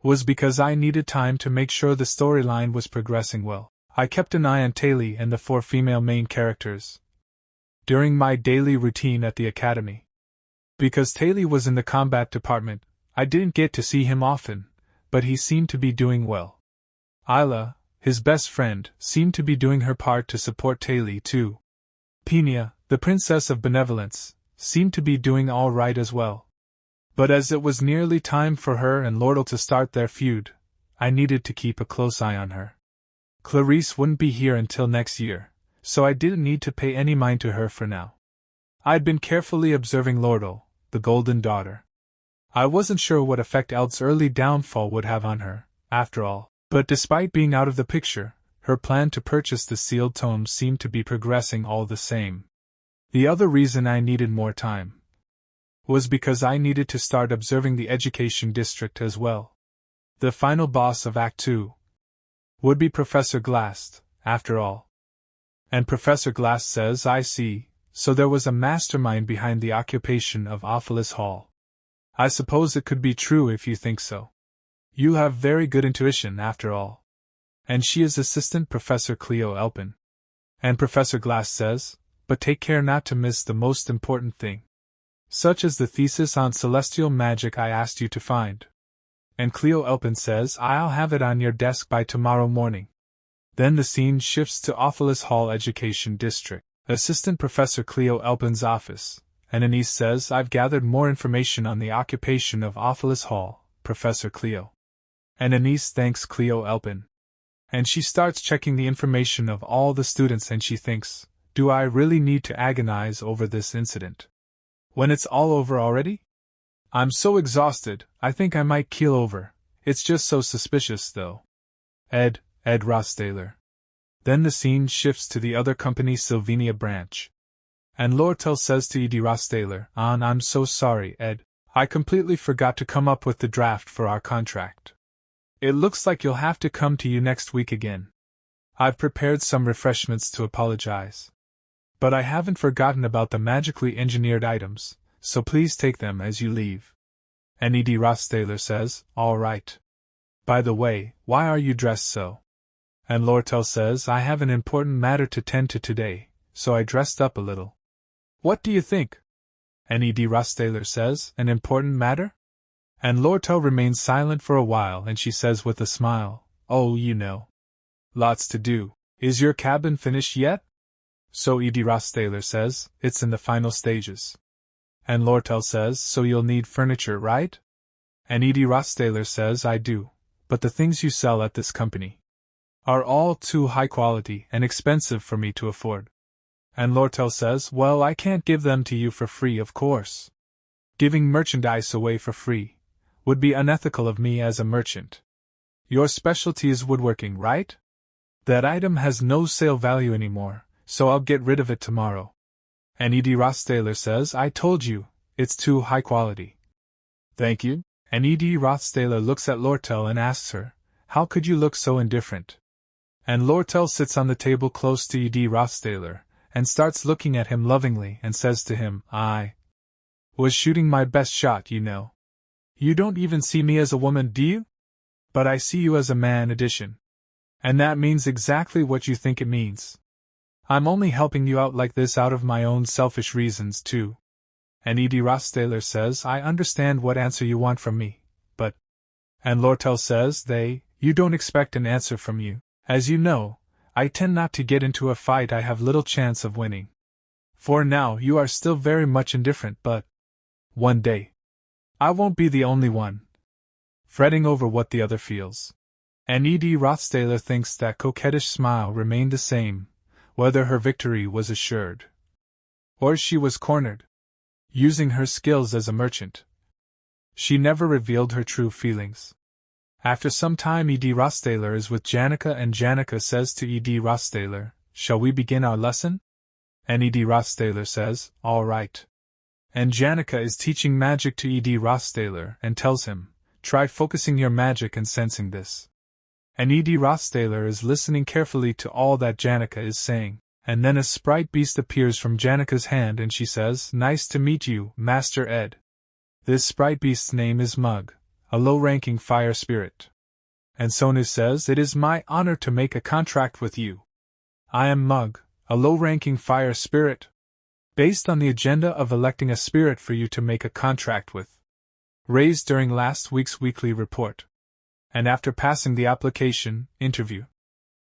was because I needed time to make sure the storyline was progressing well. I kept an eye on Taylor and the 4 female main characters during my daily routine at the academy. Because Taylor was in the combat department, I didn't get to see him often, but he seemed to be doing well. Isla, his best friend, seemed to be doing her part to support Taylor too. Pina, the princess of benevolence, seemed to be doing all right as well. But as it was nearly time for her and Lordle to start their feud, I needed to keep a close eye on her. Clarice wouldn't be here until next year, so I didn't need to pay any mind to her for now. I'd been carefully observing Lordle, the golden daughter. I wasn't sure what effect Eld's early downfall would have on her, after all, but despite being out of the picture, her plan to purchase the sealed tomes seemed to be progressing all the same. The other reason I needed more time was because I needed to start observing the education district as well. The final boss of Act 2 would be Professor Glass, after all. And Professor Glass says, I see, so there was a mastermind behind the occupation of Aalis Hall. I suppose it could be true if you think so. You have very good intuition, after all. And she is Assistant Professor Cleo Elpin. And Professor Glass says, but take care not to miss the most important thing. Such as the thesis on celestial magic I asked you to find. And Cleo Elpin says, I'll have it on your desk by tomorrow morning. Then the scene shifts to Aalis Hall Education District, Assistant Professor Cleo Elpin's office, and Anise says, I've gathered more information on the occupation of Aalis Hall, Professor Cleo. And Anise thanks Cleo Elpin. And she starts checking the information of all the students and she thinks, do I really need to agonize over this incident? When it's all over already? I'm so exhausted, I think I might keel over. It's just so suspicious, though. Ed Rothstaylor. Then the scene shifts to the other company's Sylvania branch. And Lortel says to Ed Rothstaylor, I'm so sorry, Ed. I completely forgot to come up with the draft for our contract. It looks like you'll have to come to you next week again. I've prepared some refreshments to apologize. But I haven't forgotten about the magically engineered items, so please take them as you leave. And Ed Rothstaylor says, all right. By the way, why are you dressed so? And Lortel says, I have an important matter to tend to today, so I dressed up a little. What do you think? And Ed Rothstaylor says, an important matter? And Lortel remains silent for a while and she says with a smile, oh, you know. Lots to do. Is your cabin finished yet? So Ed Rothstaylor says, it's in the final stages. And Lortel says, so you'll need furniture, right? And Ed Rothstaylor says, I do, but the things you sell at this company are all too high quality and expensive for me to afford. And Lortel says, well, I can't give them to you for free, of course. Giving merchandise away for free would be unethical of me as a merchant. Your specialty is woodworking, right? That item has no sale value anymore, so I'll get rid of it tomorrow. And Ed Rothstaylor says, I told you, it's too high quality. Thank you. And Ed Rothstaylor looks at Lortel and asks her, how could you look so indifferent? And Lortel sits on the table close to Ed Rothstaylor, and starts looking at him lovingly and says to him, I was shooting my best shot, you know. You don't even see me as a woman, do you? But I see you as a man addition. And that means exactly what you think it means. I'm only helping you out like this out of my own selfish reasons, too. And Ed Rothstaylor says, I understand what answer you want from me, but... And Lortel says, you don't expect an answer from you. As you know, I tend not to get into a fight I have little chance of winning. For now you are still very much indifferent, but... one day, I won't be the only one fretting over what the other feels. And Ed Rothstaylor thinks that coquettish smile remained the same, whether her victory was assured or she was cornered. Using her skills as a merchant, she never revealed her true feelings. After some time Ed Rothstaylor is with Janica and Janica says to Ed Rothstaylor, shall we begin our lesson? And Ed Rothstaylor says, all right. And Janica is teaching magic to Ed Rothstaylor and tells him, try focusing your magic and sensing this. And Rothstaylor is listening carefully to all that Janica is saying, and then a sprite beast appears from Janica's hand and she says, "Nice to meet you, Master Ed." This sprite beast's name is Mug, a low-ranking fire spirit. And Sonu says, "It is my honor to make a contract with you. I am Mug, a low-ranking fire spirit, based on the agenda of electing a spirit for you to make a contract with, raised during last week's weekly report. And after passing the application, interview,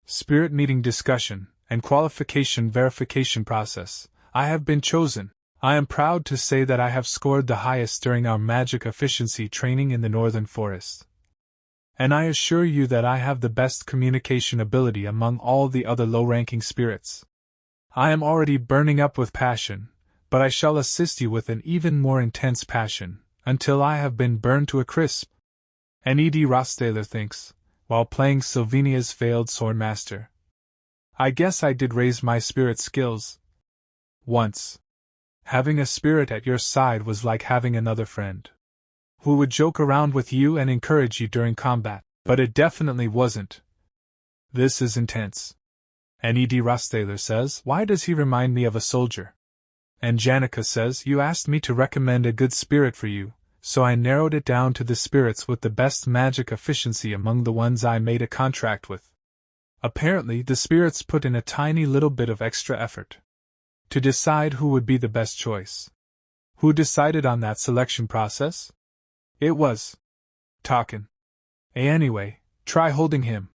spirit meeting discussion, and qualification verification process, I have been chosen. I am proud to say that I have scored the highest during our magic efficiency training in the Northern Forest. And I assure you that I have the best communication ability among all the other low-ranking spirits. I am already burning up with passion, but I shall assist you with an even more intense passion, until I have been burned to a crisp." And Rothstaylor thinks, while playing Sylvania's failed swordmaster, "I guess I did raise my spirit skills once. Having a spirit at your side was like having another friend, who would joke around with you and encourage you during combat, but it definitely wasn't. This is intense." And Rothstaylor says, "Why does he remind me of a soldier?" And Janica says, "You asked me to recommend a good spirit for you, so I narrowed it down to the spirits with the best magic efficiency among the ones I made a contract with." Apparently, the spirits put in a tiny little bit of extra effort to decide who would be the best choice. Who decided on that selection process? It was Talkin. Anyway, try holding him.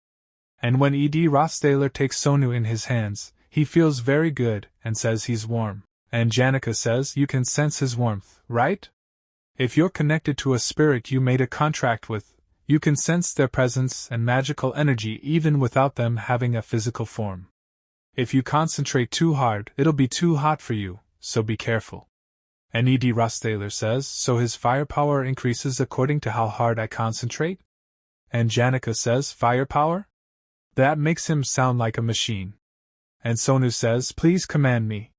And when Rothstaylor takes Sonu in his hands, he feels very good and says he's warm. And Janica says, "You can sense his warmth, right? If you're connected to a spirit you made a contract with, you can sense their presence and magical energy even without them having a physical form. If you concentrate too hard, it'll be too hot for you, so be careful." And Rothstaylor says, "So his firepower increases according to how hard I concentrate?" And Janica says, "Firepower? That makes him sound like a machine." And Sonu says, "Please command me."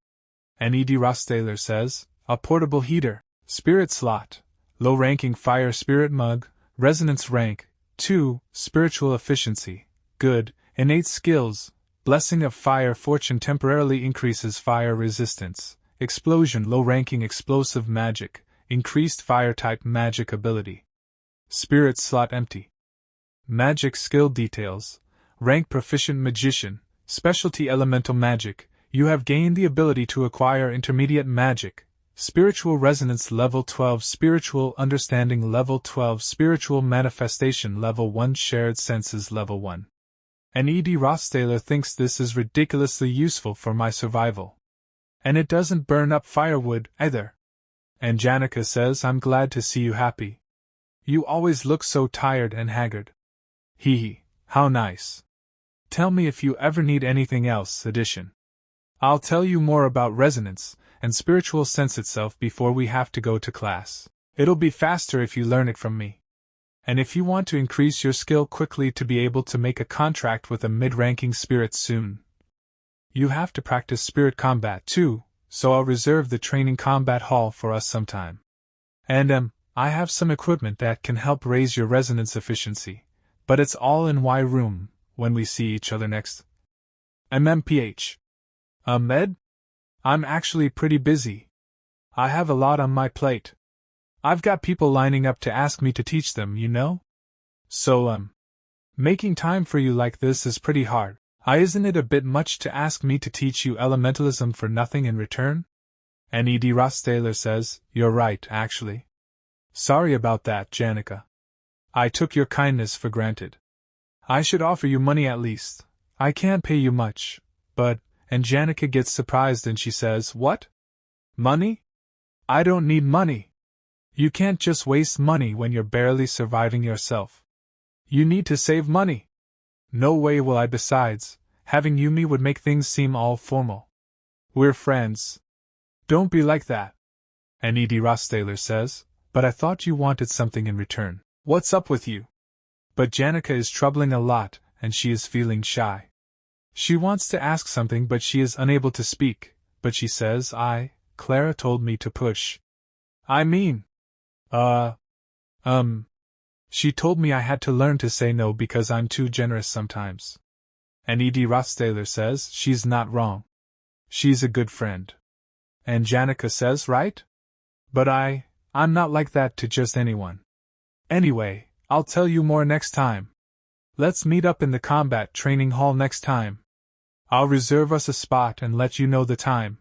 And Rothstaylor says, "A portable heater, spirit slot, low-ranking fire spirit mug, resonance rank, 2, spiritual efficiency, good, innate skills, blessing of fire fortune temporarily increases fire resistance, explosion low-ranking explosive magic, increased fire-type magic ability. Spirit slot empty. Magic skill details, rank proficient magician, specialty elemental magic, you have gained the ability to acquire intermediate magic, spiritual resonance level 12, spiritual understanding level 12, spiritual manifestation level 1, shared senses level 1. And Rothstaylor thinks this is ridiculously useful for my survival. And it doesn't burn up firewood, either. And Janica says, "I'm glad to see you happy. You always look so tired and haggard." Hee hee, how nice. Tell me if you ever need anything else, addition. I'll tell you more about resonance and spiritual sense itself before we have to go to class. It'll be faster if you learn it from me. And if you want to increase your skill quickly to be able to make a contract with a mid-ranking spirit soon, you have to practice spirit combat too, so I'll reserve the training combat hall for us sometime. And I have some equipment that can help raise your resonance efficiency, but it's all in Y room when we see each other next. MMPH. Ed? I'm actually pretty busy. I have a lot on my plate. I've got people lining up to ask me to teach them, you know? So, making time for you like this is pretty hard. Isn't it a bit much to ask me to teach you elementalism for nothing in return? And Rothstaylor says, "You're right, actually. Sorry about that, Janica. I took your kindness for granted. I should offer you money at least. I can't pay you much, but..." And Janica gets surprised and she says, "What? Money? I don't need money. You can't just waste money when you're barely surviving yourself. You need to save money." "No way will I. Besides, having Yumi would make things seem all formal. We're friends. Don't be like that." And Rothstaylor says, "But I thought you wanted something in return. What's up with you?" But Janica is troubling a lot, and she is feeling shy. She wants to ask something but she is unable to speak, but she says, Clara told me to push. I mean, She told me I had to learn to say no because I'm too generous sometimes. And Rothstaylor says she's not wrong. She's a good friend. And Janica says, right? But I'm not like that to just anyone. Anyway, I'll tell you more next time. Let's meet up in the combat training hall next time. I'll reserve us a spot and let you know the time.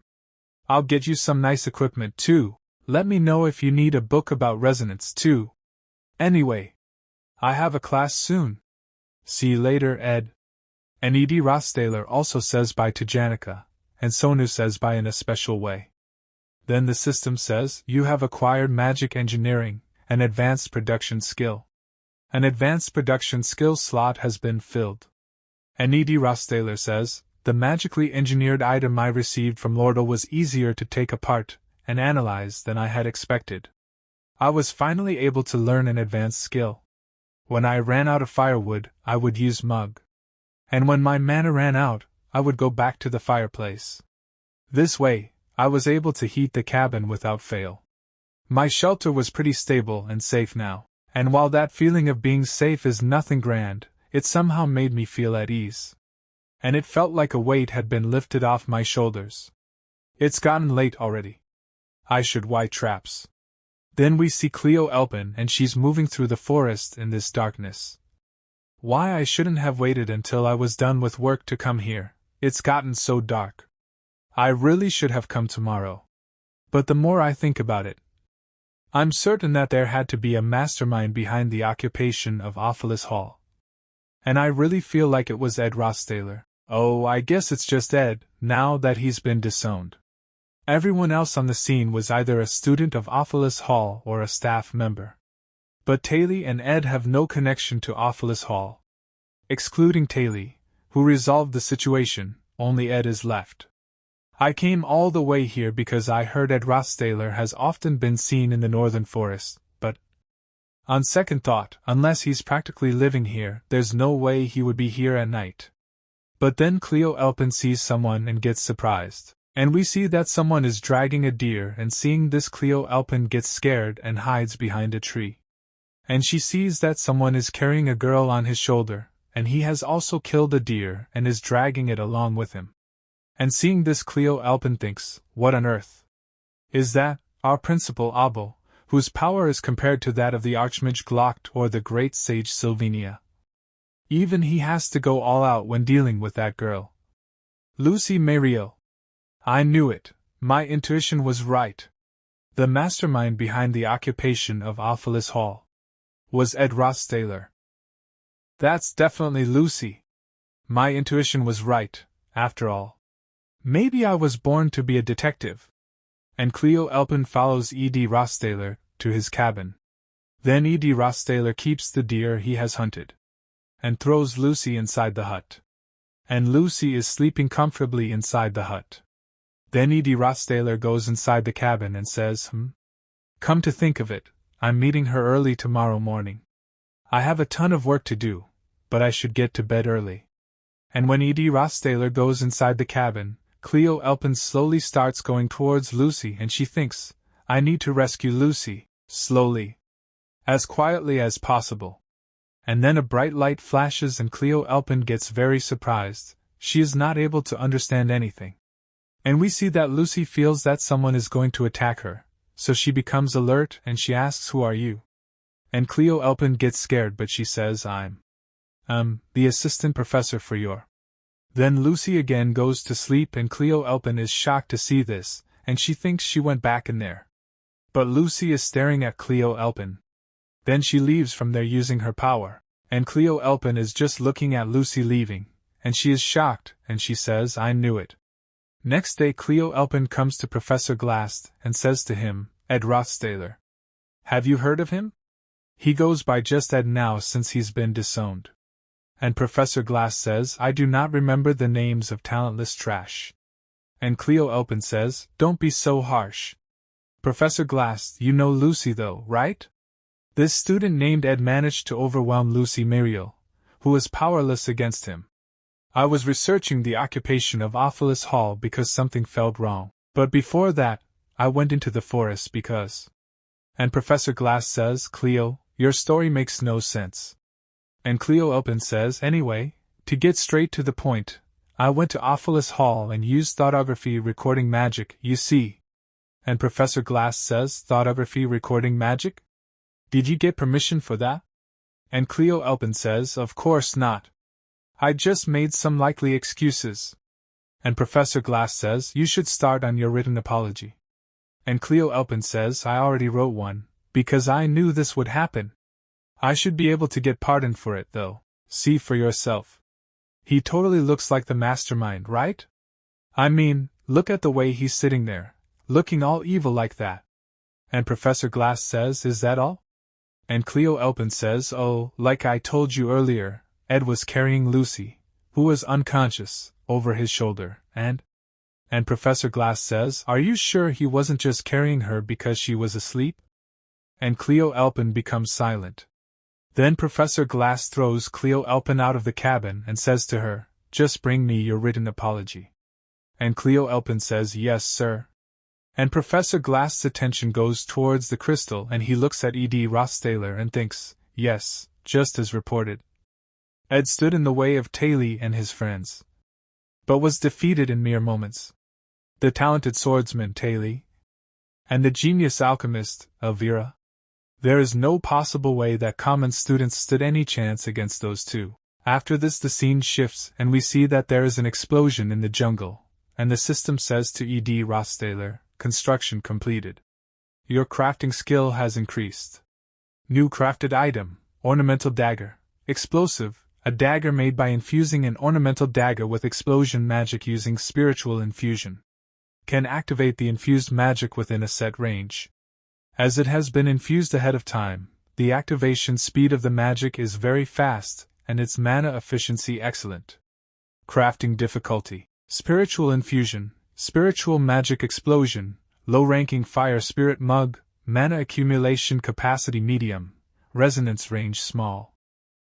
I'll get you some nice equipment too. Let me know if you need a book about resonance too. Anyway, I have a class soon. See you later, Ed. And Rothstaylor also says bye to Janica, and Sonu says bye in a special way. Then the system says, you have acquired magic engineering, an advanced production skill. An advanced production skill slot has been filled. And Rothstaylor says, the magically engineered item I received from Lordle was easier to take apart and analyze than I had expected. I was finally able to learn an advanced skill. When I ran out of firewood, I would use mug. And when my mana ran out, I would go back to the fireplace. This way, I was able to heat the cabin without fail. My shelter was pretty stable and safe now, and while that feeling of being safe is nothing grand, it somehow made me feel at ease. And it felt like a weight had been lifted off my shoulders. It's gotten late already. I should white traps. Then we see Cleo Elpin and she's moving through the forest in this darkness. Why I shouldn't have waited until I was done with work to come here, it's gotten so dark. I really should have come tomorrow. But the more I think about it, I'm certain that there had to be a mastermind behind the occupation of Aalis Hall. And I really feel like it was Ed Rothstaylor. Oh, I guess it's just Ed, now that he's been disowned. Everyone else on the scene was either a student of Aalis Hall or a staff member. But Taylor and Ed have no connection to Aalis Hall. Excluding Taylor, who resolved the situation, only Ed is left. I came all the way here because I heard Ed Rothstaylor has often been seen in the northern forest, but on second thought, unless he's practically living here, there's no way he would be here at night. But then Cleo Elpin sees someone and gets surprised, and we see that someone is dragging a deer, and seeing this Cleo Elpin gets scared and hides behind a tree. And she sees that someone is carrying a girl on his shoulder, and he has also killed a deer and is dragging it along with him. And seeing this, Cleo Elpin thinks, what on earth is that? Our principal Abel, whose power is compared to that of the Archmage Glocht or the great sage Sylvania. Even he has to go all out when dealing with that girl. Lucy Mariel. I knew it, my intuition was right. The mastermind behind the occupation of Aalis Hall was Ed Rothstaylor. That's definitely Lucy. My intuition was right, after all. Maybe I was born to be a detective. And Cleo Elpin follows Ed Rothstaylor to his cabin. Then Ed Rothstaylor keeps the deer he has hunted and throws Lucy inside the hut. And Lucy is sleeping comfortably inside the hut. Then Ed Rothstaylor goes inside the cabin and says, Come to think of it, I'm meeting her early tomorrow morning. I have a ton of work to do, but I should get to bed early. And when Ed Rothstaylor goes inside the cabin, Cleo Elpin slowly starts going towards Lucy and she thinks, I need to rescue Lucy, slowly. As quietly as possible. And then a bright light flashes and Cleo Elpin gets very surprised, she is not able to understand anything. And we see that Lucy feels that someone is going to attack her, so she becomes alert and she asks, who are you? And Cleo Elpin gets scared but she says, I'm the assistant professor for your. Then Lucy again goes to sleep and Cleo Elpin is shocked to see this, and she thinks she went back in there. But Lucy is staring at Cleo Elpin. Then she leaves from there using her power, and Cleo Elpin is just looking at Lucy leaving, and she is shocked, and she says, I knew it. Next day Cleo Elpin comes to Professor Glast and says to him, Ed Rothstaylor. Have you heard of him? He goes by just Ed now since he's been disowned. And Professor Glass says, I do not remember the names of talentless trash. And Cleo Elpin says, don't be so harsh. Professor Glass, you know Lucy though, right? This student named Ed managed to overwhelm Lucy Mariel, who was powerless against him. I was researching the occupation of Aalis Hall because something felt wrong, but before that, I went into the forest because. And Professor Glass says, Cleo, Your story makes no sense. And Cleo Elpin says, anyway, to get straight to the point, I went to Ophelis Hall and used thoughtography recording magic, you see. And Professor Glass says, thoughtography recording magic? Did you get permission for that? And Cleo Elpin says, of course not. I just made some likely excuses. And Professor Glass says, you should start on your written apology. And Cleo Elpin says, I already wrote one, because I knew this would happen. I should be able to get pardoned for it, though. See for yourself. He totally looks like the mastermind, right? I mean, look at the way he's sitting there, looking all evil like that. And Professor Glass says, is that all? And Cleo Elpin says, oh, like I told you earlier, Ed was carrying Lucy, who was unconscious, over his shoulder, and Professor Glass says, are you sure he wasn't just carrying her because she was asleep? And Cleo Elpin becomes silent. Then Professor Glass throws Cleo Elpin out of the cabin and says to her, just bring me your written apology. And Cleo Elpin says, yes, sir. And Professor Glass's attention goes towards the crystal and he looks at E.D. Rothstaylor and thinks, yes, just as reported. Ed stood in the way of Taylor and his friends, but was defeated in mere moments. The talented swordsman Taylor and the genius alchemist, Elvira. There is no possible way that common students stood any chance against those two. After this the scene shifts and we see that there is an explosion in the jungle, and the system says to E.D. Rothstaylor, construction completed. Your crafting skill has increased. New crafted item, ornamental dagger, explosive, a dagger made by infusing an ornamental dagger with explosion magic using spiritual infusion. Can activate the infused magic within a set range. As it has been infused ahead of time, the activation speed of the magic is very fast, and its mana efficiency excellent. Crafting difficulty, spiritual infusion, spiritual magic explosion, low-ranking fire spirit mug, mana accumulation capacity medium, resonance range small.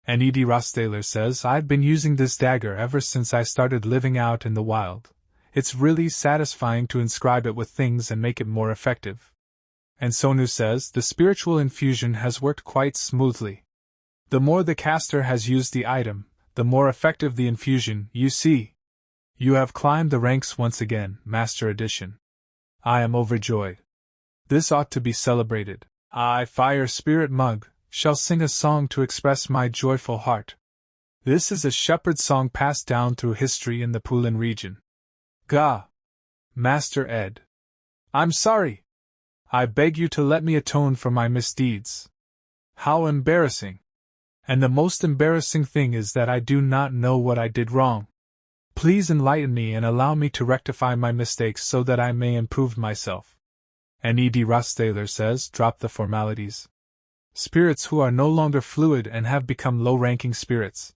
And E.D. Rothstaylor says, I've been using this dagger ever since I started living out in the wild. It's really satisfying to inscribe it with things and make it more effective. And Sonu says, the spiritual infusion has worked quite smoothly. The more the caster has used the item, the more effective the infusion, you see. You have climbed the ranks once again, Master Edition. I am overjoyed. This ought to be celebrated. I, Fire Spirit Mug, shall sing a song to express my joyful heart. This is a shepherd song passed down through history in the Pulin region. Gah! Master Ed. I'm sorry. I beg you to let me atone for my misdeeds. How embarrassing. And the most embarrassing thing is that I do not know what I did wrong. Please enlighten me and allow me to rectify my mistakes so that I may improve myself. And E.D. Rothstaylor says, drop the formalities. Spirits who are no longer fluid and have become low-ranking spirits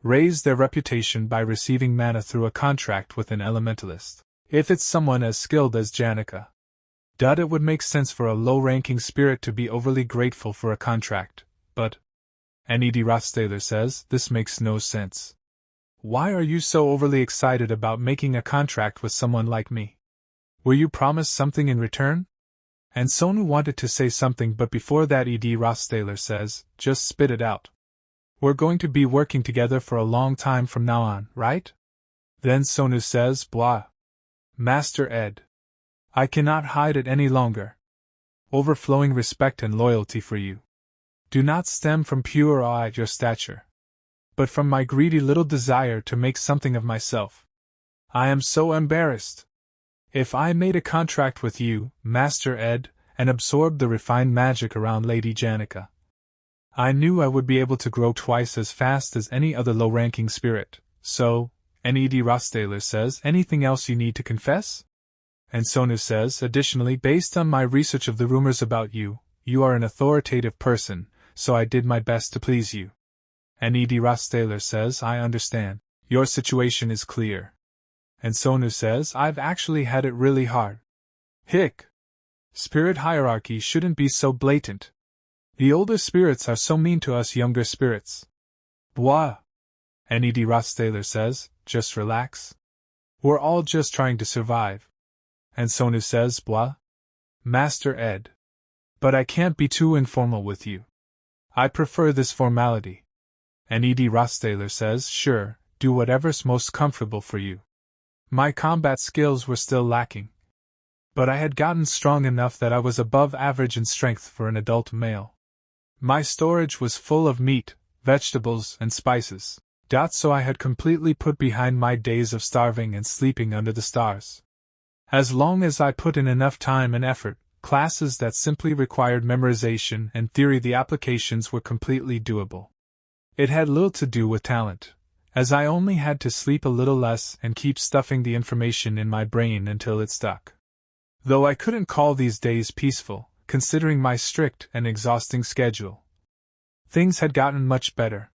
raise their reputation by receiving mana through a contract with an elementalist. If it's someone as skilled as Janica, it would make sense for a low-ranking spirit to be overly grateful for a contract, but... And E.D. Rothstaylor says, this makes no sense. Why are you so overly excited about making a contract with someone like me? Were you promised something in return? And Sonu wanted to say something, but before that E.D. Rothstaylor says, just spit it out. We're going to be working together for a long time from now on, right? Then Sonu says, blah. Master Ed. I cannot hide it any longer. Overflowing respect and loyalty for you do not stem from pure awe at your stature, but from my greedy little desire to make something of myself. I am so embarrassed. If I made a contract with you, Master Ed, and absorbed the refined magic around Lady Janica, I knew I would be able to grow twice as fast as any other low-ranking spirit, so, and E.D. Rothstaylor says, anything else you need to confess? And Sonu says, additionally, based on my research of the rumors about you, you are an authoritative person, so I did my best to please you. And E.D. Rothstaylor says, I understand. Your situation is clear. And Sonu says, I've actually had it really hard. Hick! Spirit hierarchy shouldn't be so blatant. The older spirits are so mean to us younger spirits. Blah! And E.D. Rothstaylor says, just relax. We're all just trying to survive. And Sonu says, blah. Master Ed. But I can't be too informal with you. I prefer this formality. And Rothstaylor says, sure, do whatever's most comfortable for you. My combat skills were still lacking, but I had gotten strong enough that I was above average in strength for an adult male. My storage was full of meat, vegetables, and spices. So I had completely put behind my days of starving and sleeping under the stars. As long as I put in enough time and effort, classes that simply required memorization and theory, the applications were completely doable. It had little to do with talent, as I only had to sleep a little less and keep stuffing the information in my brain until it stuck. Though I couldn't call these days peaceful, considering my strict and exhausting schedule. Things had gotten much better.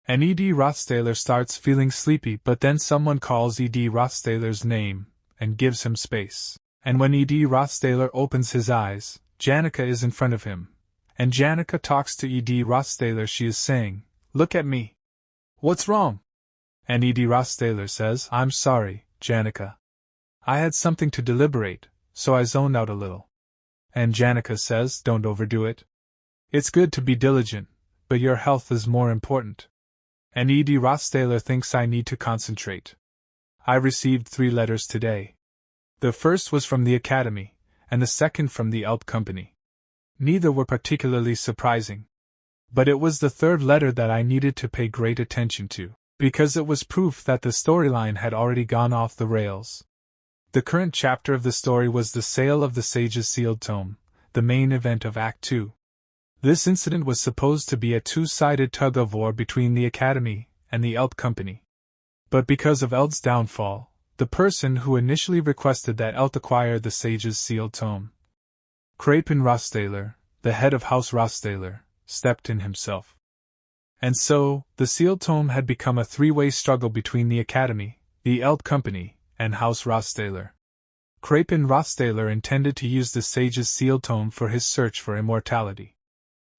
And Rothstaylor starts feeling sleepy, but then someone calls Rothstaylor's name and gives him space. And when Rothstaylor opens his eyes, Janica is in front of him. And Janica talks to Rothstaylor. She is saying, "Look at me. What's wrong?" And Rothstaylor says, "I'm sorry, Janica. I had something to deliberate, so I zoned out a little." And Janica says, "Don't overdo it. It's good to be diligent, but your health is more important." And Rothstaylor thinks I need to concentrate. I received 3 letters today. The first was from the Academy, and the second from the Company. Neither were particularly surprising. But it was the third letter that I needed to pay great attention to, because it was proof that the storyline had already gone off the rails. The current chapter of the story was the sale of the Sage's sealed tome, the main event of Act 2. This incident was supposed to be a two-sided tug-of-war between the Academy and the Company. But because of Eld's downfall, the person who initially requested that Eld acquire the Sage's sealed tome, Rothstaylor, the head of House Rothstaylor, stepped in himself. And so, the sealed tome had become a three-way struggle between the Academy, the Company, and House Rothstaylor. Rothstaylor intended to use the Sage's sealed tome for his search for immortality.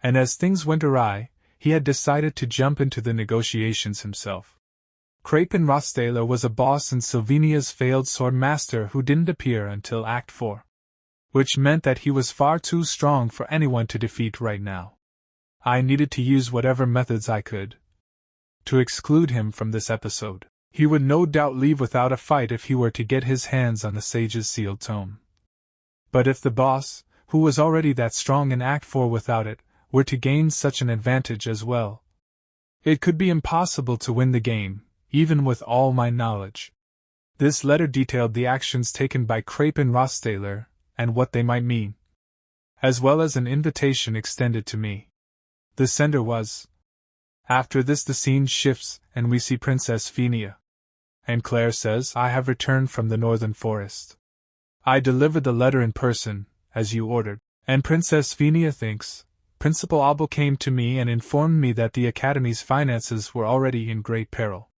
And as things went awry, he had decided to jump into the negotiations himself. Rothstaylor was a boss in Sylvania's failed sword master who didn't appear until Act 4. Which meant that he was far too strong for anyone to defeat right now. I needed to use whatever methods I could to exclude him from this episode. He would no doubt leave without a fight if he were to get his hands on the Sage's sealed tome. But if the boss, who was already that strong in Act 4 without it, were to gain such an advantage as well, it could be impossible to win the game, even with all my knowledge. This letter detailed the actions taken by Rothstaylor and what they might mean, as well as an invitation extended to me. The sender was. After this the scene shifts, and we see Princess Phineas. And Claire says, "I have returned from the northern forest. I delivered the letter in person, as you ordered." And Princess Phineas thinks, "Principal Abel came to me and informed me that the Academy's finances were already in great peril.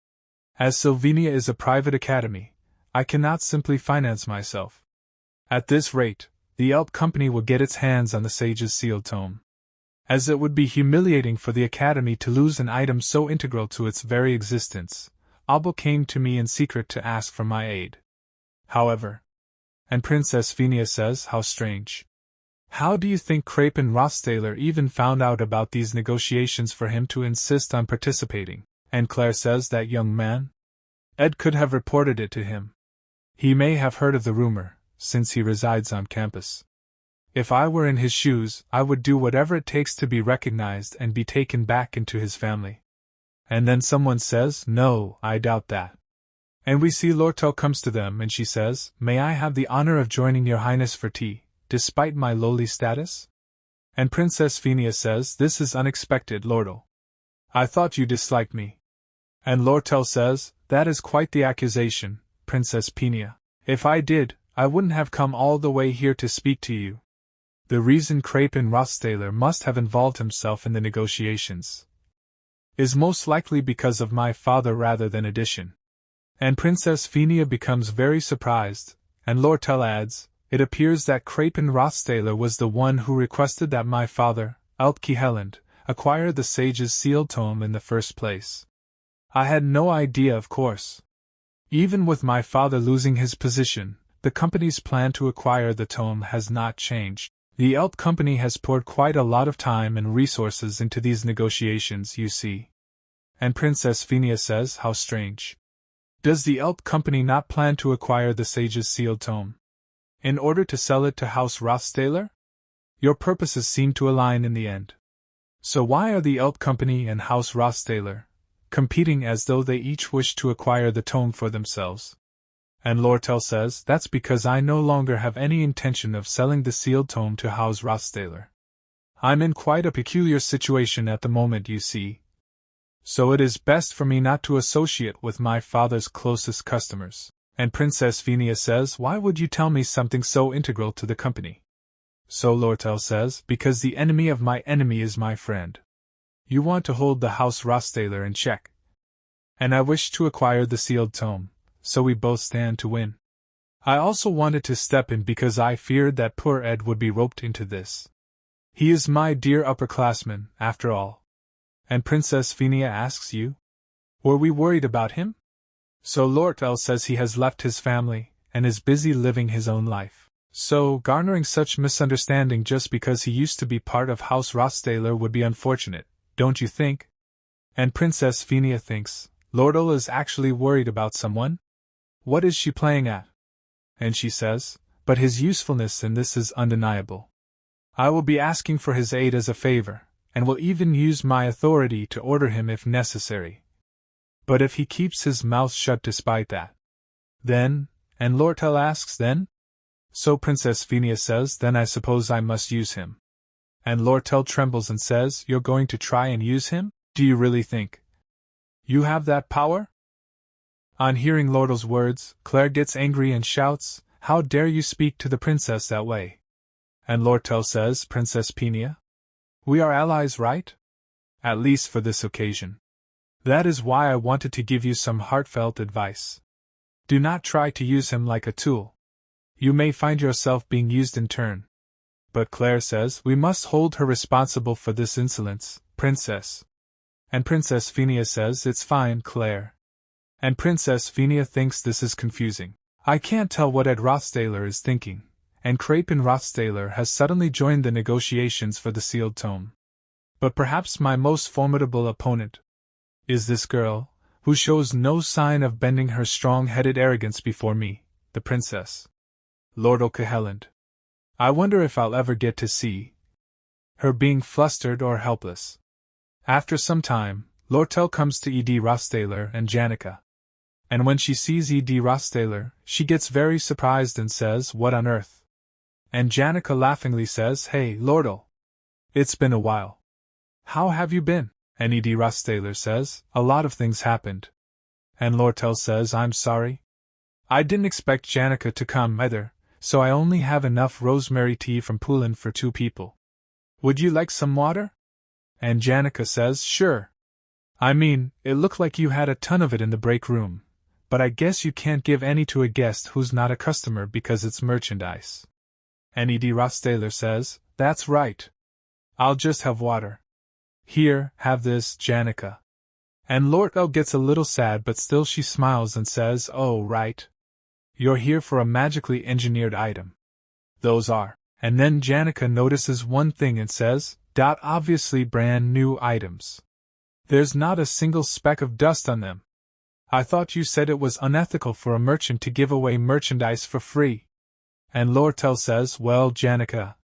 As Sylvania is a private academy, I cannot simply finance myself. At this rate, the Company will get its hands on the Sage's sealed tome. As it would be humiliating for the Academy to lose an item so integral to its very existence, Abel came to me in secret to ask for my aid. However," and Princess Phineas says, "How strange. How do you think Rothstaylor even found out about these negotiations for him to insist on participating?" And Claire says, "That young man? Ed could have reported it to him. He may have heard of the rumor, since he resides on campus. If I were in his shoes, I would do whatever it takes to be recognized and be taken back into his family." And then someone says, "No, I doubt that." And we see Lortel comes to them and she says, "May I have the honor of joining your highness for tea, despite my lowly status?" And Princess Phineas says, "This is unexpected, Lordel. I thought you disliked me." And Lortel says, "That is quite the accusation, Princess Phineas. If I did, I wouldn't have come all the way here to speak to you. The reason Rothstaylor must have involved himself in the negotiations is most likely because of my father rather than addition." And Princess Phineas becomes very surprised, and Lortel adds, "It appears that Rothstaylor was the one who requested that my father, Helland, acquire the Sage's sealed tome in the first place. I had no idea, of course. Even with my father losing his position, the company's plan to acquire the tome has not changed. The Elt Company has poured quite a lot of time and resources into these negotiations, you see. And Princess Phineas says, how strange. Does the Elt Company not plan to acquire the Sage's sealed tome in order to sell it to House Rothstaylor? Your purposes seem to align in the end. So why are the Elt Company and House Rothstaylor competing as though they each wish to acquire the tome for themselves? And Lortel says, that's because I no longer have any intention of selling the sealed tome to House Rothstaylor. I'm in quite a peculiar situation at the moment, you see. So it is best for me not to associate with my father's closest customers. And Princess Phineas says, why would you tell me something so integral to the company? So Lortel says, because the enemy of my enemy is my friend. You want to hold the House Rothstaylor in check. And I wish to acquire the sealed tome, so we both stand to win. I also wanted to step in because I feared that poor Ed would be roped into this. He is my dear upperclassman, after all. And Princess Phineas asks you? Were we worried about him? So Lortel says he has left his family, and is busy living his own life. So, garnering such misunderstanding just because he used to be part of House Rothstaylor would be unfortunate, don't you think? And Princess Phineas thinks, Lordel is actually worried about someone? What is she playing at? And she says, but his usefulness in this is undeniable. I will be asking for his aid as a favor, and will even use my authority to order him if necessary. But if he keeps his mouth shut despite that, then, and Lortel asks then? So Princess Phineas says, then I suppose I must use him. And Lortel trembles and says, you're going to try and use him? Do you really think you have that power? On hearing Lortel's words, Claire gets angry and shouts, how dare you speak to the princess that way? And Lortel says, Princess Phineas, we are allies, right? At least for this occasion. That is why I wanted to give you some heartfelt advice. Do not try to use him like a tool. You may find yourself being used in turn. But Claire says, we must hold her responsible for this insolence, Princess. And Princess Phineas says, it's fine, Claire. And Princess Phineas thinks this is confusing. I can't tell what Ed Rothstaylor is thinking, and Crapin Rothstaylor has suddenly joined the negotiations for the sealed tome. But perhaps my most formidable opponent is this girl, who shows no sign of bending her strong-headed arrogance before me, the princess. Lord O'Cahelland. I wonder if I'll ever get to see her being flustered or helpless. After some time, Lortel comes to E.D. Rothstaylor and Janica. And when she sees E.D. Rothstaylor, she gets very surprised and says, what on earth? And Janica laughingly says, hey, Lordel. It's been a while. How have you been? And E.D. Rothstaylor says, a lot of things happened. And Lortel says, I'm sorry. I didn't expect Janica to come either, so I only have enough rosemary tea from Poulin for 2 people. Would you like some water? And Janica says, sure. I mean, it looked like you had a ton of it in the break room, but I guess you can't give any to a guest who's not a customer because it's merchandise. And E.D. Rothstaylor says, that's right. I'll just have water. Here, have this, Janica. And Lortel gets a little sad, but still she smiles and says, oh, right. You're here for a magically engineered item. Those are. And then Janica notices one thing and says, obviously brand new items. There's not a single speck of dust on them. I thought you said it was unethical for a merchant to give away merchandise for free. And Lortel says, well, Janica,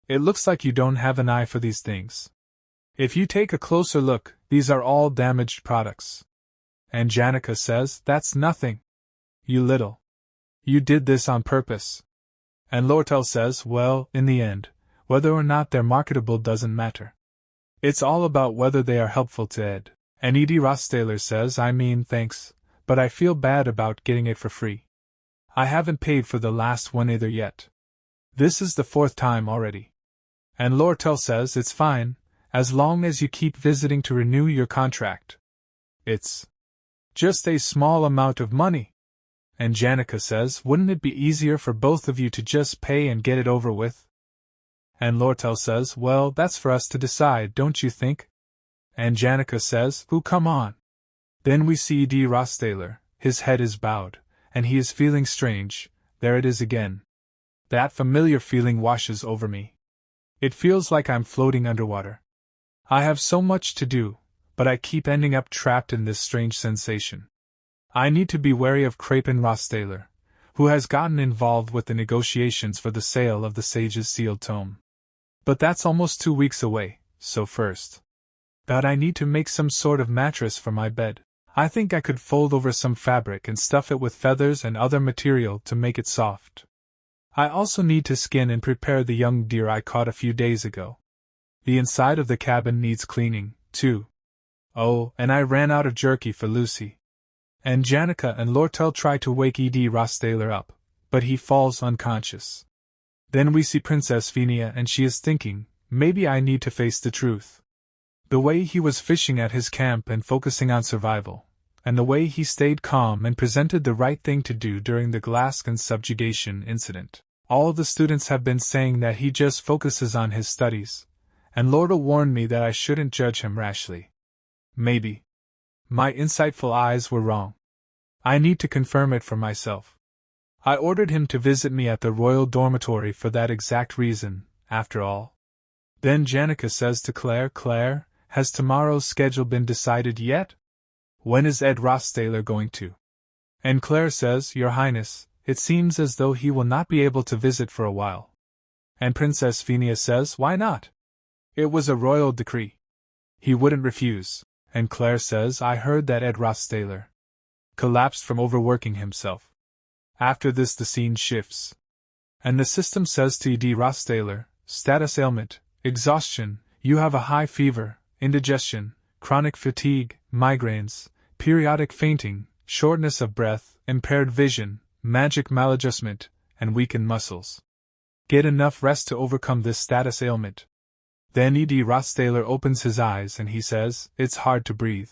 it looks like you don't have an eye for these things. If you take a closer look, these are all damaged products. And Janica says, that's nothing. You little. You did this on purpose. And Lortel says, well, in the end, whether or not they're marketable doesn't matter. It's all about whether they are helpful to Ed. And E.D. Rothstaylor says, I mean, thanks, but I feel bad about getting it for free. I haven't paid for the last one either yet. This is the 4th time already. And Lortel says, it's fine, as long as you keep visiting to renew your contract. It's just a small amount of money. And Janica says, wouldn't it be easier for both of you to just pay and get it over with? And Lortel says, well, that's for us to decide, don't you think? And Janica says, come on. Then we see D. Rothstaylor, his head is bowed, and he is feeling strange. There it is again. That familiar feeling washes over me. It feels like I'm floating underwater. I have so much to do, but I keep ending up trapped in this strange sensation. I need to be wary of Krapen Rothstaylor, who has gotten involved with the negotiations for the sale of the Sage's sealed tome. But that's almost 2 weeks away, so first. But I need to make some sort of mattress for my bed. I think I could fold over some fabric and stuff it with feathers and other material to make it soft. I also need to skin and prepare the young deer I caught a few days ago. The inside of the cabin needs cleaning, too. Oh, and I ran out of jerky for Lucy. And Janica and Lortel try to wake Rothstaylor up, but he falls unconscious. Then we see Princess Phinia and she is thinking, maybe I need to face the truth. The way he was fishing at his camp and focusing on survival, and the way he stayed calm and presented the right thing to do during the Glasgow subjugation incident. All the students have been saying that he just focuses on his studies, and Lortel warned me that I shouldn't judge him rashly. Maybe my insightful eyes were wrong. I need to confirm it for myself. I ordered him to visit me at the royal dormitory for that exact reason, after all. Then Janica says to Claire, has tomorrow's schedule been decided yet? When is Ed Rothstaylor going to? And Claire says, Your Highness, it seems as though he will not be able to visit for a while. And Princess Phinia says, why not? It was a royal decree. He wouldn't refuse. And Claire says, I heard that Ed Rothstaylor collapsed from overworking himself. After this the scene shifts. And the system says to Ed Rothstaylor, status ailment, exhaustion, you have a high fever, indigestion, chronic fatigue, migraines, periodic fainting, shortness of breath, impaired vision, magic maladjustment, and weakened muscles. Get enough rest to overcome this status ailment. Then Ed Rothstaylor opens his eyes and he says, it's hard to breathe.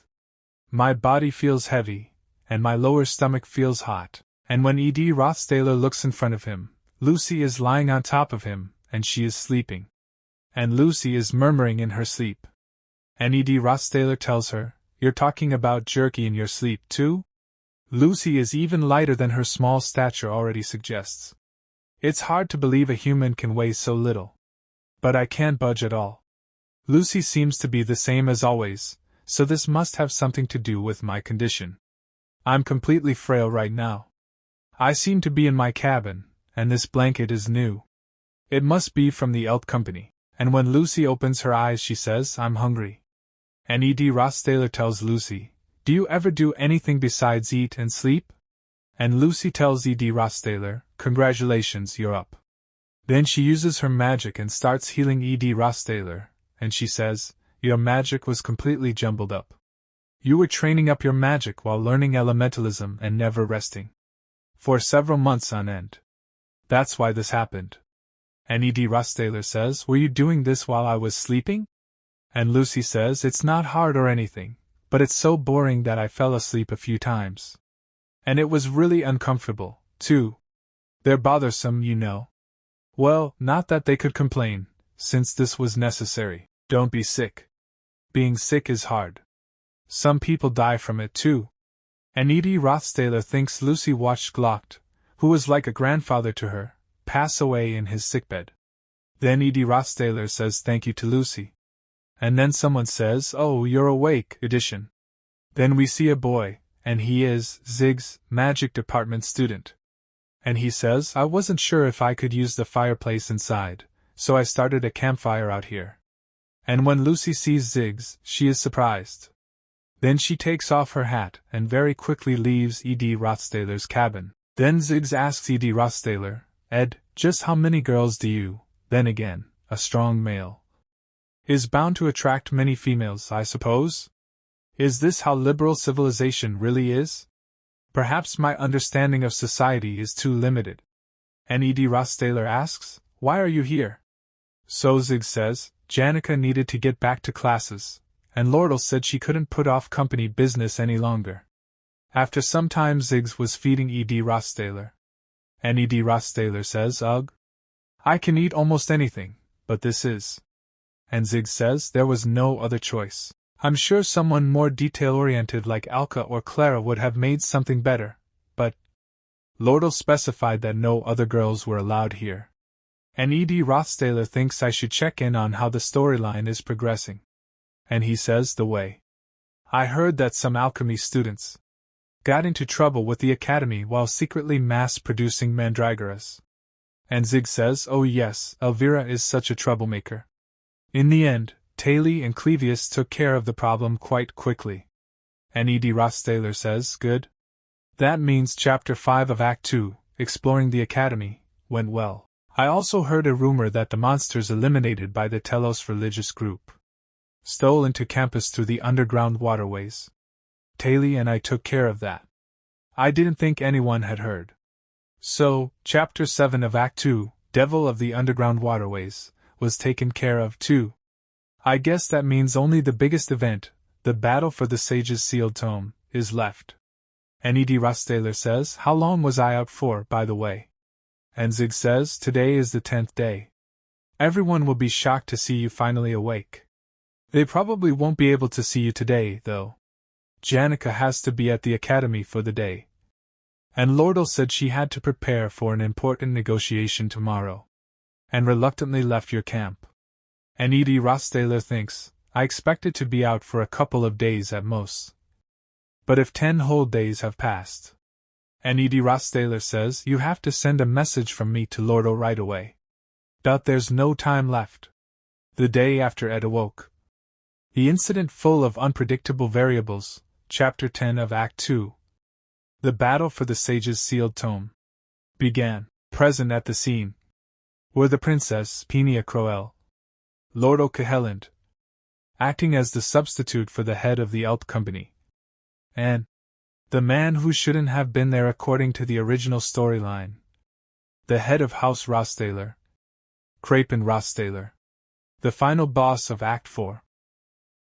My body feels heavy, and my lower stomach feels hot. And when Ed Rothstaylor looks in front of him, Lucy is lying on top of him, and she is sleeping. And Lucy is murmuring in her sleep. And Ed Rothstaylor tells her, you're talking about jerky in your sleep too? Lucy is even lighter than her small stature already suggests. It's hard to believe a human can weigh so little. But I can't budge at all. Lucy seems to be the same as always, so this must have something to do with my condition. I'm completely frail right now. I seem to be in my cabin, and this blanket is new. It must be from the Elk Company, and when Lucy opens her eyes she says, I'm hungry. And Ed Rothstaylor tells Lucy, do you ever do anything besides eat and sleep? And Lucy tells Ed Rothstaylor, congratulations, you're up. Then she uses her magic and starts healing Ed Rothstaylor, and she says, your magic was completely jumbled up. You were training up your magic while learning elementalism and never resting. For several months on end. That's why this happened. And Ed Rothstaylor says, were you doing this while I was sleeping? And Lucy says, it's not hard or anything, but it's so boring that I fell asleep a few times. And it was really uncomfortable, too. They're bothersome, you know. Well, not that they could complain, since this was necessary. Don't be sick. Being sick is hard. Some people die from it too. And Ed Rothstaylor thinks Lucy watched Glocked, who was like a grandfather to her, pass away in his sickbed. Then Ed Rothstaylor says thank you to Lucy. And then someone says, oh, you're awake, edition. Then we see a boy, and he is Zig's magic department student. And he says, I wasn't sure if I could use the fireplace inside, so I started a campfire out here. And when Lucy sees Ziggs, she is surprised. Then she takes off her hat and very quickly leaves Ed Rothstaylor's cabin. Then Ziggs asks Ed Rothstaylor, Ed, just how many girls do you, then again, a strong male, is bound to attract many females, I suppose? Is this how liberal civilization really is? Perhaps my understanding of society is too limited. And Ed Rothstaylor asks, why are you here? So Ziggs says, Janica needed to get back to classes, and Lortel said she couldn't put off company business any longer. After some time Ziggs was feeding Ed Rothstaylor. And Ed Rothstaylor says, ugh. I can eat almost anything, but this is. And Ziggs says there was no other choice. I'm sure someone more detail-oriented like Alka or Clara would have made something better, but Lortel specified that no other girls were allowed here. And Rothstaylor thinks I should check in on how the storyline is progressing. And he says the way. I heard that some alchemy students got into trouble with the academy while secretly mass-producing mandragoras. And Zig says, oh yes, Elvira is such a troublemaker. In the end, Taylor and Clevius took care of the problem quite quickly. And Rothstaylor says, good. That means Chapter 5 of Act 2, Exploring the Academy, went well. I also heard a rumor that the monsters eliminated by the Telos religious group stole into campus through the underground waterways. Taylor and I took care of that. I didn't think anyone had heard. So, Chapter 7 of Act 2, Devil of the Underground Waterways, was taken care of too. I guess that means only the biggest event, the Battle for the Sage's Sealed Tome, is left. And Rothstaylor says, how long was I out for, by the way? And Zig says, today is the 10th day. Everyone will be shocked to see you finally awake. They probably won't be able to see you today, though. Janica has to be at the academy for the day. And Lordle said she had to prepare for an important negotiation tomorrow. And reluctantly left your camp. And Rothstaylor thinks, I expected to be out for a couple of days at most. But if 10 whole days have passed. And Rothstaylor says, you have to send a message from me to Lordle right away. There's no time left. The day after Ed awoke. The incident full of unpredictable variables, Chapter 10 of Act 2. The Battle for the Sage's Sealed Tome. Began. Present at the scene were the Princess Peenia Croel, Lord O'Cahelland, acting as the substitute for the head of the Elp Company, and the man who shouldn't have been there according to the original storyline, the head of House Rothstaylor, Crapen Rothstaylor, the final boss of Act 4.